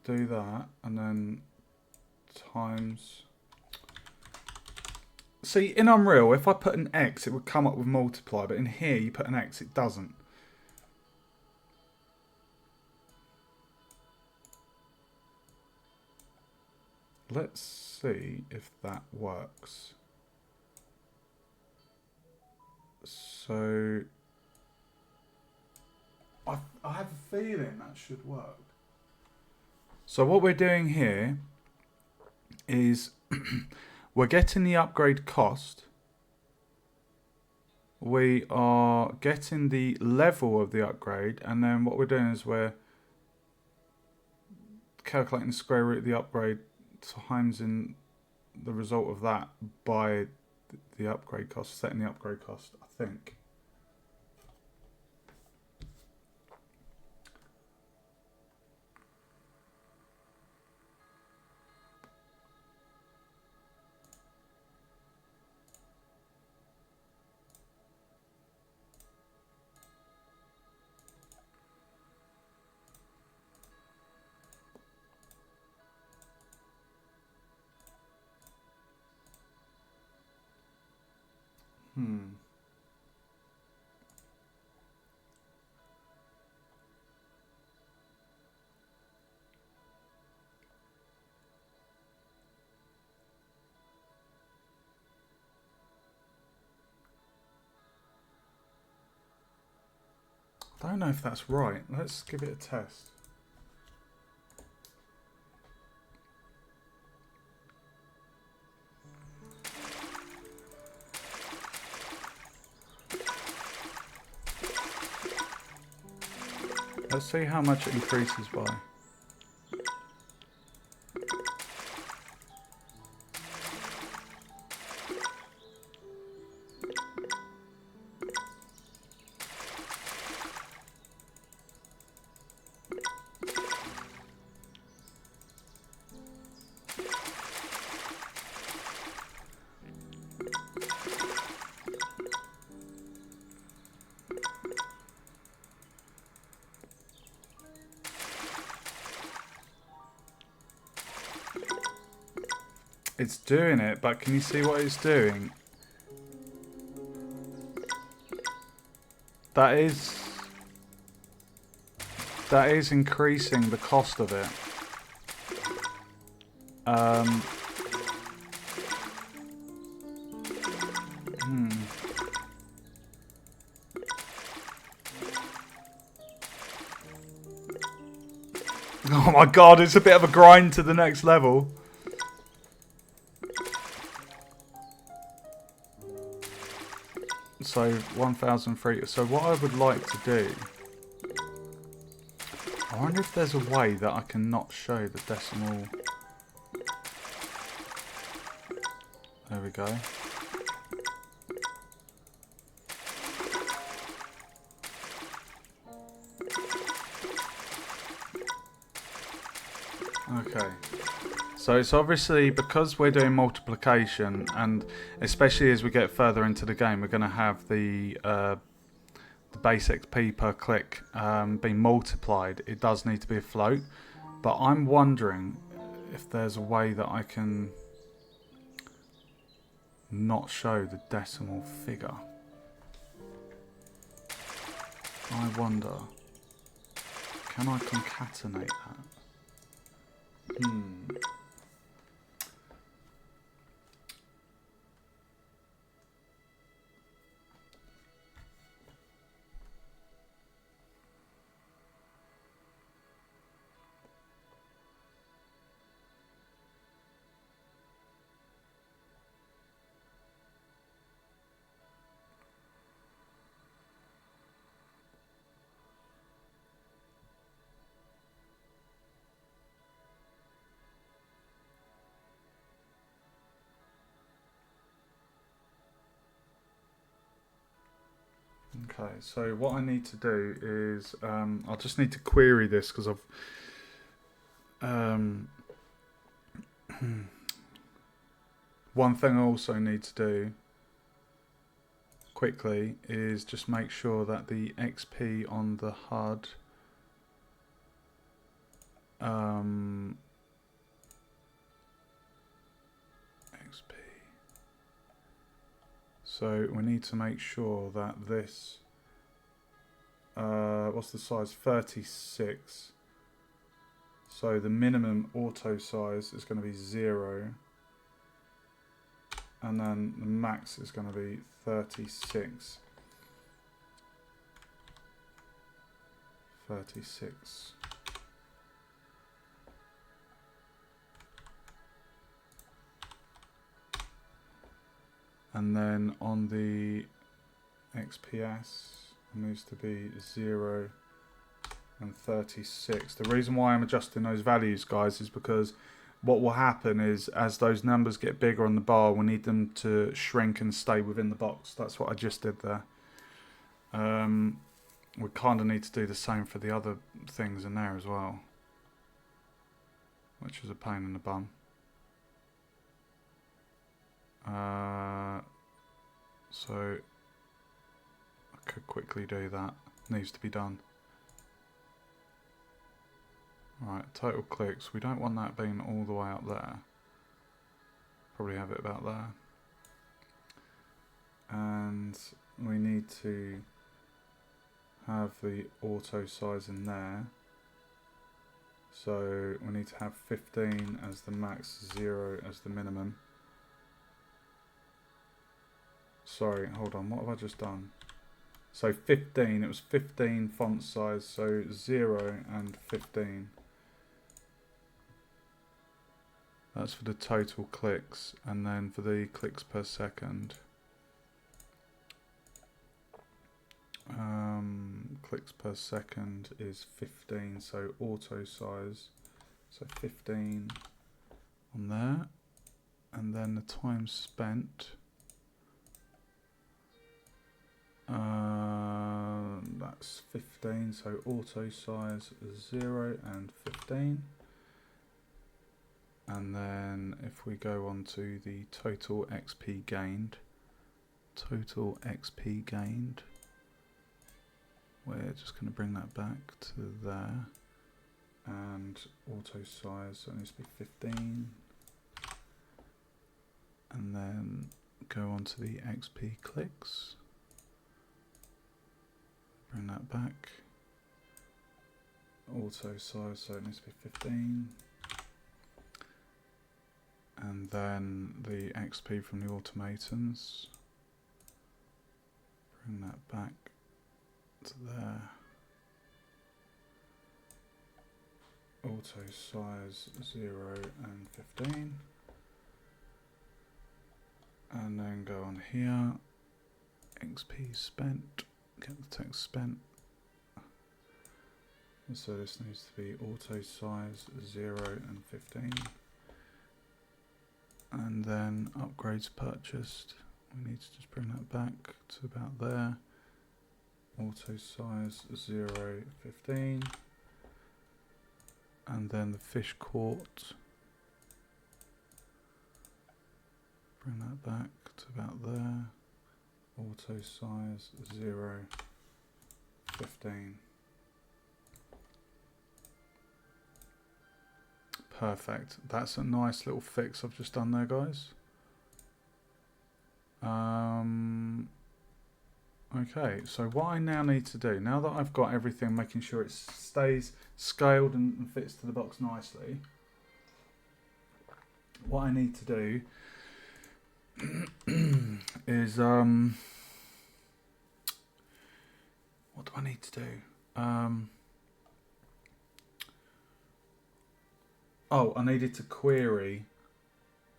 Do that and then times. See, in Unreal, if I put an X, it would come up with multiply, but in here you put an X, it doesn't. Let's see if that works. So I have a feeling that should work. So what we're doing here is we're getting the upgrade cost. We are getting the level of the upgrade, and then what we're doing is we're calculating the square root of the upgrade times in the result of that by the upgrade cost, setting the upgrade cost, I think. I don't know if that's right. Let's give it a test. Let's see how much it increases by. It's doing it, but can you see what it's doing? That is increasing the cost of it. Oh my god, it's a bit of a grind to the next level. So 1,003. So what I would like to do, I wonder if there's a way that I can not show the decimal. There we go. Okay. So it's obviously because we're doing multiplication, and especially as we get further into the game, we're going to have the base XP per click being multiplied. It does need to be a float, but I'm wondering if there's a way that I can not show the decimal figure. I wonder, can I concatenate that? Okay, so what I need to do is I'll just need to query this because I've one thing I also need to do quickly is just make sure that the XP on the HUD XP. So we need to make sure that this what's the size? 36. So the minimum auto size is going to be 0. And then the max is going to be 36. 36. And then on the XPS, it needs to be 0 and 36. The reason why I'm adjusting those values, guys, is because what will happen is as those numbers get bigger on the bar, we'll need them to shrink and stay within the box. That's what I just did there. We kind of need to do the same for the other things in there as well, which is a pain in the bum. So I could quickly do that. Needs to be done. Right, total clicks. We don't want that being all the way up there. Probably have it about there. And we need to have the auto size in there. So we need to have 15 as the max, 0 as the minimum. Sorry, hold on, what have I just done? So 15, it was 15 font size, so 0 and 15. That's for the total clicks, and then for the clicks per second. clicks per second is 15, so auto size, so 15 on there, and then the time spent, that's 15, so auto size 0 and 15. And then if we go on to the total XP gained, we're just going to bring that back to there, and auto size, so it needs to be 15, and then go on to the XP clicks, bring that back, auto size, so it needs to be 15, and then the XP from the automatons, bring that back to there, auto size 0 and 15, and then go on here, XP spent, get the text spent, and so this needs to be auto size 0 and 15, and then upgrades purchased, we need to just bring that back to about there, auto size 0, 15, and then the fish caught, bring that back to about there, auto size 0, 15. Perfect. That's a nice little fix I've just done there, guys. Okay, so what I now need to do, now that I've got everything, making sure it stays scaled and fits to the box nicely, what I need to do is, what do I need to do? Oh, I needed to query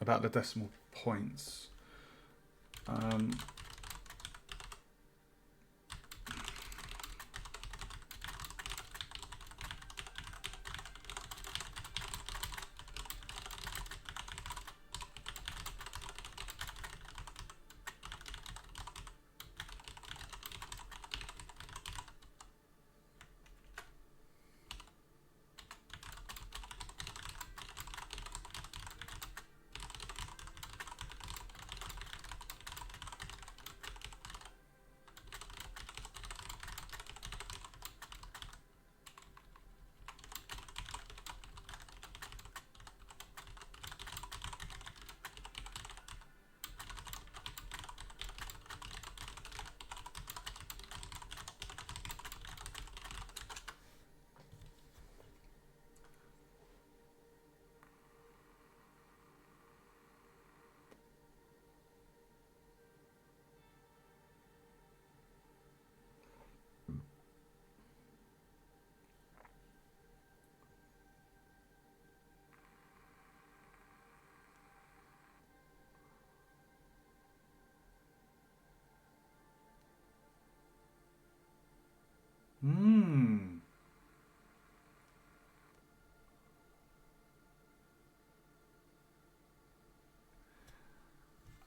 about the decimal points.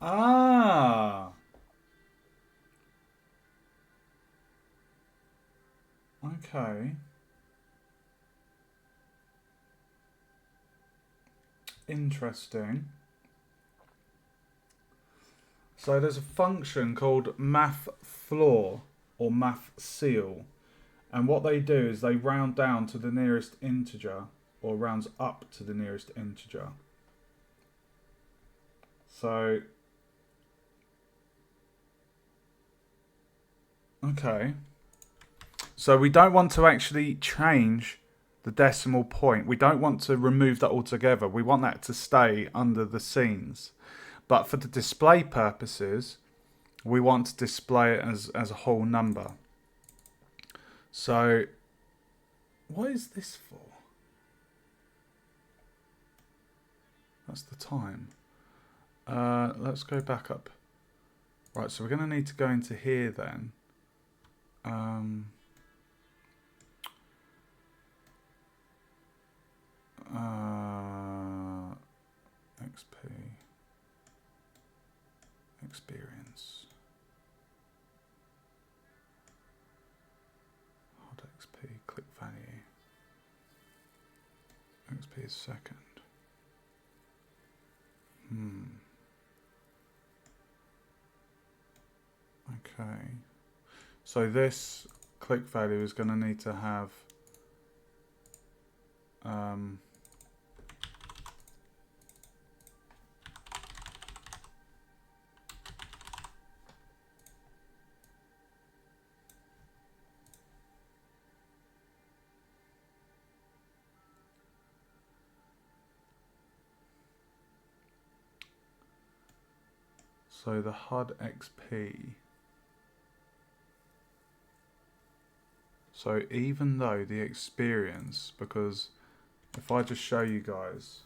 Ah. Okay. Interesting. So there's a function called mathFloor or mathSeal, and what they do is they round down to the nearest integer or rounds up to the nearest integer. So, okay. So we don't want to actually change the decimal point. We don't want to remove that altogether. We want that to stay under the scenes. But for the display purposes, we want to display it as a whole number. So, what is this for? That's the time. Let's go back up. Right, so we're going to need to go into here then. XP. Experience. Hard XP. Click value. XP is second. Okay. So this click value is going to need to have so the HUD XP. So even though the experience, because if I just show you guys,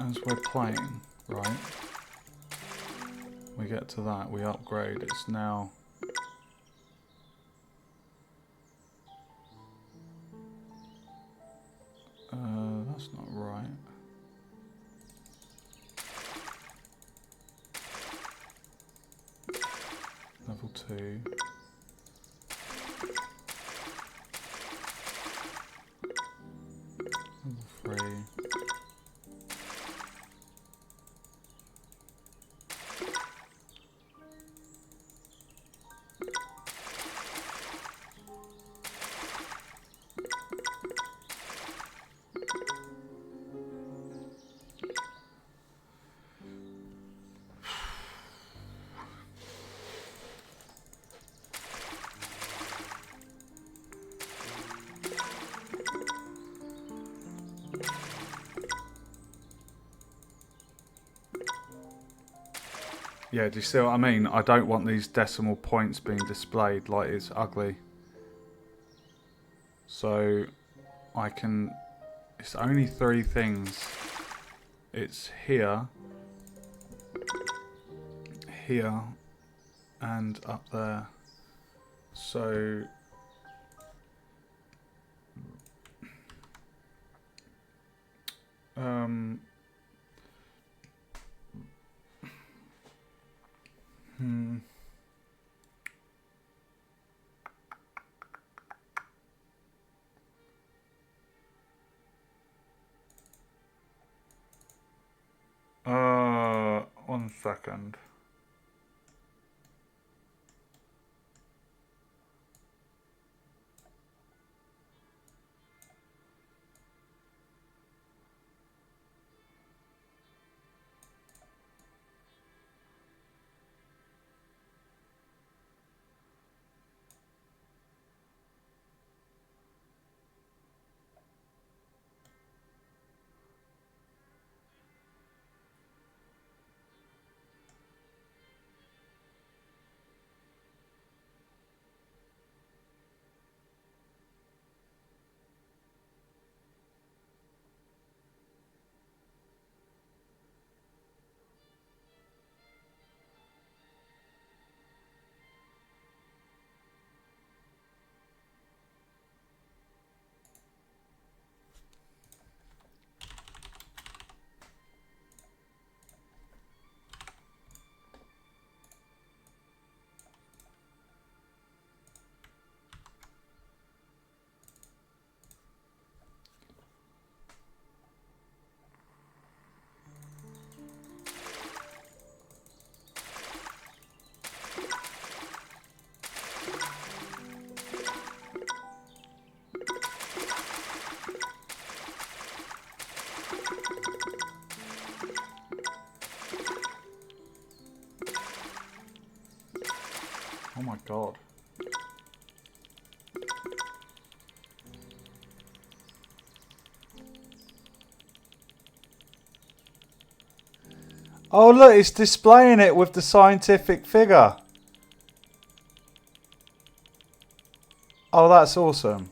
as we're playing, right, we get to that, we upgrade, it's now that's not right. Level 2. Level 3. Yeah, do you see what I mean? I don't want these decimal points being displayed like it's ugly. So I can, it's only 3 things. It's here, here, and up there. So one second. Oh my god. Oh look, it's displaying it with the scientific figure. Oh, that's awesome.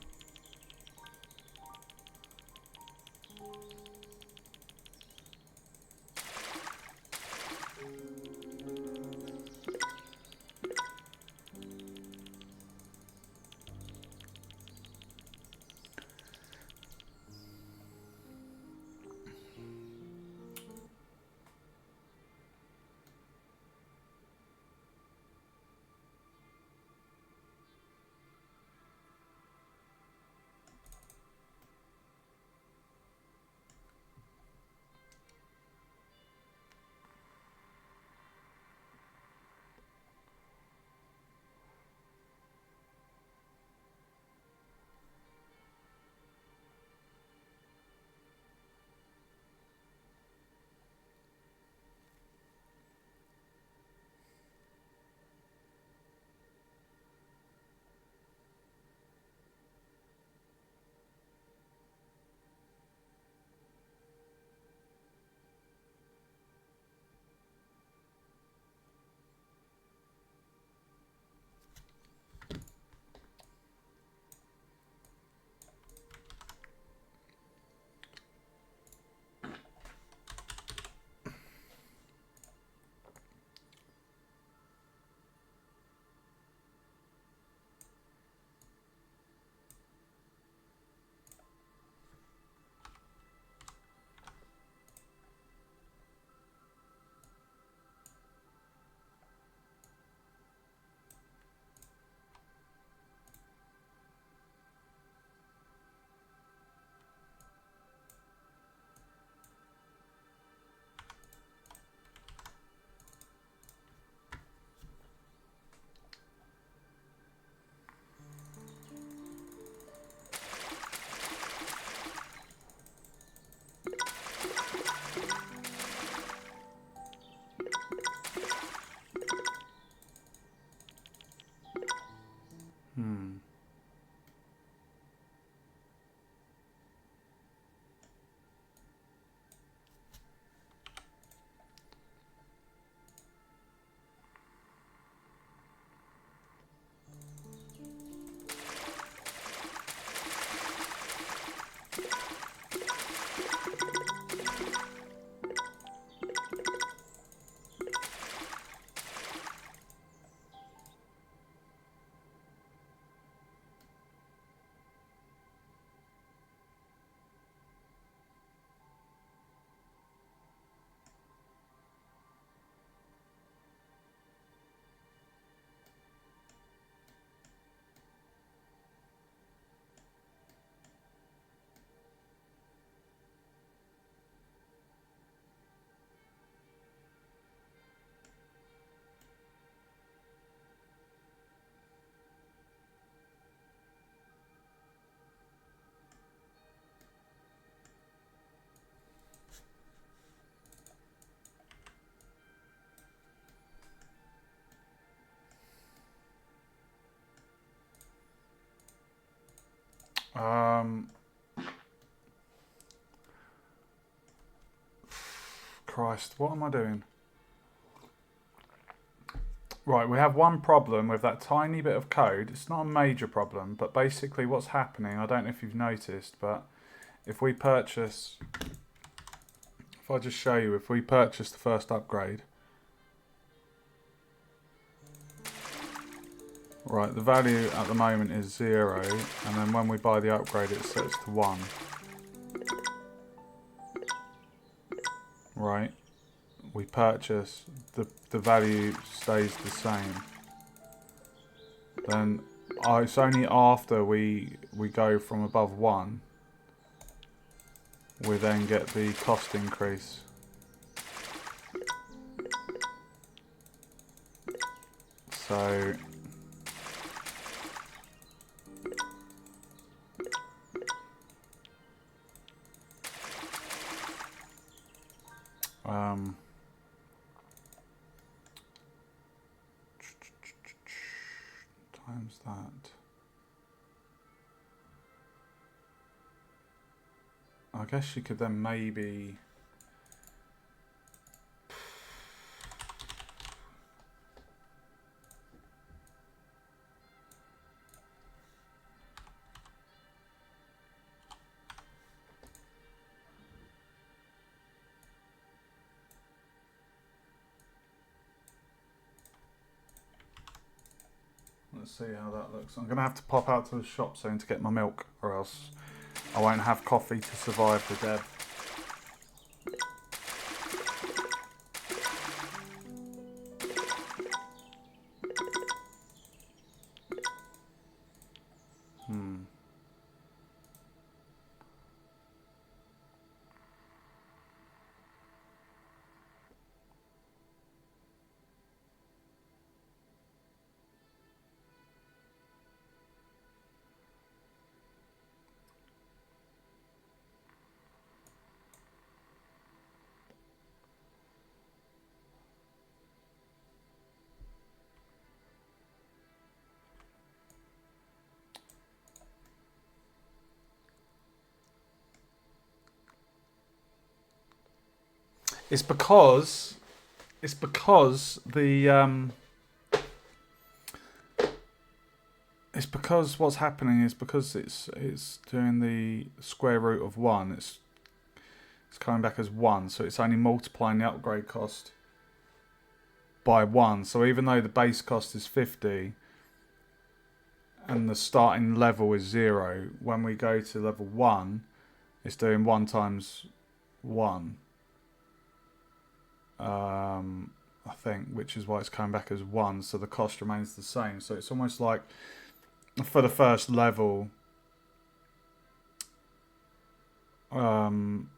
Christ, what am I doing? Right, we have one problem with that tiny bit of code. It's not a major problem, but basically what's happening, I don't know if you've noticed, but if we purchase, if I just show you, if we purchase the first upgrade, right, the value at the moment is 0, and then when we buy the upgrade it sets to 1. Right, we purchase, the value stays the same. Then it's only after we go from above 1 we then get the cost increase. So times that. I guess you could then maybe let's see how that looks. I'm gonna have to pop out to the shop soon to get my milk, or else I won't have coffee to survive the dev. It's because what's happening is because it's doing the square root of 1. It's coming back as 1, so it's only multiplying the upgrade cost by 1. So even though the base cost is 50 and the starting level is 0, when we go to level 1, it's doing 1 times 1. I think, which is why it's coming back as 1, so the cost remains the same. So it's almost like for the first level, we're going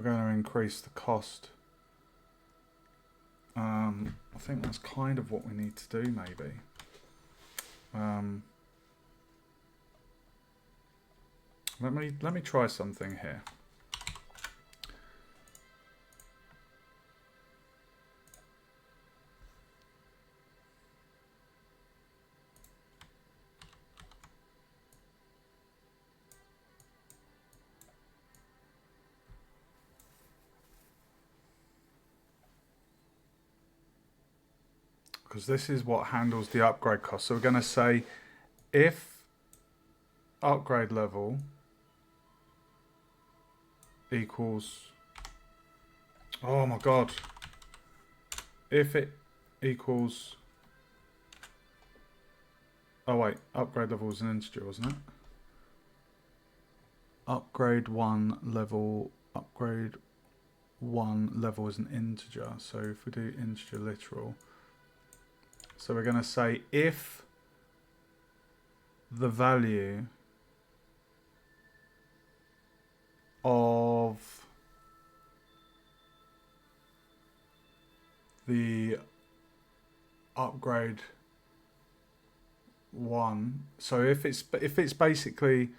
to increase the cost. I think that's kind of what we need to do, maybe. Let me try something here. Because this is what handles the upgrade cost. So we're going to say if upgrade level equals, oh my god, if it equals, oh wait, upgrade level was an integer, wasn't it? Upgrade 1 level is an integer. So if we do integer literal, so we're going to say if the value of the upgrade 1, so if it's basically,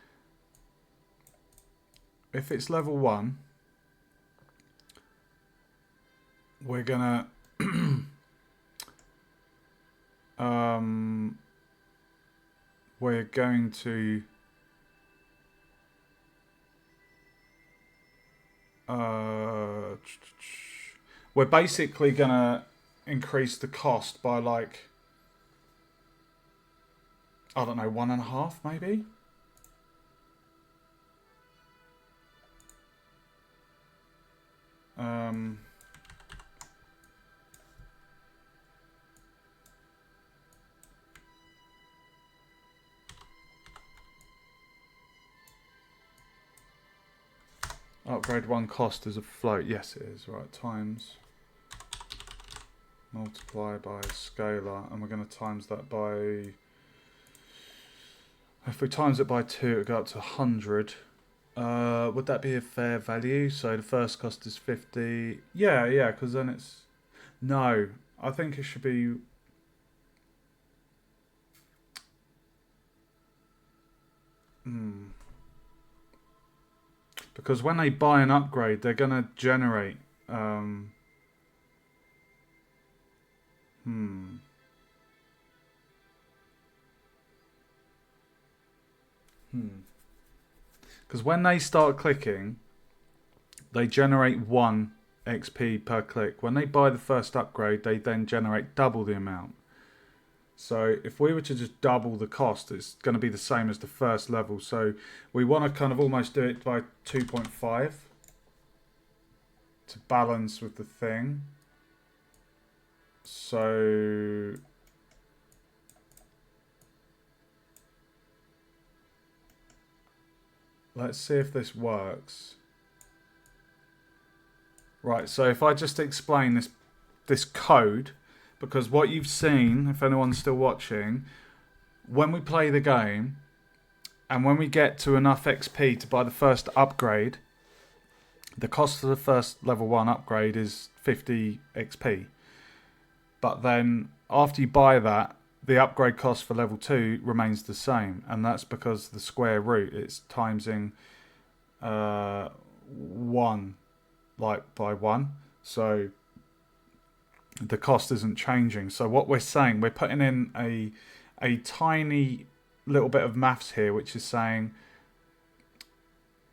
if it's level 1, we're gonna we're going to Uh, we're basically gonna increase the cost by like, I don't know, 1.5 maybe. Um, Upgrade 1 cost is a float. Yes, it is. Right, times multiply by scalar, and we're going to times that by. If we times it by 2, it'll go up to 100. Would that be a fair value? So the first cost is 50. Yeah, because then it's. No, I think it should be. Because when they buy an upgrade, they're going to generate. Because when they start clicking, they generate 1 XP per click. When they buy the first upgrade, they then generate double the amount. So if we were to just double the cost, it's going to be the same as the first level. So we want to kind of almost do it by 2.5 to balance with the thing. So let's see if this works. Right, so if I just explain this code, because what you've seen, if anyone's still watching, when we play the game, and when we get to enough XP to buy the first upgrade, the cost of the first level 1 upgrade is 50 XP. But then after you buy that, the upgrade cost for level 2 remains the same, and that's because the square root, it's timesing 1 like by 1, so the cost isn't changing. So what we're saying, we're putting in a tiny little bit of maths here, which is saying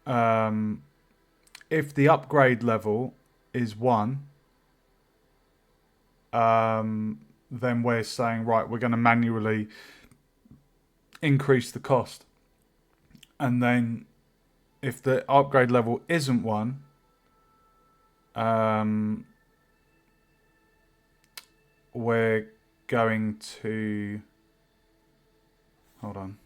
if the upgrade level is 1, then we're saying, right, we're going to manually increase the cost. And then if the upgrade level isn't 1, we're going to, hold on,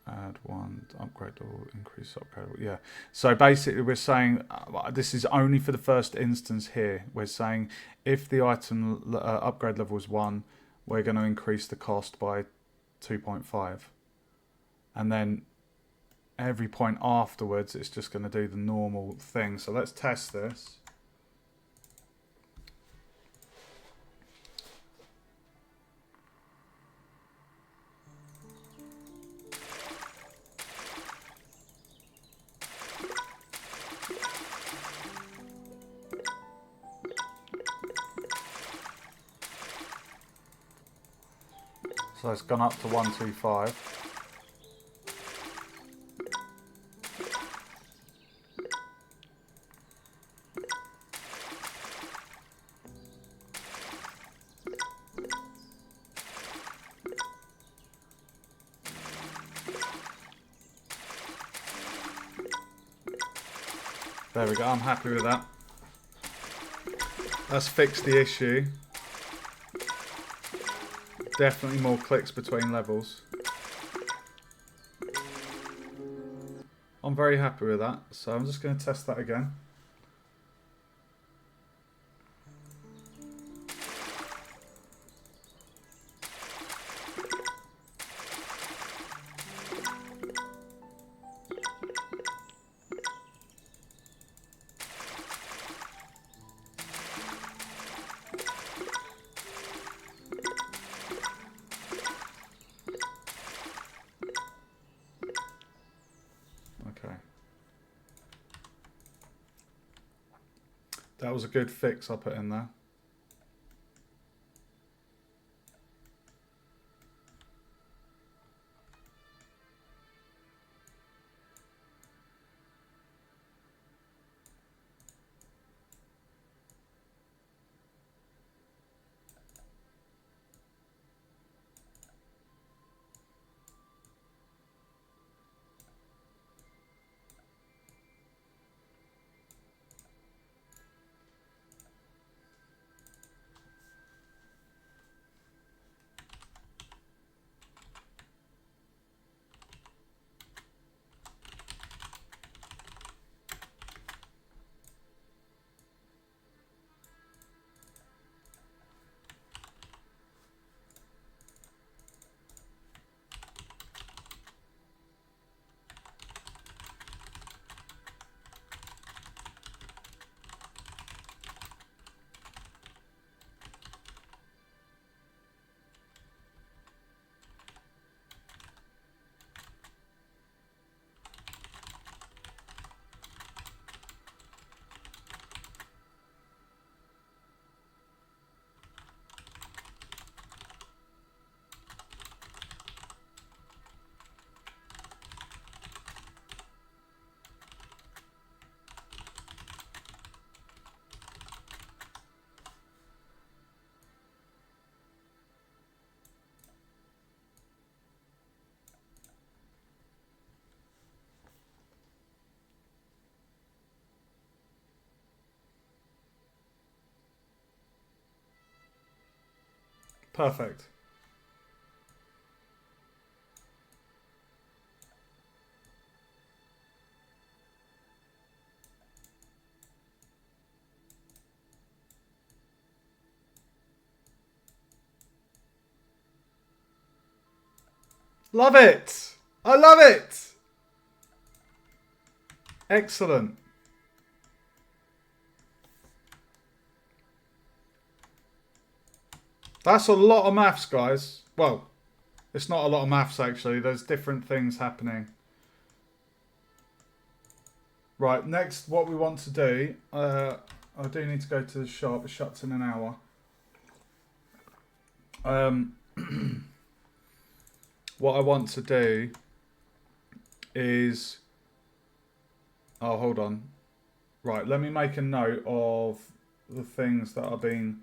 add 1, upgrade level, increase upgrade level. Yeah, so basically we're saying this is only for the first instance here. We're saying if the item upgrade level is 1, we're going to increase the cost by 2.5, and then every point afterwards it's just going to do the normal thing. So let's test this. So it's gone up to 125. There we go, I'm happy with that. That's fixed the issue. Definitely more clicks between levels. I'm very happy with that, so I'm just going to test that again. Okay. That was a good fix I put in there. Perfect. Love it. I love it. Excellent. That's a lot of maths, guys. Well, it's not a lot of maths, actually. There's different things happening. Right, next, what we want to do... I do need to go to the shop. It shuts in an hour. What I want to do is... Oh, hold on. Right, let me make a note of the things that are being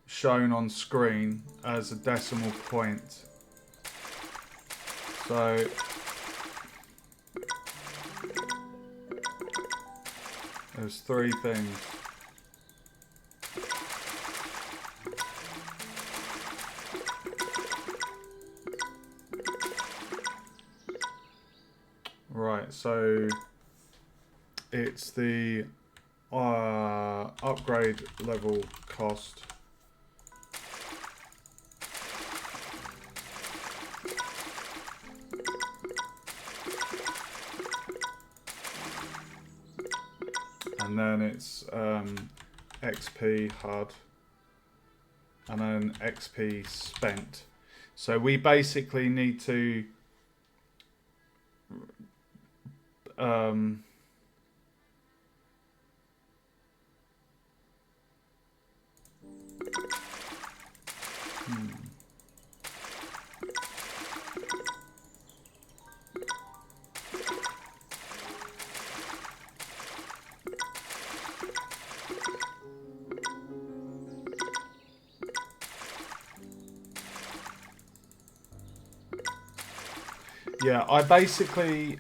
shown on screen as a decimal point. So... There's 3 things. Right, so it's the upgrade level cost. And then it's XP HUD. And then XP spent. So we basically need to yeah, I basically...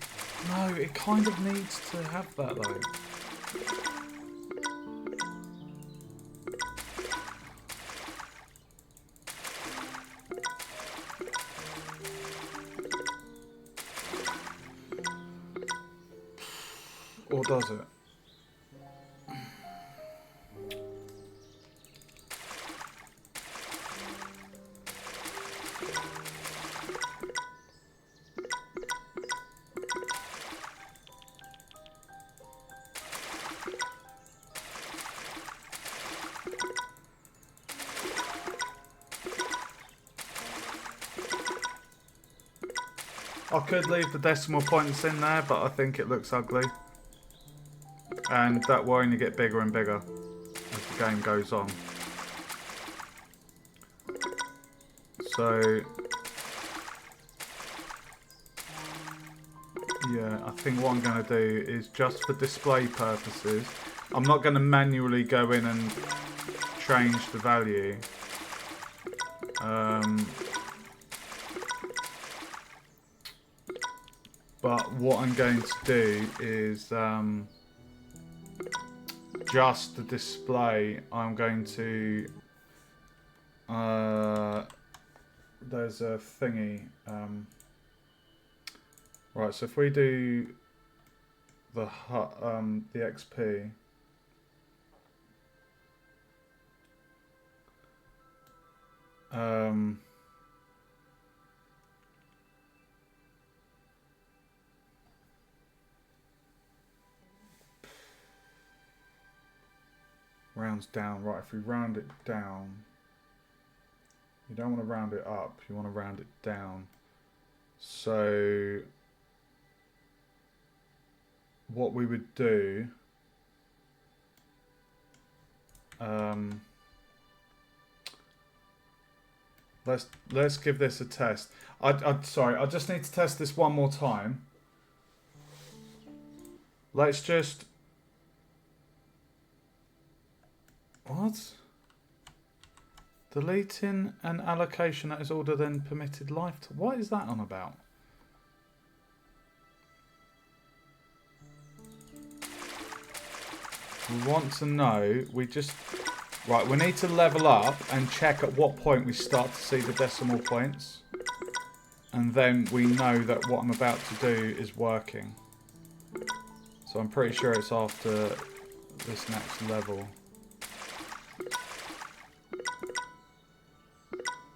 No, it kind of needs to have that, though. Or does it? I could leave the decimal points in there, but I think it looks ugly. And that will only get bigger and bigger as the game goes on. So, yeah, I think what I'm going to do is just for display purposes, I'm not going to manually go in and change the value. But what I'm going to do is just the display, I'm going to there's a thingy right, so if we do the XP, rounds down. Right, if we round it down, you don't want to round it up, you want to round it down. So what we would do, let's give this a test. Sorry, I just need to test this one more time. Let's just... What? Deleting an allocation that is older than permitted lifetime. What is that on about? We want to know, we just Right, we need to level up and check at what point we start to see the decimal points. And then we know that what I'm about to do is working. So I'm pretty sure it's after this next level.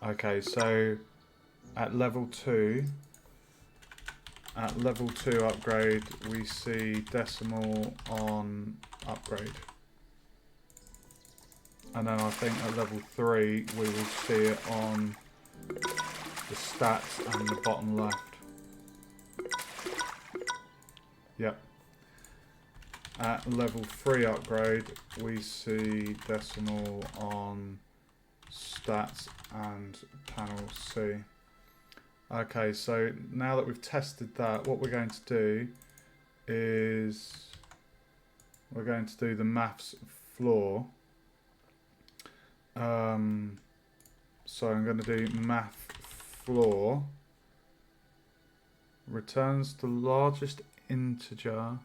Okay, so at level 2 upgrade, we see decimal on upgrade. And then I think at level 3, we will see it on the stats and the bottom left. Yep. At level 3 upgrade, we see decimal on stats and panel C. Okay, so now that we've tested that, what we're going to do is we're going to do the maths floor. So I'm going to do math floor returns the largest integer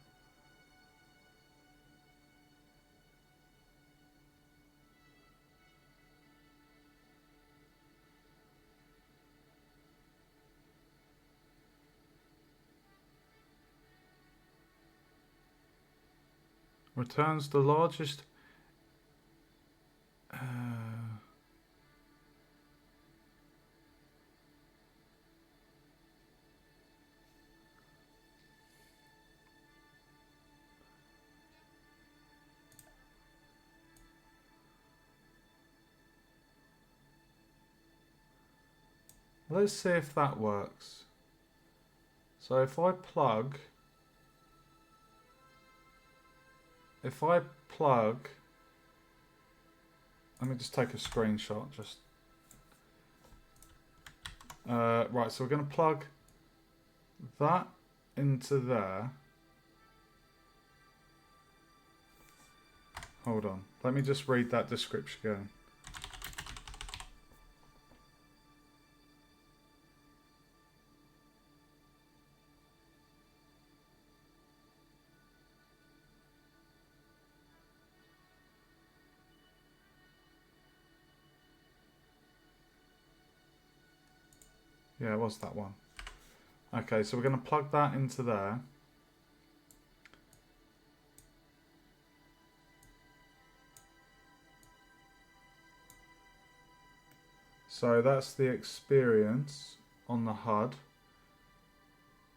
let's see if that works. So if I plug, let me just take a screenshot. Right, so we're going to plug that into there. Hold on, let me just read that description again. Yeah, it was that one. Okay, so we're going to plug that into there. So that's the experience on the HUD.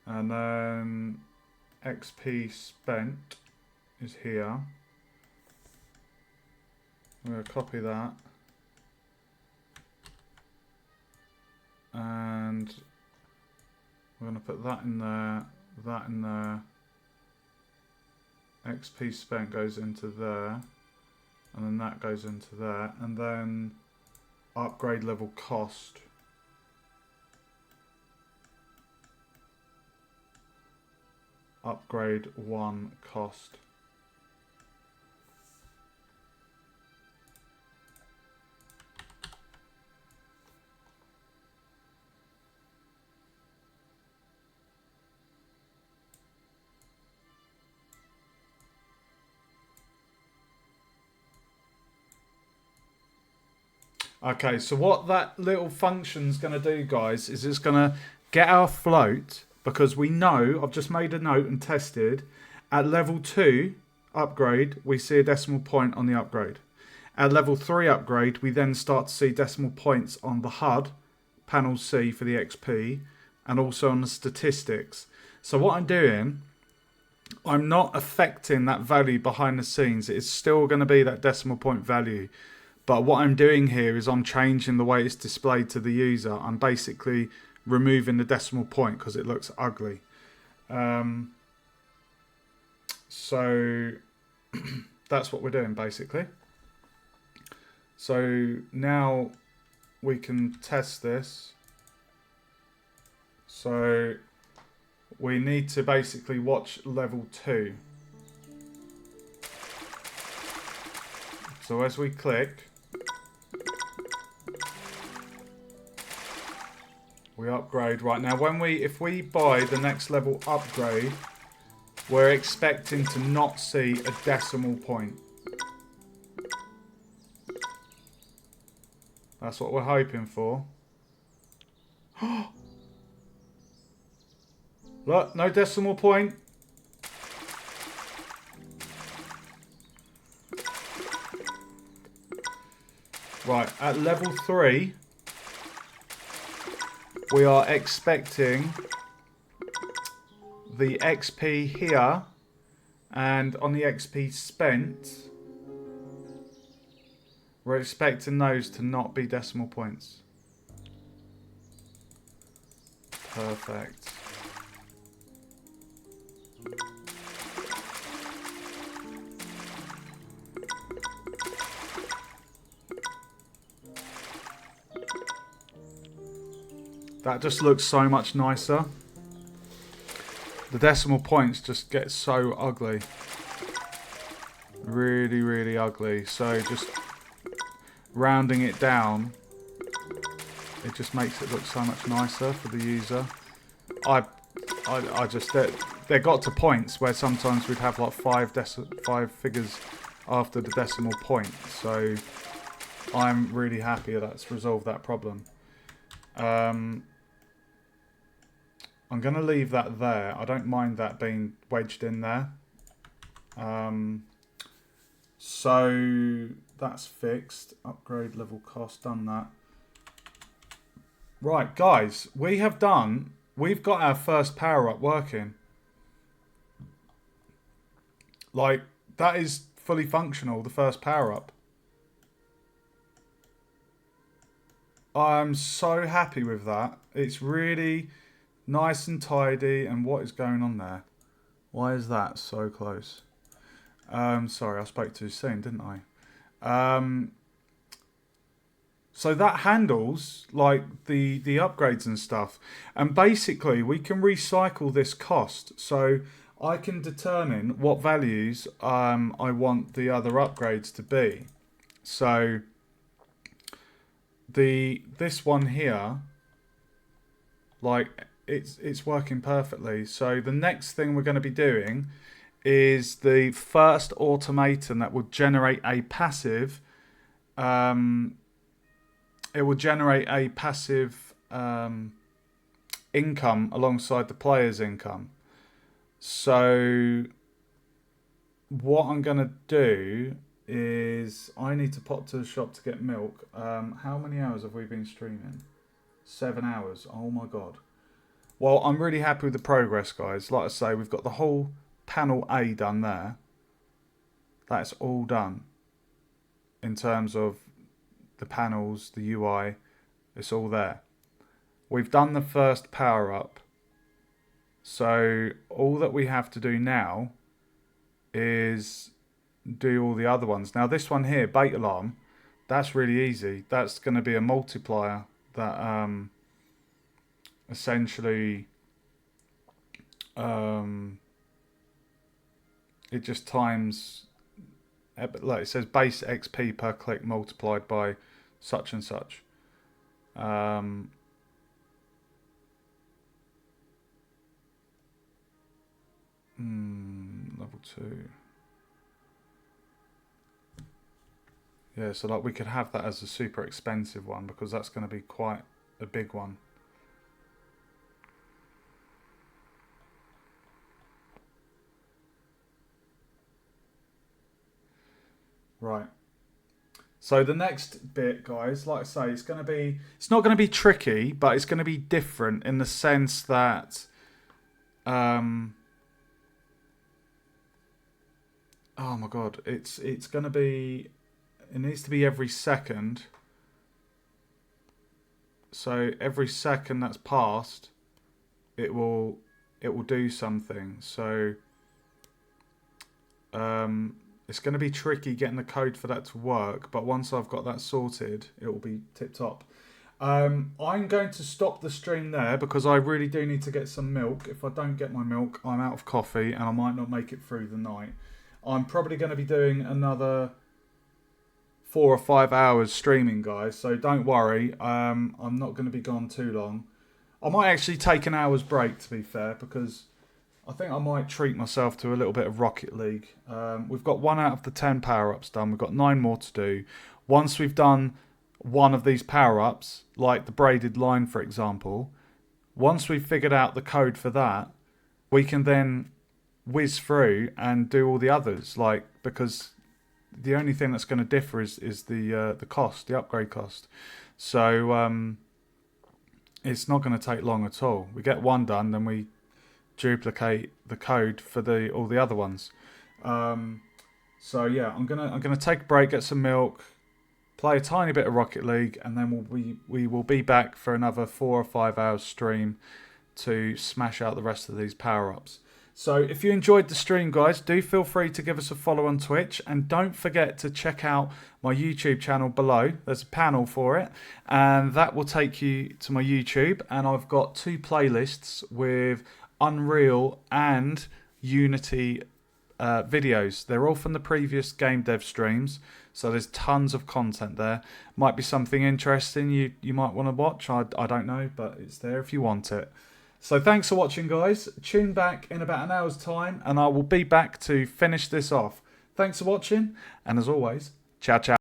And then XP spent is here. I'm going to copy that. And we're going to put that in there, that in there. XP spent goes into there, and then that goes into there, and then upgrade level cost. Upgrade 1 cost. Okay, so what that little function's going to do, guys, is it's going to get our float, because we know, I've just made a note and tested, at level 2 upgrade, we see a decimal point on the upgrade. At level 3 upgrade, we then start to see decimal points on the HUD, panel C for the XP, and also on the statistics. So what I'm doing, I'm not affecting that value behind the scenes. It's still going to be that decimal point value. But what I'm doing here is I'm changing the way it's displayed to the user. I'm basically removing the decimal point because it looks ugly. So that's what we're doing basically. So now we can test this. So we need to basically watch level 2. So as we click, we upgrade. Right now, if we buy the next level upgrade, we're expecting to not see a decimal point. That's what we're hoping for. Look, no decimal point. Right, at level 3, we are expecting the XP here, and on the XP spent, we're expecting those to not be decimal points. Perfect. That just looks so much nicer. The decimal points just get so ugly. Really, really ugly. So just rounding it down, it just makes it look so much nicer for the user. I just, they got to points where sometimes we'd have like five figures after the decimal point. So I'm really happy that's resolved that problem. I'm going to leave that there. I don't mind that being wedged in there. So that's fixed. Upgrade level cost, done that. Right, guys, we've got our first power up working. Like, that is fully functional, the first power up. I'm so happy with that. It's really nice and tidy. And what is going on there? Why is that so close? Sorry, I spoke too soon, didn't I? So that handles like the upgrades and stuff. And basically we can recycle this cost. So I can determine what values I want the other upgrades to be. So this one here, like it's working perfectly. So the next thing we're going to be doing is the first automaton that will generate a passive. It will generate a passive income alongside the player's income. So what I'm going to do is I need to pop to the shop to get milk. How many hours have we been streaming? 7 hours. Oh my god. Well, I'm really happy with the progress, guys. Like I say, we've got the whole panel A done there. That's all done in terms of the panels, the UI. It's all there. We've done the first power up. So all that we have to do now is do all the other ones. Now this one here, bait alarm, that's really easy. That's going to be a multiplier that essentially it just times, like it says, base XP per click multiplied by such and such. Level 2. Yeah, so like we could have that as a super expensive one because that's going to be quite a big one. Right. So the next bit, guys, like I say, it's not going to be tricky, but it's going to be different in the sense that, oh my god, it's going to be, it needs to be every second. So every second that's passed, it will do something. So it's going to be tricky getting the code for that to work, but once I've got that sorted, it will be tip top. I'm going to stop the stream there because I really do need to get some milk. If I don't get my milk, I'm out of coffee and I might not make it through the night. I'm probably going to be doing another 4 or 5 hours streaming, guys, so don't worry. I'm not going to be gone too long. I might actually take an hour's break, to be fair, because I think I might treat myself to a little bit of Rocket League. We've got 1 out of the 10 power-ups done. We've got 9 more to do. Once we've done one of these power-ups, like the braided line, for example, once we've figured out the code for that, we can then whiz through and do all the others, like, because the only thing that's going to differ is the cost, the upgrade cost. So it's not going to take long at all. We get one done, then we duplicate the code for all the other ones. So yeah, I'm gonna take a break, get some milk, play a tiny bit of Rocket League, and then we will be back for another 4 or 5 hours stream to smash out the rest of these power-ups. So if you enjoyed the stream, guys, do feel free to give us a follow on Twitch, and don't forget to check out my YouTube channel below. There's a panel for it, and that will take you to my YouTube, and I've got 2 playlists with Unreal and Unity videos. They're all from the previous game dev streams, so there's tons of content there. Might be something interesting you might want to watch. I don't know, but it's there if you want it. So thanks for watching, guys. Tune back in about an hour's time, and I will be back to finish this off. Thanks for watching, and as always, ciao ciao.